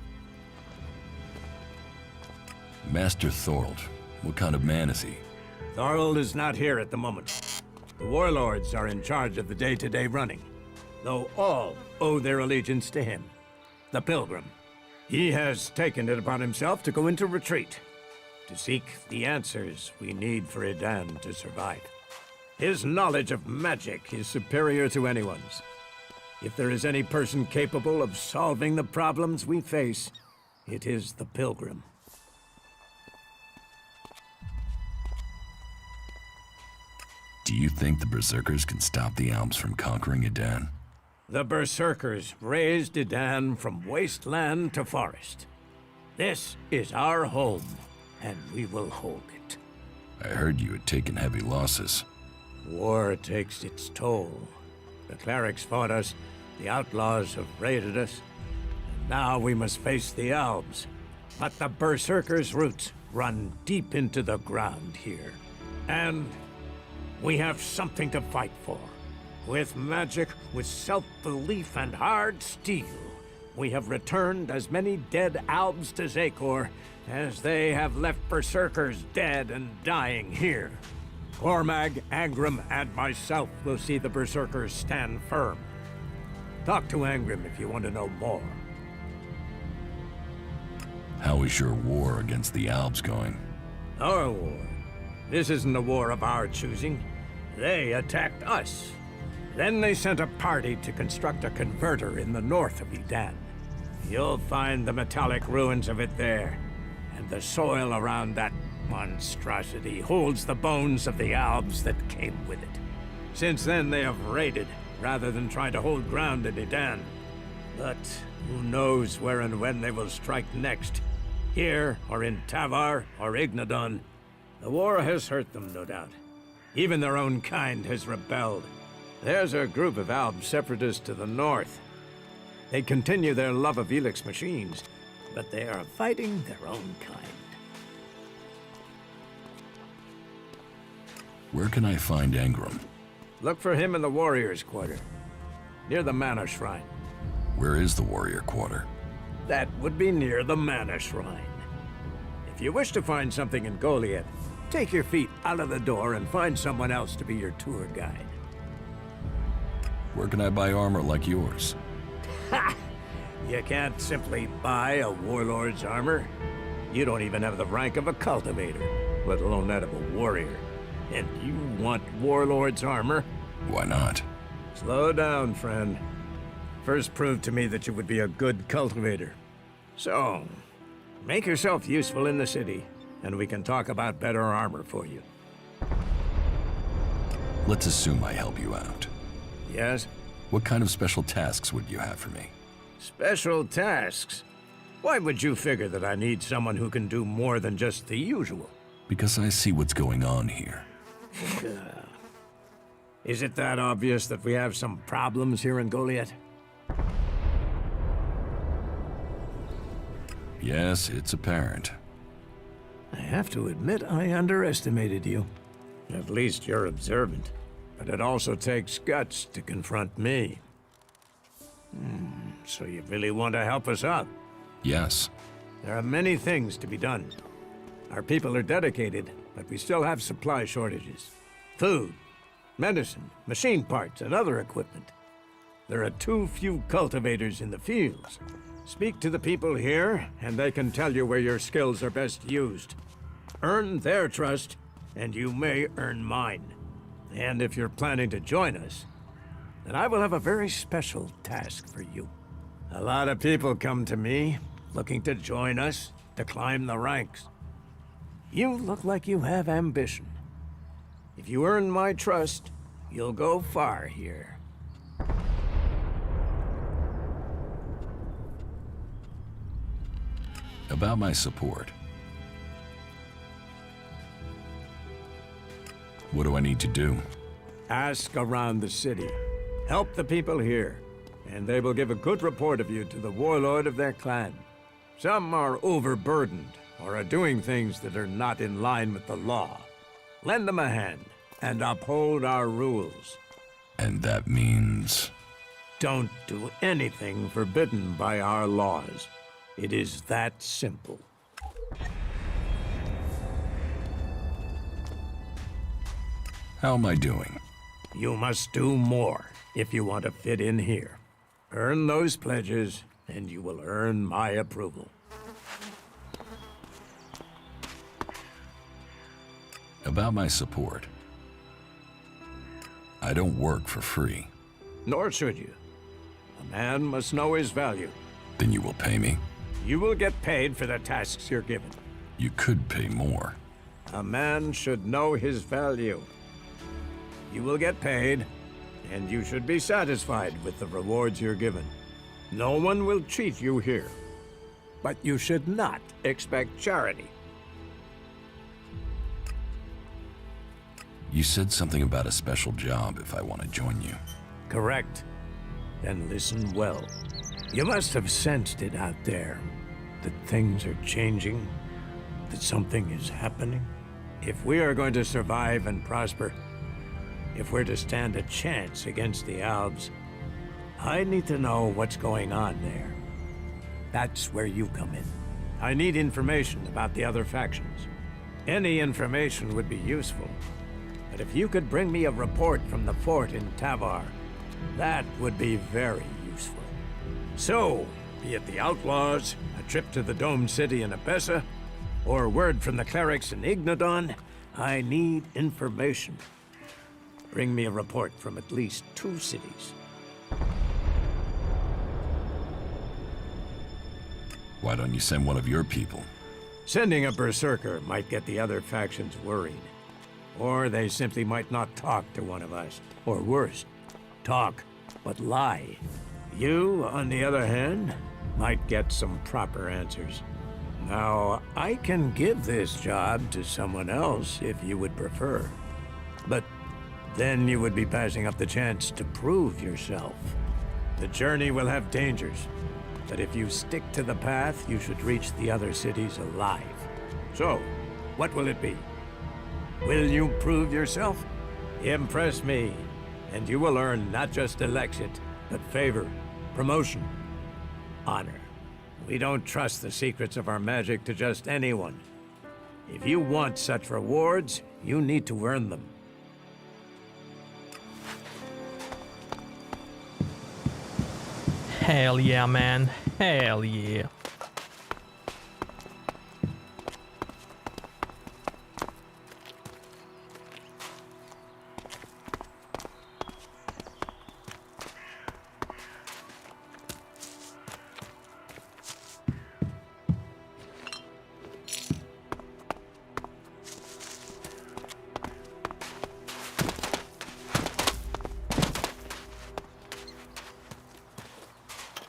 Master Thorold, what kind of man is he? Thorold is not here at the moment. The warlords are in charge of the day-to-day running, though all owe their allegiance to him, the Pilgrim. He has taken it upon himself to go into retreat, to seek the answers we need for Edan to survive. His knowledge of magic is superior to anyone's. If there is any person capable of solving the problems we face, it is the Pilgrim. Do you think the Berserkers can stop the Alps from conquering Edan? The Berserkers raised Edan from wasteland to forest. This is our home, and we will hold it. I heard you had taken heavy losses. War takes its toll. The clerics fought us, the outlaws have raided us, and now we must face the elves. But the Berserkers' roots run deep into the ground here. And we have something to fight for. With magic, with self-belief and hard steel, we have returned as many dead Albs to Zakor as they have left Berserkers dead and dying here. Cormag, Angrim, and myself will see the Berserkers stand firm. Talk to Angrim if you want to know more. How is your war against the Albs going? Our war? This isn't a war of our choosing. They attacked us. Then they sent a party to construct a converter in the north of Edan. You'll find the metallic ruins of it there, and the soil around that monstrosity holds the bones of the Albs that came with it. Since then, they have raided, rather than try to hold ground in Edan. But who knows where and when they will strike next? Here, or in Tavar, or Ignadon. The war has hurt them, no doubt. Even their own kind has rebelled. There's a group of Alb separatists to the north. They continue their love of Elex machines, but they are fighting their own kind. Where can I find Angrim? Look for him in the Warriors' Quarter, near the Mana Shrine. Where is the Warrior Quarter? That would be near the Mana Shrine. If you wish to find something in Goliath, take your feet out of the door and find someone else to be your tour guide. Where can I buy armor like yours? Ha! You can't simply buy a warlord's armor. You don't even have the rank of a cultivator, let alone that of a warrior. And you want warlord's armor? Why not? Slow down, friend. First prove to me that you would be a good cultivator. So, make yourself useful in the city, and we can talk about better armor for you. Let's assume I help you out. Yes? What kind of special tasks would you have for me? Special tasks? Why would you figure that I need someone who can do more than just the usual? Because I see what's going on here. Is it that obvious that we have some problems here in Goliath? Yes, it's apparent. I have to admit I underestimated you. At least you're observant. But it also takes guts to confront me. So you really want to help us out? Yes. There are many things to be done. Our people are dedicated, but we still have supply shortages. Food, medicine, machine parts, and other equipment. There are too few cultivators in the fields. Speak to the people here, and they can tell you where your skills are best used. Earn their trust, and you may earn mine. And if you're planning to join us, then I will have a very special task for you. A lot of people come to me, looking to join us, to climb the ranks. You look like you have ambition. If you earn my trust, you'll go far here. About my support. What do I need to do? Ask around the city. Help the people here, and they will give a good report of you to the warlord of their clan. Some are overburdened, or are doing things that are not in line with the law. Lend them a hand. and uphold our rules. And that means... Don't do anything forbidden by our laws. It is that simple. How am I doing? You must do more if you want to fit in here. Earn those pledges, and you will earn my approval. About my support. I don't work for free. Nor should you. A man must know his value. Then you will pay me? You will get paid for the tasks you're given. You could pay more. A man should know his value. You will get paid, and you should be satisfied with the rewards you're given. No one will cheat you here. But you should not expect charity. You said something about a special job if I want to join you. Correct. Then listen well. You must have sensed it out there, that things are changing, that something is happening. If we are going to survive and prosper, if we're to stand a chance against the Albs, I need to know what's going on there. That's where you come in. I need information about the other factions. Any information would be useful. But if you could bring me a report from the fort in Tavar, that would be very useful. So, be it the Outlaws, a trip to the Domed City in Abessa, or word from the clerics in Ignodon, I need information. Bring me a report from at least 2 cities. Why don't you send one of your people? Sending a berserker might get the other factions worried. Or they simply might not talk to one of us. Or worse, talk, but lie. You, on the other hand, might get some proper answers. Now, I can give this job to someone else if you would prefer. But then you would be passing up the chance to prove yourself. The journey will have dangers, but if you stick to the path, you should reach the other cities alive. So, what will it be? Will you prove yourself? Impress me, and you will earn not just Elexit, but favor, promotion, honor. We don't trust the secrets of our magic to just anyone. If you want such rewards, you need to earn them. Hell yeah, man. Hell yeah.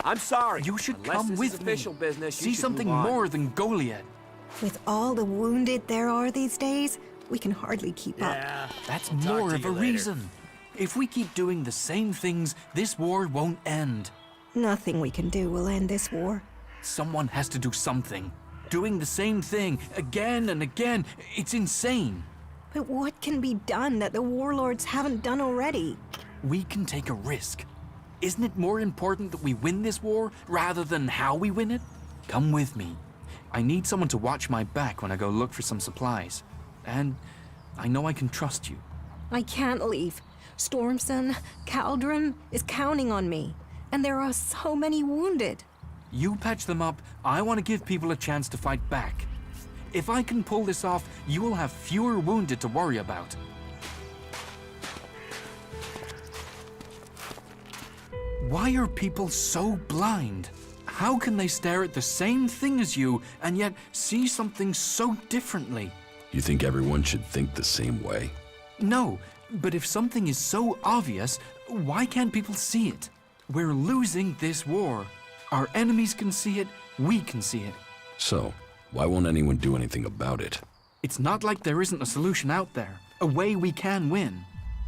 I'm sorry. You should Unless come this with is me. official business. See something more than Goliad. With all the wounded there are these days, we can hardly keep up. That's more of a reason. If we keep doing the same things, this war won't end. Nothing we can do will end this war. Someone has to do something. Doing the same thing again and again, it's insane. But what can be done that the warlords haven't done already? We can take a risk. Isn't it more important that we win this war rather than how we win it? Come with me. I need someone to watch my back when I go look for some supplies. And I know I can trust you. I can't leave. Stormson, Caldron is counting on me. And there are so many wounded. You patch them up, I want to give people a chance to fight back. If I can pull this off, you will have fewer wounded to worry about. Why are people so blind? How can they stare at the same thing as you and yet see something so differently? You think everyone should think the same way? No, but if something is so obvious, why can't people see it? We're losing this war. Our enemies can see it, we can see it. So, why won't anyone do anything about it? It's not like there isn't a solution out there, a way we can win.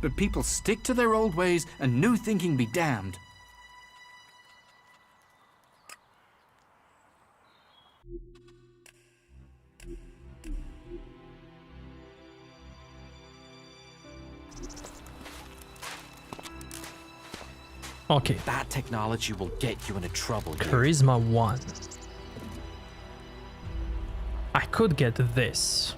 But people stick to their old ways and new thinking be damned. Okay. That technology will get you into trouble here. Charisma 1. I could get this.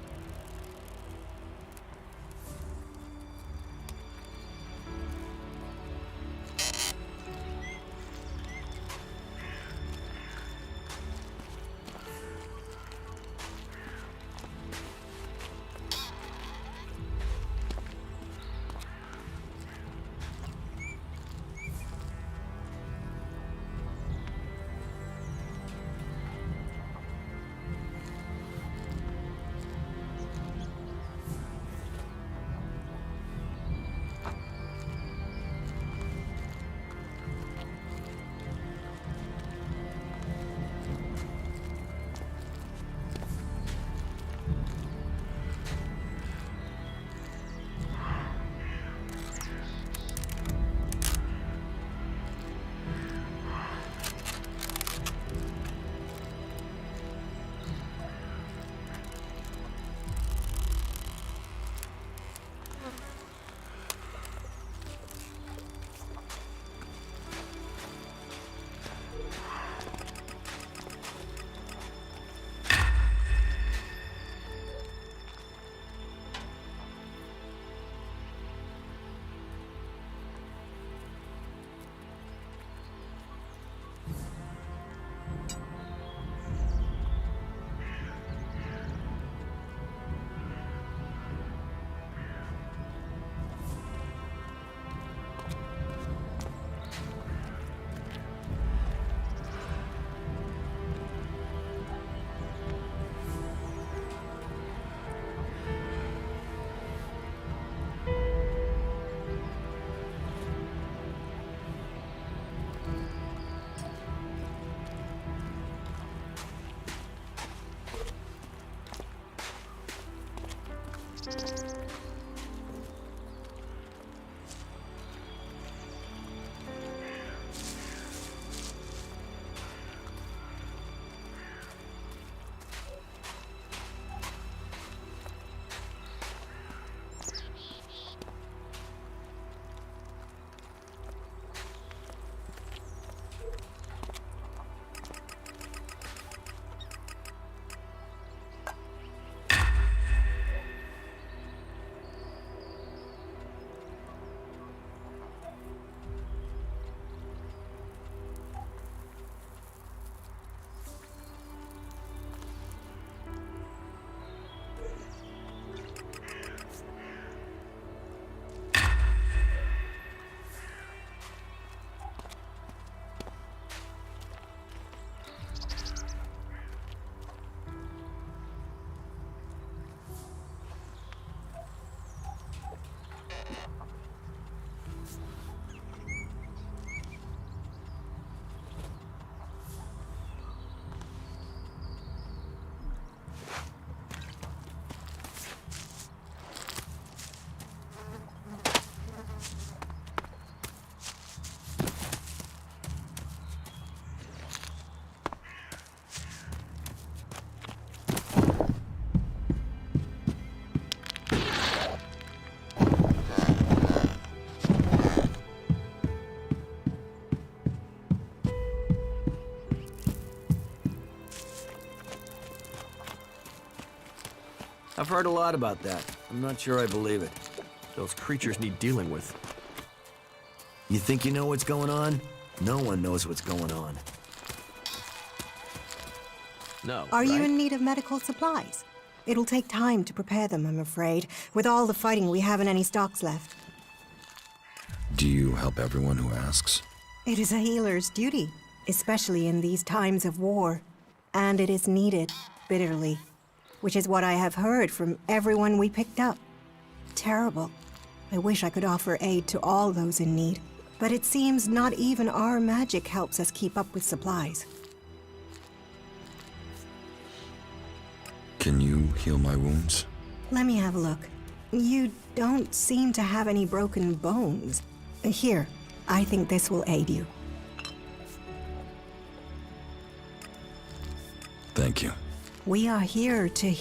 I've heard a lot about that. I'm not sure I believe it. Those creatures need dealing with. You think you know what's going on? No one knows what's going on. No, Are you in need of medical supplies? It'll take time to prepare them, I'm afraid. With all the fighting, we haven't any stocks left. Do you help everyone who asks? It is a healer's duty, especially in these times of war. And it is needed, bitterly. Which is what I have heard from everyone we picked up. Terrible. I wish I could offer aid to all those in need. But it seems not even our magic helps us keep up with supplies. Can you heal my wounds? Let me have a look. You don't seem to have any broken bones. Here, I think this will aid you. Thank you. We are here to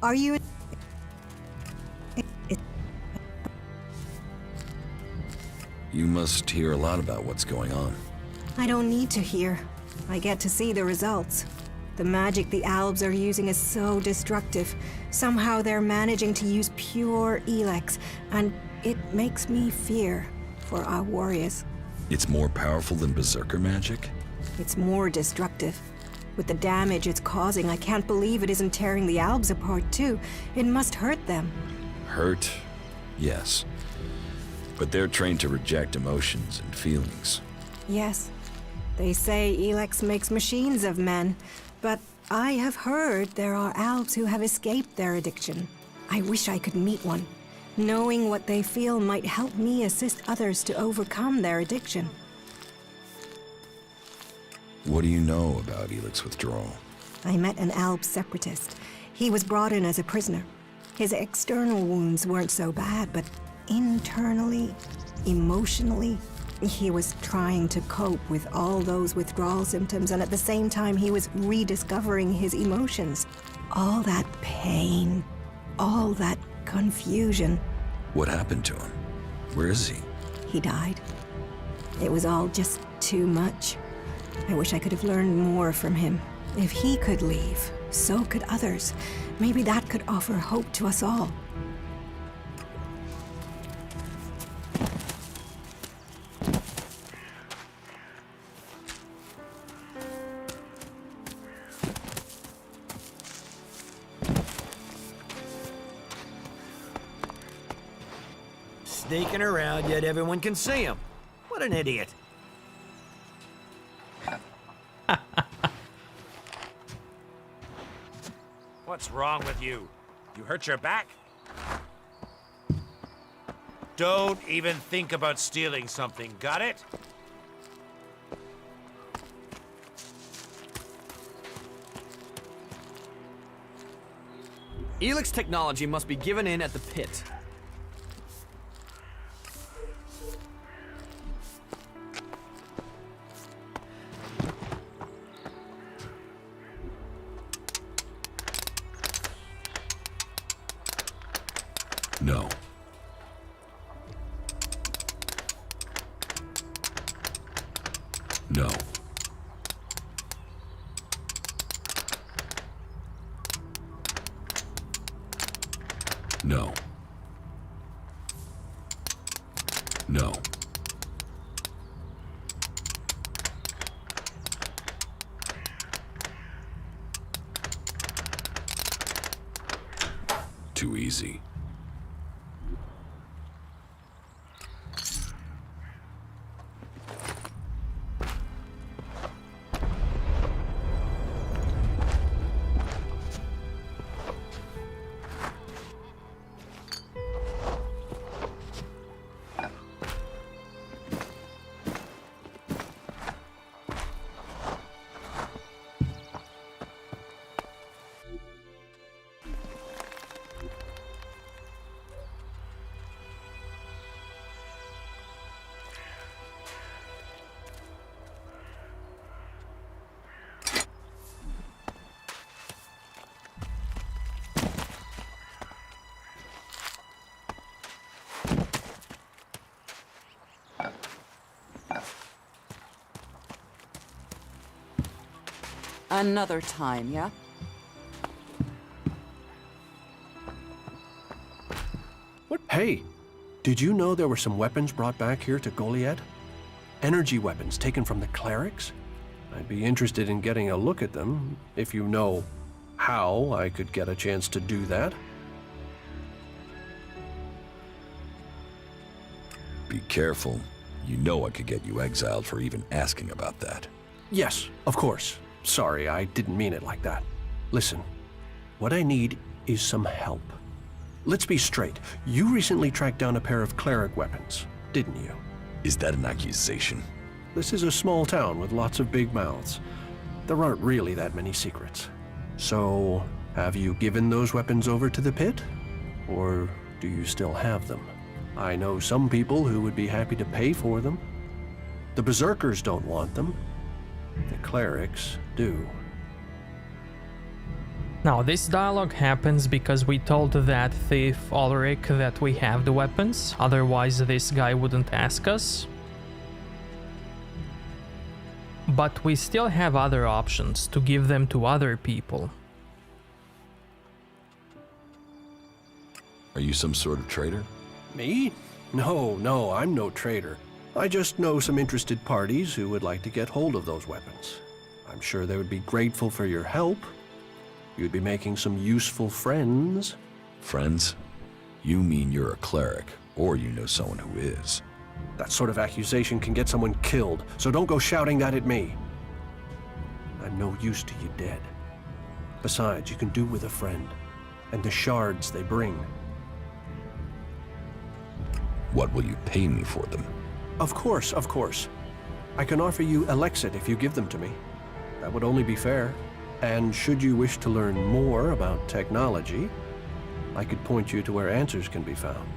Are you... You must hear a lot about what's going on. I don't need to hear. I get to see the results. The magic the Albs are using is so destructive. Somehow they're managing to use pure Elex, and it makes me fear for our warriors. It's more powerful than Berserker magic? It's more destructive. With the damage it's causing, I can't believe it isn't tearing the Albs apart too. It must hurt them. Hurt? Yes. But they're trained to reject emotions and feelings. Yes. They say Elex makes machines of men, but I have heard there are Albs who have escaped their addiction. I wish I could meet one. Knowing what they feel might help me assist others to overcome their addiction. What do you know about Elex withdrawal? I met an Alb separatist. He was brought in as a prisoner. His external wounds weren't so bad, but internally, emotionally, he was trying to cope with all those withdrawal symptoms, and at the same time he was rediscovering his emotions. All that pain, all that confusion. What happened to him? Where is he? He died. It was all just too much. I wish I could have learned more from him. If he could leave, so could others. Maybe that could offer hope to us all. Sneaking around, yet everyone can see him. What an idiot. What's wrong with you? You hurt your back? Don't even think about stealing something, got it? Elex technology must be given in at the pit. No. No. No. No. Too easy. Another time, yeah? What? Hey, did you know there were some weapons brought back here to Goliad? Energy weapons taken from the clerics? I'd be interested in getting a look at them. If you know how I could get a chance to do that. Be careful. You know I could get you exiled for even asking about that. Yes, of course. Sorry, I didn't mean it like that. Listen, what I need is some help. Let's be straight. You recently tracked down a pair of cleric weapons, didn't you? Is that an accusation? This is a small town with lots of big mouths. There aren't really that many secrets. So, have you given those weapons over to the pit? Or do you still have them? I know some people who would be happy to pay for them. The Berserkers don't want them. The clerics do. Now, this dialogue happens because we told that thief Ulrich that we have the weapons, otherwise this guy wouldn't ask us. But we still have other options to give them to other people. Are you some sort of traitor? Me? No, I'm no traitor. I just know some interested parties who would like to get hold of those weapons. I'm sure they would be grateful for your help. You'd be making some useful friends. Friends? You mean you're a cleric, or you know someone who is. That sort of accusation can get someone killed, so don't go shouting that at me. I'm no use to you dead. Besides, you can do with a friend, and the shards they bring. What will you pay me for them? Of course. I can offer you Elex if you give them to me. That would only be fair. And should you wish to learn more about technology, I could point you to where answers can be found.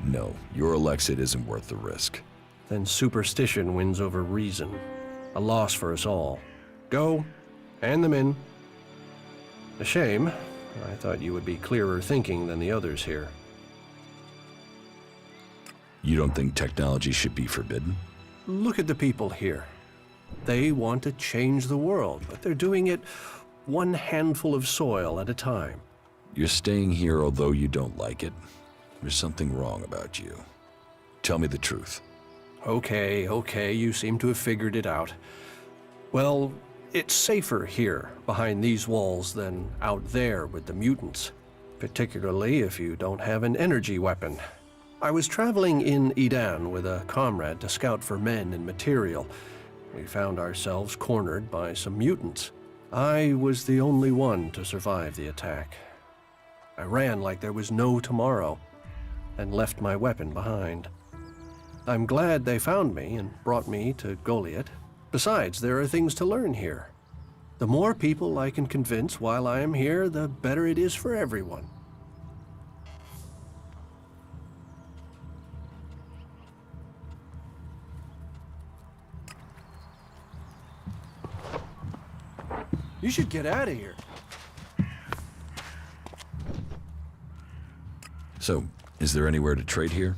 No, your Elexit isn't worth the risk. Then superstition wins over reason. A loss for us all. Go, hand them in. A shame. I thought you would be clearer thinking than the others here. You don't think technology should be forbidden? Look at the people here. They want to change the world, but they're doing it one handful of soil at a time. You're staying here although you don't like it. There's something wrong about you. Tell me the truth. Okay, you seem to have figured it out. Well, it's safer here, behind these walls, than out there with the mutants. Particularly if you don't have an energy weapon. I was traveling in Edan with a comrade to scout for men and material. We found ourselves cornered by some mutants. I was the only one to survive the attack. I ran like there was no tomorrow, and left my weapon behind. I'm glad they found me and brought me to Goliath. Besides, there are things to learn here. The more people I can convince while I am here, the better it is for everyone. You should get out of here. So, is there anywhere to trade here?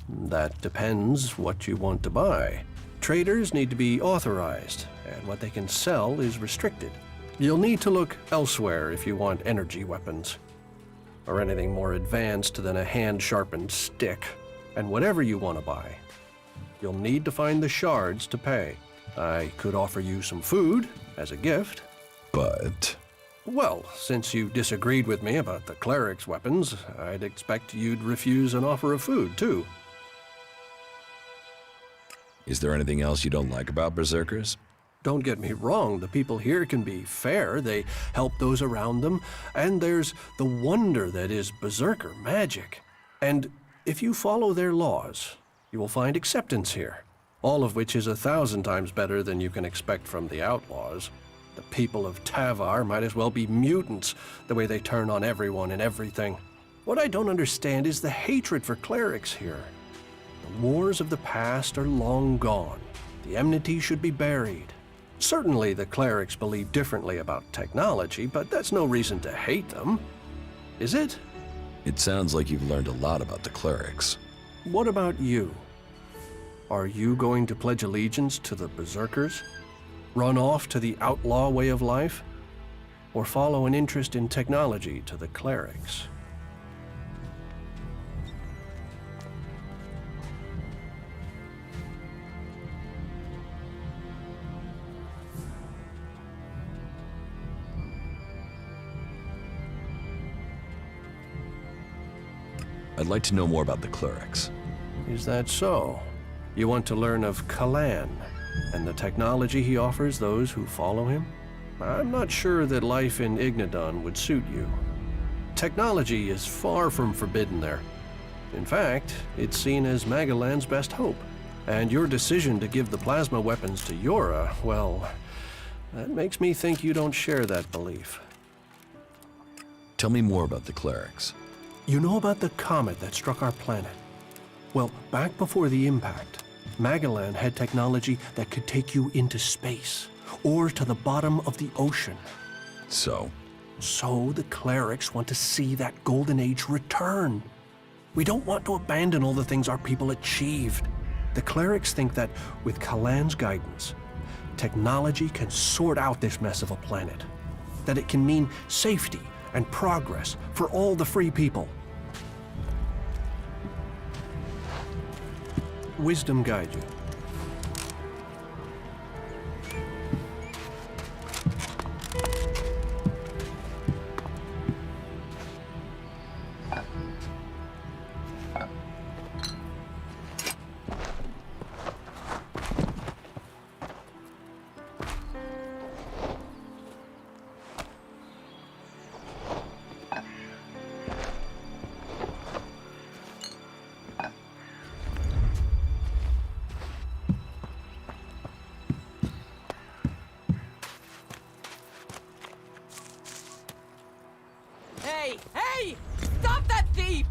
That depends what you want to buy. Traders need to be authorized, and what they can sell is restricted. You'll need to look elsewhere if you want energy weapons, or anything more advanced than a hand-sharpened stick. And whatever you want to buy, you'll need to find the shards to pay. I could offer you some food as a gift. But... Well, since you disagreed with me about the cleric's weapons, I'd expect you'd refuse an offer of food, too. Is there anything else you don't like about Berserkers? Don't get me wrong, the people here can be fair, they help those around them, and there's the wonder that is Berserker magic. And if you follow their laws, you will find acceptance here, all of which is 1,000 times better than you can expect from the outlaws. The people of Tavar might as well be mutants, the way they turn on everyone and everything. What I don't understand is the hatred for clerics here. The wars of the past are long gone. The enmity should be buried. Certainly the clerics believe differently about technology, but that's no reason to hate them. Is it? It sounds like you've learned a lot about the clerics. What about you? Are you going to pledge allegiance to the Berserkers? Run off to the outlaw way of life? Or follow an interest in technology to the clerics? I'd like to know more about the clerics. Is that so? You want to learn of Kalan and the technology he offers those who follow him? I'm not sure that life in Ignadon would suit you. Technology is far from forbidden there. In fact, it's seen as Magalan's best hope. And your decision to give the plasma weapons to Yora, well, that makes me think you don't share that belief. Tell me more about the clerics. You know about the comet that struck our planet? Well, back before the impact, Magalan had technology that could take you into space, or to the bottom of the ocean. So? So the clerics want to see that golden age return. We don't want to abandon all the things our people achieved. The clerics think that with Kalan's guidance, technology can sort out this mess of a planet. That it can mean safety and progress for all the free people. Wisdom guide you. Hey! Hey! Stop that thief!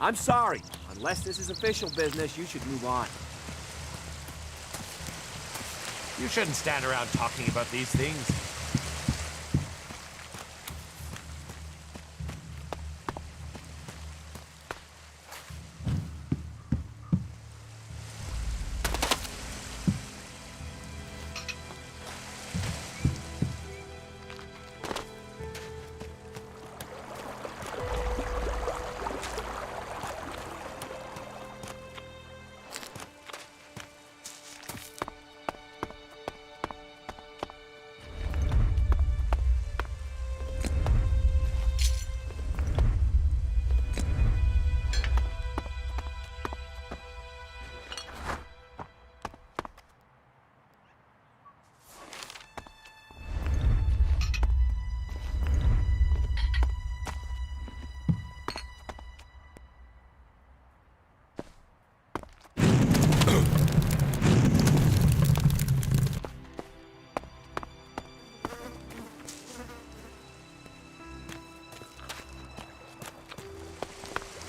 I'm sorry. Unless this is official business, you should move on. You shouldn't stand around talking about these things.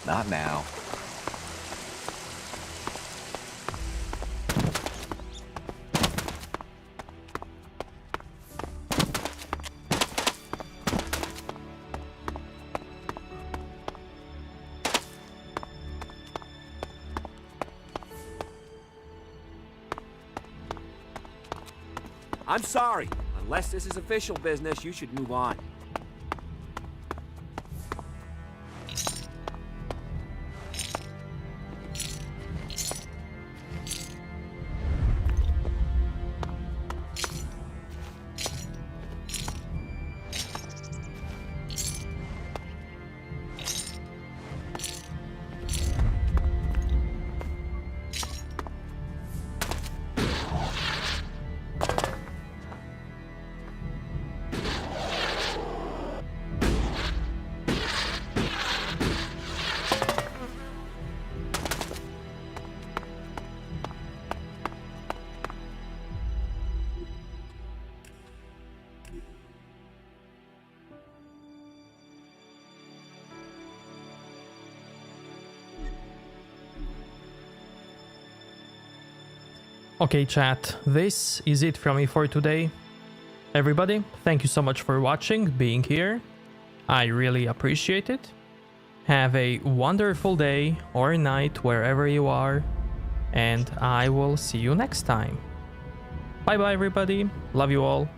Not now. I'm sorry. Unless this is official business, you should move on. Okay, chat, this is it from me for today. Everybody, thank you so much for watching, being here. I really appreciate it. Have a wonderful day or night wherever you are, and I will see you next time. Bye bye everybody, love you all.